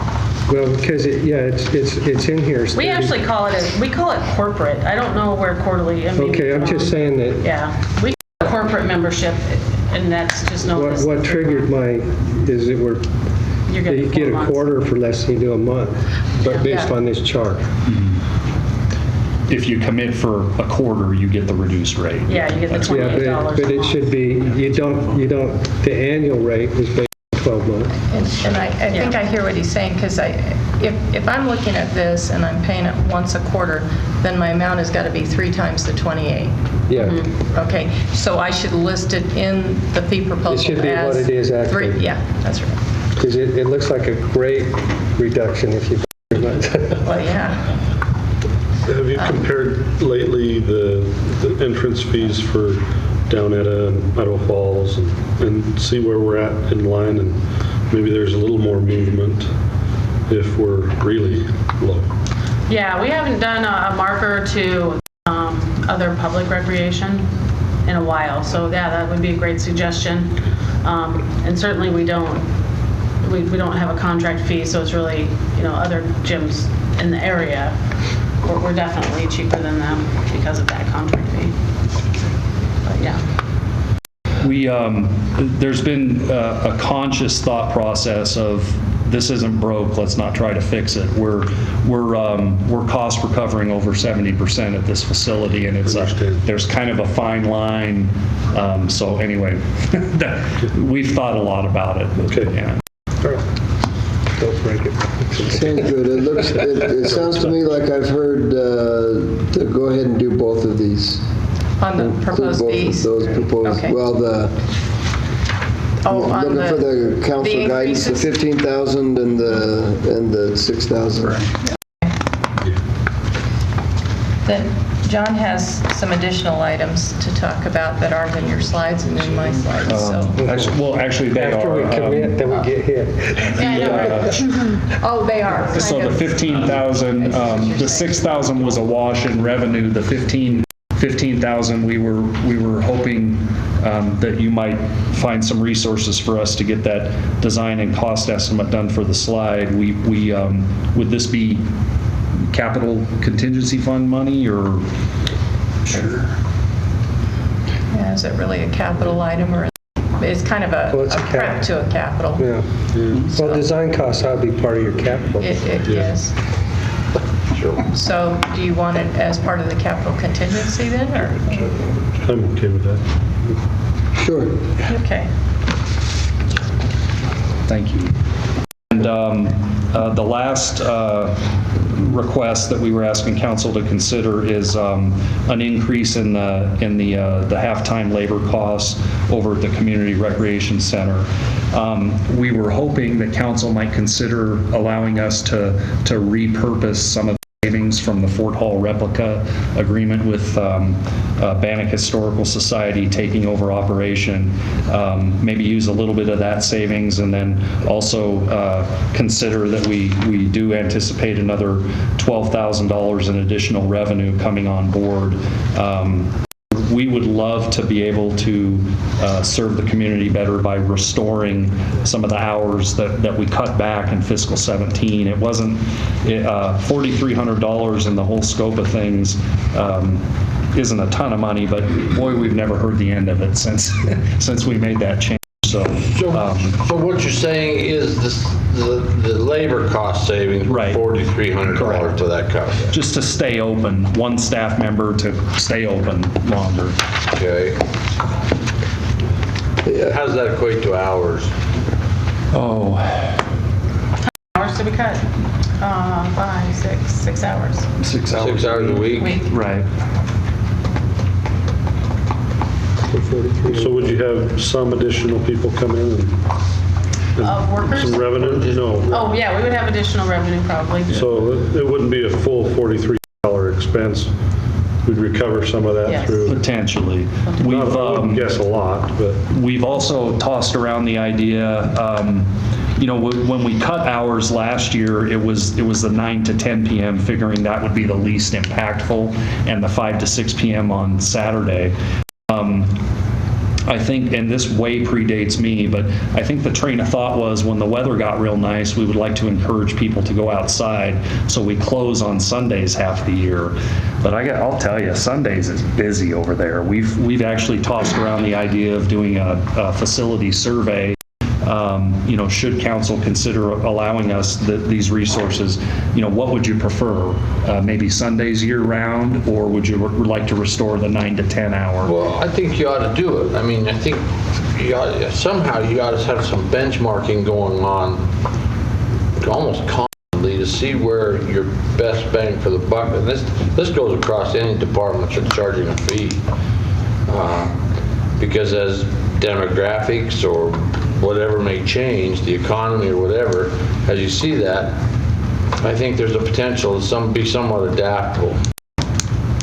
Well, because it's in here. We actually call it corporate. I don't know where quarterly. I mean, Okay, I'm just saying that. Yeah, we call it corporate membership, and that's just no. What triggered is that you get a quarter for less than you do a month, but based on this chart. If you commit for a quarter, you get the reduced rate. Yeah, you get the $28. But it should be, you don't, the annual rate is based on 12 months. And I think I hear what he's saying, because if I'm looking at this and I'm paying it once a quarter, then my amount has got to be 3 times the 28. Yeah. Okay, so I should list it in the fee proposal as... It should be what it is actually. 3, yeah, that's right. Because it looks like a great reduction if you... Well, yeah. Have you compared lately the entrance fees for Downetta and Idaho Falls and see where we're at in line, and maybe there's a little more movement if we're really low? Yeah, we haven't done a marker to other public recreation in a while, so yeah, that would be a great suggestion. And certainly we don't have a contract fee, so it's really, other gyms in the area. We're definitely cheaper than them because of that contract fee. But yeah. There's been a conscious thought process of this isn't broke, let's not try to fix it. We're cost recovering over 70% at this facility, and there's kind of a fine line. So anyway, we've thought a lot about it. Okay. Yeah. All right. Don't break it. Sounds good. It sounds to me like I've heard to go ahead and do both of these. On the proposed fees? Those proposed, Okay. well, looking for the council guidance, the 15,000 and the 6,000. Then John has some additional items to talk about that aren't in your slides and in my slides, so. Actually, they After are. we commit, then we get hit. Oh, they are. So the 15,000, the 6,000 was a wash in revenue. The 15,000, we were hoping that you might find some resources for us to get that design and cost estimate done for the slide. Would this be capital contingency fund money or? Sure. Yeah, is it really a capital item or it's kind of a prep to a capital? Yeah. Well, design costs ought to be part of your capital. It is. So do you want it as part of the capital contingency then, or? I'm okay with that. Sure. Okay. Thank you. And the last request that we were asking council to consider is an increase in the halftime labor costs over at the Community Recreation Center. We were hoping that council might consider allowing us to repurpose some of the savings from the Fort Hall replica agreement with Bannock Historical Society taking over operation. Maybe use a little bit of that savings, and then also consider that we do anticipate another $12,000 in additional revenue coming on board. We would love to be able to serve the community better by restoring some of the hours that we cut back in fiscal 17. It wasn't $4,300 in the whole scope of things. Isn't a ton of money, but boy, we've never heard the end of it since we made that change. So what you're saying is the labor cost savings, right? $4,300 for that cover. Just to stay open, one staff member to stay open longer. Okay. How does that equate to hours? Oh. Hours to be cut? 5, 6 hours. 6 hours. 6 hours a week? Right. So would you have some additional people come in and Workers? some revenue? No. Oh, yeah, we would have additional revenue probably. So it wouldn't be a full $43 expense. We'd recover some of that Yes. through. Potentially. I wouldn't guess a lot, but. We've also tossed around the idea, when we cut hours last year, it was the 9 to 10 p.m., figuring that would be the least impactful, and the 5 to 6 p.m. on Saturday. I think, and this way predates me, but I think the train of thought was when the weather got real nice, we would like to encourage people to go outside, so we close on Sundays half the year. But I'll tell you, Sundays is busy over there. We've actually tossed around the idea of doing a facility survey. Should council consider allowing us these resources, what would you prefer? Maybe Sundays year-round, or would you like to restore the 9 to 10 hour? Well, I think you ought to do it. I mean, I think somehow you ought to have some benchmarking going on almost constantly to see where your best bang for the buck. And this goes across any department that's charging a fee. Because as demographics or whatever may change, the economy or whatever, as you see that, I think there's a potential to be somewhat adaptable.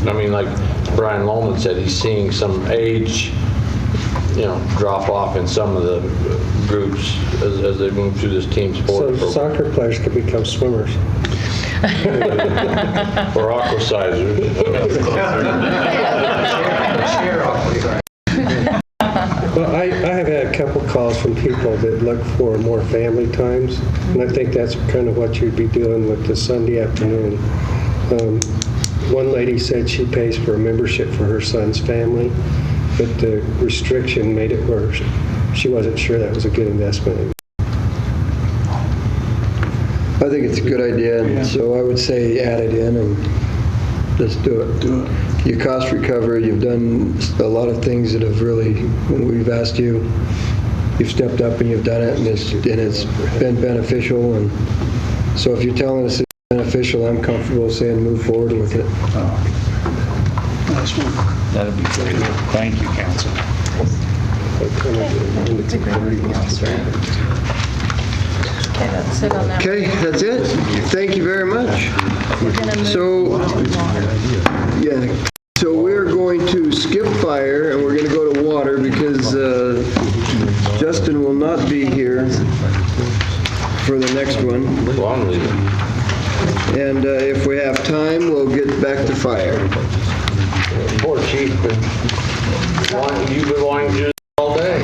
I mean, like Brian Lohman said, he's seeing some age, drop off in some of the groups as they move through this team sport. So soccer players could become swimmers. Or aquasizers. Well, I have had a couple calls from people that look for more family times, and I think that's kind of what you'd be doing with the Sunday afternoon. One lady said she pays for a membership for her son's family, but the restriction made it worse. She wasn't sure that was a good investment. I think it's a good idea, and so I would say add it in and let's do it. You cost recover, you've done a lot of things that have really, when we've asked you, you've stepped up and you've done it, and it's been beneficial. And so if you're telling us it's beneficial, I'm comfortable saying move forward with it. Nice one. That'd be great. Thank you, council. Okay, that's it on that. Okay, that's it. Thank you very much. We're gonna move So, yeah, so we're going to skip fire and we're going to go to water because Justin will not be here for the next one. And if we have time, we'll get back to fire. Poor chief, but you've been wanting to do this all day.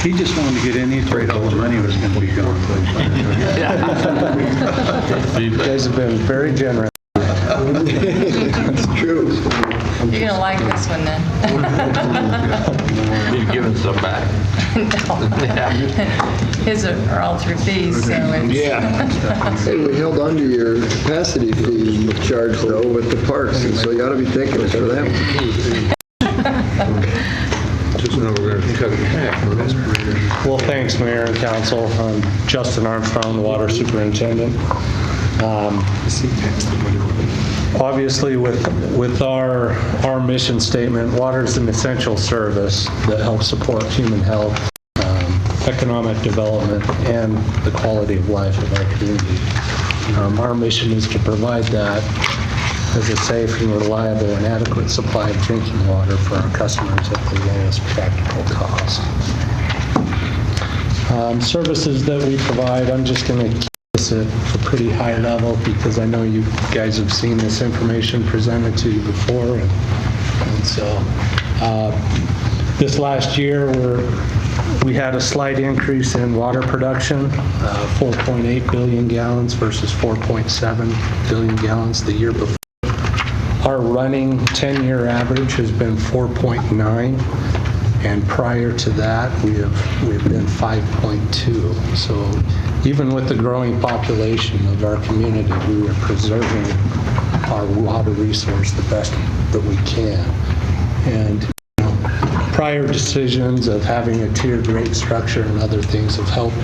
He just wanted to get in, he's afraid all the money was going to be gone. You guys have been very generous. It's true. You're gonna like this one then. You've given some back. His are all through fees, so it's. Hey, we held on to your capacity fee charge though with the parks, and so you ought to be thanking us for that. Just know we're going to cut it back. Well, thanks, Mayor and Council. I'm Justin Armstrong, the Water Superintendent. Obviously, with our mission statement, water is an essential service that helps support human health, economic development, and the quality of life of our community. Our mission is to provide that as a safe and reliable and adequate supply of drinking water for our customers at the lowest practical cost. Services that we provide, I'm just going to keep this at a pretty high level because I know you guys have seen this information presented to you before. And so this last year we had a slight increase in water production, 4.8 billion gallons versus 4.7 billion gallons the year before. Our running 10-year average has been 4.9, and prior to that, we've been 5.2. So even with the growing population of our community, we are preserving our water resource the best that we can. And prior decisions of having a tiered rate structure and other things have helped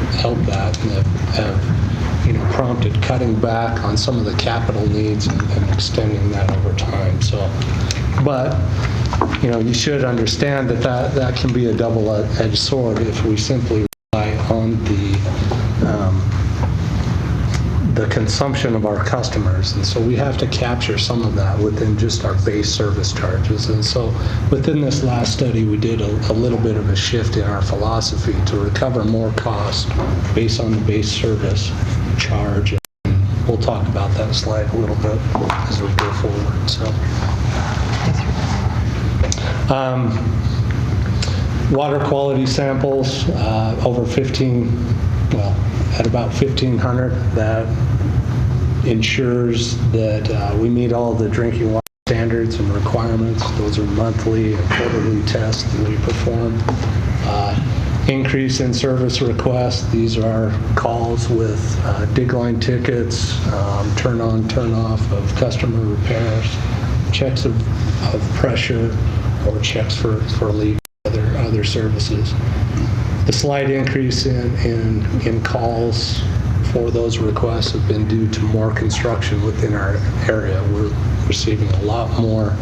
that and have prompted cutting back on some of the capital needs and extending that over time. So, but you should understand that can be a double-edged sword if we simply rely on the consumption of our customers. And so we have to capture some of that within just our base service charges. And so within this last study, we did a little bit of a shift in our philosophy to recover more cost based on the base service charge. And we'll talk about that slide a little bit as we go forward. So, water quality samples, at about 1,500, that ensures that we meet all the drinking water standards and requirements. Those are monthly and quarterly tests that we perform. Increase in service requests. These are calls with dig line tickets, turn on, turn off of customer repairs, checks of pressure, or checks for leak, other services. The slight increase in calls for those requests have been due to more construction within our area. We're receiving a lot more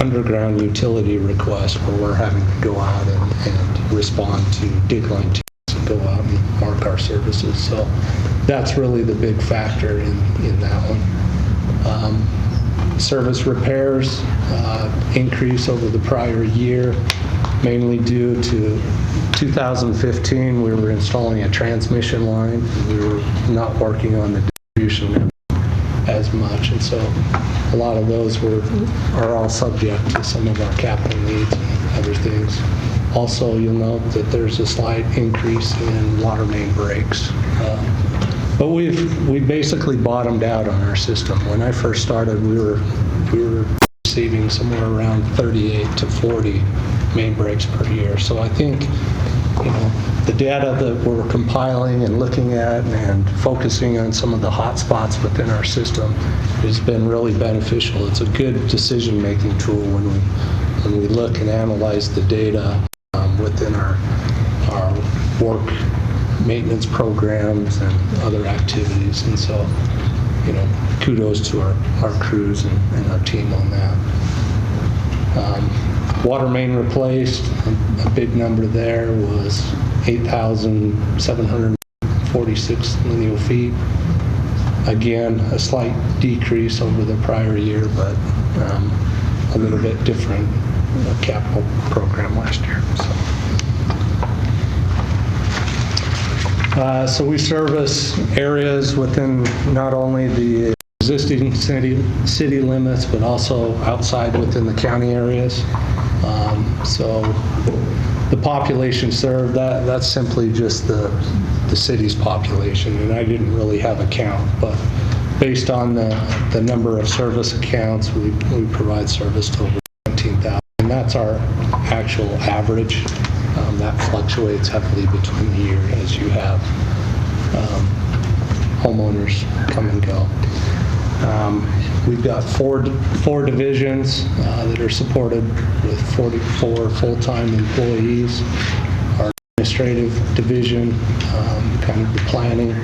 underground utility requests where we're having to go out and respond to dig line tickets and go out and mark our services. So that's really the big factor in that one. Service repairs increase over the prior year, mainly due to 2015, we were installing a transmission line. We were not working on the distribution as much, and so a lot of those are all subject to some of our capital needs and other things. Also, you'll note that there's a slight increase in water main breaks. But we've basically bottomed out on our system. When I first started, we were receiving somewhere around 38 to 40 main breaks per year. So I think, the data that we're compiling and looking at and focusing on some of the hot spots within our system has been really beneficial. It's a good decision-making tool when we look and analyze the data within our work maintenance programs and other activities. And so kudos to our crews and our team on that. Water main replaced, a big number there was 8,746 lineal feet. Again, a slight decrease over the prior year, but a little bit different capital program last year. So we service areas within not only the existing city limits, but also outside within the county areas. So the population served, that's simply just the city's population, and I didn't really have a count, but based on the number of service accounts, we provide service to over 17,000, and that's our actual average. That fluctuates heavily between the year as you have homeowners come and go. We've got four divisions that are supported with 44 full-time employees. Our administrative division, kind of the planning,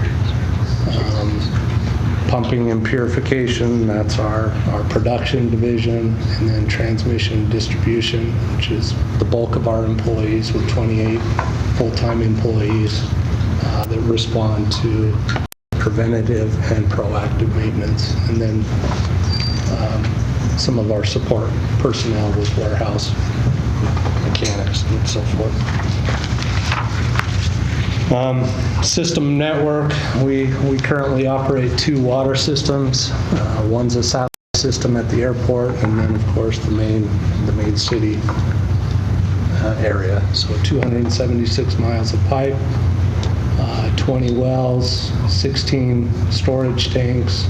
pumping and purification, that's our production division, and then transmission and distribution, which is the bulk of our employees with 28 full-time employees that respond to preventative and proactive maintenance, and then some of our support personnel with warehouse mechanics and so forth. System network, we currently operate 2 water systems. One's a satellite system at the airport, and then of course the main city area. So 276 miles of pipe, 20 wells, 16 storage tanks,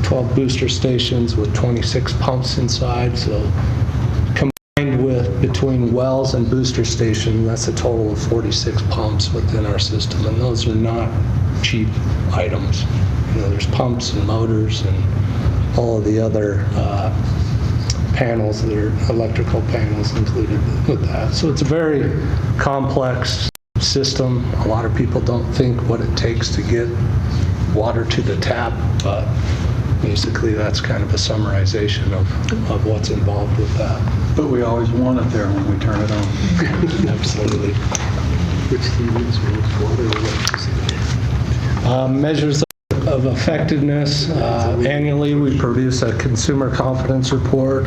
12 booster stations with 26 pumps inside. So combined with between wells and booster station, that's a total of 46 pumps within our system, and those are not cheap items. There's pumps and motors and all of the other panels that are electrical panels included with that. So it's a very complex system. A lot of people don't think what it takes to get water to the tap, but basically that's kind of a summarization of what's involved with that. But we always want it there when we turn it on. Absolutely. Measures of effectiveness. Annually, we produce a consumer confidence report.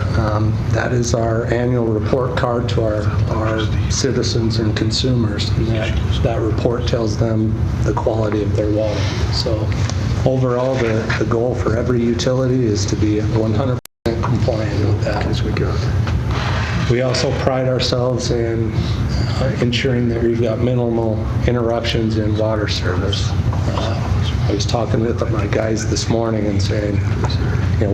That is our annual report card to our citizens and consumers. And that report tells them the quality of their water. So overall, the goal for every utility is to be 100% compliant with that as we go. We also pride ourselves in ensuring that we've got minimal interruptions in water service. I was talking with my guys this morning and saying,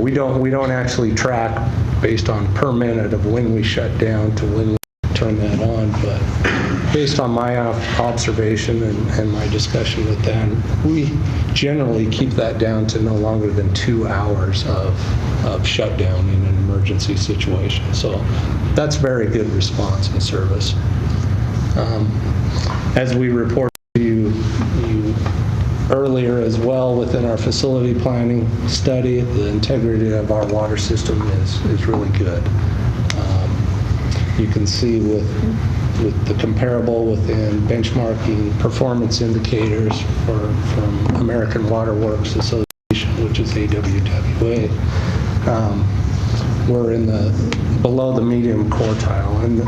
we don't actually track based on per minute of when we shut down to when we turn that on, but based on my observation and my discussion with them, we generally keep that down to no longer than 2 hours of shutdown in an emergency situation. So that's very good response and service. As we report to you earlier as well, within our facility planning study, the integrity of our water system is really good. You can see with the comparable within benchmarking performance indicators from American Water Works Association, which is AWWA, we're in below the medium quartile. And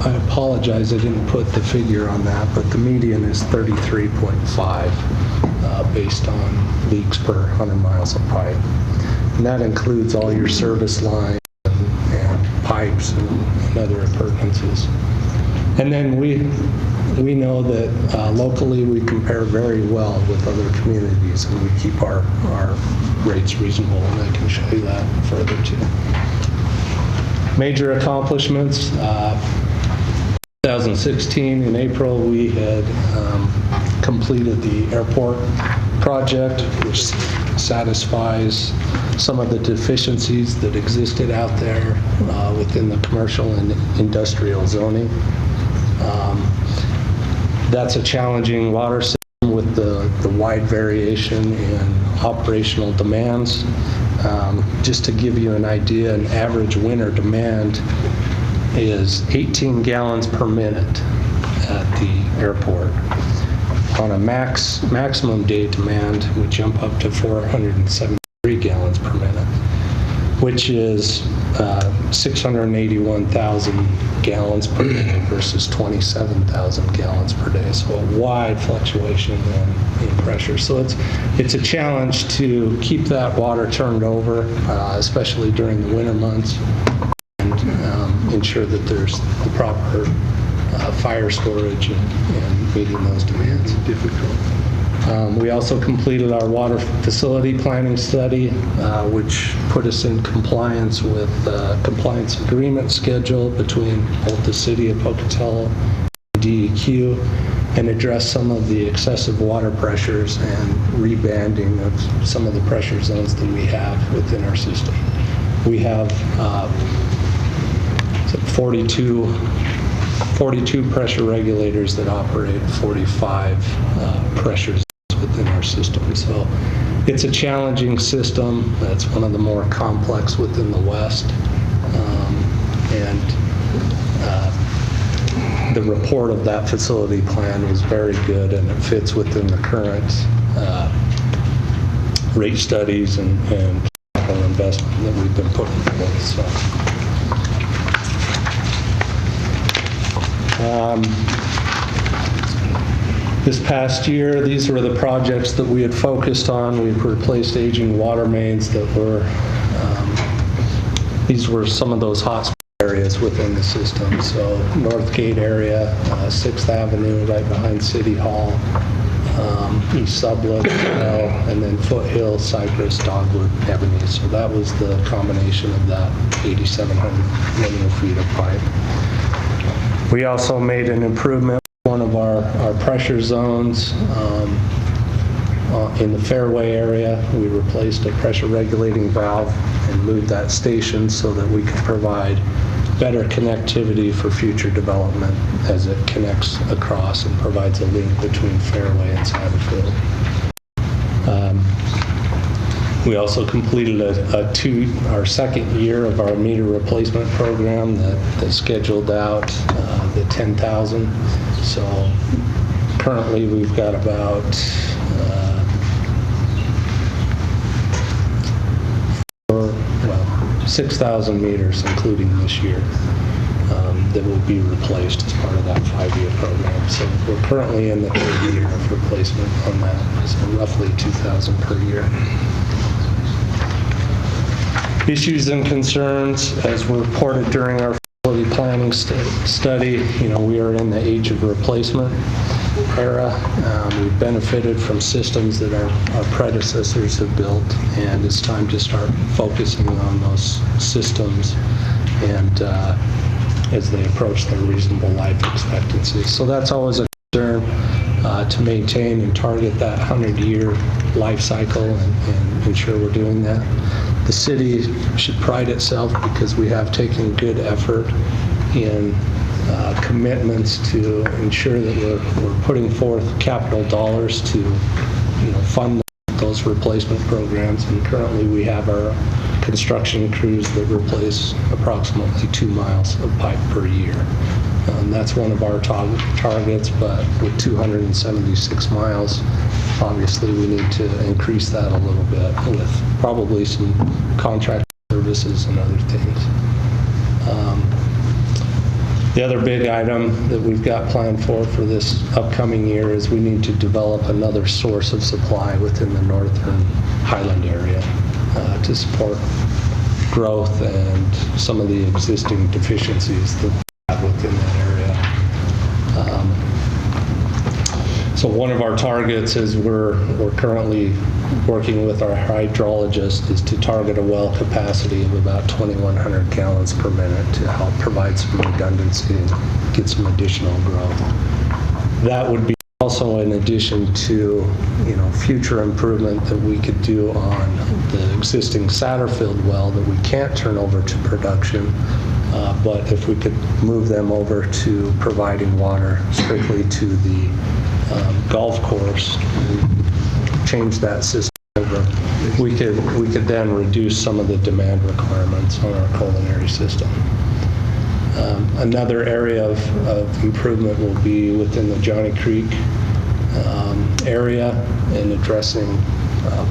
I apologize, I didn't put the figure on that, but the median is 33.5 based on leaks per 100 miles of pipe. And that includes all your service lines and pipes and other appurtenances. And then we know that locally we compare very well with other communities, and we keep our rates reasonable, and I can show you that further too. Major accomplishments. 2016 in April, we had completed the airport project, which satisfies some of the deficiencies that existed out there within the commercial and industrial zoning. That's a challenging water system with the wide variation in operational demands. Just to give you an idea, an average winter demand is 18 gallons per minute at the airport. On a maximum day demand, we jump up to 473 gallons per minute, which is 681,000 gallons per day versus 27,000 gallons per day. So a wide fluctuation in pressure. So it's a challenge to keep that water turned over, especially during the winter months, and ensure that there's the proper fire storage and meeting those demands. Difficult. We also completed our water facility planning study, which put us in compliance with compliance agreement schedule between both the City of Pocatello and DEQ, and address some of the excessive water pressures and rebanding of some of the pressure zones that we have within our system. We have 42 pressure regulators that operate 45 pressure zones within our system. So it's a challenging system. It's one of the more complex within the West. The report of that facility plan was very good, and it fits within the current rate studies and capital investment that we've been putting forth. So. This past year, these were the projects that we had focused on. We've replaced aging water mains that were, these were some of those hot areas within the system. So Northgate area, 6th Avenue right behind City Hall, East Sublette, and then Foothill, Cypress, Dogwood Avenue. So that was the combination of that 8,700 linear feet of pipe. We also made an improvement one of our pressure zones in the Fairway area. We replaced a pressure regulating valve and moved that station so that we could provide better connectivity for future development as it connects across and provides a link between Fairway and Satterfield. We also completed our second year of our meter replacement program that scheduled out the 10,000. So currently we've got about 6,000 meters, including this year, that will be replaced as part of that 5-year program. So we're currently in the 3rd year of replacement on that, so roughly 2,000 per year. Issues and concerns, as were reported during our facility planning study, we are in the age of replacement era. We've benefited from systems that our predecessors have built, and it's time to start focusing on those systems and as they approach their reasonable life expectancy. So that's always a concern, to maintain and target that 100-year life cycle and ensure we're doing that. The city should pride itself because we have taken good effort in commitments to ensure that we're putting forth capital dollars to fund those replacement programs. And currently we have our construction crews that replace approximately 2 miles of pipe per year. That's one of our targets, but with 276 miles, obviously we need to increase that a little bit with probably some contract services and other things. The other big item that we've got planned for this upcoming year is we need to develop another source of supply within the northern Highland area to support growth and some of the existing deficiencies that we have within that area. So one of our targets is we're currently working with our hydrologist is to target a well capacity of about 2,100 gallons per minute to help provide some redundancy and get some additional growth. That would be also in addition to future improvement that we could do on the existing Satterfield well that we can't turn over to production. But if we could move them over to providing water strictly to the golf course, change that system over, we could then reduce some of the demand requirements on our culinary system. Another area of improvement will be within the Johnny Creek area in addressing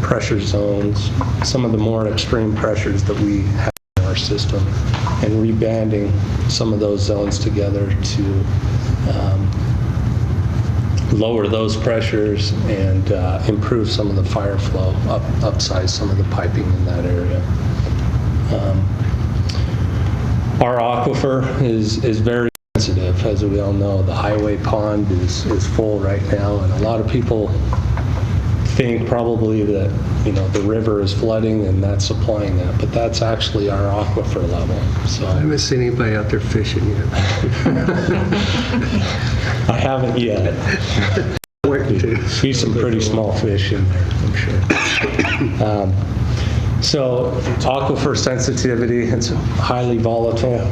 pressure zones, some of the more extreme pressures that we have in our system, and rebanding some of those zones together to lower those pressures and improve some of the fire flow, upsize some of the piping in that area. Our aquifer is very sensitive, as we all know. The highway pond is full right now, and a lot of people think probably that, the river is flooding and that's supplying that, but that's actually our aquifer level. So I haven't seen anybody out there fishing yet. I haven't yet. See some pretty small fish in there, I'm sure. So aquifer sensitivity, it's highly volatile.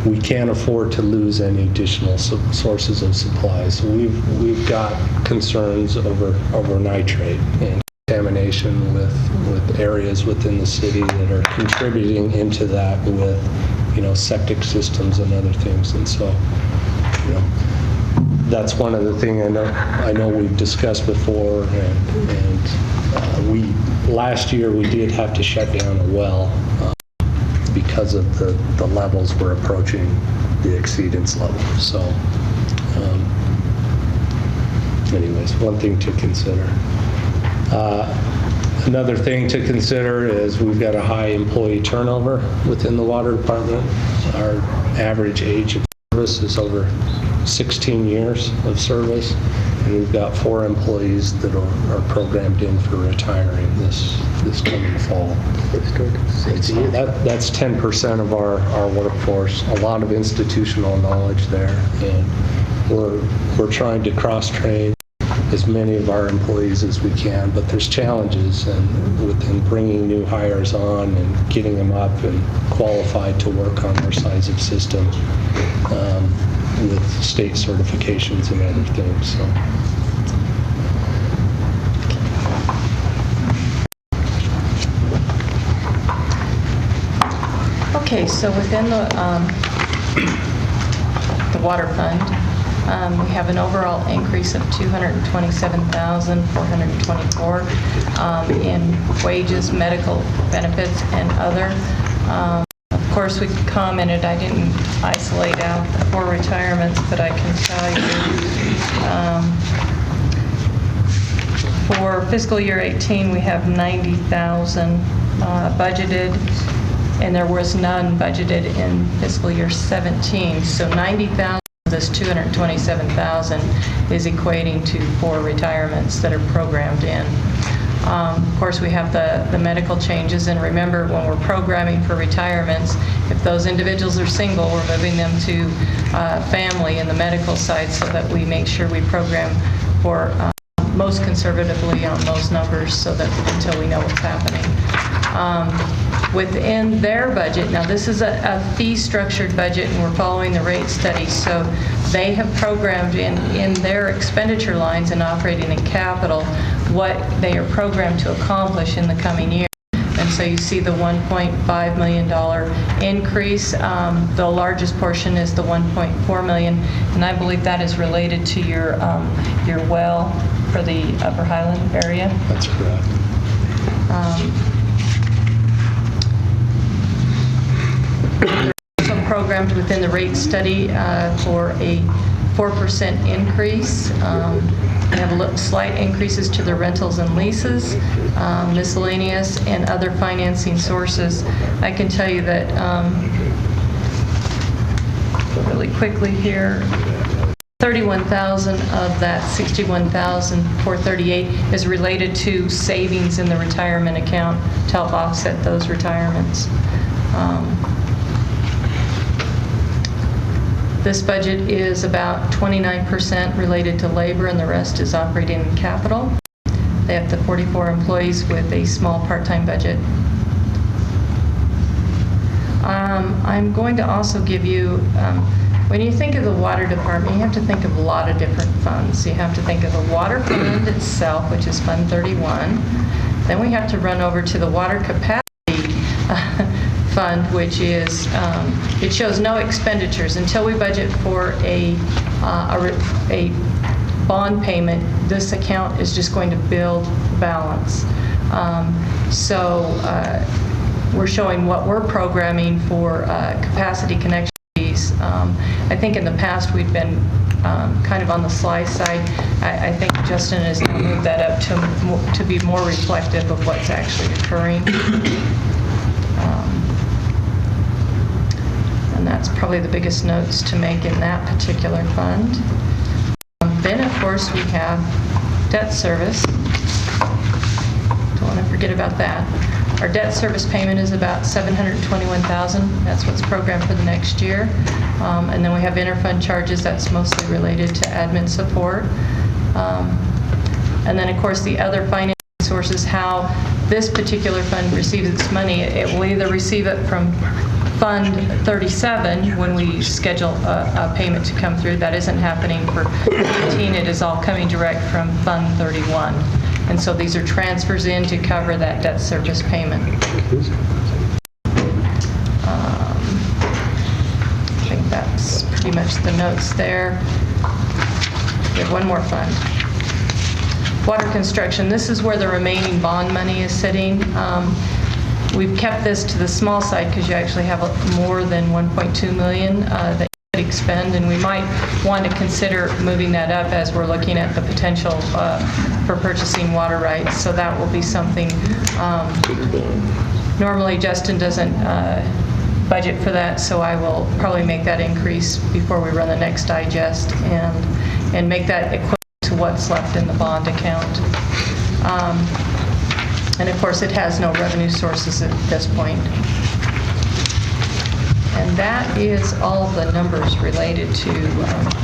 We can't afford to lose any additional sources of supply. So we've got concerns over nitrate and contamination with areas within the city that are contributing into that with, septic systems and other things. And so, that's one of the things I know we've discussed before, and last year we did have to shut down a well because of the levels were approaching the exceedance level. So anyways, one thing to consider. Another thing to consider is we've got a high employee turnover within the water department. Our average age of service is over 16 years of service, and we've got 4 employees that are programmed in for retiring this coming fall. So that's 10% of our workforce. A lot of institutional knowledge there, and we're trying to cross-train as many of our employees as we can, but there's challenges within bringing new hires on and getting them up and qualified to work on our size of system with state certifications and other things. So. Okay, so within the water fund, we have an overall increase of $227,424 in wages, medical benefits, and other. Of course, we commented, I didn't isolate out the 4 retirements, but I can tell you for fiscal year 18, we have $90,000 budgeted, and there was none budgeted in fiscal year 17. So 90,000 of this 227,000 is equating to 4 retirements that are programmed in. Of course, we have the medical changes, and remember, when we're programming for retirements, if those individuals are single, we're moving them to family in the medical side so that we make sure we program for most conservatively on those numbers so that until we know what's happening. Within their budget, now this is a fee-structured budget, and we're following the rate study, so they have programmed in their expenditure lines and operating in capital what they are programmed to accomplish in the coming year. And so you see the $1.5 million increase. The largest portion is the $1.4 million, and I believe that is related to your well for the Upper Highland area. That's correct. Also programmed within the rate study for a 4% increase. We have slight increases to the rentals and leases, miscellaneous, and other financing sources. I can tell you that really quickly here, 31,000 of that 61,438 is related to savings in the retirement account to help offset those retirements. This budget is about 29% related to labor, and the rest is operating in capital. They have the 44 employees with a small part-time budget. I'm going to also give you, when you think of the water department, you have to think of a lot of different funds. You have to think of the water fund itself, which is Fund 31. Then we have to run over to the water capacity fund, which is, it shows no expenditures. Until we budget for a bond payment, this account is just going to build balance. We're showing what we're programming for capacity connection fees. I think in the past we've been kind of on the sly side. I think Justin has now moved that up to be more reflective of what's actually occurring. And that's probably the biggest notes to make in that particular fund. Then, of course, we have debt service. Don't want to forget about that. Our debt service payment is about $721,000. That's what's programmed for the next year. And then we have interfund charges. That's mostly related to admin support. And then, of course, the other financing sources, how this particular fund receives its money. It will either receive it from Fund 37 when we schedule a payment to come through. That isn't happening for 15. It is all coming direct from Fund 31. And so these are transfers in to cover that debt service payment. I think that's pretty much the notes there. We have one more fund. Water construction. This is where the remaining bond money is sitting. We've kept this to the small side because you actually have more than 1.2 million that you could expend, and we might want to consider moving that up as we're looking at the potential for purchasing water rights. So that will be something. Normally Justin doesn't budget for that, so I will probably make that increase before we run the next digest and make that equivalent to what's left in the bond account. And of course, it has no revenue sources at this point. And that is all the numbers related to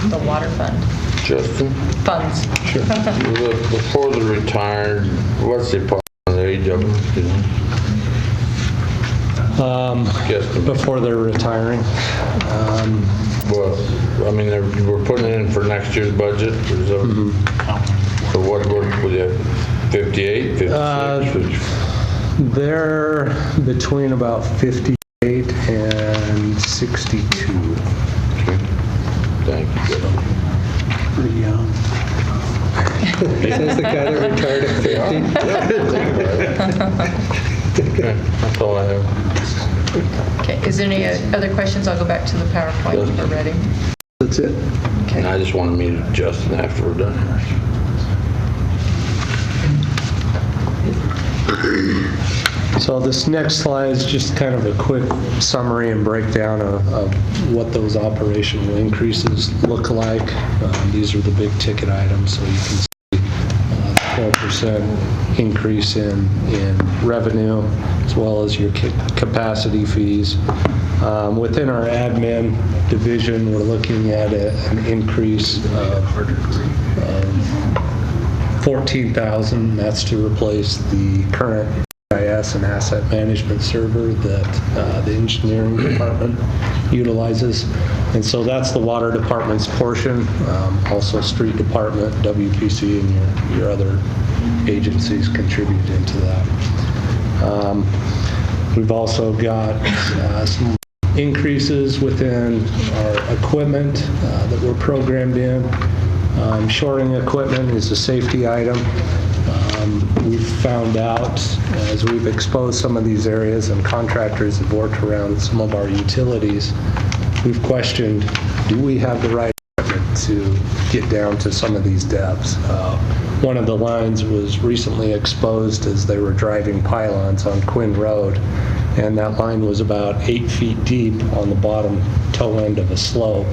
the water fund. Justin? Funds. Sure. Before the retired, what's the approximate age of them? Before they're retiring. Well, I mean, we're putting it in for next year's budget. So what would you have? 58, 56? They're between about 58 and 62. Okay. Thank you. Pretty young. Says the guy that retired at 50. Okay, that's all I have. Okay, is there any other questions? I'll go back to the PowerPoint when we're ready. That's it. And I just want to meet Justin after we're done. So this next slide is just kind of a quick summary and breakdown of what those operational increases look like. These are the big ticket items, so you can see 12% increase in revenue as well as your capacity fees. Within our admin division, we're looking at an increase of $14,000. That's to replace the current GIS and asset management server that the engineering department utilizes. And so that's the water department's portion. Also street department, WPC, and your other agencies contribute into that. We've also got some increases within our equipment that we're programmed in. Shoring equipment is a safety item. We've found out as we've exposed some of these areas and contractors have worked around some of our utilities, we've questioned, do we have the right equipment to get down to some of these depths? One of the lines was recently exposed as they were driving pylons on Quinn Road, and that line was about 8 feet deep on the bottom toe end of a slope.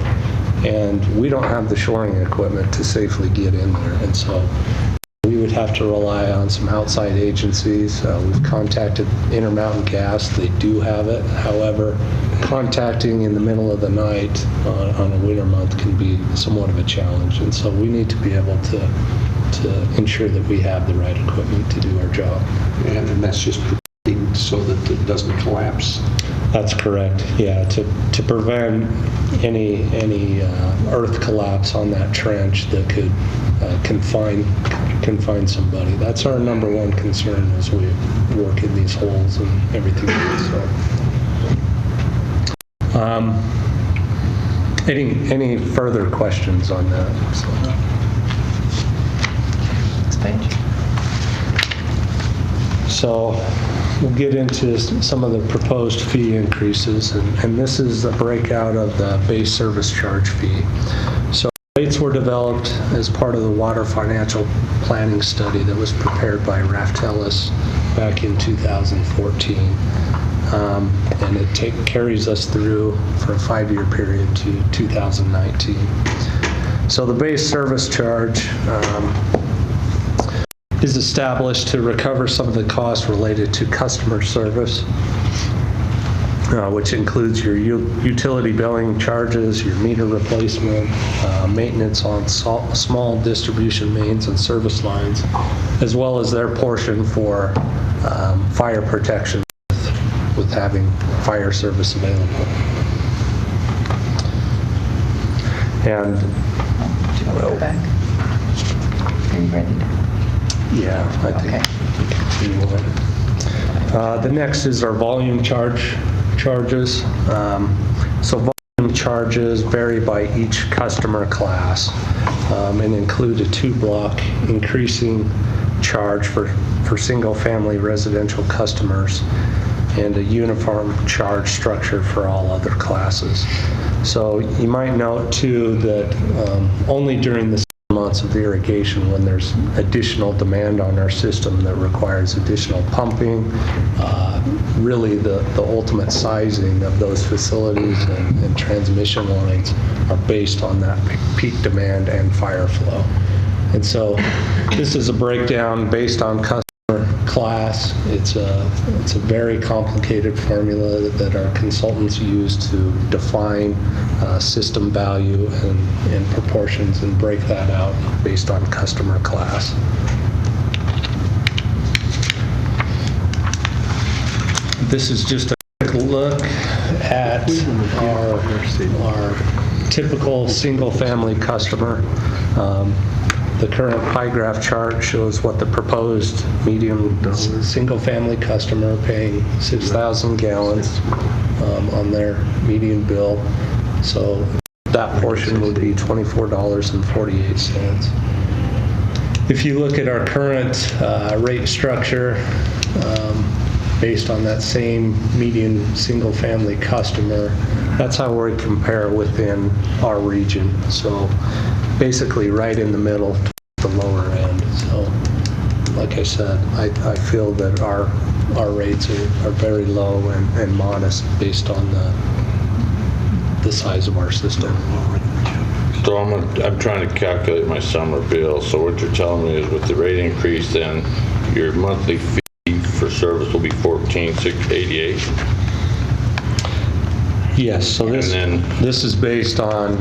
And we don't have the shoring equipment to safely get in there. And so we would have to rely on some outside agencies. We've contacted Intermountain Gas. They do have it. However, contacting in the middle of the night on a winter month can be somewhat of a challenge. And so we need to be able to ensure that we have the right equipment to do our job. And that's just so that it doesn't collapse? That's correct, yeah, to prevent any earth collapse on that trench that could confine somebody. That's our number one concern as we work in these holes and everything else. So, any further questions on that? Next page. So we'll get into some of the proposed fee increases, and this is a breakout of the base service charge fee. So rates were developed as part of the water financial planning study that was prepared by Raftellus back in 2014. And it carries us through for a 5-year period to 2019. So the base service charge is established to recover some of the costs related to customer service, which includes your utility billing charges, your meter replacement, maintenance on small distribution mains and service lines, as well as their portion for fire protection with having fire service available. And Go back. Are you ready? yeah, I think we can continue on. The next is our volume charges. So volume charges vary by each customer class and include a 2-block increasing charge for single-family residential customers and a uniform charge structure for all other classes. So you might note too that only during the months of irrigation, when there's additional demand on our system that requires additional pumping, really the ultimate sizing of those facilities and transmission lines are based on that peak demand and fire flow. And so this is a breakdown based on customer class. It's a very complicated formula that our consultants use to define system value and proportions and break that out based on customer class. This is just a quick look at our typical single-family customer. The current pie graph chart shows what the proposed medium single-family customer paying 6,000 gallons on their median bill. So that portion would be $24.48. If you look at our current rate structure, based on that same median single-family customer, that's how we compare within our region. So basically right in the middle, the lower end. So like I said, I feel that our rates are very low and modest based on the size of our system. So I'm trying to calculate my summer bill. So what you're telling me is with the rate increase, then your monthly fee for service will be $14,688. Yes, so this is based on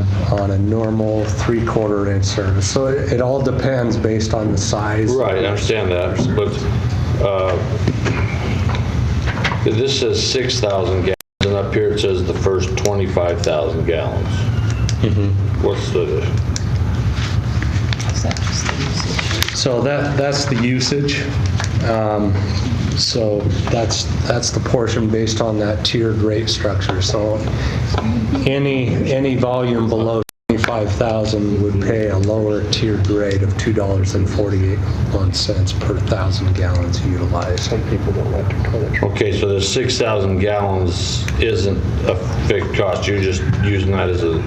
a normal 3/4 inch service. So it all depends based on the size. Right, I understand that, but this says 6,000 gallons, and up here it says the first 25,000 gallons. Mm-hmm. What's the? Is that just the usage? So that's the usage. So that's the portion based on that tiered rate structure. So any volume below 25,000 would pay a lower tiered rate of $2.41 per 1,000 gallons utilized. Some people don't like their toilet. Okay, so the 6,000 gallons isn't a fixed cost. You're just using that as a.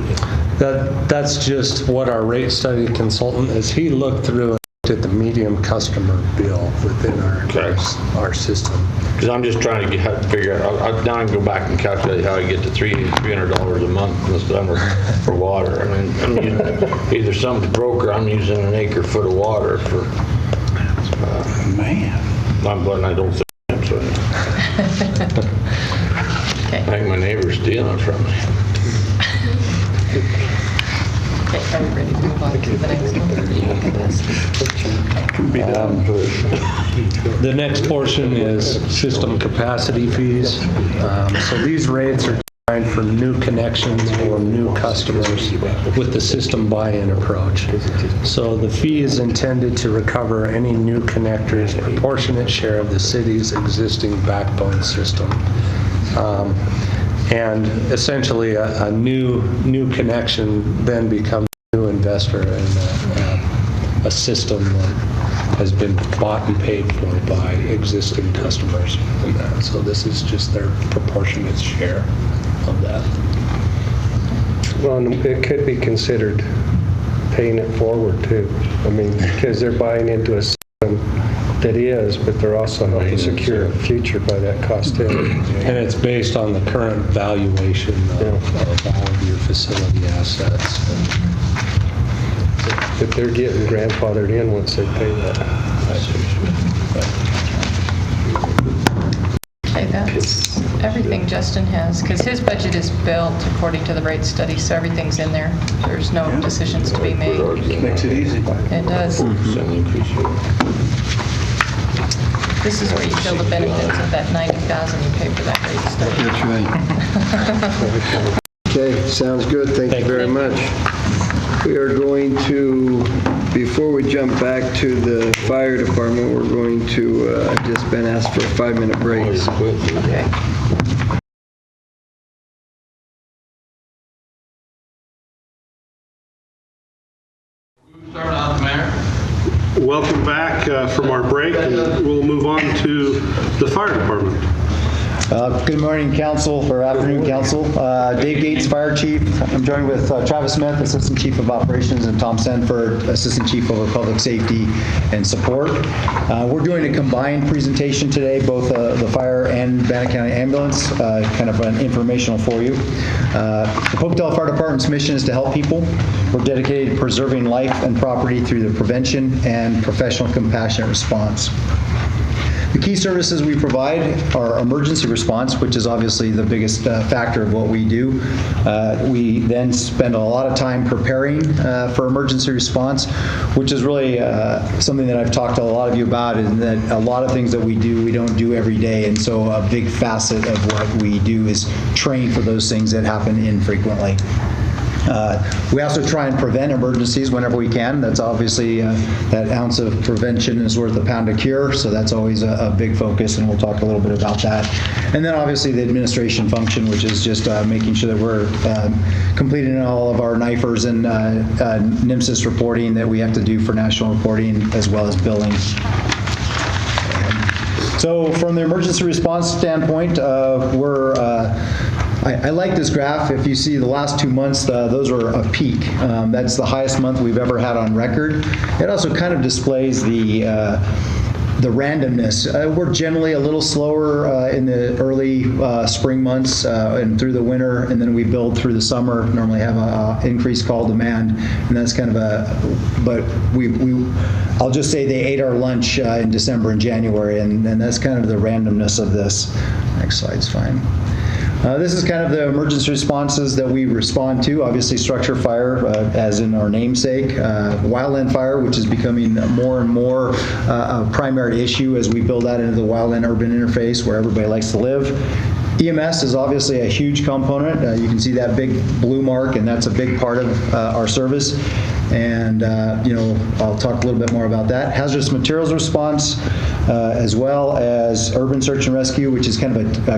That's just what our rate study consultant, as he looked through and looked at the medium customer bill within our system. Because I'm just trying to figure out, now I can go back and calculate how I get to $300 a month in the summer for water. I mean, I'm using either some broker, I'm using an acre foot of water for. Man. I'm glad I don't think so. Okay. I think my neighbor's stealing from me. Okay, are we ready to move on to the next one? Look at this. Be done. The next portion is system capacity fees. So these rates are designed for new connections or new customers with the system buy-in approach. So the fee is intended to recover any new connector's proportionate share of the city's existing backbone system. And essentially, a new connection then becomes a new investor in a system that has been bought and paid for by existing customers in that. So this is just their proportionate share of that. Well, and it could be considered paying it forward too. I mean, because they're buying into a system that is, but they're also helping secure a future by that cost too. And it's based on the current valuation of all of your facility assets. But they're getting grandfathered in once they pay that. Okay, that's everything Justin has, because his budget is built according to the rate study, so everything's in there. There's no decisions to be made. Makes it easy. It does. This is where you feel the benefits of that $90,000 you pay for that rate study. That's right. Okay, sounds good. Thank you very much. We are going to, before we jump back to the fire department, we're going to just been asked for a 5-minute break. Okay. Start out, Mayor. Welcome back from our break, and we'll move on to the fire department. Good morning, council, or afternoon, council. Dave Gates, Fire Chief. I'm joined with Travis Smith, Assistant Chief of Operations, and Tom Sanford, Assistant Chief over Public Safety and Support. We're doing a combined presentation today, both the fire and Bannock County Ambulance, kind of an informational for you. The Hopedale Fire Department's mission is to help people. We're dedicated to preserving life and property through the prevention and professional compassionate response. The key services we provide are emergency response, which is obviously the biggest factor of what we do. We then spend a lot of time preparing for emergency response, which is really something that I've talked to a lot of you about, and that a lot of things that we do, we don't do every day. And so a big facet of what we do is train for those things that happen infrequently. We also try and prevent emergencies whenever we can. That's obviously, that ounce of prevention is worth a pound of cure, so that's always a big focus, and we'll talk a little bit about that. And then obviously the administration function, which is just making sure that we're completing all of our NIFERS and NMSIS reporting that we have to do for national reporting, as well as billing. So from the emergency response standpoint, I like this graph. If you see the last 2 months, those are a peak. That's the highest month we've ever had on record. It also kind of displays the randomness. We're generally a little slower in the early spring months and through the winter, and then we build through the summer. Normally have a increased call demand, and that's kind of but I'll just say they ate our lunch in December and January, and that's kind of the randomness of this. Next slide's fine. This is kind of the emergency responses that we respond to. Obviously, structure fire, as in our namesake. Wildland fire, which is becoming more and more a primary issue as we build that into the wildland urban interface where everybody likes to live. EMS is obviously a huge component. You can see that big blue mark, and that's a big part of our service. And I'll talk a little bit more about that. Hazardous materials response, as well as urban search and rescue, which is kind of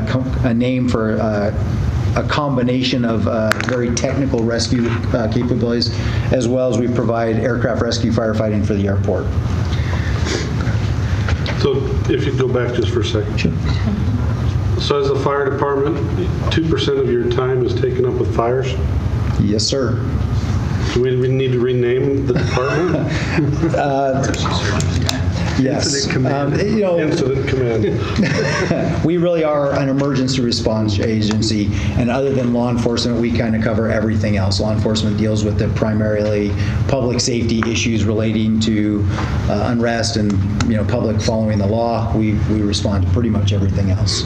a name for a combination of very technical rescue capabilities, as well as we provide aircraft rescue firefighting for the airport. So if you go back just for a second. Sure. So as a fire department, 2% of your time is taken up with fires? Yes, sir. Do we need to rename the department? Yes. Incident command. Incident command. We really are an emergency response agency, and other than law enforcement, we kind of cover everything else. Law enforcement deals with the primarily public safety issues relating to unrest and public following the law. We respond to pretty much everything else.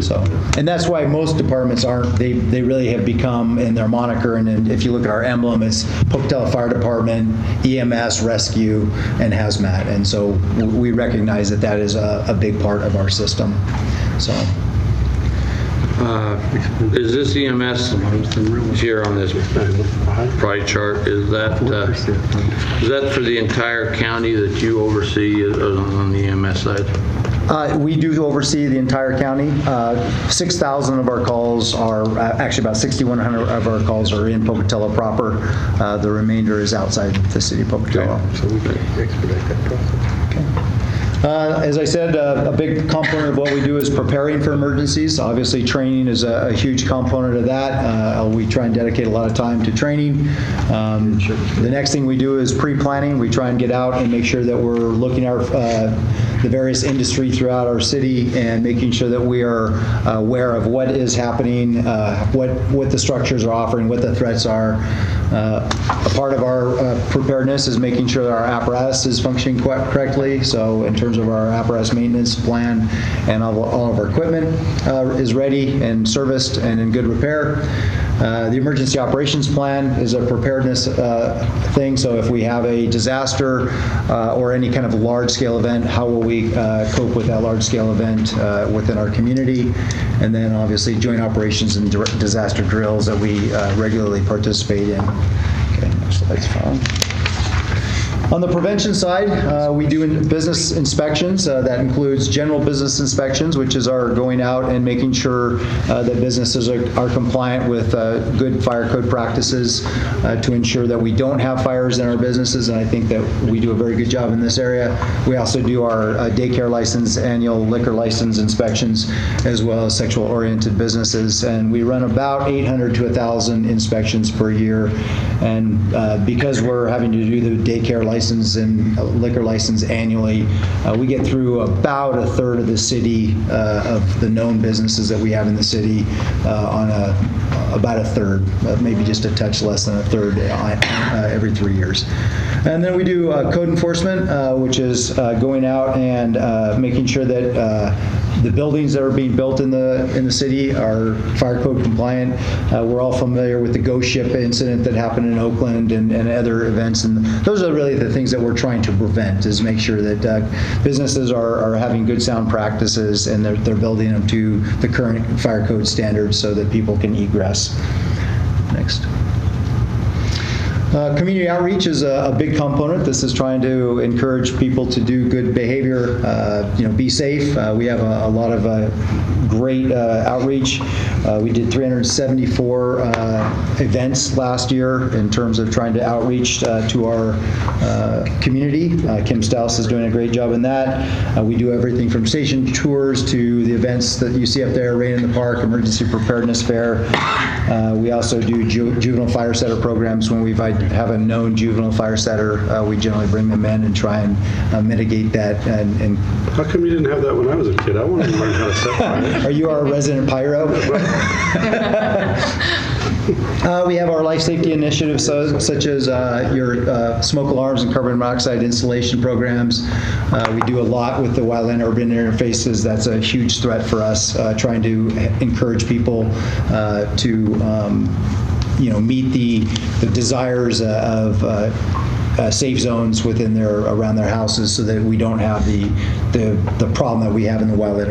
So, and that's why most departments aren't, they really have become in their moniker, and if you look at our emblem, it's Pocatello Fire Department, EMS, Rescue, and Hazmat. And so we recognize that that is a big part of our system. So. Is this EMS here on this pie chart, is that for the entire county that you oversee on the EMS side? We do oversee the entire county. 6,000 of our calls are, actually about 6,100 of our calls are in Pocatello proper. The remainder is outside the city of Pocatello. Okay. So we can expedite that process. As I said, a big component of what we do is preparing for emergencies. Obviously, training is a huge component of that. We try and dedicate a lot of time to training. The next thing we do is pre-planning. We try and get out and make sure that we're looking at the various industry throughout our city and making sure that we are aware of what is happening, what the structures are offering, what the threats are. A part of our preparedness is making sure that our apparatus is functioning correctly. So in terms of our apparatus maintenance plan, and all of our equipment is ready and serviced and in good repair. The emergency operations plan is a preparedness thing. So if we have a disaster or any kind of large-scale event, how will we cope with that large-scale event within our community? And then obviously joint operations and disaster drills that we regularly participate in. Okay, next slide's fine. On the prevention side, we do business inspections. That includes general business inspections, which is our going out and making sure that businesses are compliant with good fire code practices to ensure that we don't have fires in our businesses, and I think that we do a very good job in this area. We also do our daycare license, annual liquor license inspections, as well as sexual-oriented businesses, and we run about 800 to 1,000 inspections per year, and because we're having to do the daycare license and liquor license annually, we get through about a third of the city of the known businesses that we have in the city on about a third, maybe just a touch less than a third every 3 years. And then we do code enforcement, which is going out and making sure that the buildings that are being built in the city are fire code compliant. We're all familiar with the ghost ship incident that happened in Oakland and other events, and those are really the things that we're trying to prevent, is make sure that businesses are having good sound practices and they're building them to the current fire code standards so that people can egress. Next. Community outreach is a big component. This is trying to encourage people to do good behavior, be safe. We have a lot of great outreach. We did 374 events last year in terms of trying to outreach to our community. Kim Stouse is doing a great job in that. We do everything from station tours to the events that you see up there, Rain in the Park, Emergency Preparedness Fair. We also do juvenile fire setter programs. When we have a known juvenile fire setter, we generally bring them in and try and mitigate that. And how come you didn't have that when I was a kid? I wanted to learn how to set fire. Are you our resident pyro? We have our life safety initiatives, such as your smoke alarms and carbon monoxide installation programs. We do a lot with the wildland urban interfaces. That's a huge threat for us, trying to encourage people to meet the desires of safe zones within around their houses, so that we don't have the problem that we have in the wildland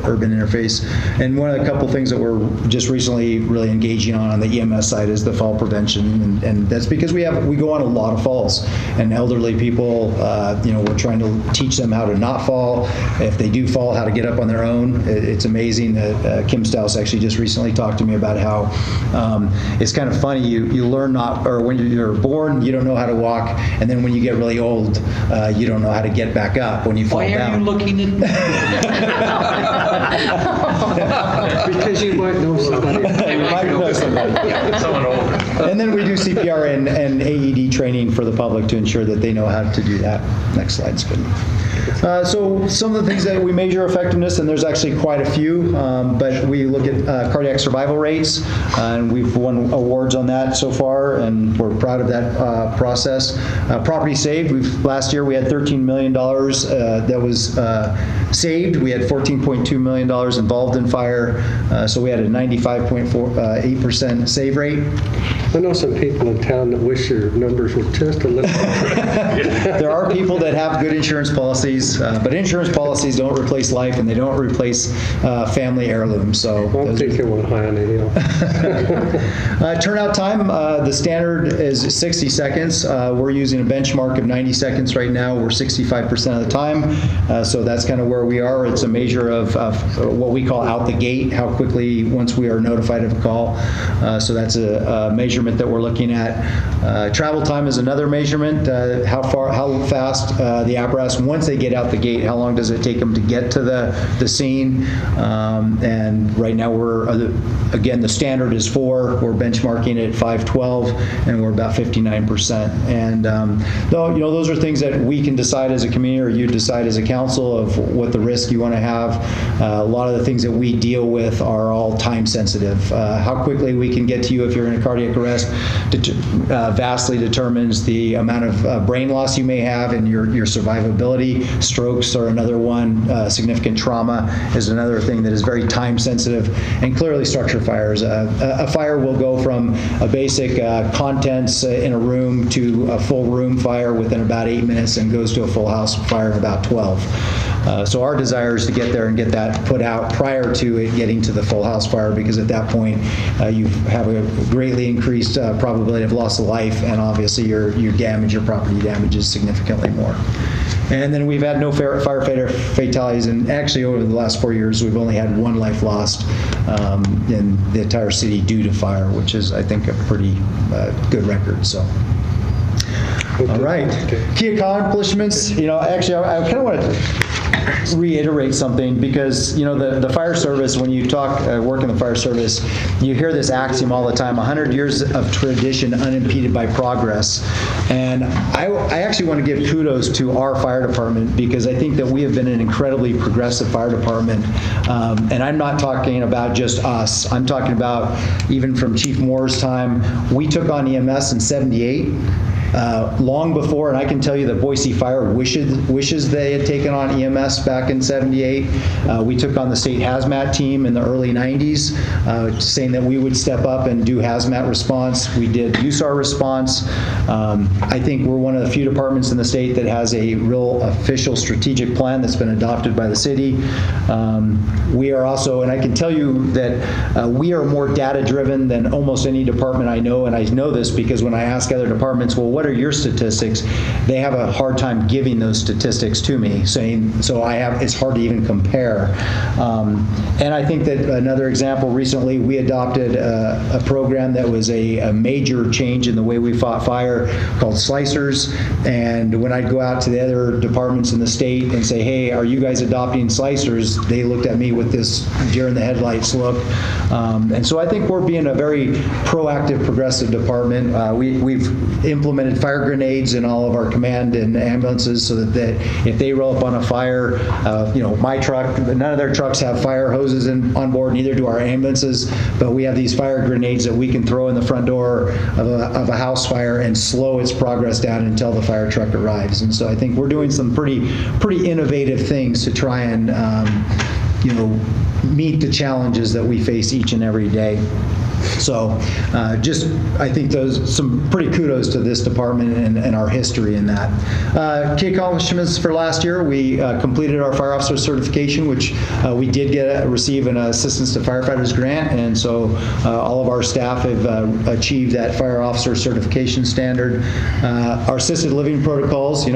urban interface. And one of the couple things that we're just recently really engaging on the EMS side is the fall prevention, and that's because we go on a lot of falls, and elderly people, we're trying to teach them how to not fall. If they do fall, how to get up on their own. It's amazing that Kim Stouse actually just recently talked to me about how it's kind of funny. You learn when you're born, you don't know how to walk. And then when you get really old, you don't know how to get back up when you fall down. Why are you looking at me? Because you might know somebody. Someone older. And then we do CPR and AED training for the public to ensure that they know how to do that. Next slide's good. So some of the things that we measure effectiveness, and there's actually quite a few, but we look at cardiac survival rates, and we've won awards on that so far, and we're proud of that process. Property saved, last year we had $13 million that was saved. We had $14.2 million involved in fire, so we had a 95.8% save rate. I know some people in town that wish their numbers were just a little There are people that have good insurance policies, but insurance policies don't replace life and they don't replace family heirlooms. So I'm thinking one high on the hill. turnout time, the standard is 60 seconds. We're using a benchmark of 90 seconds right now. We're 65% of the time, so that's kind of where we are. It's a measure of what we call out the gate, how quickly once we are notified of a call. So that's a measurement that we're looking at. Travel time is another measurement. How fast the apparatus, once they get out the gate, how long does it take them to get to the scene? And right now again, the standard is 4. We're benchmarking at 512, and we're about 59%. And those are things that we can decide as a community, or you decide as a council, of what the risk you want to have. A lot of the things that we deal with are all time sensitive. How quickly we can get to you if you're in a cardiac arrest vastly determines the amount of brain loss you may have and your survivability. Strokes are another one. Significant trauma is another thing that is very time sensitive. And clearly structure fires. A fire will go from a basic contents in a room to a full room fire within about 8 minutes, and goes to a full house fire in about 12. So our desire is to get there and get that put out prior to it getting to the full house fire, because at that point you have a greatly increased probability of loss of life, and obviously your property damage is significantly more. And then we've had no firefighter fatalities, and actually over the last 4 years we've only had 1 life lost in the entire city due to fire, which is, I think, a pretty good record. So. All right. Key accomplishments. Actually, I kind of want to reiterate something, because the fire service, when you work in the fire service, you hear this axiom all the time: 100 years of tradition unimpeded by progress. And I actually want to give kudos to our fire department, because I think that we have been an incredibly progressive fire department. And I'm not talking about just us. I'm talking about even from Chief Moore's time. We took on EMS in '78. Long before, and I can tell you that Boise Fire wishes they had taken on EMS back in '78. We took on the state hazmat team in the early '90s, saying that we would step up and do hazmat response. We did USAR response. I think we're one of the few departments in the state that has a real official strategic plan that's been adopted by the city. We are also, and I can tell you that we are more data-driven than almost any department I know, and I know this because when I ask other departments, well, what are your statistics? They have a hard time giving those statistics to me, saying, it's hard to even compare. And I think that another example, recently we adopted a program that was a major change in the way we fought fire, called Slicers. And when I'd go out to the other departments in the state and say, hey, are you guys adopting Slicers? They looked at me with this deer in the headlights look. And so I think we're being a very proactive, progressive department. We've implemented fire grenades in all of our command and ambulances, so that if they roll up on a fire, my truck, none of their trucks have fire hoses on board, neither do our ambulances, but we have these fire grenades that we can throw in the front door of a house fire and slow its progress down until the fire truck arrives. And so I think we're doing some pretty innovative things to try and meet the challenges that we face each and every day. So I think some pretty kudos to this department and our history in that. Key accomplishments for last year, we completed our fire officer certification, which we did receive an Assistance to Firefighters grant, and so all of our staff have achieved that fire officer certification standard. Our assisted living protocols,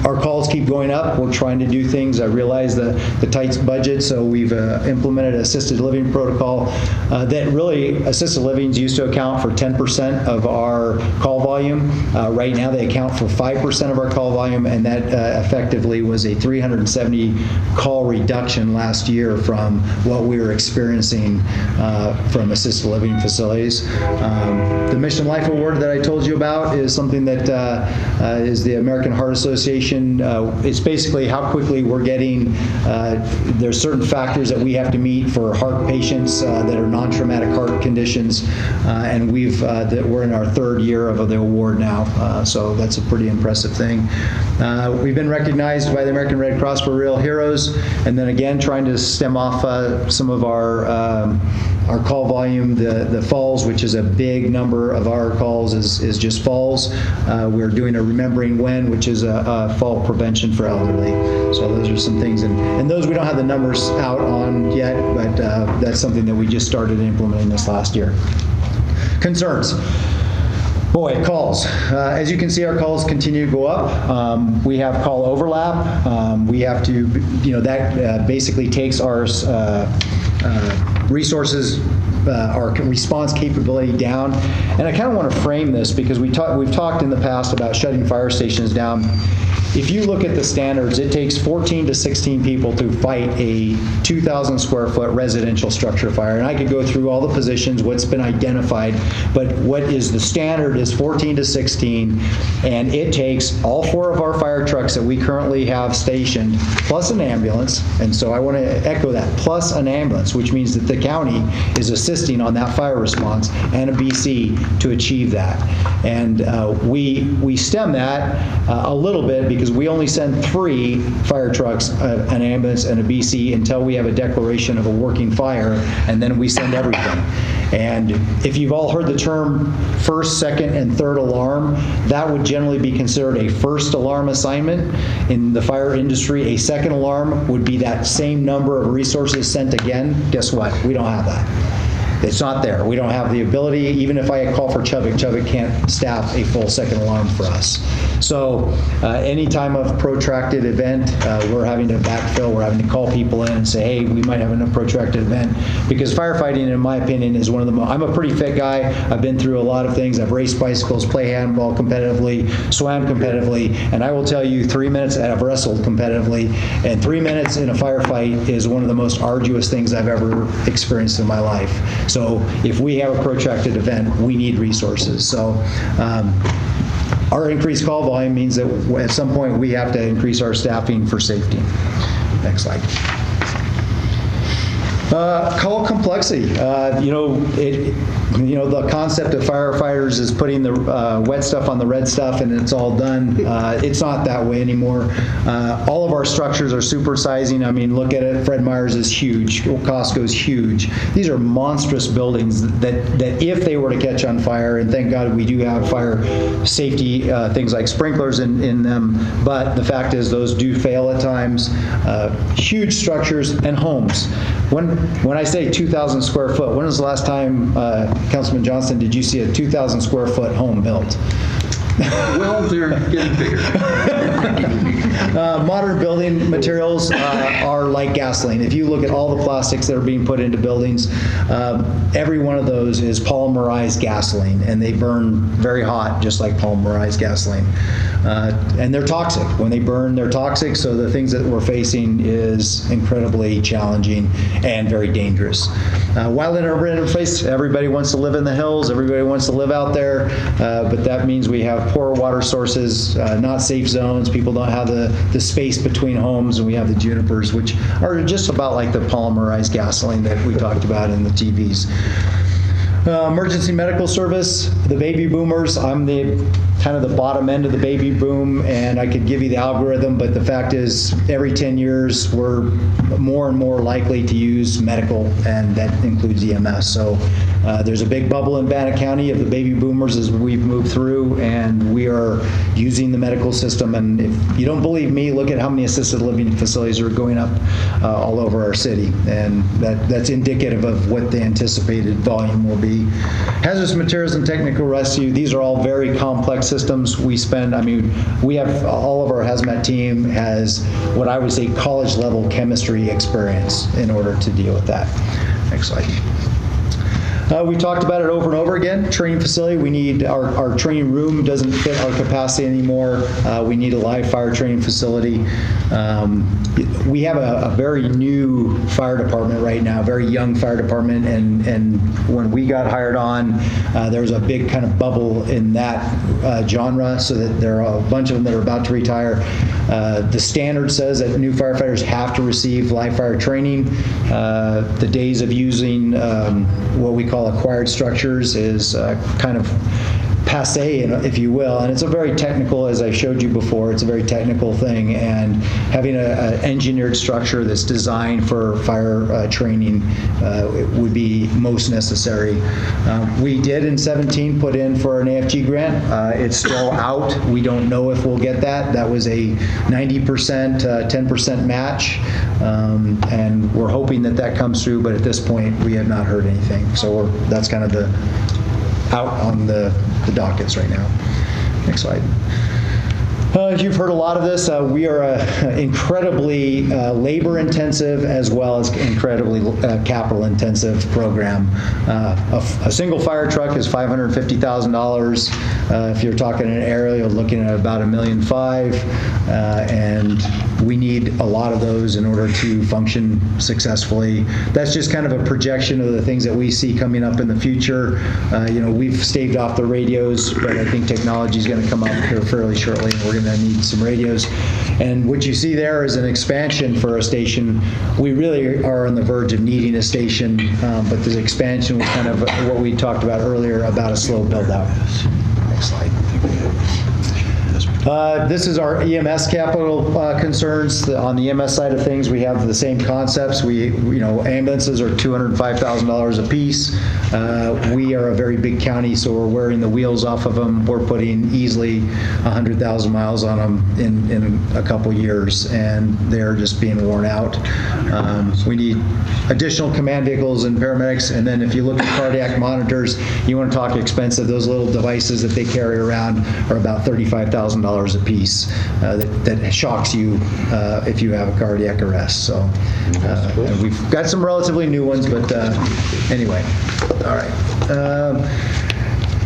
our calls keep going up. We're trying to do things. I realize the tight budget, so we've implemented an assisted living protocol that really, assisted livings used to account for 10% of our call volume. Right now they account for 5% of our call volume, and that effectively was a 370 call reduction last year from what we were experiencing from assisted living facilities. The Mission Life Award that I told you about is something that is the American Heart Association. It's basically how quickly we're getting, there's certain factors that we have to meet for heart patients that are non-traumatic heart conditions. positions, and we're in our third year of the award now, so that's a pretty impressive thing. We've been recognized by the American Red Cross for Real Heroes, and then again trying to stem off some of our call volume. The falls, which is a big number of our calls, is just falls. We're doing a Remembering When, which is a fall prevention for elderly. So those are some things, and those we don't have the numbers out on yet, but that's something that we just started implementing this last year. Concerns. Boy, calls. As you can see, our calls continue to go up. We have call overlap. We have to, that basically takes our resources, our response capability down. And I kind of want to frame this because we've talked in the past about shutting fire stations down. If you look at the standards, it takes 14 to 16 people to fight a 2,000 square foot residential structure fire. And I could go through all the positions, what's been identified, but what is the standard is 14 to 16, and it takes all 4 of our fire trucks that we currently have stationed, plus an ambulance, and so I want to echo that, plus an ambulance, which means that the county is assisting on that fire response, and a BC to achieve that. And we stem that a little bit because we only send 3 fire trucks, an ambulance, and a BC until we have a declaration of a working fire, and then we send everything. And if you've all heard the term first, second, and third alarm, that would generally be considered a first alarm assignment. In the fire industry, a second alarm would be that same number of resources sent again. Guess what? We don't have that. It's not there. We don't have the ability. Even if I call for Chubbuck can't staff a full second alarm for us. So any time of protracted event, we're having to backfill. We're having to call people in and say, hey, we might have a protracted event. Because firefighting, in my opinion, is one of the most, I'm a pretty fit guy. I've been through a lot of things. I've raced bicycles, play handball competitively, swam competitively, and I will tell you 3 minutes, I've wrestled competitively, and 3 minutes in a firefight is one of the most arduous things I've ever experienced in my life. So if we have a protracted event, we need resources. So our increased call volume means that at some point we have to increase our staffing for safety. Next slide. Call complexity. The concept of firefighters is putting the wet stuff on the red stuff and it's all done. It's not that way anymore. All of our structures are supersizing. I mean, look at it. Fred Meyer's is huge. Costco's huge. These are monstrous buildings that if they were to catch on fire, and thank God we do have fire safety things like sprinklers in them, but the fact is those do fail at times. Huge structures and homes. When I say 2,000 square foot, when was the last time, Councilman Johnston, did you see a 2,000 square foot home built? Well, they're getting bigger. Modern building materials are like gasoline. If you look at all the plastics that are being put into buildings, every one of those is polymerized gasoline, and they burn very hot, just like polymerized gasoline. And they're toxic. When they burn, they're toxic, so the things that we're facing is incredibly challenging and very dangerous. Wild and urban interface, everybody wants to live in the hills, everybody wants to live out there, but that means we have poor water sources, not safe zones, people don't have the space between homes, and we have the junipers, which are just about like the polymerized gasoline that we talked about in the TVs. Emergency medical service, the baby boomers, I'm kind of the bottom end of the baby boom, and I could give you the algorithm, but the fact is every 10 years we're more and more likely to use medical, and that includes EMS. So there's a big bubble in Bannock County of the baby boomers as we've moved through, and we are using the medical system. And if you don't believe me, look at how many assisted living facilities are going up all over our city, and that's indicative of what the anticipated volume will be. Hazardous materials and technical rescue, these are all very complex systems. We have all of our hazmat team has what I would say college level chemistry experience in order to deal with that. Next slide. We talked about it over and over again. Training facility, we need, our training room doesn't fit our capacity anymore. We need a live fire training facility. We have a very new fire department right now, very young fire department, and when we got hired on, there was a big kind of bubble in that genre, so that there are a bunch of them that are about to retire. The standard says that new firefighters have to receive live fire training. The days of using what we call acquired structures is kind of passe, if you will, and it's a very technical, as I showed you before, it's a very technical thing, and having an engineered structure that's designed for fire training would be most necessary. We did in 17 put in for an AFG grant. It's still out. We don't know if we'll get that. That was a 90%, 10% match, and we're hoping that that comes through, but at this point we have not heard anything. So that's kind of the out on the dockets right now. Next slide. You've heard a lot of this. We are incredibly labor-intensive as well as incredibly capital-intensive program. A single fire truck is $550,000. If you're talking an area, you're looking at about $1.5 million, and we need a lot of those in order to function successfully. That's just kind of a projection of the things that we see coming up in the future. We've staved off the radios, but I think technology is going to come up here fairly shortly, and we're going to need some radios. And what you see there is an expansion for a station. We really are on the verge of needing a station, but this expansion was kind of what we talked about earlier about a slow build out. Next slide. This is our EMS capital concerns. On the EMS side of things, we have the same concepts. Ambulances are $205,000 a piece. We are a very big county, so we're wearing the wheels off of them. We're putting easily 100,000 miles on them in a couple years, and they're just being worn out. We need additional command vehicles and paramedics, and then if you look at cardiac monitors, you want to talk expensive. Those little devices that they carry around are about $35,000 a piece. That shocks you if you have a cardiac arrest. So and we've got some relatively new ones, but anyway. All right.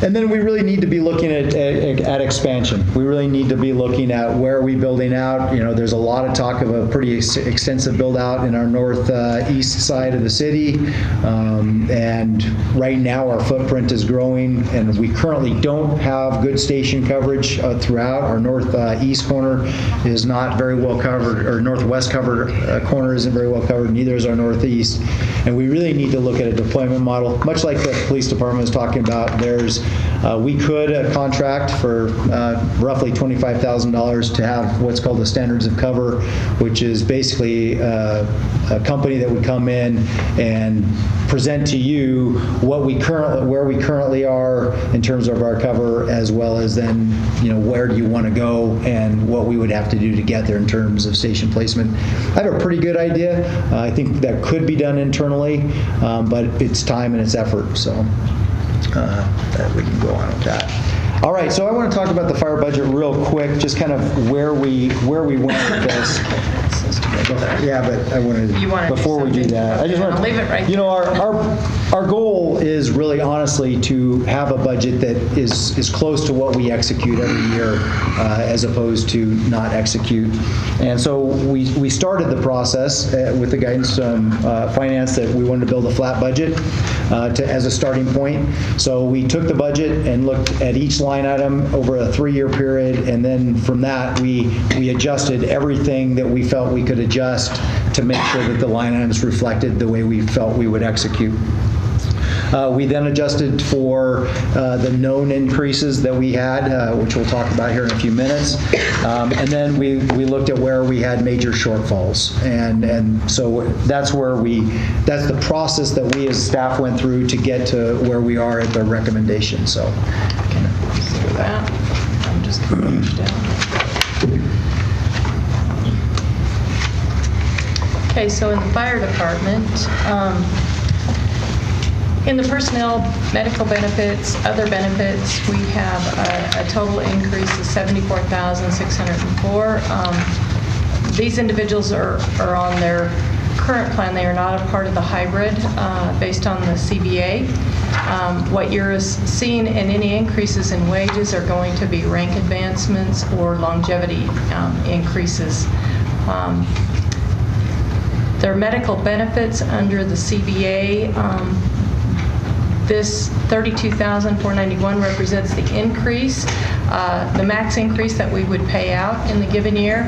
And then we really need to be looking at expansion. We really need to be looking at where are we building out. There's a lot of talk of a pretty extensive build out in our northeast side of the city. And right now our footprint is growing, and we currently don't have good station coverage throughout. Our northeast corner is not very well covered, or northwest covered corner isn't very well covered, neither is our northeast. And we really need to look at a deployment model, much like the police department was talking about. We could contract for roughly $25,000 to have what's called the standards of cover, which is basically a company that would come in and present to you where we currently are in terms of our cover, as well as then where do you want to go and what we would have to do to get there in terms of station placement. I have a pretty good idea. I think that could be done internally, but it's time and it's effort. So. That we can go on with that. All right, so I want to talk about the fire budget real quick, just kind of where we went with this. Yeah, but I wanted to, before we do that, I just want to leave it right. Our goal is really honestly to have a budget that is close to what we execute every year, as opposed to not execute. And so we started the process with the guidance from finance that we wanted to build a flat budget as a starting point. So we took the budget and looked at each line item over a 3-year period, and then from that we adjusted everything that we felt we could adjust to make sure that the line items reflected the way we felt we would execute. We then adjusted for the known increases that we had, which we'll talk about here in a few minutes. And then we looked at where we had major shortfalls. And so that's the process that we as staff went through to get to where we are at the recommendation. So, I'm just going to push down. Okay, so in the fire department, in the personnel, medical benefits, other benefits, we have a total increase of $74,604. These individuals are on their current plan. They are not a part of the hybrid based on the CBA. What you're seeing in any increases in wages are going to be rank advancements or longevity increases. Their medical benefits under the CBA, This $32,491 represents the increase, the max increase that we would pay out in the given year.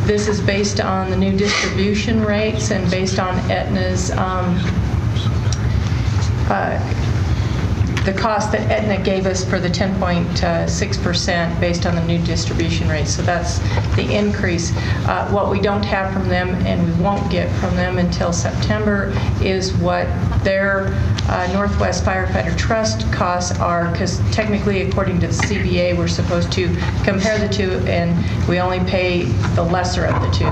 This is based on the new distribution rates and based on Aetna's the cost that Aetna gave us for the 10.6% based on the new distribution rates. So that's the increase. What we don't have from them and we won't get from them until September is what their Northwest Firefighter Trust costs are, because technically, according to the CBA, we're supposed to compare the two, and we only pay the lesser of the two.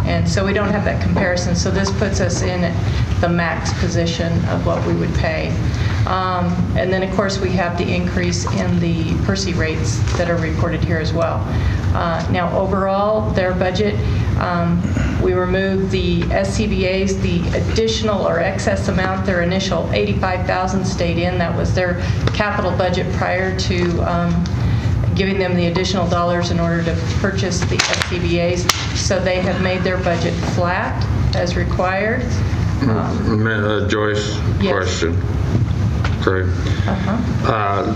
And so we don't have that comparison. So this puts us in the max position of what we would pay. And then, of course, we have the increase in the Percy rates that are reported here as well. Now, overall, their budget, we removed the SCBA's, the additional or excess amount, their initial $85,000 stayed in. That was their capital budget prior to giving them the additional dollars in order to purchase the SCBA's. So they have made their budget flat as required. Joyce, Yes. question. Craig.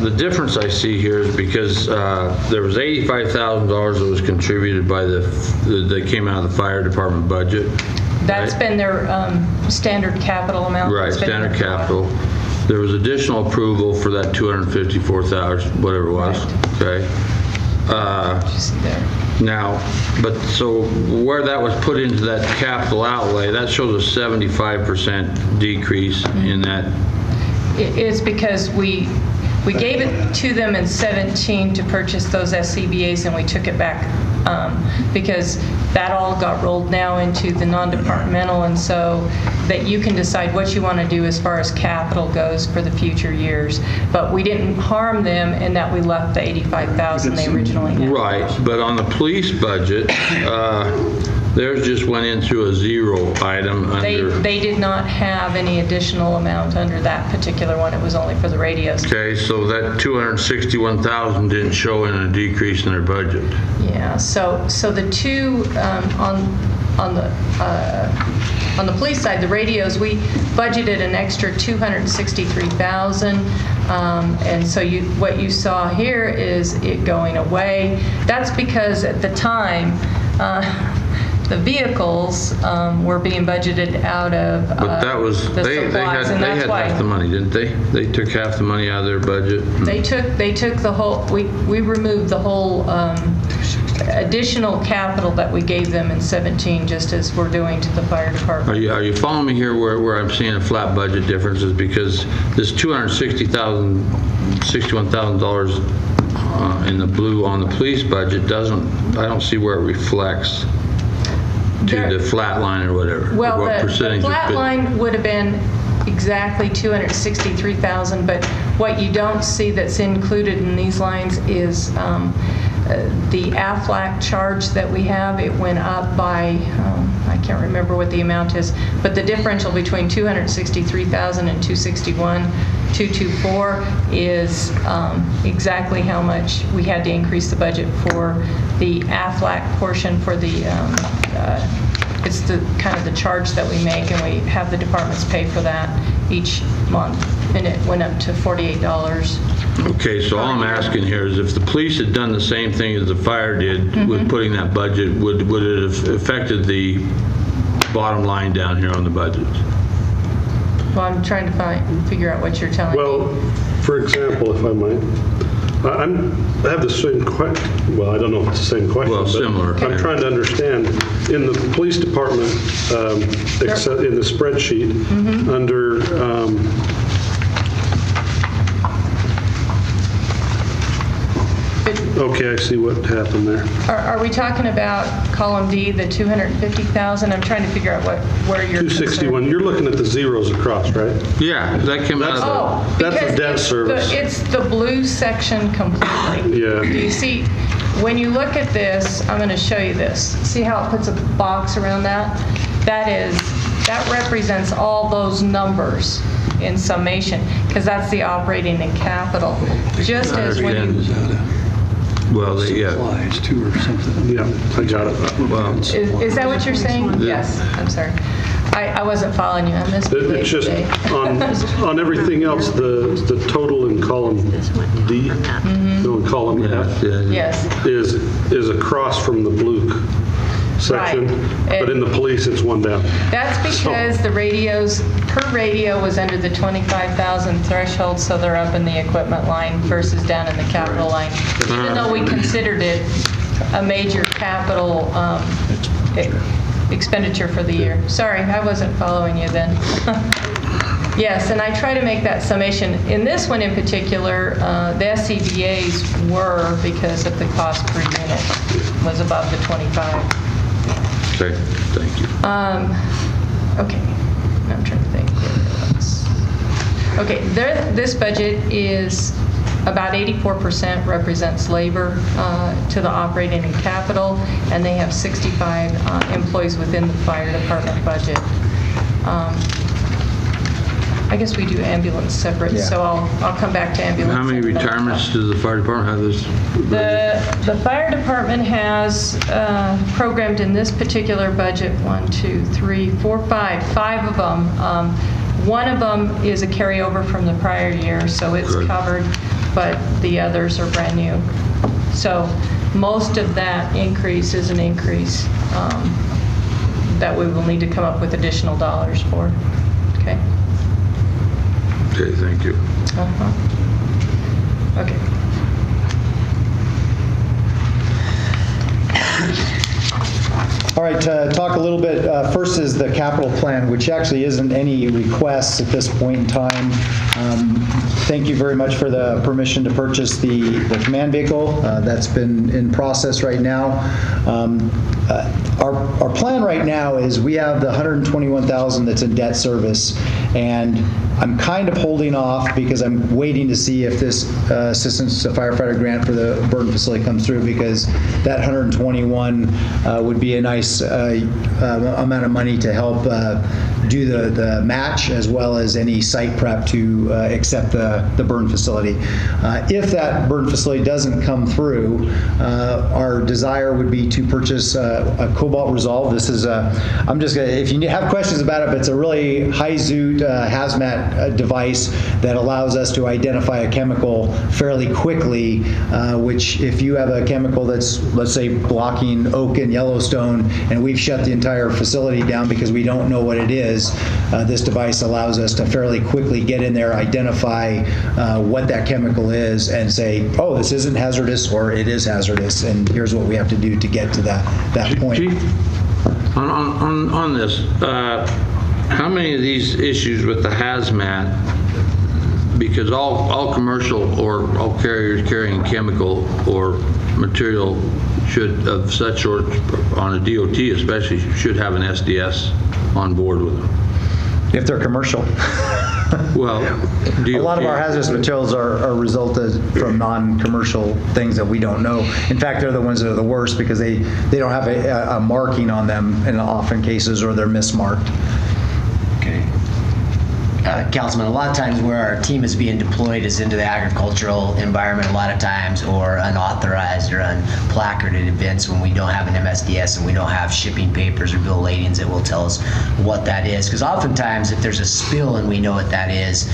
The difference I see here is because there was $85,000 that was contributed by that came out of the fire department budget. That's been their standard capital amount. Right, That's been standard in the budget. capital. There was additional approval for that $254,000, whatever it was. Okay. Now, but so where that was put into that capital outlay, that shows a 75% decrease in that. It's because we gave it to them in 17 to purchase those SCBA's, and we took it back because that all got rolled now into the non-departmental, and so that you can decide what you want to do as far as capital goes for the future years. But we didn't harm them in that we left the $85,000 they originally had. Right, but on the police budget, theirs just went into a zero item under. They did not have any additional amount under that particular one. It was only for the radios. Okay, so that $261,000 didn't show in a decrease in their budget. Yeah. So the two on the police side, the radios, we budgeted an extra $263,000, and so what you saw here is it going away. That's because at the time. The vehicles were being budgeted out of But that was, the supplies, and they that's had why half the money, didn't they? They took half the money out of their budget. they took the whole. We removed the whole additional capital that we gave them in 17, just as we're doing to the fire department. Are you following me here where I'm seeing a flat budget difference is because this $61,000 in the blue on the police budget I don't see where it reflects to the flat line or whatever. Well, what the percentage flat line would have been exactly $263,000, but what you don't see that's included in these lines is the AFLAC charge that we have. It went up by, I can't remember what the amount is, but the differential between $263,000 and $224 is exactly how much we had to increase the budget for the AFLAC portion for the, it's the kind of the charge that we make, and we have the departments pay for that each month, and it went up to $48. Okay, so all I'm asking here is if the police had done the same thing as the fire did with putting that budget, would it have affected the bottom line down here on the budget? Well, I'm trying to figure out what you're telling me. Well, for example, if I might, I have the same question. Well, I don't know if it's the same question. Well, similar. I'm trying to understand. In the police department, in the spreadsheet, under okay, I see what happened there. Are we talking about column D, the $250,000? I'm trying to figure out where you're 261. You're looking at the zeros across, right? Yeah, that came out of that's the debt service. It's the blue section completely. Yeah. Do you see, when you look at this, I'm going to show you this. See how it puts a box around that? That represents all those numbers in summation, because that's the operating and capital. Just as when you... Well, yeah. Supplies too or something. Yeah, I got it. Well, Is that what you're saying? Yes, I'm sorry. I wasn't following you. I missed the It's just on everything else, the total in column D, no, in column F, Yes. is across from the blue section, Right. but in the police, it's one down. That's because the radios, per radio was under the 25,000 threshold, so they're up in the equipment line versus down in the capital line. Even though we considered it a major capital expenditure for the year. Sorry, I wasn't following you then. Yes, and I try to make that summation. In this one in particular, the SCBA's were, because of the cost per unit, was above the 25. Okay, thank you. Okay, now I'm trying to think. Okay, this budget is about 84% represents labor to the operating and capital, and they have 65 employees within the fire department budget. I guess we do ambulance separate, so I'll come back to ambulance. How many retirements does the fire department have this? The fire department has programmed in this particular budget 5 of them. One of them is a carryover from the prior year, so it's covered, but the others are brand new. So most of that increase is an increase that we will need to come up with additional dollars for. Okay. Okay, thank you. Okay. All right, talk a little bit, first is the capital plan, which actually isn't any requests at this point in time. Thank you very much for the permission to purchase the command vehicle. That's been in process right now. Our plan right now is we have the $121,000 that's in debt service, and I'm kind of holding off because I'm waiting to see if this assistance to firefighter grant for the burn facility comes through, because that 121 would be a nice amount of money to help do the match, as well as any site prep to accept the burn facility. If that burn facility doesn't come through, our desire would be to purchase a Cobalt Resolve. This is I'm just gonna, if you have questions about it, but it's a really high-zoot hazmat device that allows us to identify a chemical fairly quickly, which if you have a chemical that's, let's say, blocking Oak and Yellowstone, and we've shut the entire facility down because we don't know what it is, this device allows us to fairly quickly get in there, identify what that chemical is, and say, oh, this isn't hazardous, or it is hazardous, and here's what we have to do to get to that point. Chief, on this, how many of these issues with the hazmat, because all commercial or all carriers carrying chemical or material should, of such sort, on a DOT especially, should have an SDS on board with them? If they're commercial. Well, a lot of our hazardous materials are resulted from non-commercial things that we don't know. In fact, they're the ones that are the worst because they don't have a marking on them in often cases, or they're mismarked. Okay. Councilman, a lot of times where our team is being deployed is into the agricultural environment a lot of times, or unauthorized or unplacarded events when we don't have an MSDS and we don't have shipping papers or bill of ladings that will tell us what that is. Because oftentimes if there's a spill and we know what that is,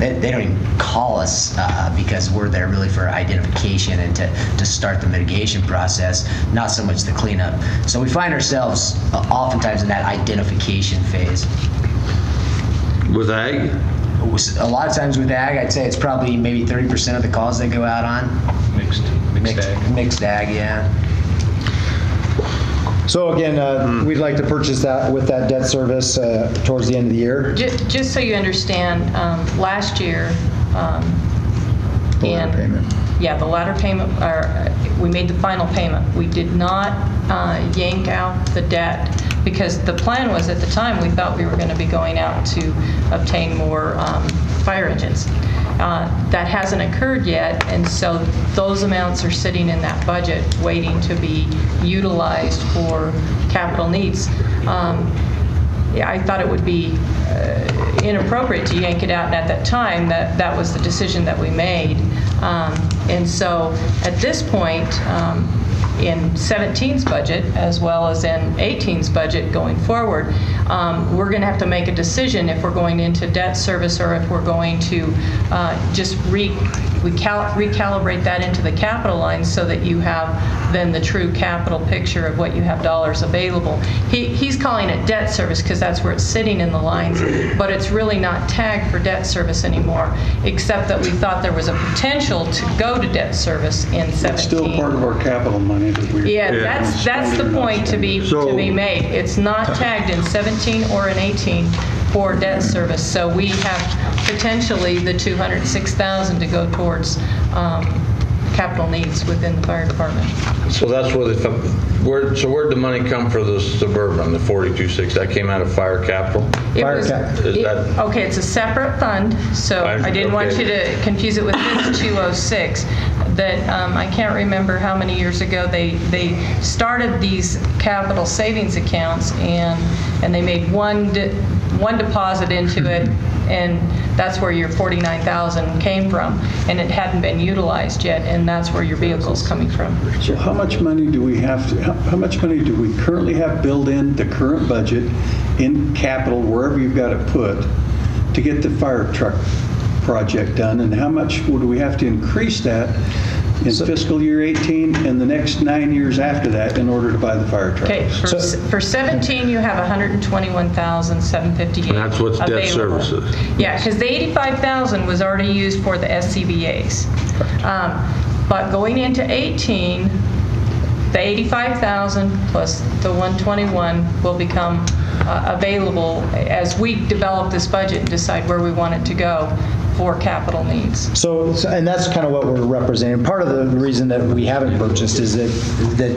they don't even call us because we're there really for identification and to start the mitigation process, not so much the cleanup. So we find ourselves oftentimes in that identification phase. With ag? A lot of times with ag, I'd say it's probably maybe 30% of the calls they go out on. Mixed ag. Mixed ag, yeah. So again, we'd like to purchase that with that debt service towards the end of the year. Just so you understand, last year, the latter payment, we made the final payment. We did not yank out the debt, because the plan was, at the time, we thought we were going to be going out to obtain more fire engines. That hasn't occurred yet, and so those amounts are sitting in that budget waiting to be utilized for capital needs. I thought it would be inappropriate to yank it out, and at that time, that was the decision that we made. And so at this point, in 17's budget as well as in 18's budget going forward. We're going to have to make a decision if we're going into debt service or if we're going to just recalibrate that into the capital line so that you have then the true capital picture of what you have dollars available. He's calling it debt service because that's where it's sitting in the lines, but it's really not tagged for debt service anymore, except that we thought there was a potential to go to debt service in 17. It's still part of our capital money that we're... Yeah, that's the point to be made. It's not tagged in 17 or in 18 for debt service. So we have potentially the $206,000 to go towards capital needs within the fire department. So that's where'd the money come for the Suburban, the 42.6? That came out of fire capital? Okay, it's a separate fund, so I didn't want you to confuse it with this 206. That I can't remember how many years ago they started these capital savings accounts, and they made one deposit into it, and that's where your $49,000 came from, and it hadn't been utilized yet, and that's where your vehicle's coming from. So how much money do we how much money do we currently have built in the current budget in capital, wherever you've got it put, to get the fire truck project done, and how much would we have to increase that in fiscal year 18 and the next 9 years after that in order to buy the fire truck? Okay, for 17 you have $121,758. And that's what's debt available. services. Yeah, because the $85,000 was already used for the SCBA's. But going into 18, the $85,000 plus the $121 will become available as we develop this budget and decide where we want it to go for capital needs. So, and that's kind of what we're representing. Part of the reason that we haven't purchased is that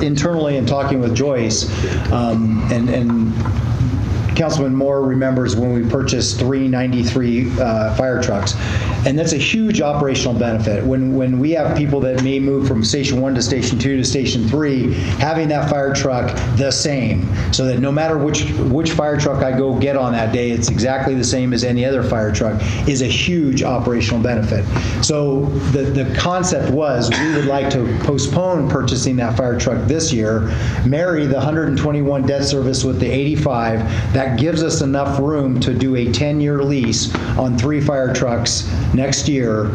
internally, in talking with Joyce, and Councilman Moore remembers when we purchased 393 fire trucks, and that's a huge operational benefit. When we have people that may move from Station 1 to Station 2 to Station 3, having that fire truck the same, so that no matter which fire truck I go get on that day, it's exactly the same as any other fire truck, is a huge operational benefit. So the concept was we would like to postpone purchasing that fire truck this year, marry the 121 debt service with the 85. That gives us enough room to do a 10-year lease on 3 fire trucks next year.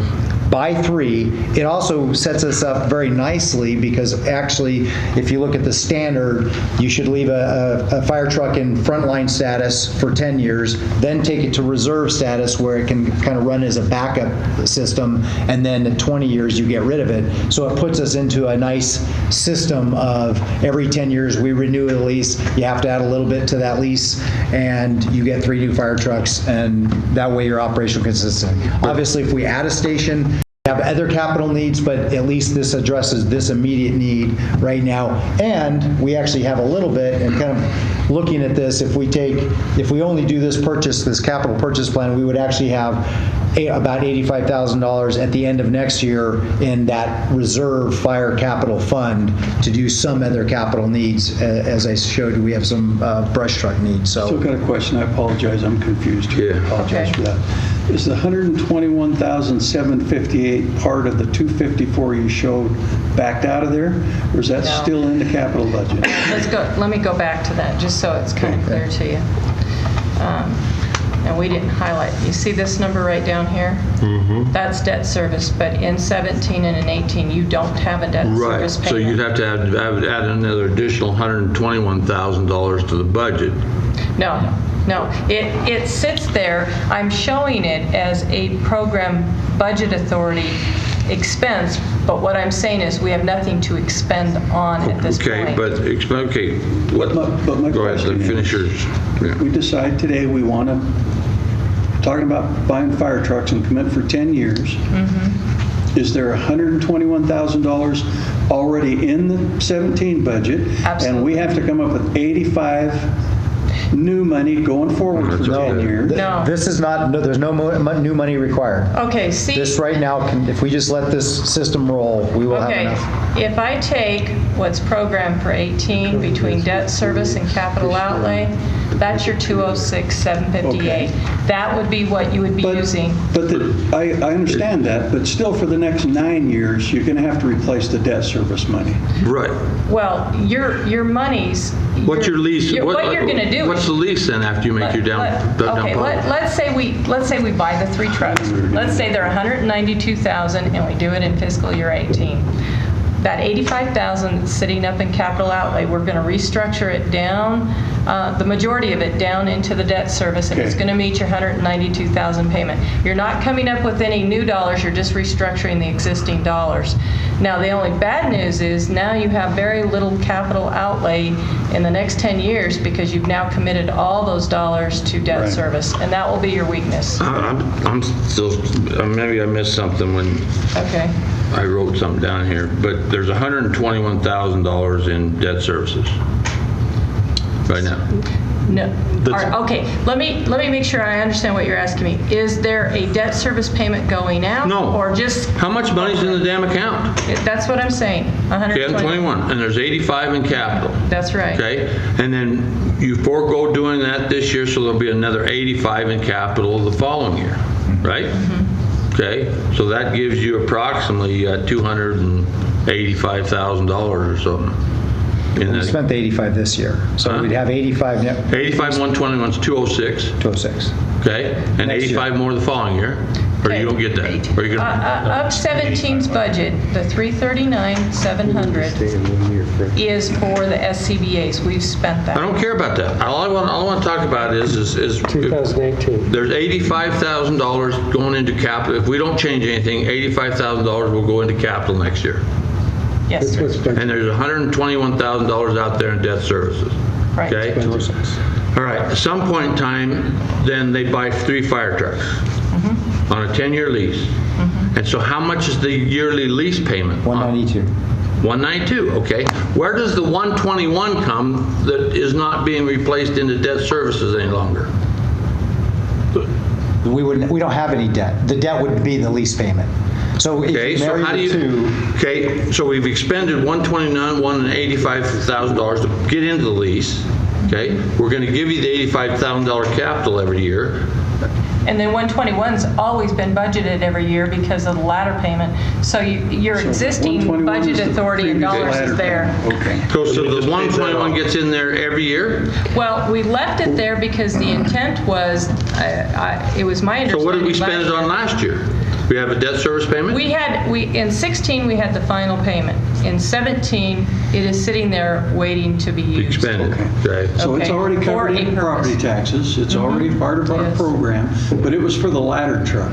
Buy 3. It also sets us up very nicely because actually, if you look at the standard, you should leave a fire truck in frontline status for 10 years, then take it to reserve status where it can kind of run as a backup system, and then in 20 years you get rid of it. So it puts us into a nice system of every 10 years we renew the lease, you have to add a little bit to that lease, and you get 3 new fire trucks, and that way you're operational consistent. Obviously, if we add a station, we have other capital needs, but at least this addresses this immediate need right now. And we actually have a little bit, and kind of looking at this, if we only do this capital purchase plan, we would actually have about $85,000 at the end of next year in that reserve fire capital fund to do some other capital needs. As I showed you, we have some brush truck needs. So Still got a question. I apologize. I'm confused. I apologize for that. Is the $121,758 part of the $254 you showed backed out of there, or is that still in the capital budget? Let me go back to that just so it's kind of clear to you. And we didn't highlight. You see this number right down here? Mm-hmm. That's debt service, but in 17 and in 18, you don't have a debt service payment. So you'd have to add another additional $121,000 to the budget. No. It sits there. I'm showing it as a program budget authority expense, but what I'm saying is we have nothing to expend on at this point. Go ahead, finish yours. Yeah. We decide today we want to, talking about buying fire trucks and commit for 10 years. Mm-hmm. Is there $121,000 already in the 17 budget? Absolutely. And we have to come up with 85 new money going forward for 10 years? No. This is not, there's no new money required. Okay, see. This right now, if we just let this system roll, we will have enough. If I take what's programmed for 18 between debt service and capital outlay, That's your 206, 758. That would be what you would be using. But I understand that, but still for the next 9 years, you're going to have to replace the debt service money. Right. Well, your monies. What's your lease? What you're going to do. What's the lease then after you make your down Okay, payment? let's say we buy the 3 trucks. Let's say they're $192,000 and we do it in fiscal year 18. That $85,000 sitting up in capital outlay, we're going to restructure it down, the majority of it down into the debt service, and it's going to meet your $192,000 payment. You're not coming up with any new dollars, you're just restructuring the existing dollars. Now, the only bad news is now you have very little capital outlay in the next 10 years because you've now committed all those dollars to debt service, and that will be your weakness. I'm still, maybe I missed something when Okay. I wrote something down here, but there's $121,000 in debt services right now. No. Okay, let me make sure I understand what you're asking me. Is there a debt service payment going out? No. Or just... How much money's in the damn account? That's what I'm saying, 120. Okay, 121, and there's 85 in capital. That's right. Okay, and then you forego doing that this year, so there'll be another 85 in capital the following year, right? Okay, so that gives you approximately $285,000 or something. We spent the 85 this year, so we'd have 85 net. 85, 121 is 206. 206. Okay, and Next 85 more the following year, or you don't get that? Or you gonna? Up 17's budget, the 339,700 is for the SCBA's. We've spent that. I don't care about that. All I want to talk about is 2018. There's $85,000 going into capital. If we don't change anything, $85,000 will go into capital next year. Yes, sir. And there's $121,000 out there in debt services. Right. Okay? All right, at some point in time, then they buy 3 fire trucks on a 10-year lease. And so how much is the yearly lease payment? 192. 192, okay. Where does the 121 come that is not being replaced into debt services any longer? We don't have any debt. The debt would be the lease payment. So if Okay, you so marry how do the you, two, okay, so we've expended $129,185,000 to get into the lease, okay? We're going to give you the $85,000 capital every year. And then 121's always been budgeted every year because of the ladder payment. So your existing 121 budget is the authority in previous dollars ladder is there. payment. Okay. So the 121 gets in there every year? Well, we left it there because the intent was, it was my understanding. So what did we spend it last on last year? We have a debt service payment? in 16, we had the final payment. In 17, it is sitting there waiting to be used. Expended, okay. So it's Okay, already for covered a in property purpose. taxes, it's already part of our Yes. program, but it was for the ladder truck.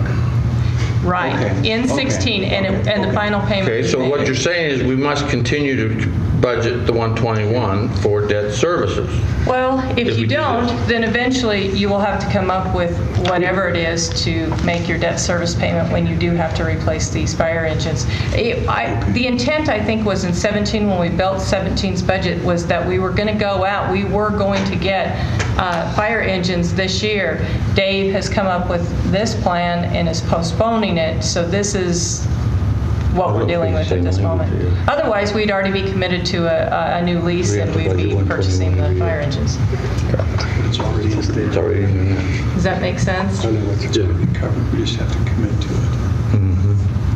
Right, Okay. in 16, and the final payment. Okay, so what you're saying is we must continue to budget the 121 for debt services. Well, if If we you do don't, this. then eventually you will have to come up with whatever it is to make your debt service payment when you do have to replace these fire engines. The intent, I think, was in 17, when we built 17's budget, was that we were going to go out, we were going to get fire engines this year. Dave has come up with this plan and is postponing it, so this is what we're dealing with at this moment. Otherwise, we'd already be committed to a new lease and we'd be purchasing the fire engines. It's already in there. It's already in there. Does that make sense? I know what's going to be covered, we just have to commit to it.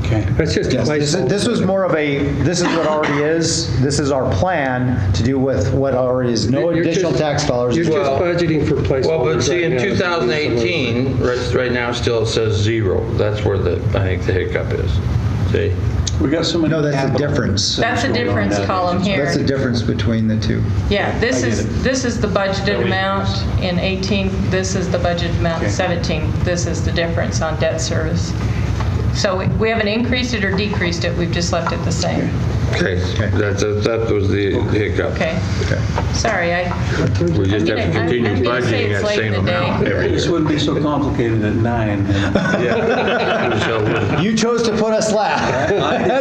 Okay. That's just a yes, this was more of this is what already is. This is our plan to do with what already is. No You're additional just- tax dollars. You're just budgeting for placeholders. Well, but see, in right now. 2018, right now, still it says 0. That's where I think the hiccup is. See? We got so many. No, that's the capital difference. That's the going on difference that. column here. That's the difference between the two. Yeah, this is the budgeted amount in 18, this is the budgeted amount in 17. This is the difference on debt service. So we haven't increased it or decreased it, we've just left it the same. Okay, that was the hiccup. Okay. Sorry, We just have to continue I'm gonna say budgeting it's that late same in the amount day. every This year. wouldn't be so complicated at 9. Yeah. So, You chose to put us last. no, we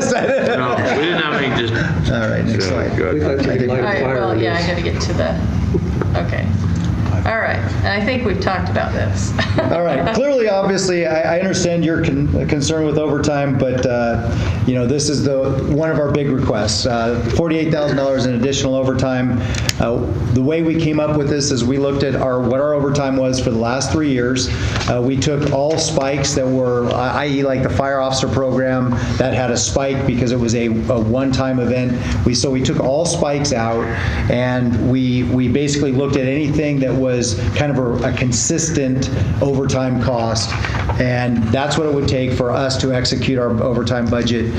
didn't have any just. All right, next slide. Good. We thought you could light All a right, fire well, with yeah, I this. gotta get to the, okay. All right. And I think we've talked about this. All right. Clearly, obviously, I understand your concern with overtime, but this is one of our big requests. $48,000 in additional overtime. The way we came up with this is we looked at what our overtime was for the last 3 years. We took all spikes that were, i.e., like the fire officer program that had a spike because it was a one-time event. So we took all spikes out, and we basically looked at anything that was kind of a consistent overtime cost, and that's what it would take for us to execute our overtime budget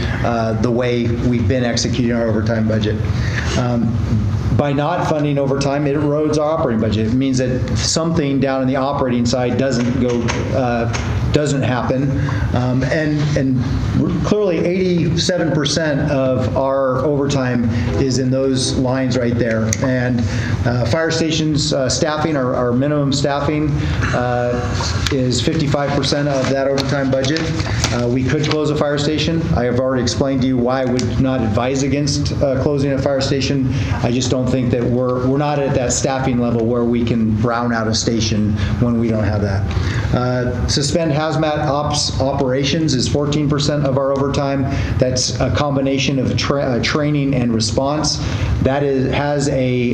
the way we've been executing our overtime budget. By not funding overtime, it erodes our operating budget. It means that something down in the operating side doesn't happen. And clearly 87% of our overtime is in those lines right there. And fire stations staffing, our minimum staffing is 55% of that overtime budget. We could close a fire station. I have already explained to you why I would not advise against closing a fire station. I just don't think that we're not at that staffing level where we can brown out a station when we don't have that. Suspend hazmat ops operations is 14% of our overtime. That's a combination of training and response. That has a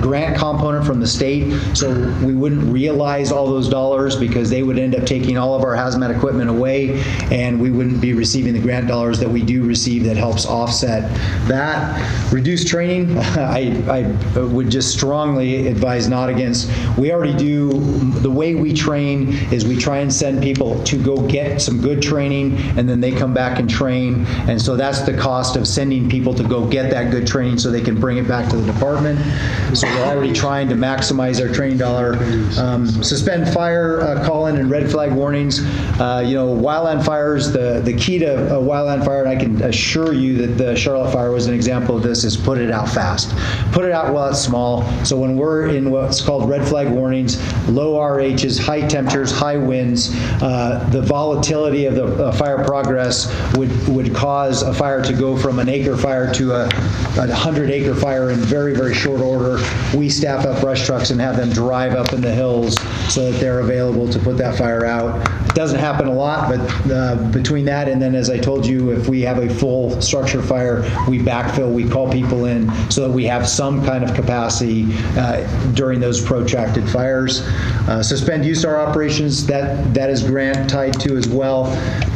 grant component from the state, so we wouldn't realize all those dollars because they would end up taking all of our hazmat equipment away, and we wouldn't be receiving the grant dollars that we do receive that helps offset that. Reduced training, I would just strongly advise not against. We already do, the way we train is we try and send people to go get some good training, and then they come back and train, and so that's the cost of sending people to go get that good training so they can bring it back to the department. So we're already trying to maximize our training dollar. Suspend fire call-in and red flag warnings. Wildland fires, the key to a wildland fire, and I can assure you that the Charlotte fire was an example of this, is put it out fast. Put it out while it's small. So when we're in what's called red flag warnings, low RHs, high temperatures, high winds, the volatility of the fire progress would cause a fire to go from an acre fire to a 100-acre fire in very, very short order. We staff up brush trucks and have them drive up in the hills so that they're available to put that fire out. It doesn't happen a lot, but between that and then, as I told you, if we have a full structure fire, we backfill, we call people in so that we have some kind of capacity during those protracted fires. Suspend USAR operations, that is grant tied to as well.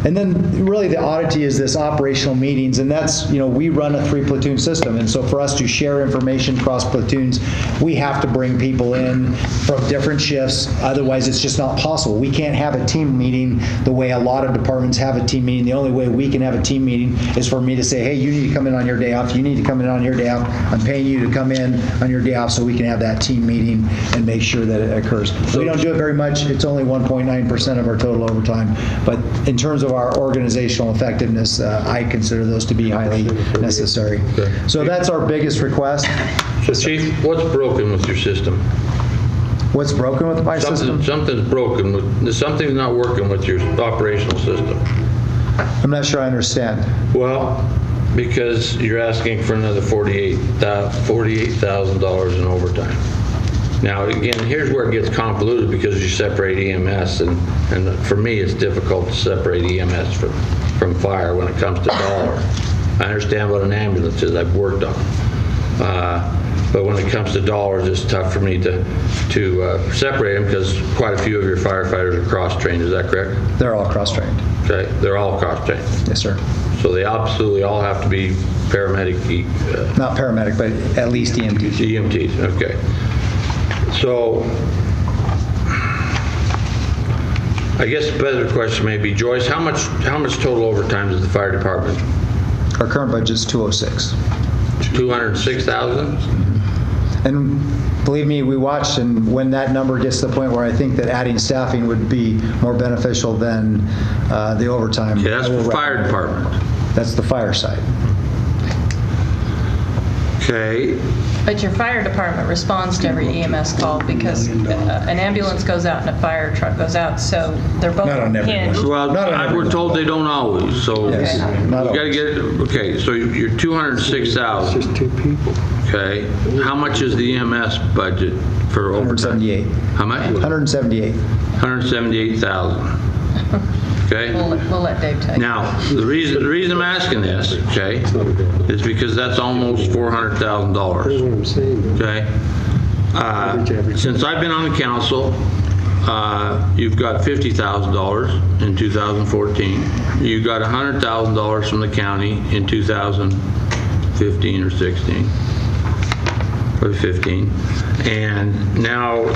And then really the oddity is this operational meetings, and that's, we run a 3-platoon system, and so for us to share information across platoons, we have to bring people in from different shifts, otherwise it's just not possible. We can't have a team meeting the way a lot of departments have a team meeting. The only way we can have a team meeting is for me to say, hey, you need to come in on your day off, you need to come in on your day off, I'm paying you to come in on your day off so we can have that team meeting and make sure that it occurs. We don't do it very much, it's only 1.9% of our total overtime, but in terms of our organizational effectiveness, I consider those to be highly necessary. So that's our biggest request. So Chief, what's broken with your system? What's broken with my system? Something's broken. Something's not working with your operational system. I'm not sure I understand. Well, because you're asking for another $48,000 in overtime. Now, again, here's where it gets convoluted because you separate EMS, and for me, it's difficult to separate EMS from fire when it comes to dollar. I understand what an ambulance is. I've worked on them. But when it comes to dollars, it's tough for me to separate them because quite a few of your firefighters are cross-trained. Is that correct? They're all cross-trained. Okay, they're all cross-trained. Yes, sir. So they absolutely all have to be paramedic. Not paramedic, but at least EMTs. EMTs, okay. So I guess the better question may be, Joyce, how much total overtime does the fire department? Our current budget is 206. 206,000? And believe me, we watched, and when that number gets to the point where I think that adding staffing would be more beneficial than the overtime. Yeah, that's the fire department. That's the fire side. Okay. But your fire department responds to every EMS call because an ambulance goes out and a fire truck goes out, so they're both hinged. Well, we're told they don't always, so you got to get it, okay, so you're 206,000. Just two people. Okay, how much is the EMS budget for overtime? 178. How much? 178. 178,000. Okay? We'll let Dave tell you. Now, the reason I'm asking this, okay, is because that's almost $400,000. Okay? Since I've been on the council, you've got $50,000 in 2014. You got $100,000 from the county in 2015 or 16. Or 15. And now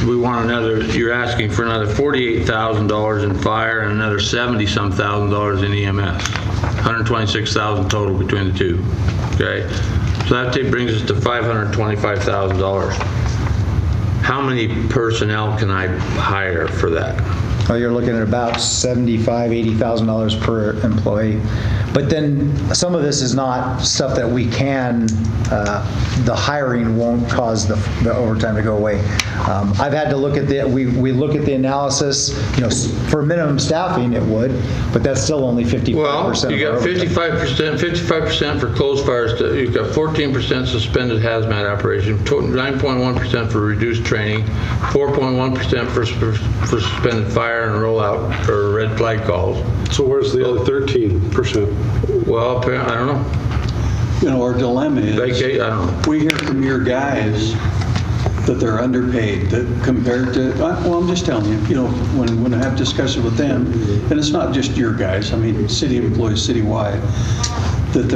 we want you're asking for another $48,000 in fire and another $70-some thousand in EMS. 126,000 total between the two. Okay? So that brings us to $525,000. How many personnel can I hire for that? Well, you're looking at about $75,000, $80,000 per employee. But then some of this is not stuff that we can, the hiring won't cause the overtime to go away. I've had to look at we look at the analysis, for minimum staffing it would, but that's still only 55%. Well, you got 55% for closed fires, you've got 14% suspended hazmat operation, 9.1% for reduced training, 4.1% for suspended fire and rollout or red flag calls. So where's the other 13%? Well, I don't know. Our dilemma is, I don't know. we hear from your guys that they're underpaid, that compared to, well, I'm just telling you, when I have discussions with them, and it's not just your guys, I mean, city employees citywide, that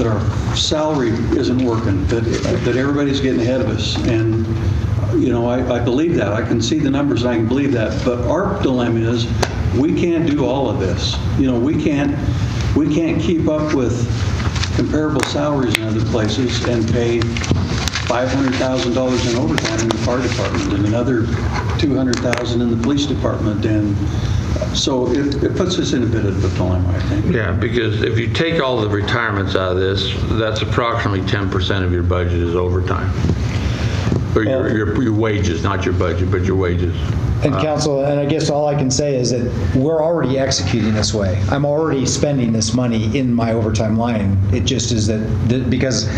our salary isn't working, that everybody's getting ahead of us. And, I believe that. I can see the numbers and I can believe that. But our dilemma is we can't do all of this. We can't keep up with comparable salaries in other places and pay $500,000 in overtime in the fire department and another $200,000 in the police department. And so it puts us in a bit of a dilemma, I think. Yeah, because if you take all the retirements out of this, that's approximately 10% of your budget is overtime. Or your wages, not your budget, but your wages. And council, and I guess all I can say is that we're already executing this way. I'm already spending this money in my overtime line. It just is that because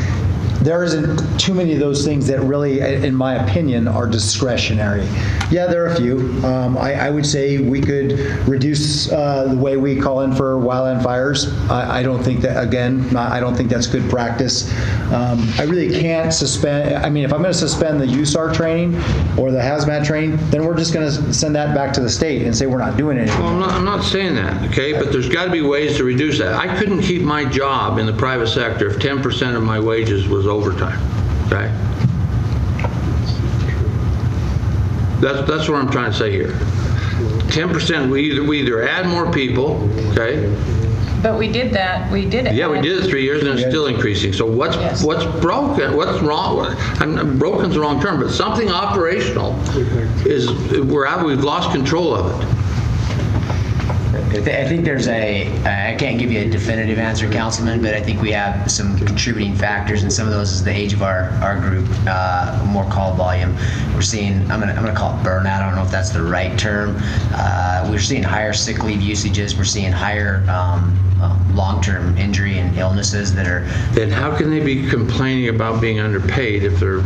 there isn't too many of those things that really, in my opinion, are discretionary. Yeah, there are a few. I would say we could reduce the way we call in for wildland fires. I don't think that, again, I don't think that's good practice. I really can't suspend, if I'm going to suspend the USAR training or the hazmat training, then we're just going to send that back to the state and say we're not doing it anymore. Well, I'm not saying that, okay? But there's got to be ways to reduce that. I couldn't keep my job in the private sector if 10% of my wages was overtime, okay? That's what I'm trying to say here. 10%, we either add more people, okay? But we did that. Yeah, we did it 3 years and it's still increasing. So what's broken? What's wrong? Broken's the wrong term, but something operational is we've lost control of it. I think there's I can't give you a definitive answer, Councilman, but I think we have some contributing factors, and some of those is the age of our group, more call volume. We're seeing, I'm gonna call it burnout. I don't know if that's the right term. We're seeing higher sick leave usages. We're seeing higher long-term injury and illnesses that are... Then how can they be complaining about being underpaid if they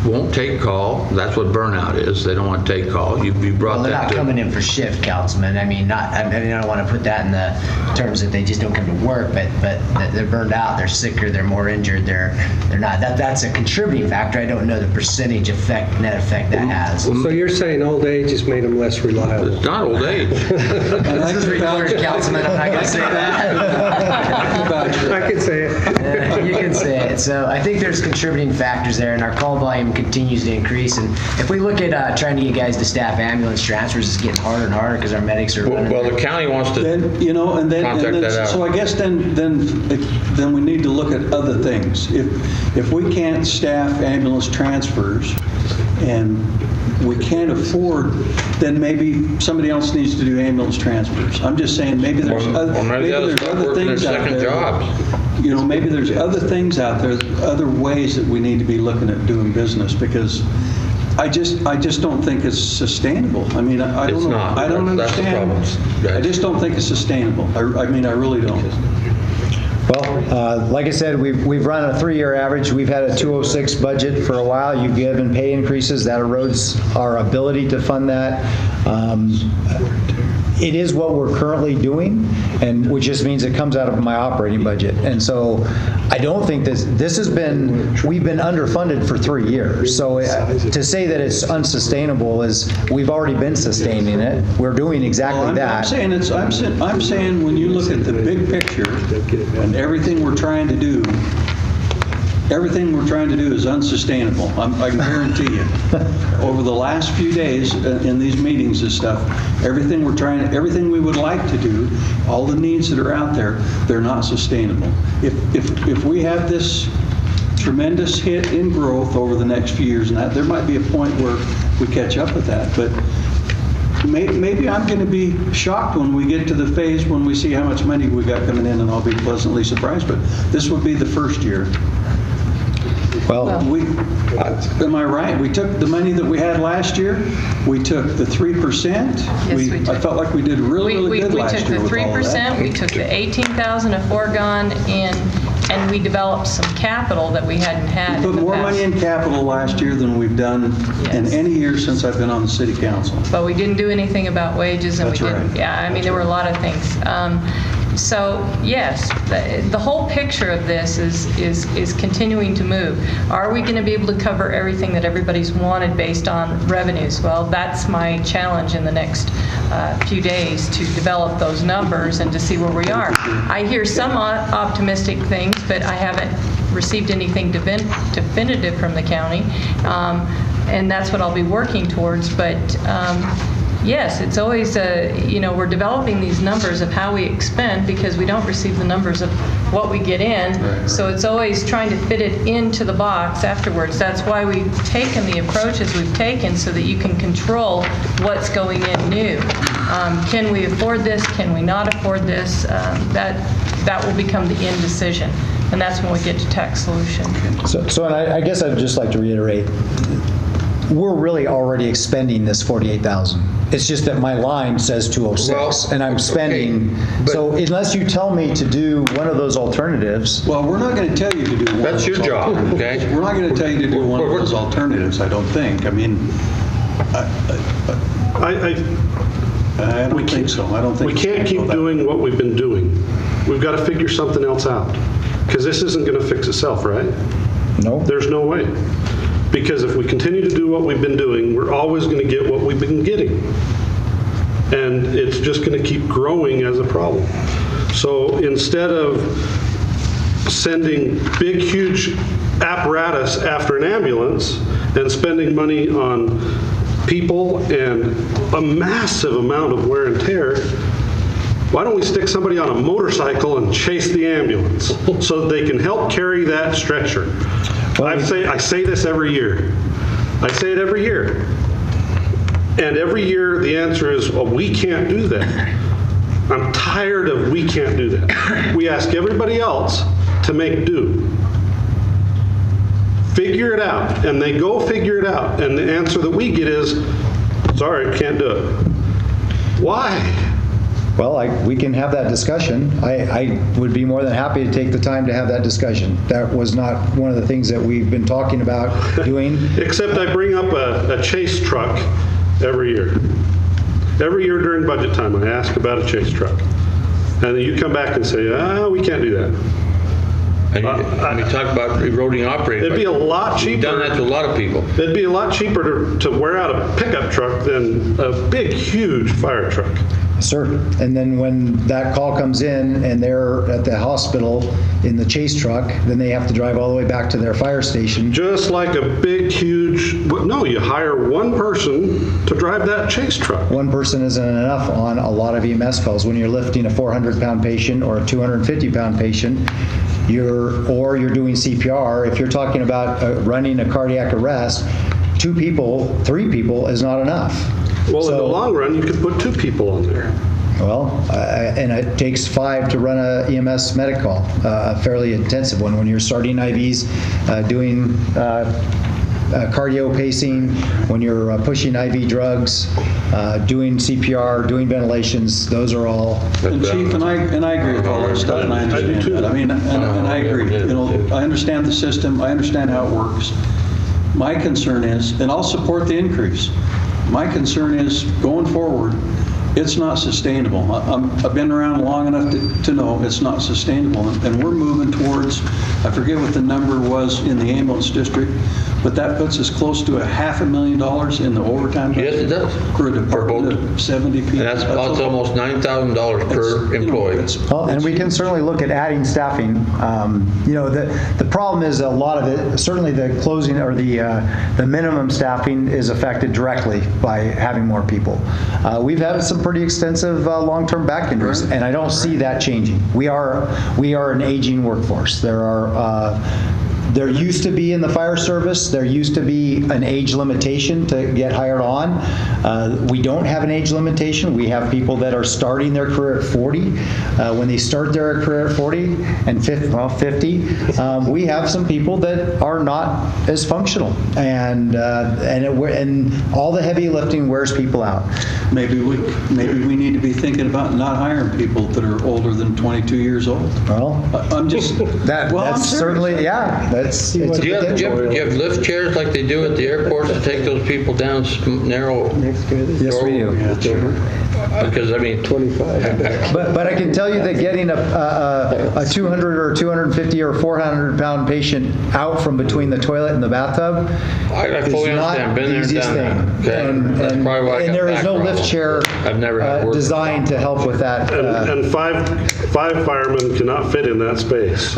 won't take call? That's what burnout is. They don't want to take call. You brought they're that not coming in for shift, Councilman. I don't want to put that in the terms that they just don't come to work, but they're burned out, they're sicker, they're more injured, they're not. That's a contributing factor. I don't know the percentage net effect that has. So you're saying old age has made them less reliable? It's not old age. This is recorded, Councilman. I'm not going to say that. I can say it. You can say it. So I think there's contributing factors there, and our call volume continues to increase. And if we look at trying to get guys to staff ambulance transfers, it's getting harder and harder because our medics are running. Well, the county wants to contact that out. So I guess then we need to look at other things. If we can't staff ambulance transfers and we can't afford, then maybe somebody else needs to do ambulance transfers. I'm just saying maybe there's other things out there. Jobs. maybe there's other things out there, other ways that we need to be looking at doing business, because I just don't think it's sustainable. I mean, I don't It's know. not. I don't That's the understand. problem. I just don't think it's sustainable. I mean, I really don't. Well, like I said, we've run a 3-year average. We've had a 206 budget for a while. You've given pay increases. That erodes our ability to fund that. It is what we're currently doing, and which just means it comes out of my operating budget. And so I don't think this has been, we've been underfunded for 3 years. So to say that it's unsustainable is, we've already been sustaining it. We're doing exactly that. I'm saying when you look at the big picture and everything we're trying to do, is unsustainable. I can guarantee you. Over the last few days in these meetings and stuff, everything we would like to do, all the needs that are out there, they're not sustainable. If we have this tremendous hit in growth over the next few years, and that there might be a point where we catch up with that, but maybe I'm going to be shocked when we get to the phase when we see how much money we got coming in, and I'll be pleasantly surprised. But this would be the first year. Well, am I right? We took the money that we had last year. We took the 3%. Yes, we did. I felt like we did really good last year with all of that. We took the 18,000 of foregone in, and we developed some capital that we hadn't had. We put more money in capital last year than we've done in any year since I've been on the city council. But we didn't do anything about wages, and That's we didn't. right. Yeah, I mean, there were a lot of things. So yes, the whole picture of this is continuing to move. Are we going to be able to cover everything that everybody's wanted based on revenues? Well, that's my challenge in the next few days, to develop those numbers and to see where we are. I hear some optimistic things, but I haven't received anything definitive from the county, and that's what I'll be working towards. But yes, it's always, we're developing these numbers of how we expend because we don't receive the numbers of what we get in. Right. So it's always trying to fit it into the box afterwards. That's why we've taken the approaches we've taken, so that you can control what's going in new. Can we afford this? Can we not afford this? That will become the end decision. And that's when we get to tax solution. So and I guess I'd just like to reiterate, we're really already expending this 48,000. It's just that my line says 206, and I'm spending. So unless you tell me to do one of those alternatives. Well, we're not going to tell you to do one. That's your job, okay? We're not going to tell you to do one of those alternatives, I don't think. I mean, I don't think so. I don't think we can't keep doing what we've been doing. We've got to figure something else out, because this isn't going to fix itself, right? No. There's no way. Because if we continue to do what we've been doing, we're always going to get what we've been getting. And it's just going to keep growing as a problem. So instead of sending big, huge apparatus after an ambulance and spending money on people and a massive amount of wear and tear, why don't we stick somebody on a motorcycle and chase the ambulance so that they can help carry that stretcher? I say this every year. I say it every year. And every year the answer is, well, we can't do that. I'm tired of we can't do that. We ask everybody else to make do. Figure it out. And they go figure it out. And the answer that we get is, sorry, can't do it. Why? Well, we can have that discussion. I would be more than happy to take the time to have that discussion. That was not one of the things that we've been talking about doing. Except I bring up a chase truck every year. Every year during budget time, I ask about a chase truck. And then you come back and say, we can't do that. And we talk about eroding operating. It'd be a lot cheaper. We've done that to a lot of people. It'd be a lot cheaper to wear out a pickup truck than a big, huge fire truck. Sir. And then when that call comes in and they're at the hospital in the chase truck, then they have to drive all the way back to their fire station. Just like a big, huge, no, you hire one person to drive that chase truck. One person isn't enough on a lot of EMS calls. When you're lifting a 400-pound patient or a 250-pound patient, you're doing CPR. If you're talking about running a cardiac arrest, 2 people, 3 people is not enough. Well, in the long run, you could put 2 people on there. Well, and it takes 5 to run a EMS medic call, a fairly intensive one. When you're starting IVs, doing cardio pacing, when you're pushing IV drugs, doing CPR, doing ventilations, those are all. And Chief, and I agree with all that stuff, and I understand that. I mean, and I agree. I understand the system. I understand how it works. My concern is, and I'll support the increase. My concern is going forward, it's not sustainable. I've been around long enough to know it's not sustainable, and we're moving towards, I forget what the number was in the ambulance district, but that puts us close to $500,000 in the overtime budget. Yes, it does. For a department of 70 people. That's almost $9,000 per employee. Well, and we can certainly look at adding staffing. The problem is a lot of it, certainly the closing or the minimum staffing is affected directly by having more people. We've had some pretty extensive long-term back injuries, and I don't see that changing. We are an aging workforce. There used to be in the fire service, there used to be an age limitation to get hired on. We don't have an age limitation. We have people that are starting their career at 40. When they start their career at 40 and 50, we have some people that are not as functional, and all the heavy lifting wears people out. Maybe we need to be thinking about not hiring people that are older than 22 years old. Well, I'm just that's certainly, yeah. Do you have lift chairs like they do at the airports to take those people down narrow? Yes, we do. Because, I mean, 25. But I can tell you that getting a 200 or 250 or 400 pound patient out from between the toilet and the bathtub I fully is not understand. Been the there, easiest done thing. that. Okay. That's probably why I got And there is back no lift problems. chair I've never had work. designed to help with that. And five firemen cannot fit in that space.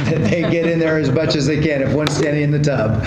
They get in there as much as they can if one's standing in the tub.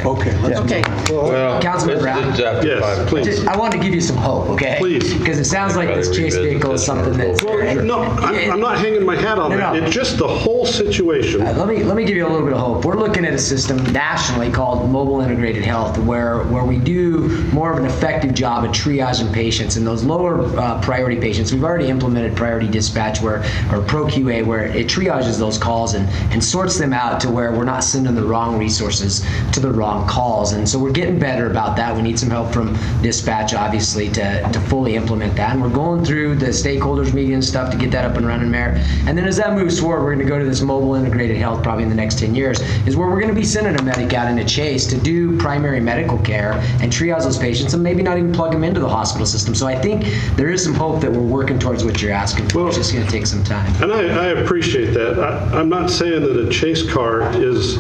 Okay, let's Okay. Well, Councilman Brown. it's after Yes, 5 please. o'clock. I want to give you some hope, okay? Please. Because it sounds like this Rather Chase revisit vehicle is this something or that's. Well, no, I'm not hanging my hat on No, that. no. It's just the whole situation. Let me give you a little bit of hope. We're looking at a system nationally called Mobile Integrated Health, where we do more of an effective job at triaging patients, and those lower priority patients. We've already implemented Priority Dispatch or ProQA, where it triages those calls and sorts them out to where we're not sending the wrong resources to the wrong calls. And so we're getting better about that. We need some help from dispatch, obviously, to fully implement that. And we're going through the stakeholders meeting and stuff to get that up and running there. And then as that moves forward, we're going to go to this Mobile Integrated Health probably in the next 10 years, is where we're going to be sending a medic out into Chase to do primary medical care and triage those patients and maybe not even plug them into the hospital system. So I think there is some hope that we're working towards what you're asking for. It's just going to take some time. And I appreciate that. I'm not saying that a chase car is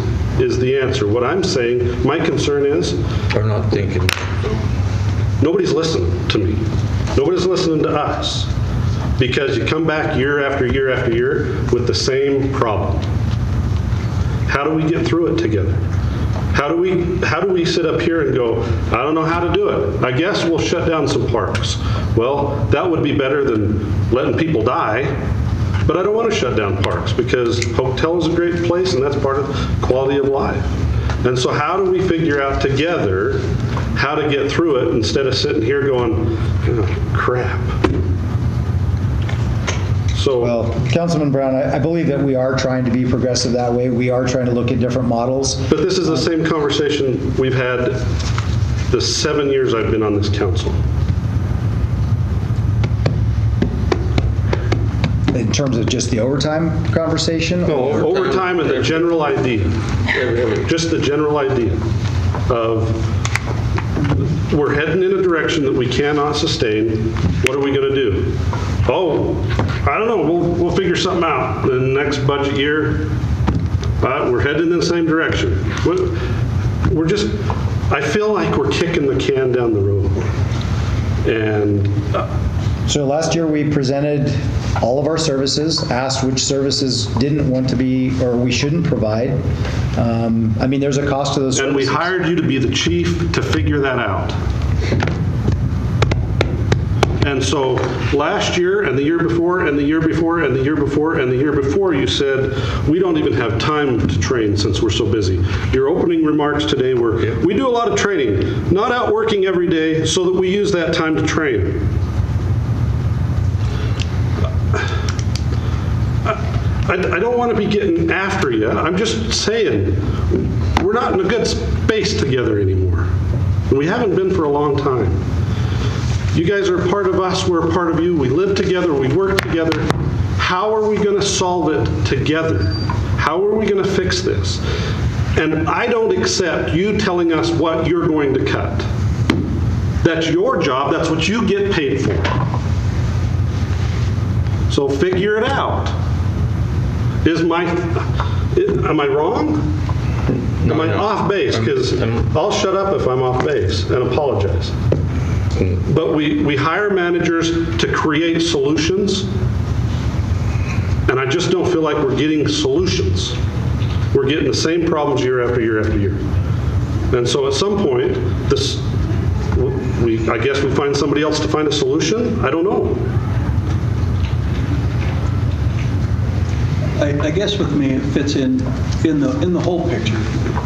the answer. What I'm saying, my concern is, I'm not thinking. nobody's listening to me. Nobody's listening to us. Because you come back year after year after year with the same problem. How do we get through it together? How do we sit up here and go, I don't know how to do it. I guess we'll shut down some parks. Well, that would be better than letting people die. But I don't want to shut down parks because hotel is a great place and that's part of quality of life. And so how do we figure out together how to get through it instead of sitting here going, oh, crap. Well, Councilman Brown, I believe that we are trying to be progressive that way. We are trying to look at different models. But this is the same conversation we've had the 7 years I've been on this council. In terms of just the overtime conversation? No, overtime and the general idea. Just the general idea of we're heading in a direction that we cannot sustain. What are we going to do? Oh, I don't know. We'll figure something out. In the next budget year, we're heading in the same direction. We're just, I feel like we're kicking the can down the road. And so last year we presented all of our services, asked which services didn't want to be or we shouldn't provide. I mean, there's a cost to those services. And we hired you to be the chief to figure that out. And so last year and the year before and the year before and the year before and the year before, you said, we don't even have time to train since we're so busy. Your opening remarks today were, we do a lot of training, not out working every day so that we use that time to train. I don't want to be getting after you. I'm just saying, we're not in a good space together anymore. We haven't been for a long time. You guys are a part of us, we're a part of you. We live together, we work together. How are we going to solve it together? How are we going to fix this? And I don't accept you telling us what you're going to cut. That's your job, that's what you get paid for. So figure it out. Am I wrong? Am I off base? Because I'll shut up if I'm off base and apologize. But we hire managers to create solutions, and I just don't feel like we're getting solutions. We're getting the same problems year after year after year. And so at some point, I guess we find somebody else to find a solution? I don't know. I guess with me, it fits in the whole picture.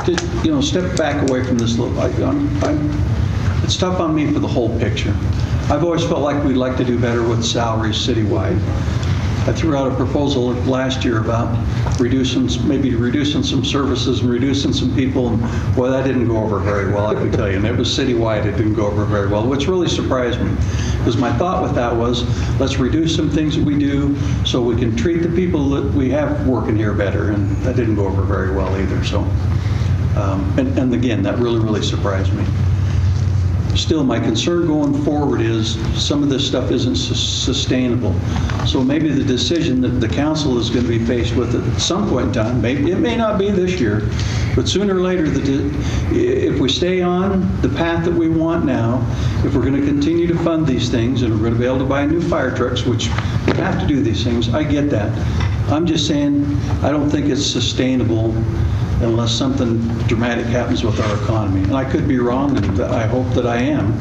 Just, step back away from this little. It's tough on me for the whole picture. I've always felt like we'd like to do better with salaries citywide. I threw out a proposal last year about reducing some services and reducing some people, and boy, that didn't go over very well, I can tell you. And it was citywide, it didn't go over very well, which really surprised me. Because my thought with that was, let's reduce some things that we do so we can treat the people that we have working here better, and that didn't go over very well either. So, and again, that really, really surprised me. Still, my concern going forward is some of this stuff isn't sustainable. So maybe the decision that the council is going to be faced with at some point in time, it may not be this year, but sooner or later, if we stay on the path that we want now, if we're going to continue to fund these things and we're going to be able to buy new fire trucks, which we have to do these things, I get that. I'm just saying, I don't think it's sustainable unless something dramatic happens with our economy. And I could be wrong, and I hope that I am.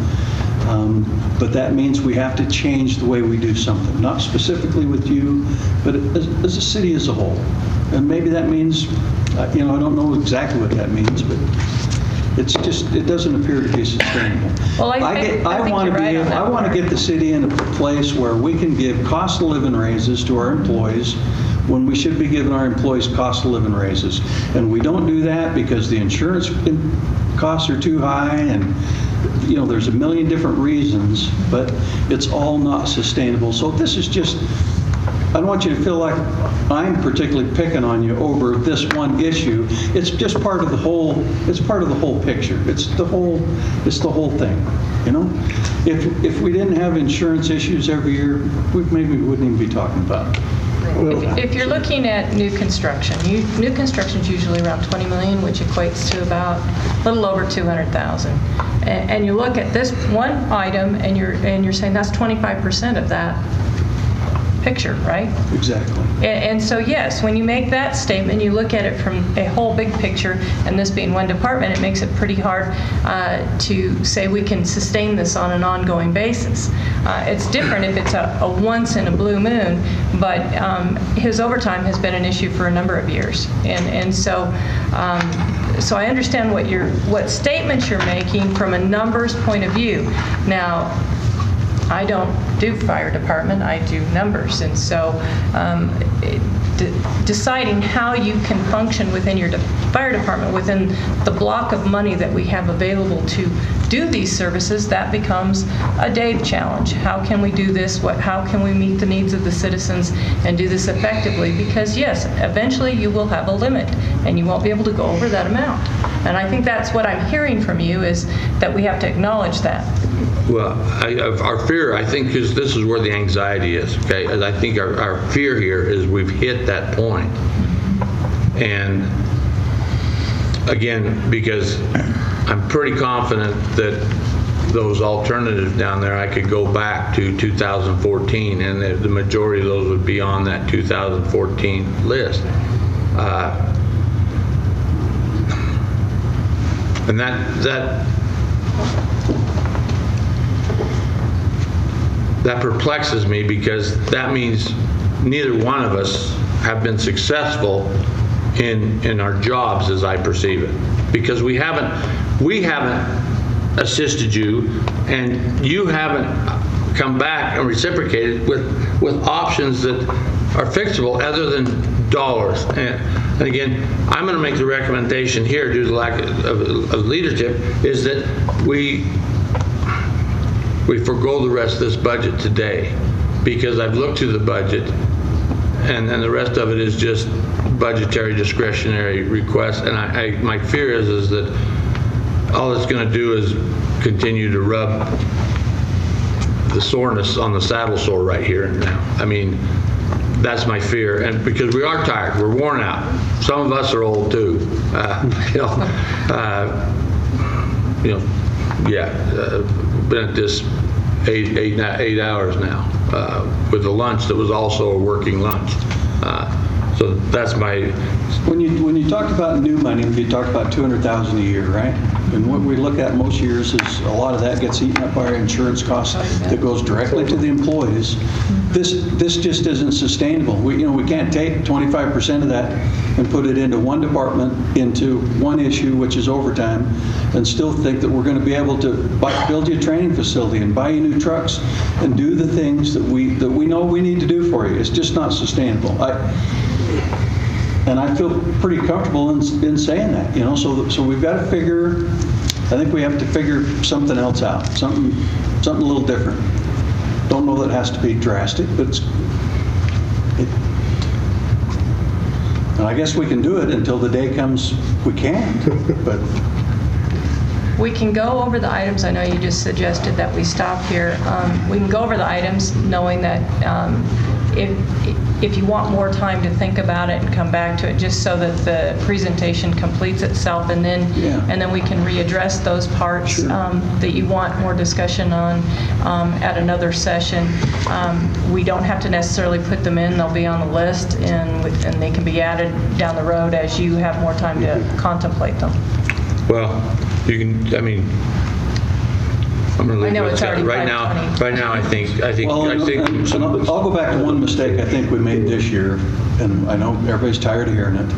But that means we have to change the way we do something, not specifically with you, but as a city as a whole. And maybe that means, I don't know exactly what that means, but it doesn't appear to be sustainable. Well, I want to get the city in a place where we can give cost of living raises to our employees when we should be giving our employees cost of living raises. And we don't do that because the insurance costs are too high, and there's a million different reasons, but it's all not sustainable. So this is just, I don't want you to feel like I'm particularly picking on you over this one issue. It's just part of the whole, it's part of the whole picture. It's the whole thing, If we didn't have insurance issues every year, maybe we wouldn't even be talking about it. If you're looking at new construction, new construction is usually around 20 million, which equates to about a little over 200,000. And you look at this one item, and you're saying that's 25% of that picture, right? Exactly. And so yes, when you make that statement, you look at it from a whole big picture, and this being one department, it makes it pretty hard to say we can sustain this on an ongoing basis. It's different if it's a once in a blue moon, but his overtime has been an issue for a number of years, and so I understand what statements you're making from a numbers point of view. Now, I don't do fire department, I do numbers, and so deciding how you can function within your fire department within the block of money that we have available to do these services, that becomes a Dave challenge. How can we do this? How can we meet the needs of the citizens and do this effectively? Because yes, eventually you will have a limit and you won't be able to go over that amount. And I think that's what I'm hearing from you, is that we have to acknowledge that. Well, our fear, I think, is this is where the anxiety is, okay? And I think our fear here is we've hit that point. And again, because I'm pretty confident that those alternatives down there, I could go back to 2014, and the majority of those would be on that 2014 list. And that that perplexes me, because that means neither one of us have been successful in our jobs as I perceive it, because we haven't assisted you, and you haven't come back and reciprocated with options that are fixable other than dollars. And again, I'm going to make the recommendation here, due to lack of leadership, is that we forego the rest of this budget today, because I've looked through the budget, and the rest of it is just budgetary discretionary requests. And my fear is that all it's going to do is continue to rub the soreness on the saddle sore right here and now. I mean, that's my fear, and because we are tired, we're worn out. Some of us are old too. Been at this 8 hours now, with a lunch that was also a working lunch. So that's my. When you talk about new money, you talk about $200,000 a year, right? And what we look at most years is a lot of that gets eaten up by our insurance costs that goes directly to the employees. This just isn't sustainable. We can't take 25% of that and put it into one department, into one issue, which is overtime, and still think that we're going to be able to build you a training facility and buy you new trucks and do the things that we know we need to do for you. It's just not sustainable. And I feel pretty comfortable in saying that, so we've got to figure, I think we have to figure something else out, something a little different. Don't know that it has to be drastic, but and I guess we can do it until the day comes we can't, but. We can go over the items. I know you just suggested that we stop here. We can go over the items knowing that if you want more time to think about it and come back to it, just so that the presentation completes itself, and then we can readdress those parts that you want more discussion on at another session. We don't have to necessarily put them in. They'll be on the list, and they can be added down the road as you have more time to contemplate them. Well, you can. I mean, I'm going to leave it at right now. Right now, I think. I'll go back to one mistake I think we made this year, and I know everybody's tired of hearing it,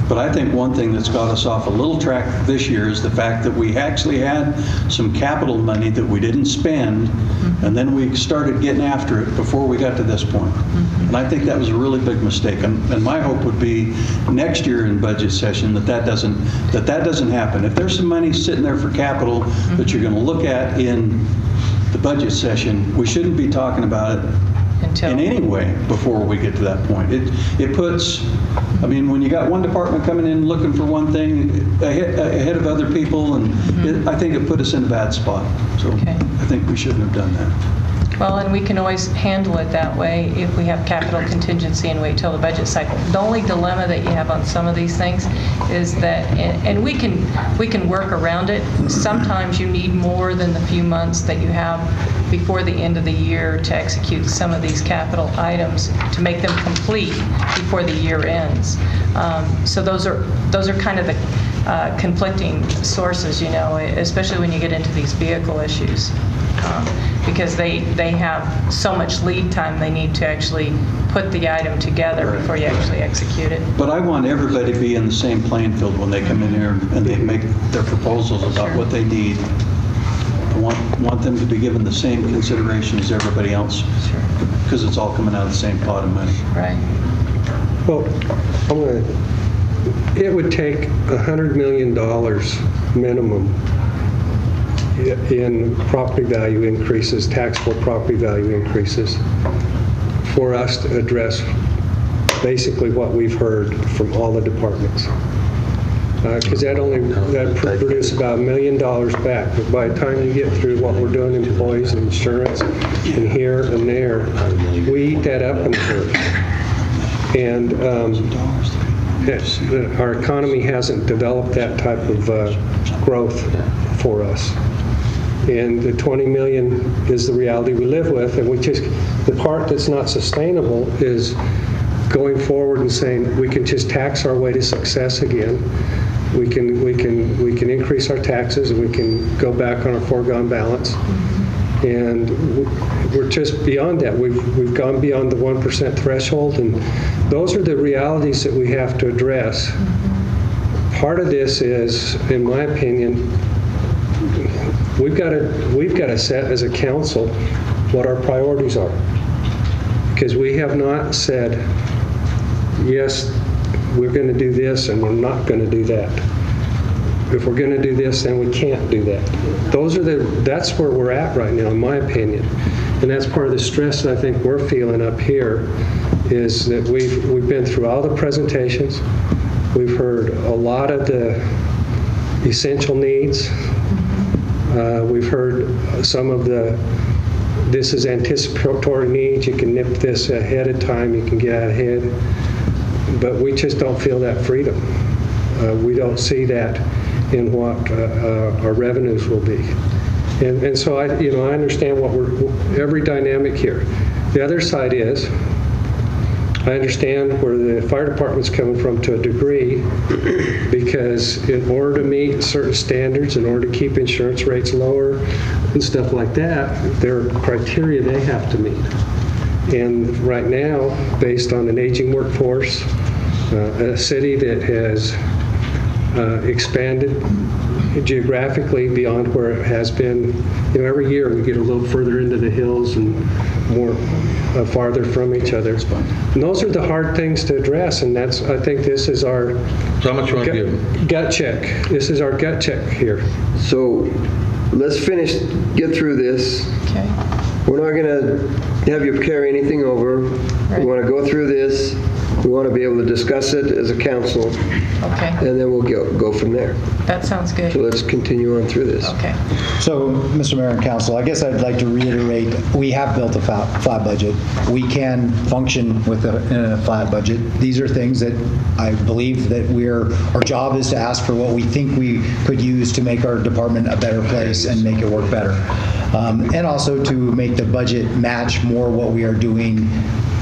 but I think one thing that's got us off a little track this year is the fact that we actually had some capital money that we didn't spend, and then we started getting after it before we got to this point. And I think that was a really big mistake. And my hope would be next year in budget session that doesn't happen. If there's some money sitting there for capital that you're going to look at in the budget session, we shouldn't be talking about it in any way before we get to that point. It puts, I mean, when you got one department coming in looking for one thing ahead of other people, and I think it put us in a bad spot. So I think we shouldn't have done that. Well, and we can always handle it that way if we have capital contingency and wait till the budget cycle. The only dilemma that you have on some of these things is that, and we can work around it. Sometimes you need more than the few months that you have before the end of the year to execute some of these capital items to make them complete before the year ends. So those are kind of the conflicting sources, especially when you get into these vehicle issues. Because they have so much lead time they need to actually put the item together before you actually execute it. But I want everybody to be in the same playing field when they come in here and they make their proposals about what they need. I want them to be given the same consideration as everybody else, because it's all coming out of the same pot of money. Right. Well, it would take $100 million minimum in property value increases, taxable property value increases, for us to address basically what we've heard from all the departments. Because that produce about $1 million back. But by the time you get through what we're doing, employees and insurance, and here and there, we eat that up in the first. And our economy hasn't developed that type of growth for us. And the 20 million is the reality we live with, and the part that's not sustainable is going forward and saying we can just tax our way to success again. We can increase our taxes, and we can go back on our foregone balance. And we're just beyond that. We've gone beyond the 1% threshold, and those are the realities that we have to address. Part of this is, in my opinion, we've got to set as a council what our priorities are. Because we have not said, yes, we're going to do this and we're not going to do that. If we're going to do this, then we can't do that. That's where we're at right now, in my opinion. And that's part of the stress that I think we're feeling up here, is that we've been through all the presentations. We've heard a lot of the essential needs. We've heard some of this is anticipatory needs. You can nip this ahead of time. You can get out ahead. But we just don't feel that freedom. We don't see that in what our revenues will be. And so I understand every dynamic here. The other side is, I understand where the fire department's coming from to a degree, because in order to meet certain standards, in order to keep insurance rates lower and stuff like that, there are criteria they have to meet. And right now, based on an aging workforce, a city that has expanded geographically beyond where it has been, every year we get a little further into the hills and more farther from each other. And those are the hard things to address, and I think this is our gut check. This is our gut check here. So let's get through this. Okay. We're not going to have you carry anything over. Right. We want to go through this. We want to be able to discuss it as a council. Okay. And then we'll go from there. That sounds good. So let's continue on through this. Okay. So, Mr. Mayor and Council, I guess I'd like to reiterate, we have built a flat budget. We can function in a flat budget. These are things that I believe that our job is to ask for what we think we could use to make our department a better place and make it work better. And also to make the budget match more what we are doing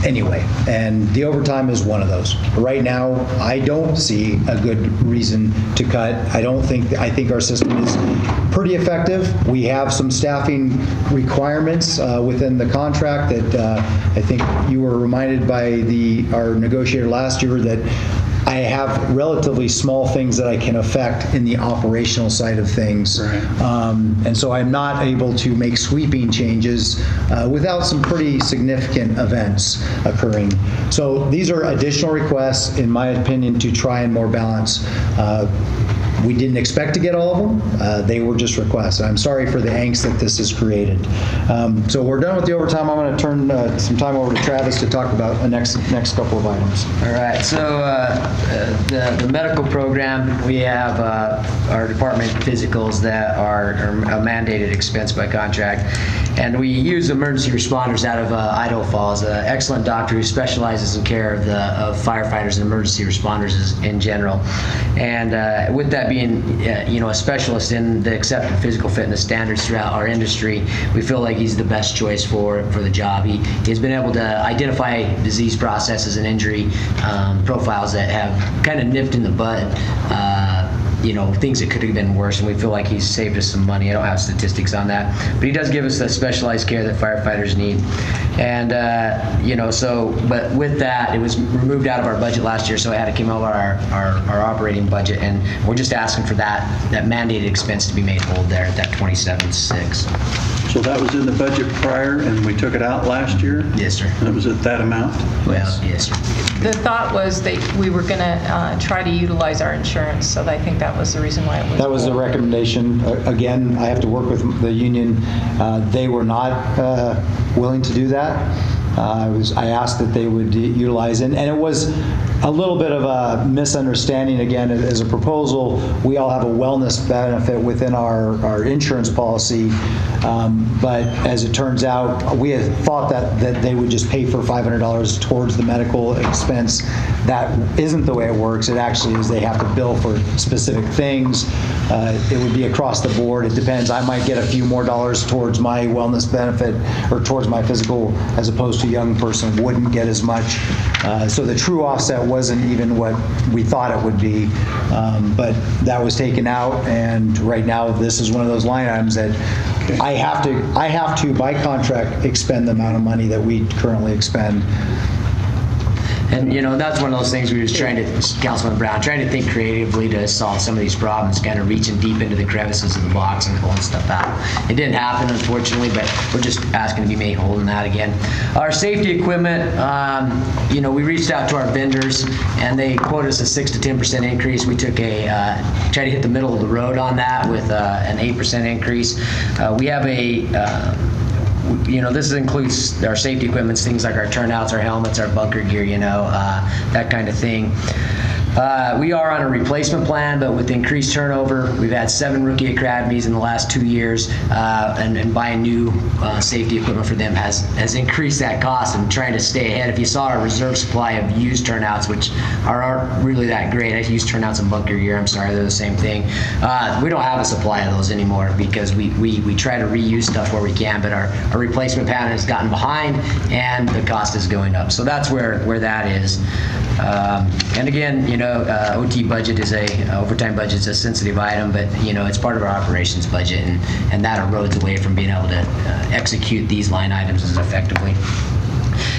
anyway, and the overtime is one of those. Right now, I don't see a good reason to cut. I think our system is pretty effective. We have some staffing requirements within the contract that I think you were reminded by our negotiator last year that I have relatively small things that I can affect in the operational side of things. Right. And so I'm not able to make sweeping changes without some pretty significant events occurring. So these are additional requests, in my opinion, to try and more balance. We didn't expect to get all of them. They were just requests. I'm sorry for the angst that this has created. So we're done with the overtime. I'm going to turn some time over to Travis to talk about the next couple of items. All right, so the medical program, we have our department physicals that are a mandated expense by contract, and we use emergency responders out of Idaho Falls, an excellent doctor who specializes in care of firefighters and emergency responders in general. And with that being a specialist in the accepted physical fitness standards throughout our industry, we feel like he's the best choice for the job. He has been able to identify disease processes and injury profiles that have kind of nipped in the bud, things that could have been worse, and we feel like he's saved us some money. I don't have statistics on that, but he does give us the specialized care that firefighters need. And, but with that, it was removed out of our budget last year, so it had to come out of our operating budget, and we're just asking for that mandated expense to be made whole there at that $27,600. So that was in the budget prior, and we took it out last year? Yes, sir. And it was at that amount? Well, yes, sir. The thought was that we were going to try to utilize our insurance, so I think that was the reason why it was. That was the recommendation. Again, I have to work with the union. They were not willing to do that. I asked that they would utilize it, and it was a little bit of a misunderstanding. Again, as a proposal, we all have a wellness benefit within our insurance policy, but as it turns out, we had thought that they would just pay for $500 towards the medical expense. That isn't the way it works. It actually is they have to bill for specific things. It would be across the board. It depends. I might get a few more dollars towards my wellness benefit or towards my physical, as opposed to a young person wouldn't get as much. So the true offset wasn't even what we thought it would be, but that was taken out, and right now this is one of those line items that I have to, by contract, expend the amount of money that we currently expend. And, that's one of those things we was Councilman Brown, trying to think creatively to solve some of these problems, kind of reaching deep into the crevices of the box and pulling stuff out. It didn't happen, unfortunately, but we're just asking to be made whole in that again. Our safety equipment, we reached out to our vendors, and they quoted us a 6 to 10% increase. We took tried to hit the middle of the road on that with an 8% increase. We have this includes our safety equipment, things like our turnouts, our helmets, our bunker gear, that kind of thing. We are on a replacement plan, but with increased turnover, we've had 7 rookie academies in the last 2 years, and buying new safety equipment for them has increased that cost, and trying to stay ahead. If you saw our reserve supply of used turnouts, which aren't really that great, I use turnouts and bunker gear, I'm sorry, they're the same thing. We don't have a supply of those anymore because we try to reuse stuff where we can, but our replacement pattern has gotten behind and the cost is going up. So that's where that is. And again, OT budget overtime budget is a sensitive item, but it's part of our operations budget, and that erodes away from being able to execute these line items as effectively.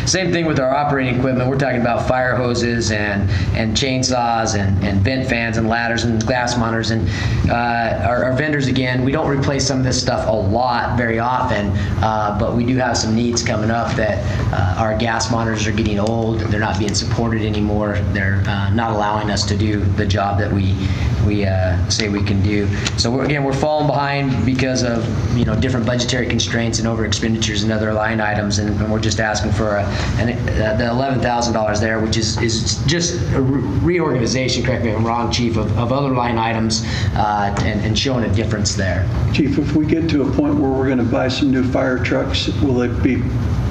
Same thing with our operating equipment. We're talking about fire hoses and chainsaws and vent fans and ladders and glass monitors. And our vendors, again, we don't replace some of this stuff a lot very often, but we do have some needs coming up that our gas monitors are getting old. They're not being supported anymore. They're not allowing us to do the job that we say we can do. So we're falling behind because of different budgetary constraints and over expenditures and other line items, and we're just asking for the $11,000 there, which is just a reorganization, correct me if I'm wrong, Chief, of other line items and showing a difference there. Chief, if we get to a point where we're going to buy some new fire trucks, will it be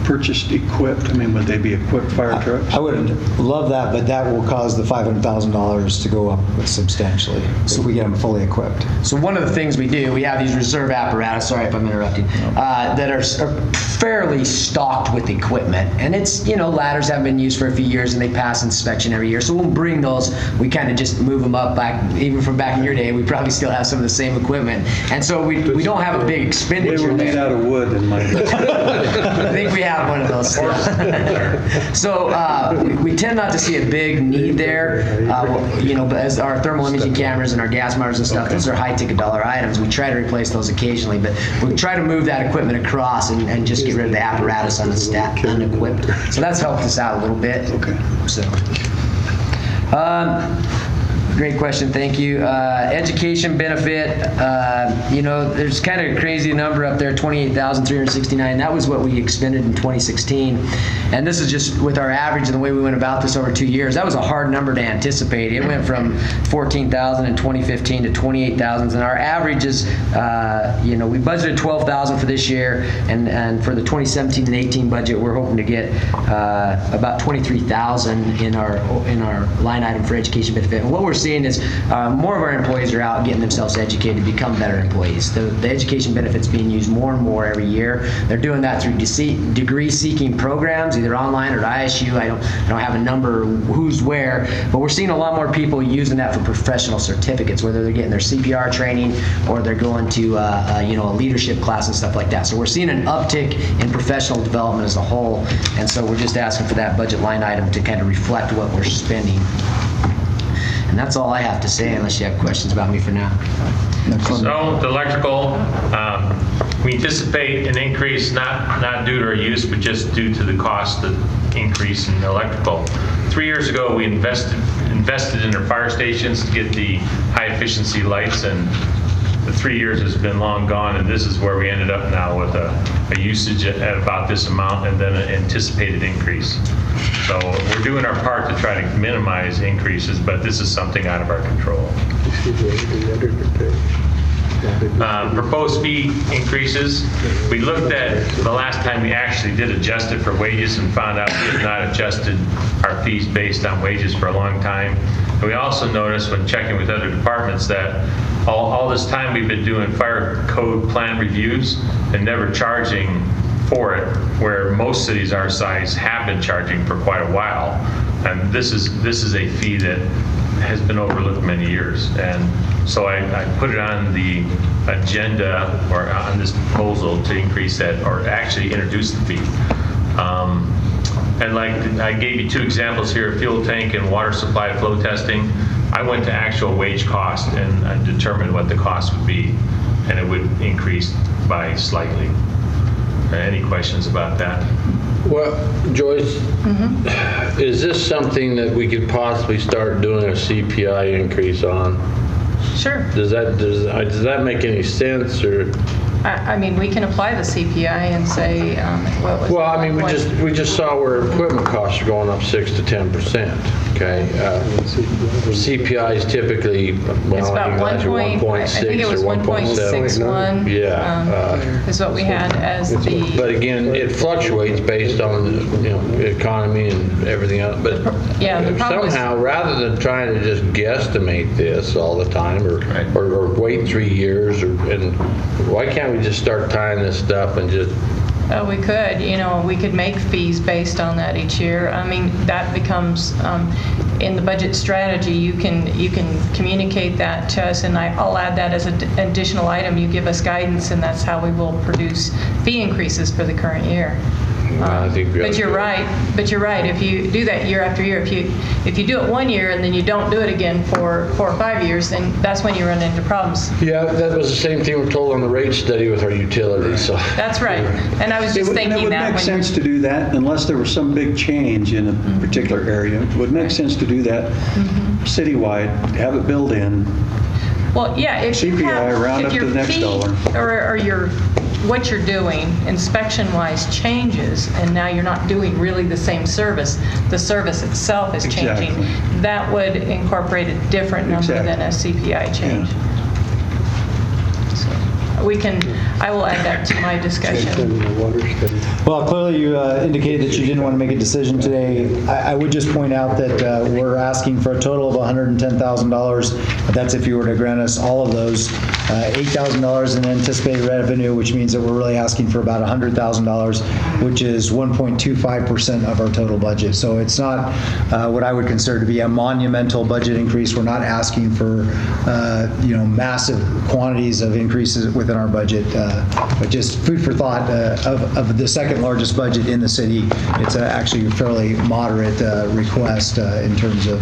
purchased equipped? I mean, would they be equipped fire trucks? I would love that, but that will cause the $500,000 to go up substantially if we get them fully equipped. So one of the things we do, we have these reserve apparatus, sorry if I'm interrupting, that are fairly stocked with equipment. And it's, ladders haven't been used for a few years and they pass inspection every year. So we'll bring those, we kind of just move them up back, even from back in your day, we probably still have some of the same equipment. And so we don't have a big expenditure. They were made out of wood in my I think we have one of those still. So we tend not to see a big need there. But as our thermal imaging cameras and our gas monitors and stuff, those are high-ticket dollar items. We try to replace those occasionally, but we try to move that equipment across and just get rid of the apparatus unequipped. So that's helped us out a little bit. Okay. So. Great question, thank you. Education benefit, there's kind of a crazy number up there, $28,369. That was what we expended in 2016. And this is just with our average and the way we went about this over 2 years. That was a hard number to anticipate. It went from $14,000 in 2015 to $28,000. And our average is, we budgeted $12,000 for this year. And for the 2017 and 18 budget, we're hoping to get about $23,000 in our line item for education benefit. And what we're seeing is more of our employees are out getting themselves educated to become better employees. The education benefit's being used more and more every year. They're doing that through degree-seeking programs, either online or at ISU. I don't have a number who's where, but we're seeing a lot more people using that for professional certificates, whether they're getting their CPR training or they're going to a leadership class and stuff like that. So we're seeing an uptick in professional development as a whole, and so we're just asking for that budget line item to kind of reflect what we're spending. And that's all I have to say, unless you have questions about me for now. So the electrical, we anticipate an increase not due to our use, but just due to the cost of increase in the electrical. 3 years ago, we invested in our fire stations to get the high efficiency lights, and the 3 years has been long gone, and this is where we ended up now with a usage at about this amount and then an anticipated increase. So we're doing our part to try to minimize increases, but this is something out of our control. Proposed fee increases. We looked at the last time we actually did adjust it for wages and found out we had not adjusted our fees based on wages for a long time. And we also noticed when checking with other departments that all this time we've been doing fire code plan reviews and never charging for it, where most cities our size have been charging for quite a while. And this is a fee that has been overlooked many years. And So I put it on the agenda or on this proposal to increase that or actually introduce the fee. And like I gave you 2 examples here, fuel tank and water supply flow testing. I went to actual wage cost and I determined what the cost would be, and it would increase by slightly. Any questions about that? Well, Joyce, is this something that we could possibly start doing a CPI increase on? Sure. Does that make any sense, or? I mean, we can apply the CPI and say, what was Well, I mean, we just saw where equipment costs are going up 6 to 10%. Okay, CPI is typically It's about 1.6 I think it was or 1.7. 1.61. Yeah, is what we had as the. but again, it fluctuates based on the economy and everything else. But Yeah, the problem is- somehow, rather than trying to just guesstimate this all the time, or wait 3 years, and why can't we just start tying this stuff and just? We could, we could make fees based on that each year. I mean, that becomes, in the budget strategy, you can communicate that to us, and I'll add that as an additional item. You give us guidance, and that's how we will produce fee increases for the current year. I think But you're right. If you do that year after year, if you do it 1 year and then you don't do it again for 4 or 5 years, then that's when you run into problems. Yeah, that was the same thing we're told on the rate study with our utilities. So That's right. And I was just thinking It would that make when sense to do that unless there was some big change in a particular area. It would make sense to do that citywide, have it built in. Well, yeah, if you CPI, have, round if up your to the next fee dollar. or your, what you're doing inspection-wise changes, and now you're not doing really the same service, the service itself is changing, Exactly. that would incorporate a different number than a CPI change. So I will add that to my discussion. Well, clearly you indicated that you didn't want to make a decision today. I would just point out that we're asking for a total of $110,000. That's if you were to grant us all of those. $8,000 in anticipated revenue, which means that we're really asking for about $100,000, which is 1.25% of our total budget. So it's not what I would consider to be a monumental budget increase. We're not asking for massive quantities of increases within our budget, but just food for thought of the second largest budget in the city. It's actually a fairly moderate request in terms of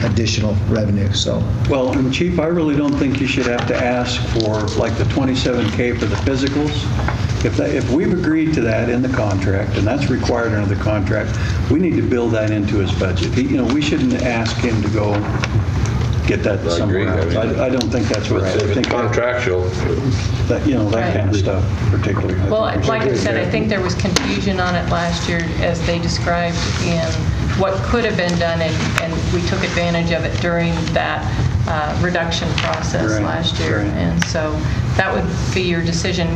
additional revenue. So, Well, and Chief, I really don't think you should have to ask for like the $27K for the physicals. If we've agreed to that in the contract, and that's required under the contract, we need to build that into his budget. We shouldn't ask him to go get that somewhere else. I don't think that's right. I think contractual. That kind of stuff particularly. Well, like I said, I think there was confusion on it last year as they described in what could have been done, and we took advantage of it during that reduction process last year. And so that would be your decision.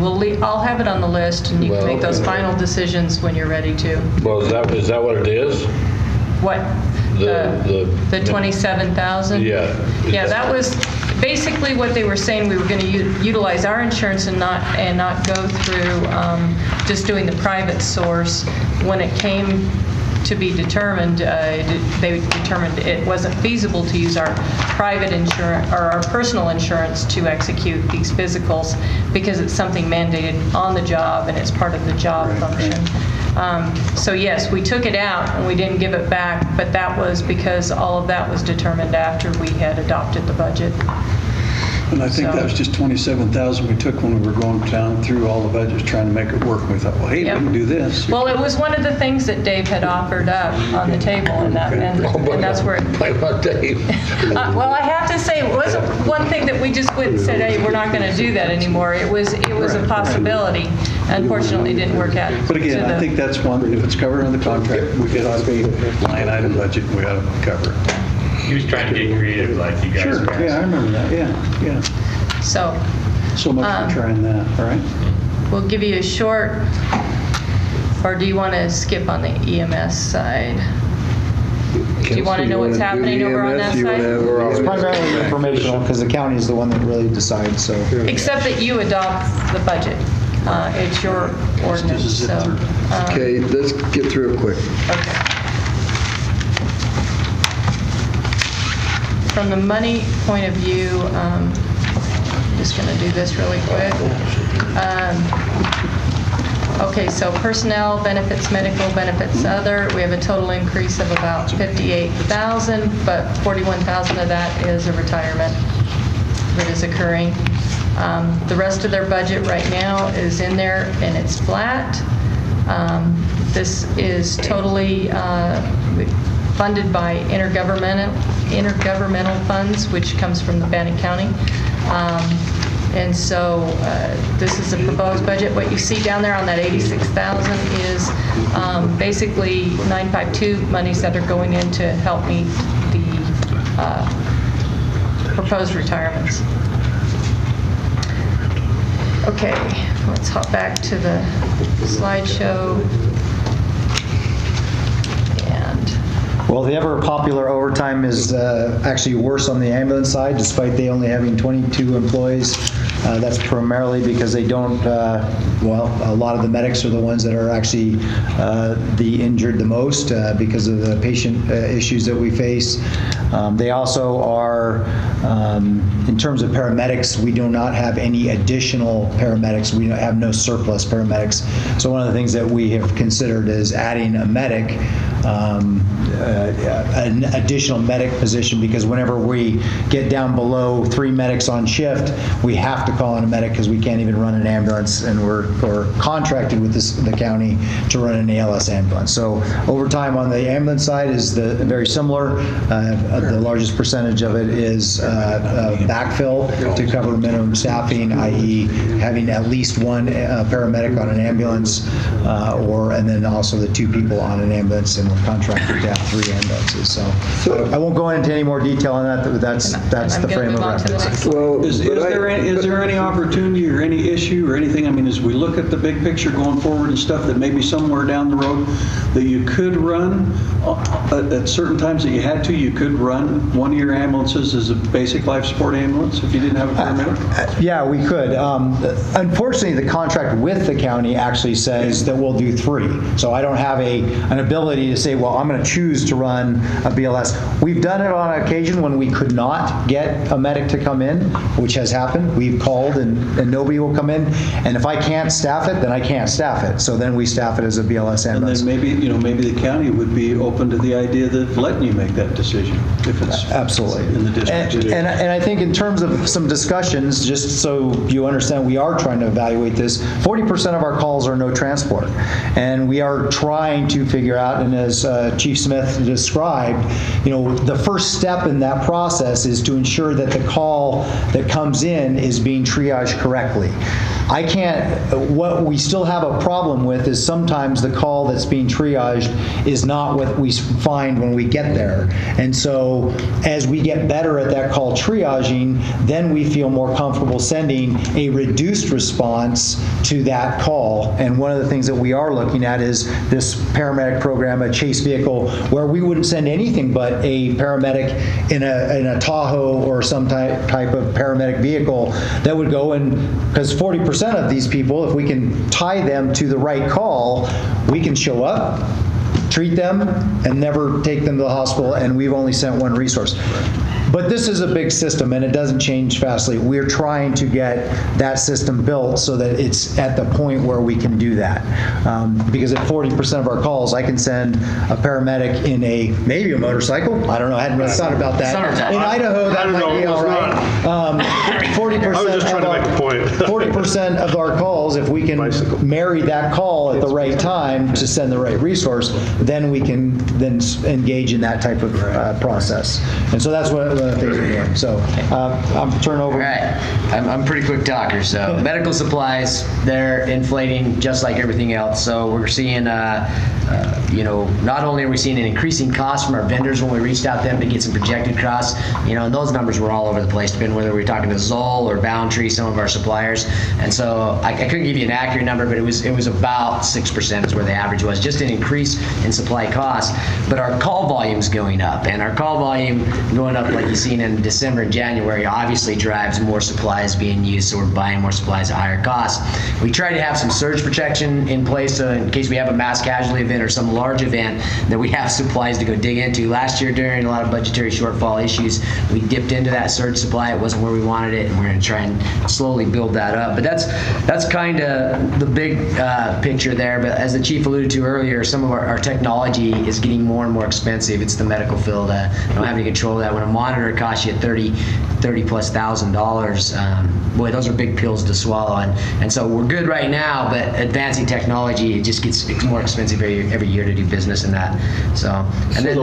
I'll have it on the list, and you can make those final decisions when you're ready to. Well, is that what it is? What? The 27,000? Yeah. Yeah, that was basically what they were saying. We were going to utilize our insurance and not go through just doing the private source. When it came to be determined, they determined it wasn't feasible to use our private insurance or our personal insurance to execute these physicals because it's something mandated on the job and it's part of the job function. So yes, we took it out and we didn't give it back, but that was because all of that was determined after we had adopted the budget. And I think that was just 27,000 we took when we were going down through all the budgets trying to make it work. We thought, well, hey, we can do this. Well, it was one of the things that Dave had offered up on the table, and that's where. Dave. Well, I have to say, it wasn't one thing that we just went and said, hey, we're not going to do that anymore. It was a possibility. Unfortunately, it didn't work out. But again, I think that's one, if it's covered in the contract, it ought to be line item budget, we ought to cover it. He was trying to get creative like you guys Sure, were. yeah, I remember that, yeah. So much for trying that, all right? we'll give you a short, or do you want to skip on the EMS side? Do you want to know what's happening over on that side? it's primarily informational because the county is the one that really decides. So, Except that you adopt the budget. It's your ordinance, so. Okay, let's get through it quick. Okay. from the money point of view, I'm just going to do this really quick. Okay, so personnel, benefits, medical, benefits, other, we have a total increase of about 58,000, but 41,000 of that is a retirement that is occurring. The rest of their budget right now is in there and it's flat. This is totally funded by intergovernmental funds, which comes from the Bannock County. And so this is a proposed budget. What you see down there on that 86,000 is basically 952 monies that are going in to help meet the proposed retirements. Okay, let's hop back to the slideshow. Well, the ever popular overtime is actually worse on the ambulance side, despite they only having 22 employees. That's primarily because they don't, well, a lot of the medics are the ones that are actually the injured the most because of the patient issues that we face. They also are, in terms of paramedics, we do not have any additional paramedics. We have no surplus paramedics. So one of the things that we have considered is adding a medic, an additional medic position, because whenever we get down below 3 medics on shift, we have to call in a medic because we can't even run an ambulance, and we're contracted with the county to run an ALS ambulance. So overtime on the ambulance side is very similar. The largest percentage of it is backfill to cover minimum staffing, i.e. having at least 1 paramedic on an ambulance, and then also the 2 people on an ambulance, and we're contracted to have 3 ambulances. So I won't go into any more detail on that, but that's the frame of reference. Well, is there any opportunity or any issue or anything, I mean, as we look at the big picture going forward and stuff, that maybe somewhere down the road that you could run, at certain times that you had to, you could run one of your ambulances as a basic life support ambulance if you didn't have a paramedic? Yeah, we could. Unfortunately, the contract with the county actually says that we'll do 3. So I don't have an ability to say, well, I'm going to choose to run a BLS. We've done it on occasion when we could not get a medic to come in, which has happened. We've called and nobody will come in. And if I can't staff it, then I can't staff it. So then we staff it as a BLS ambulance. And then maybe the county would be open to the idea of letting you make that decision if it's absolutely in the district. And I think in terms of some discussions, just so you understand, we are trying to evaluate this. 40% of our calls are no transport, and we are trying to figure out. And as Chief Smith described, the first step in that process is to ensure that the call that comes in is being triaged correctly. What we still have a problem with is sometimes the call that's being triaged is not what we find when we get there. And so as we get better at that call triaging, then we feel more comfortable sending a reduced response to that call. And one of the things that we are looking at is this paramedic program, a chase vehicle, where we wouldn't send anything but a paramedic in a Tahoe or some type of paramedic vehicle that would go in, because 40% of these people, if we can tie them to the right call, we can show up, treat them, and never take them to the hospital, and we've only sent 1 resource. But this is a big system, and it doesn't change fastly. We're trying to get that system built so that it's at the point where we can do that. Because at 40% of our calls, I can send a paramedic in maybe a motorcycle. I don't know. I hadn't really thought about that. In Idaho, that might be all right. 40%. I was just trying to make a point. 40% of our calls, if we can marry that call at the right time to send the right resource, then we can then engage in that type of process. And so that's what the things we're doing. So I'm turning over. All right. I'm a pretty quick talker. So medical supplies, they're inflating just like everything else. So we're seeing, not only are we seeing an increasing cost from our vendors when we reached out to them to get some projected costs, and those numbers were all over the place, depending whether we're talking to Zoll or Boundtree, some of our suppliers. And so I couldn't give you an accurate number, but it was about 6% is where the average was, just an increase in supply costs. But our call volume's going up, and our call volume going up like you've seen in December and January obviously drives more supplies being used, so we're buying more supplies at higher costs. We try to have some surge protection in place so in case we have a mass casualty event event or some large event that we have supplies to go dig into. Last year, during a lot of budgetary shortfall issues, we dipped into that surge supply. It wasn't where we wanted it, and we're going to try and slowly build that up. But that's kind of the big picture there. But as the chief alluded to earlier, some of our technology is getting more and more expensive. It's the medical field. I don't have any control of that. When a monitor costs you $30,000+, boy, those are big pills to swallow. And so we're good right now, but advancing technology, it just gets more expensive every year to do business in that. So we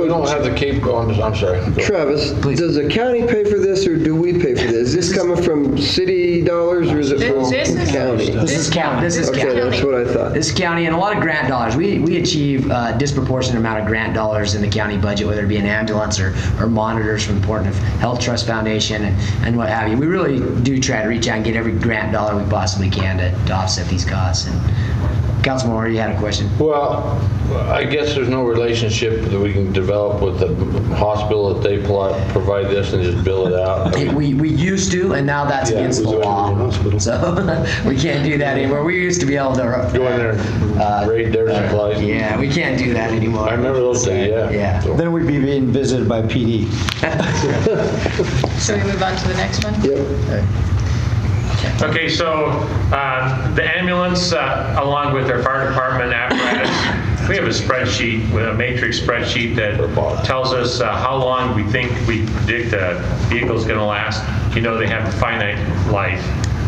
don't have the I'm sorry. Travis, does the county pay for this, or do we pay for this? Is this coming from city dollars, or is it from county? This is county. Okay, that's what I thought. This is county, and a lot of grant dollars. We achieve a disproportionate amount of grant dollars in the county budget, whether it be an ambulance or monitors from the Portland Health Trust Foundation and what have you. We really do try to reach out and get every grant dollar we possibly can to offset these costs. And Councilman Moore, you had a question? Well, I guess there's no relationship that we can develop with the hospital that they provide this and just bill it out. We used to, and now that's against the law. So we can't do that anymore. We used to be able to go in there and raid their supplies. Yeah, we can't do that anymore. I remember those days, yeah. So. Then we'd be being visited by PD. Should we move on to the next one? Yep. Okay, so the ambulance, along with our fire department apparatus, we have a spreadsheet, with a matrix spreadsheet that tells us how long we think we predict a vehicle's going to last. You know, they have a finite life,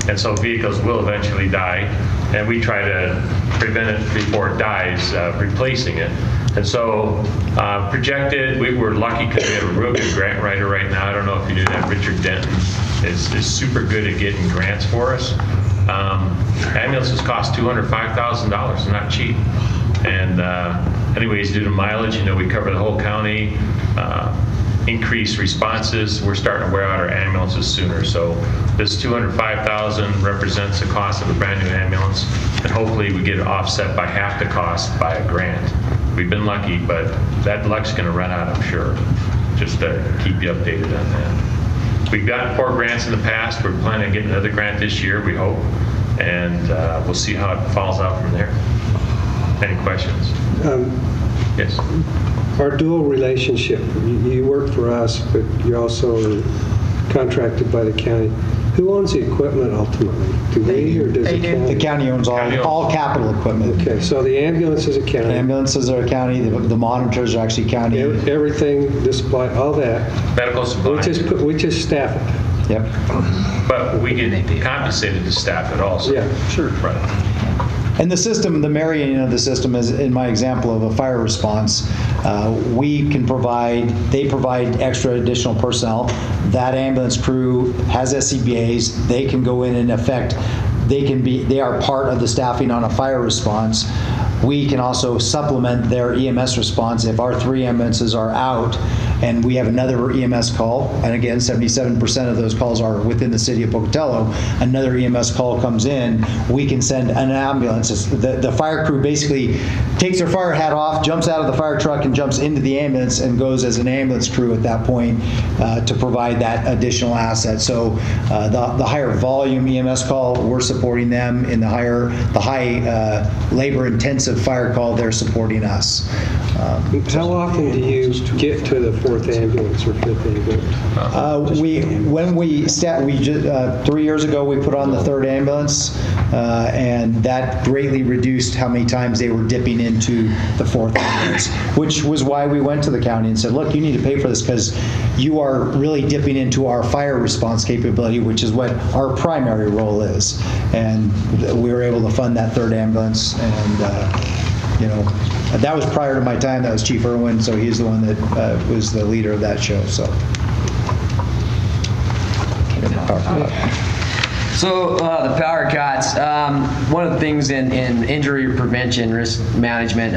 and so vehicles will eventually die, and we try to prevent it before it dies, replacing it. And so projected, we were lucky because we have a real good grant writer right now. I don't know if you knew that, Richard Denton is super good at getting grants for us. Ambulances cost $205,000, they're not cheap. And anyways, due to mileage, we cover the whole county, increased responses, we're starting to wear out our ambulances sooner. So this $205,000 represents the cost of a brand new ambulance, and hopefully we get it offset by half the cost by a grant. We've been lucky, but that luck's going to run out, I'm sure. Just to keep you updated on that. We've gotten 4 grants in the past. We're planning on getting another grant this year, we hope, and we'll see how it falls out from there. Any questions? Yes. Our dual relationship, you work for us, but you're also contracted by the county. Who owns the equipment ultimately? Do we or does the county? The county owns all capital equipment. Okay, so the ambulance is a county. The ambulances are county, the monitors are actually county. Everything, the supply, all that. Medical supply. We just staff it. Yep. But we get compensated to staff it also. Yeah, sure. Right. And the system, the marrying of the system is, in my example of a fire response, they provide extra additional personnel. That ambulance crew has SCBAs. They can go in and they are part of the staffing on a fire response. We can also supplement their EMS response if our 3 ambulances are out and we have another EMS call, and again, 77% of those calls are within the city of Pocatello, another EMS call comes in, we can send an ambulance. The fire crew basically takes their fire hat off, jumps out of the fire truck and jumps into the ambulance and goes as an ambulance crew at that point to provide that additional asset. So the higher volume EMS call, we're supporting them. In the high labor intensive fire call, they're supporting us. How often do you get to the 4th ambulance or 5th ambulance? 3 years ago we put on the 3rd ambulance, and that greatly reduced how many times they were dipping into the 4th ambulance, which was why we went to the county and said, look, you need to pay for this because you are really dipping into our fire response capability, which is what our primary role is. And we were able to fund that 3rd ambulance, and that was prior to my time. That was Chief Irwin, so he's the one that was the leader of that show. So the power cots, one of the things in injury prevention, risk management,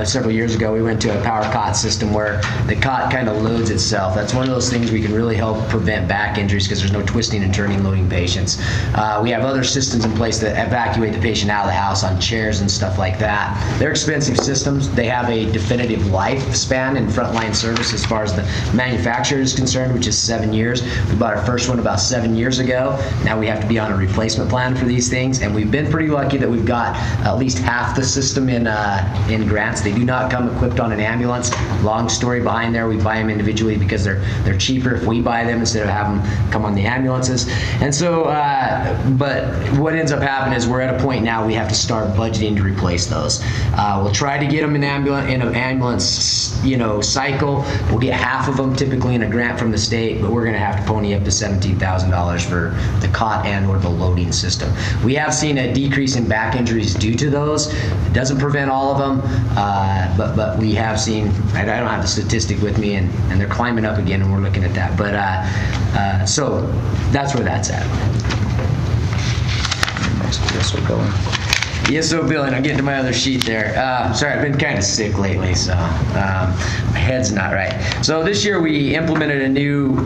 several years ago, we went to a power cot system where the cot kind of loads itself. That's one of those things we can really help prevent back injuries because there's no twisting and turning loading patients. We have other systems in place that evacuate the patient out of the house on chairs and stuff like that. They're expensive systems. They have a definitive lifespan in frontline service as far as the manufacturer is concerned, which is 7 years. We bought our first one about 7 years ago. Now we have to be on a replacement plan for these things, and we've been pretty lucky that we've got at least half the system in grants. They do not come equipped on an ambulance. Long story behind there. We buy them individually because they're cheaper if we buy them instead of having them come on the ambulances. And so, but what ends up happening is we're at a point now we have to start budgeting to replace those. We'll try to get them in an ambulance, cycle. We'll get half of them typically in a grant from the state, but we're going to have to pony up to $17,000 for the cot and or the loading system. We have seen a decrease in back injuries due to those. It doesn't prevent all of them, but we have seen, I don't have the statistic with me, and they're climbing up again, and we're looking at that. But so that's where that's at. ESO billing, I'm getting to my other sheet there. Sorry, I've been kind of sick lately, so my head's not right. So this year we implemented a new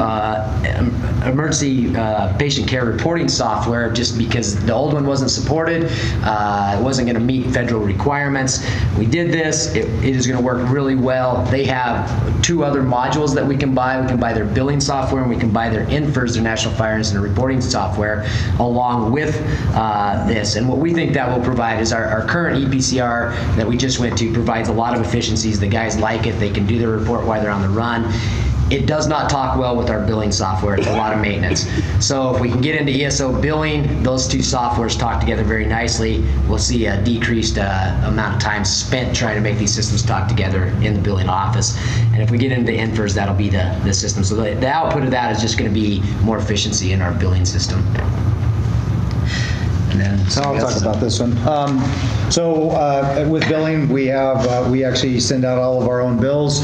emergency patient care reporting software just because the old one wasn't supported. It wasn't going to meet federal requirements. We did this. It is going to work really well. They have 2 other modules that we can buy. We can buy their billing software, and we can buy their INFRS, their National Fire Incident Reporting software, along with this. And what we think that will provide is our current EPCR that we just went to provides a lot of efficiencies. The guys like it. They can do their report while they're on the run. It does not talk well with our billing software. It's a lot of maintenance. So if we can get into ESO billing, those 2 softwares talk together very nicely. We'll see a decreased amount of time spent trying to make these systems talk together in the billing office. And if we get into the INFRS, that'll be the system. So the output of that is just going to be more efficiency in our billing system. So I'll talk about this one. So with billing, we actually send out all of our own bills.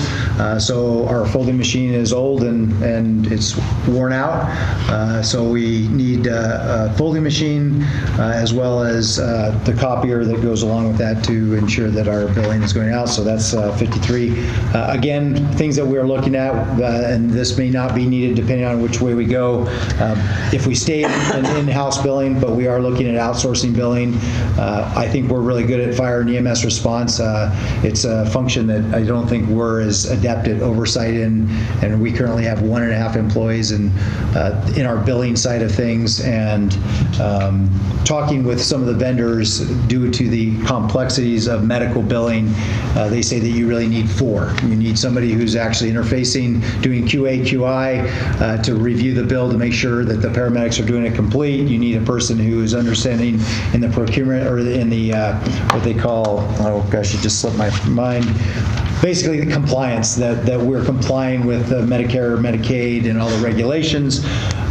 So our folding machine is old and it's worn out. So we need a folding machine as well as the copier that goes along with that to ensure that our billing is going out. So that's 53. Again, things that we're looking at, and this may not be needed depending on which way we go. If we stay in in-house billing, but we are looking at outsourcing billing. I think we're really good at fire and EMS response. It's a function that I don't think we're as adept at oversight in, and we currently have 1.5 employees in our billing side of things. And talking with some of the vendors, due to the complexities of medical billing, they say that you really need 4. You need somebody who's actually interfacing, doing QA, QI, to review the bill to make sure that the paramedics are doing it complete. You need a person who is understanding in the procurement or in the what they call, oh gosh, it just slipped my mind. Basically, the compliance, that we're complying with Medicare, Medicaid, and all the regulations.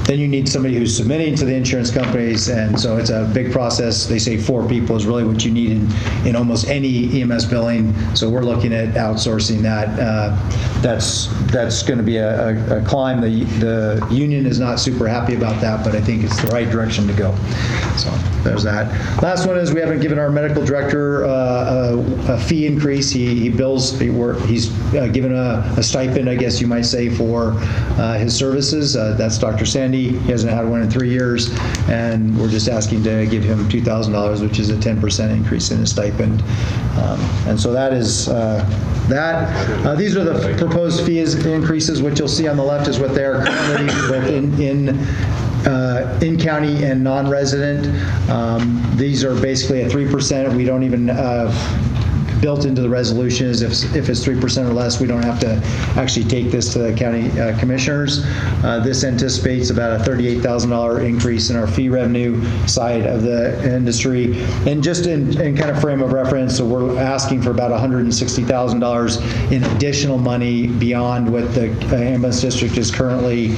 Then you need somebody who's submitting to the insurance companies, and so it's a big process. They say 4 people is really what you need in almost any EMS billing. So we're looking at outsourcing that. That's going to be a climb. The union is not super happy about that, but I think it's the right direction to go. So there's that. Last one is we haven't given our medical director a fee increase. He bills. He's given a stipend, I guess you might say, for his services. That's Dr. Sandy. He hasn't had one in 3 years, and we're just asking to give him $2,000, which is a 10% increase in his stipend. And so that is that. These are the proposed fees increases. What you'll see on the left is what they are currently both in county and non-resident. These are basically at 3%. We don't even built into the resolution is if it's 3% or less, we don't have to actually take this to the county commissioners. This anticipates about a $38,000 increase in our fee revenue side of the industry. And just in kind of frame of reference, so we're asking for about $160,000 in additional money beyond what the ambulance district is currently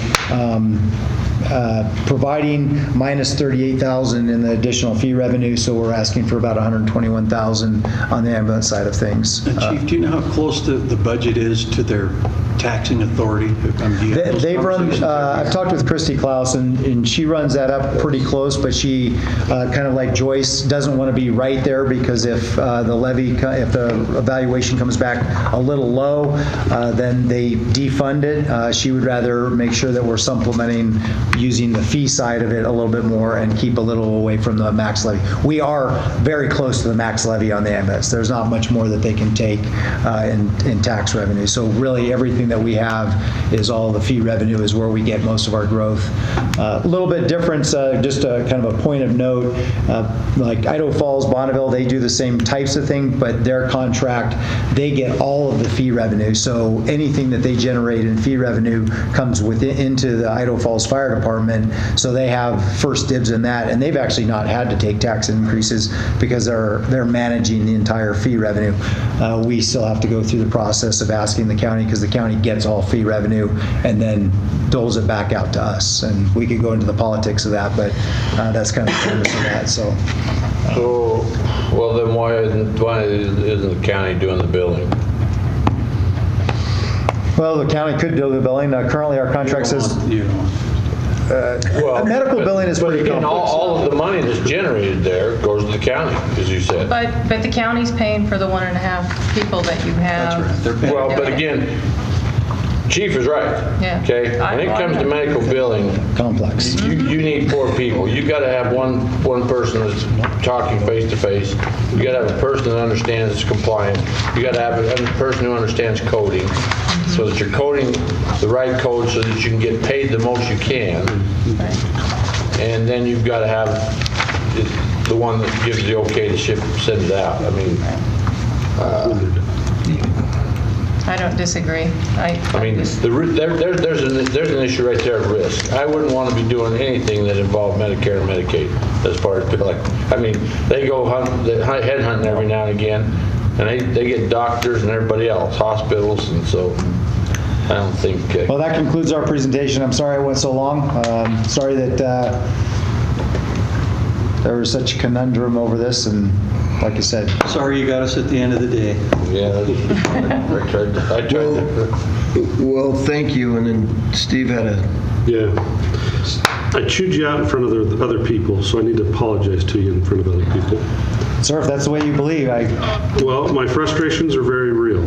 providing, minus $38,000 in the additional fee revenue. So we're asking for about $121,000 on the ambulance side of things. And Chief, do you know how close the budget is to their taxing authority? They've run, I've talked with Christy Klaus, and she runs that up pretty close, but she, kind of like Joyce, doesn't want to be right there, because if the levy, if the evaluation comes back a little low, then they defund it. She would rather make sure that we're supplementing using the fee side of it a little bit more and keep a little away from the max levy. We are very close to the max levy on the ambulance. There's not much more that they can take in tax revenue. So really everything that we have is all the fee revenue is where we get most of our growth. A little bit difference, just a kind of a point of note, like Idaho Falls, Bonneville, they do the same types of thing, but their contract, they get all of the fee revenue. So anything that they generate in fee revenue comes into the Idaho Falls Fire Department. So they have first dibs in that, and they've actually not had to take tax increases because they're managing the entire fee revenue. We still have to go through the process of asking the county because the county gets all fee revenue and then doles it back out to us. And we could go into the politics of that, but that's kind of the premise of that. So, well, then why isn't the county doing the billing? well, the county could do the billing. Currently, our contract says medical billing is pretty complex. All of the money that's generated there goes to the county, as you said. But the county's paying for the 1.5 people that you have. That's right. Well, but again, Chief is right. Yeah. Okay? When it comes to medical billing, complex. You need 4 people. You got to have one person that's talking face to face. You got to have a person that understands it's compliant. You got to have a person who understands coding, so that you're coding the right code so that you can get paid the most you can. And then you've got to have the one that gives the okay to send it out. I mean, I don't disagree. I mean, there's an issue right there of risk. I wouldn't want to be doing anything that involved Medicare and Medicaid as far as billing. I mean, they go headhunting every now and again, and they get doctors and everybody else, hospitals, and so I don't think. Well, that concludes our presentation. I'm sorry it went so long. Sorry that there was such a conundrum over this, and like I said. Sorry you got us at the end of the day. Yeah, I tried to. Well, thank you, and then Steve had a... Yeah. I chewed you out in front of the other people, so I need to apologize to you in front of other people. Sir, if that's the way you believe, Well, my frustrations are very real.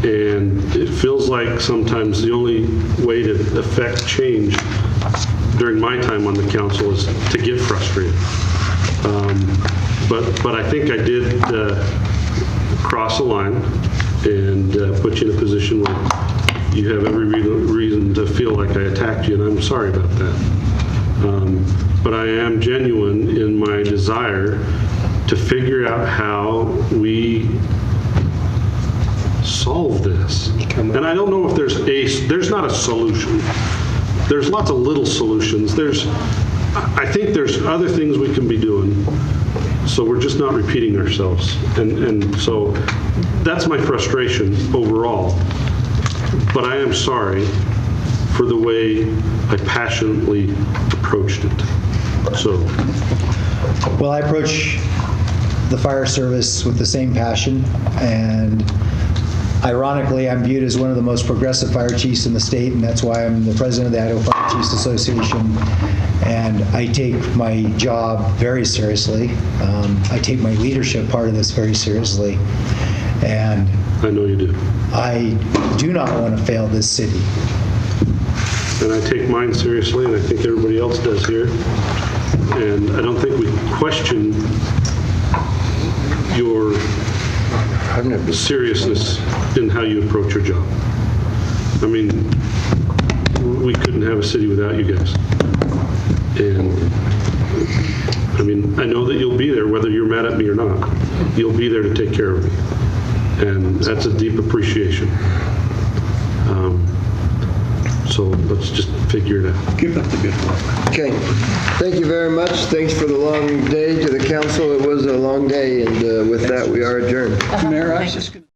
And it feels like sometimes the only way to affect change during my time on the council is to get frustrated. But I think I did cross a line and put you in a position where you have every reason to feel like I attacked you, and I'm sorry about that. But I am genuine in my desire to figure out how we solve this. And I don't know if there's not a solution. There's lots of little solutions. I think there's other things we can be doing, so we're just not repeating ourselves. And so that's my frustration overall. But I am sorry for the way I passionately approached it. So. Well, I approach the fire service with the same passion, and ironically, I'm viewed as one of the most progressive fire chiefs in the state, and that's why I'm the president of the Idaho Fire Chiefs Association. And I take my job very seriously. I take my leadership part of this very seriously. And I know you do. I do not want to fail this city. And I take mine seriously, and I think everybody else does here. And I don't think we question your seriousness in how you approach your job. I mean, we couldn't have a city without you guys. And I mean, I know that you'll be there whether you're mad at me or not. You'll be there to take care of me. And that's a deep appreciation. So let's just figure it out. Keep up the good work. Okay. Thank you very much. Thanks for the long day to the council. It was a long day, and with that, we are adjourned. Mayor, I was just going to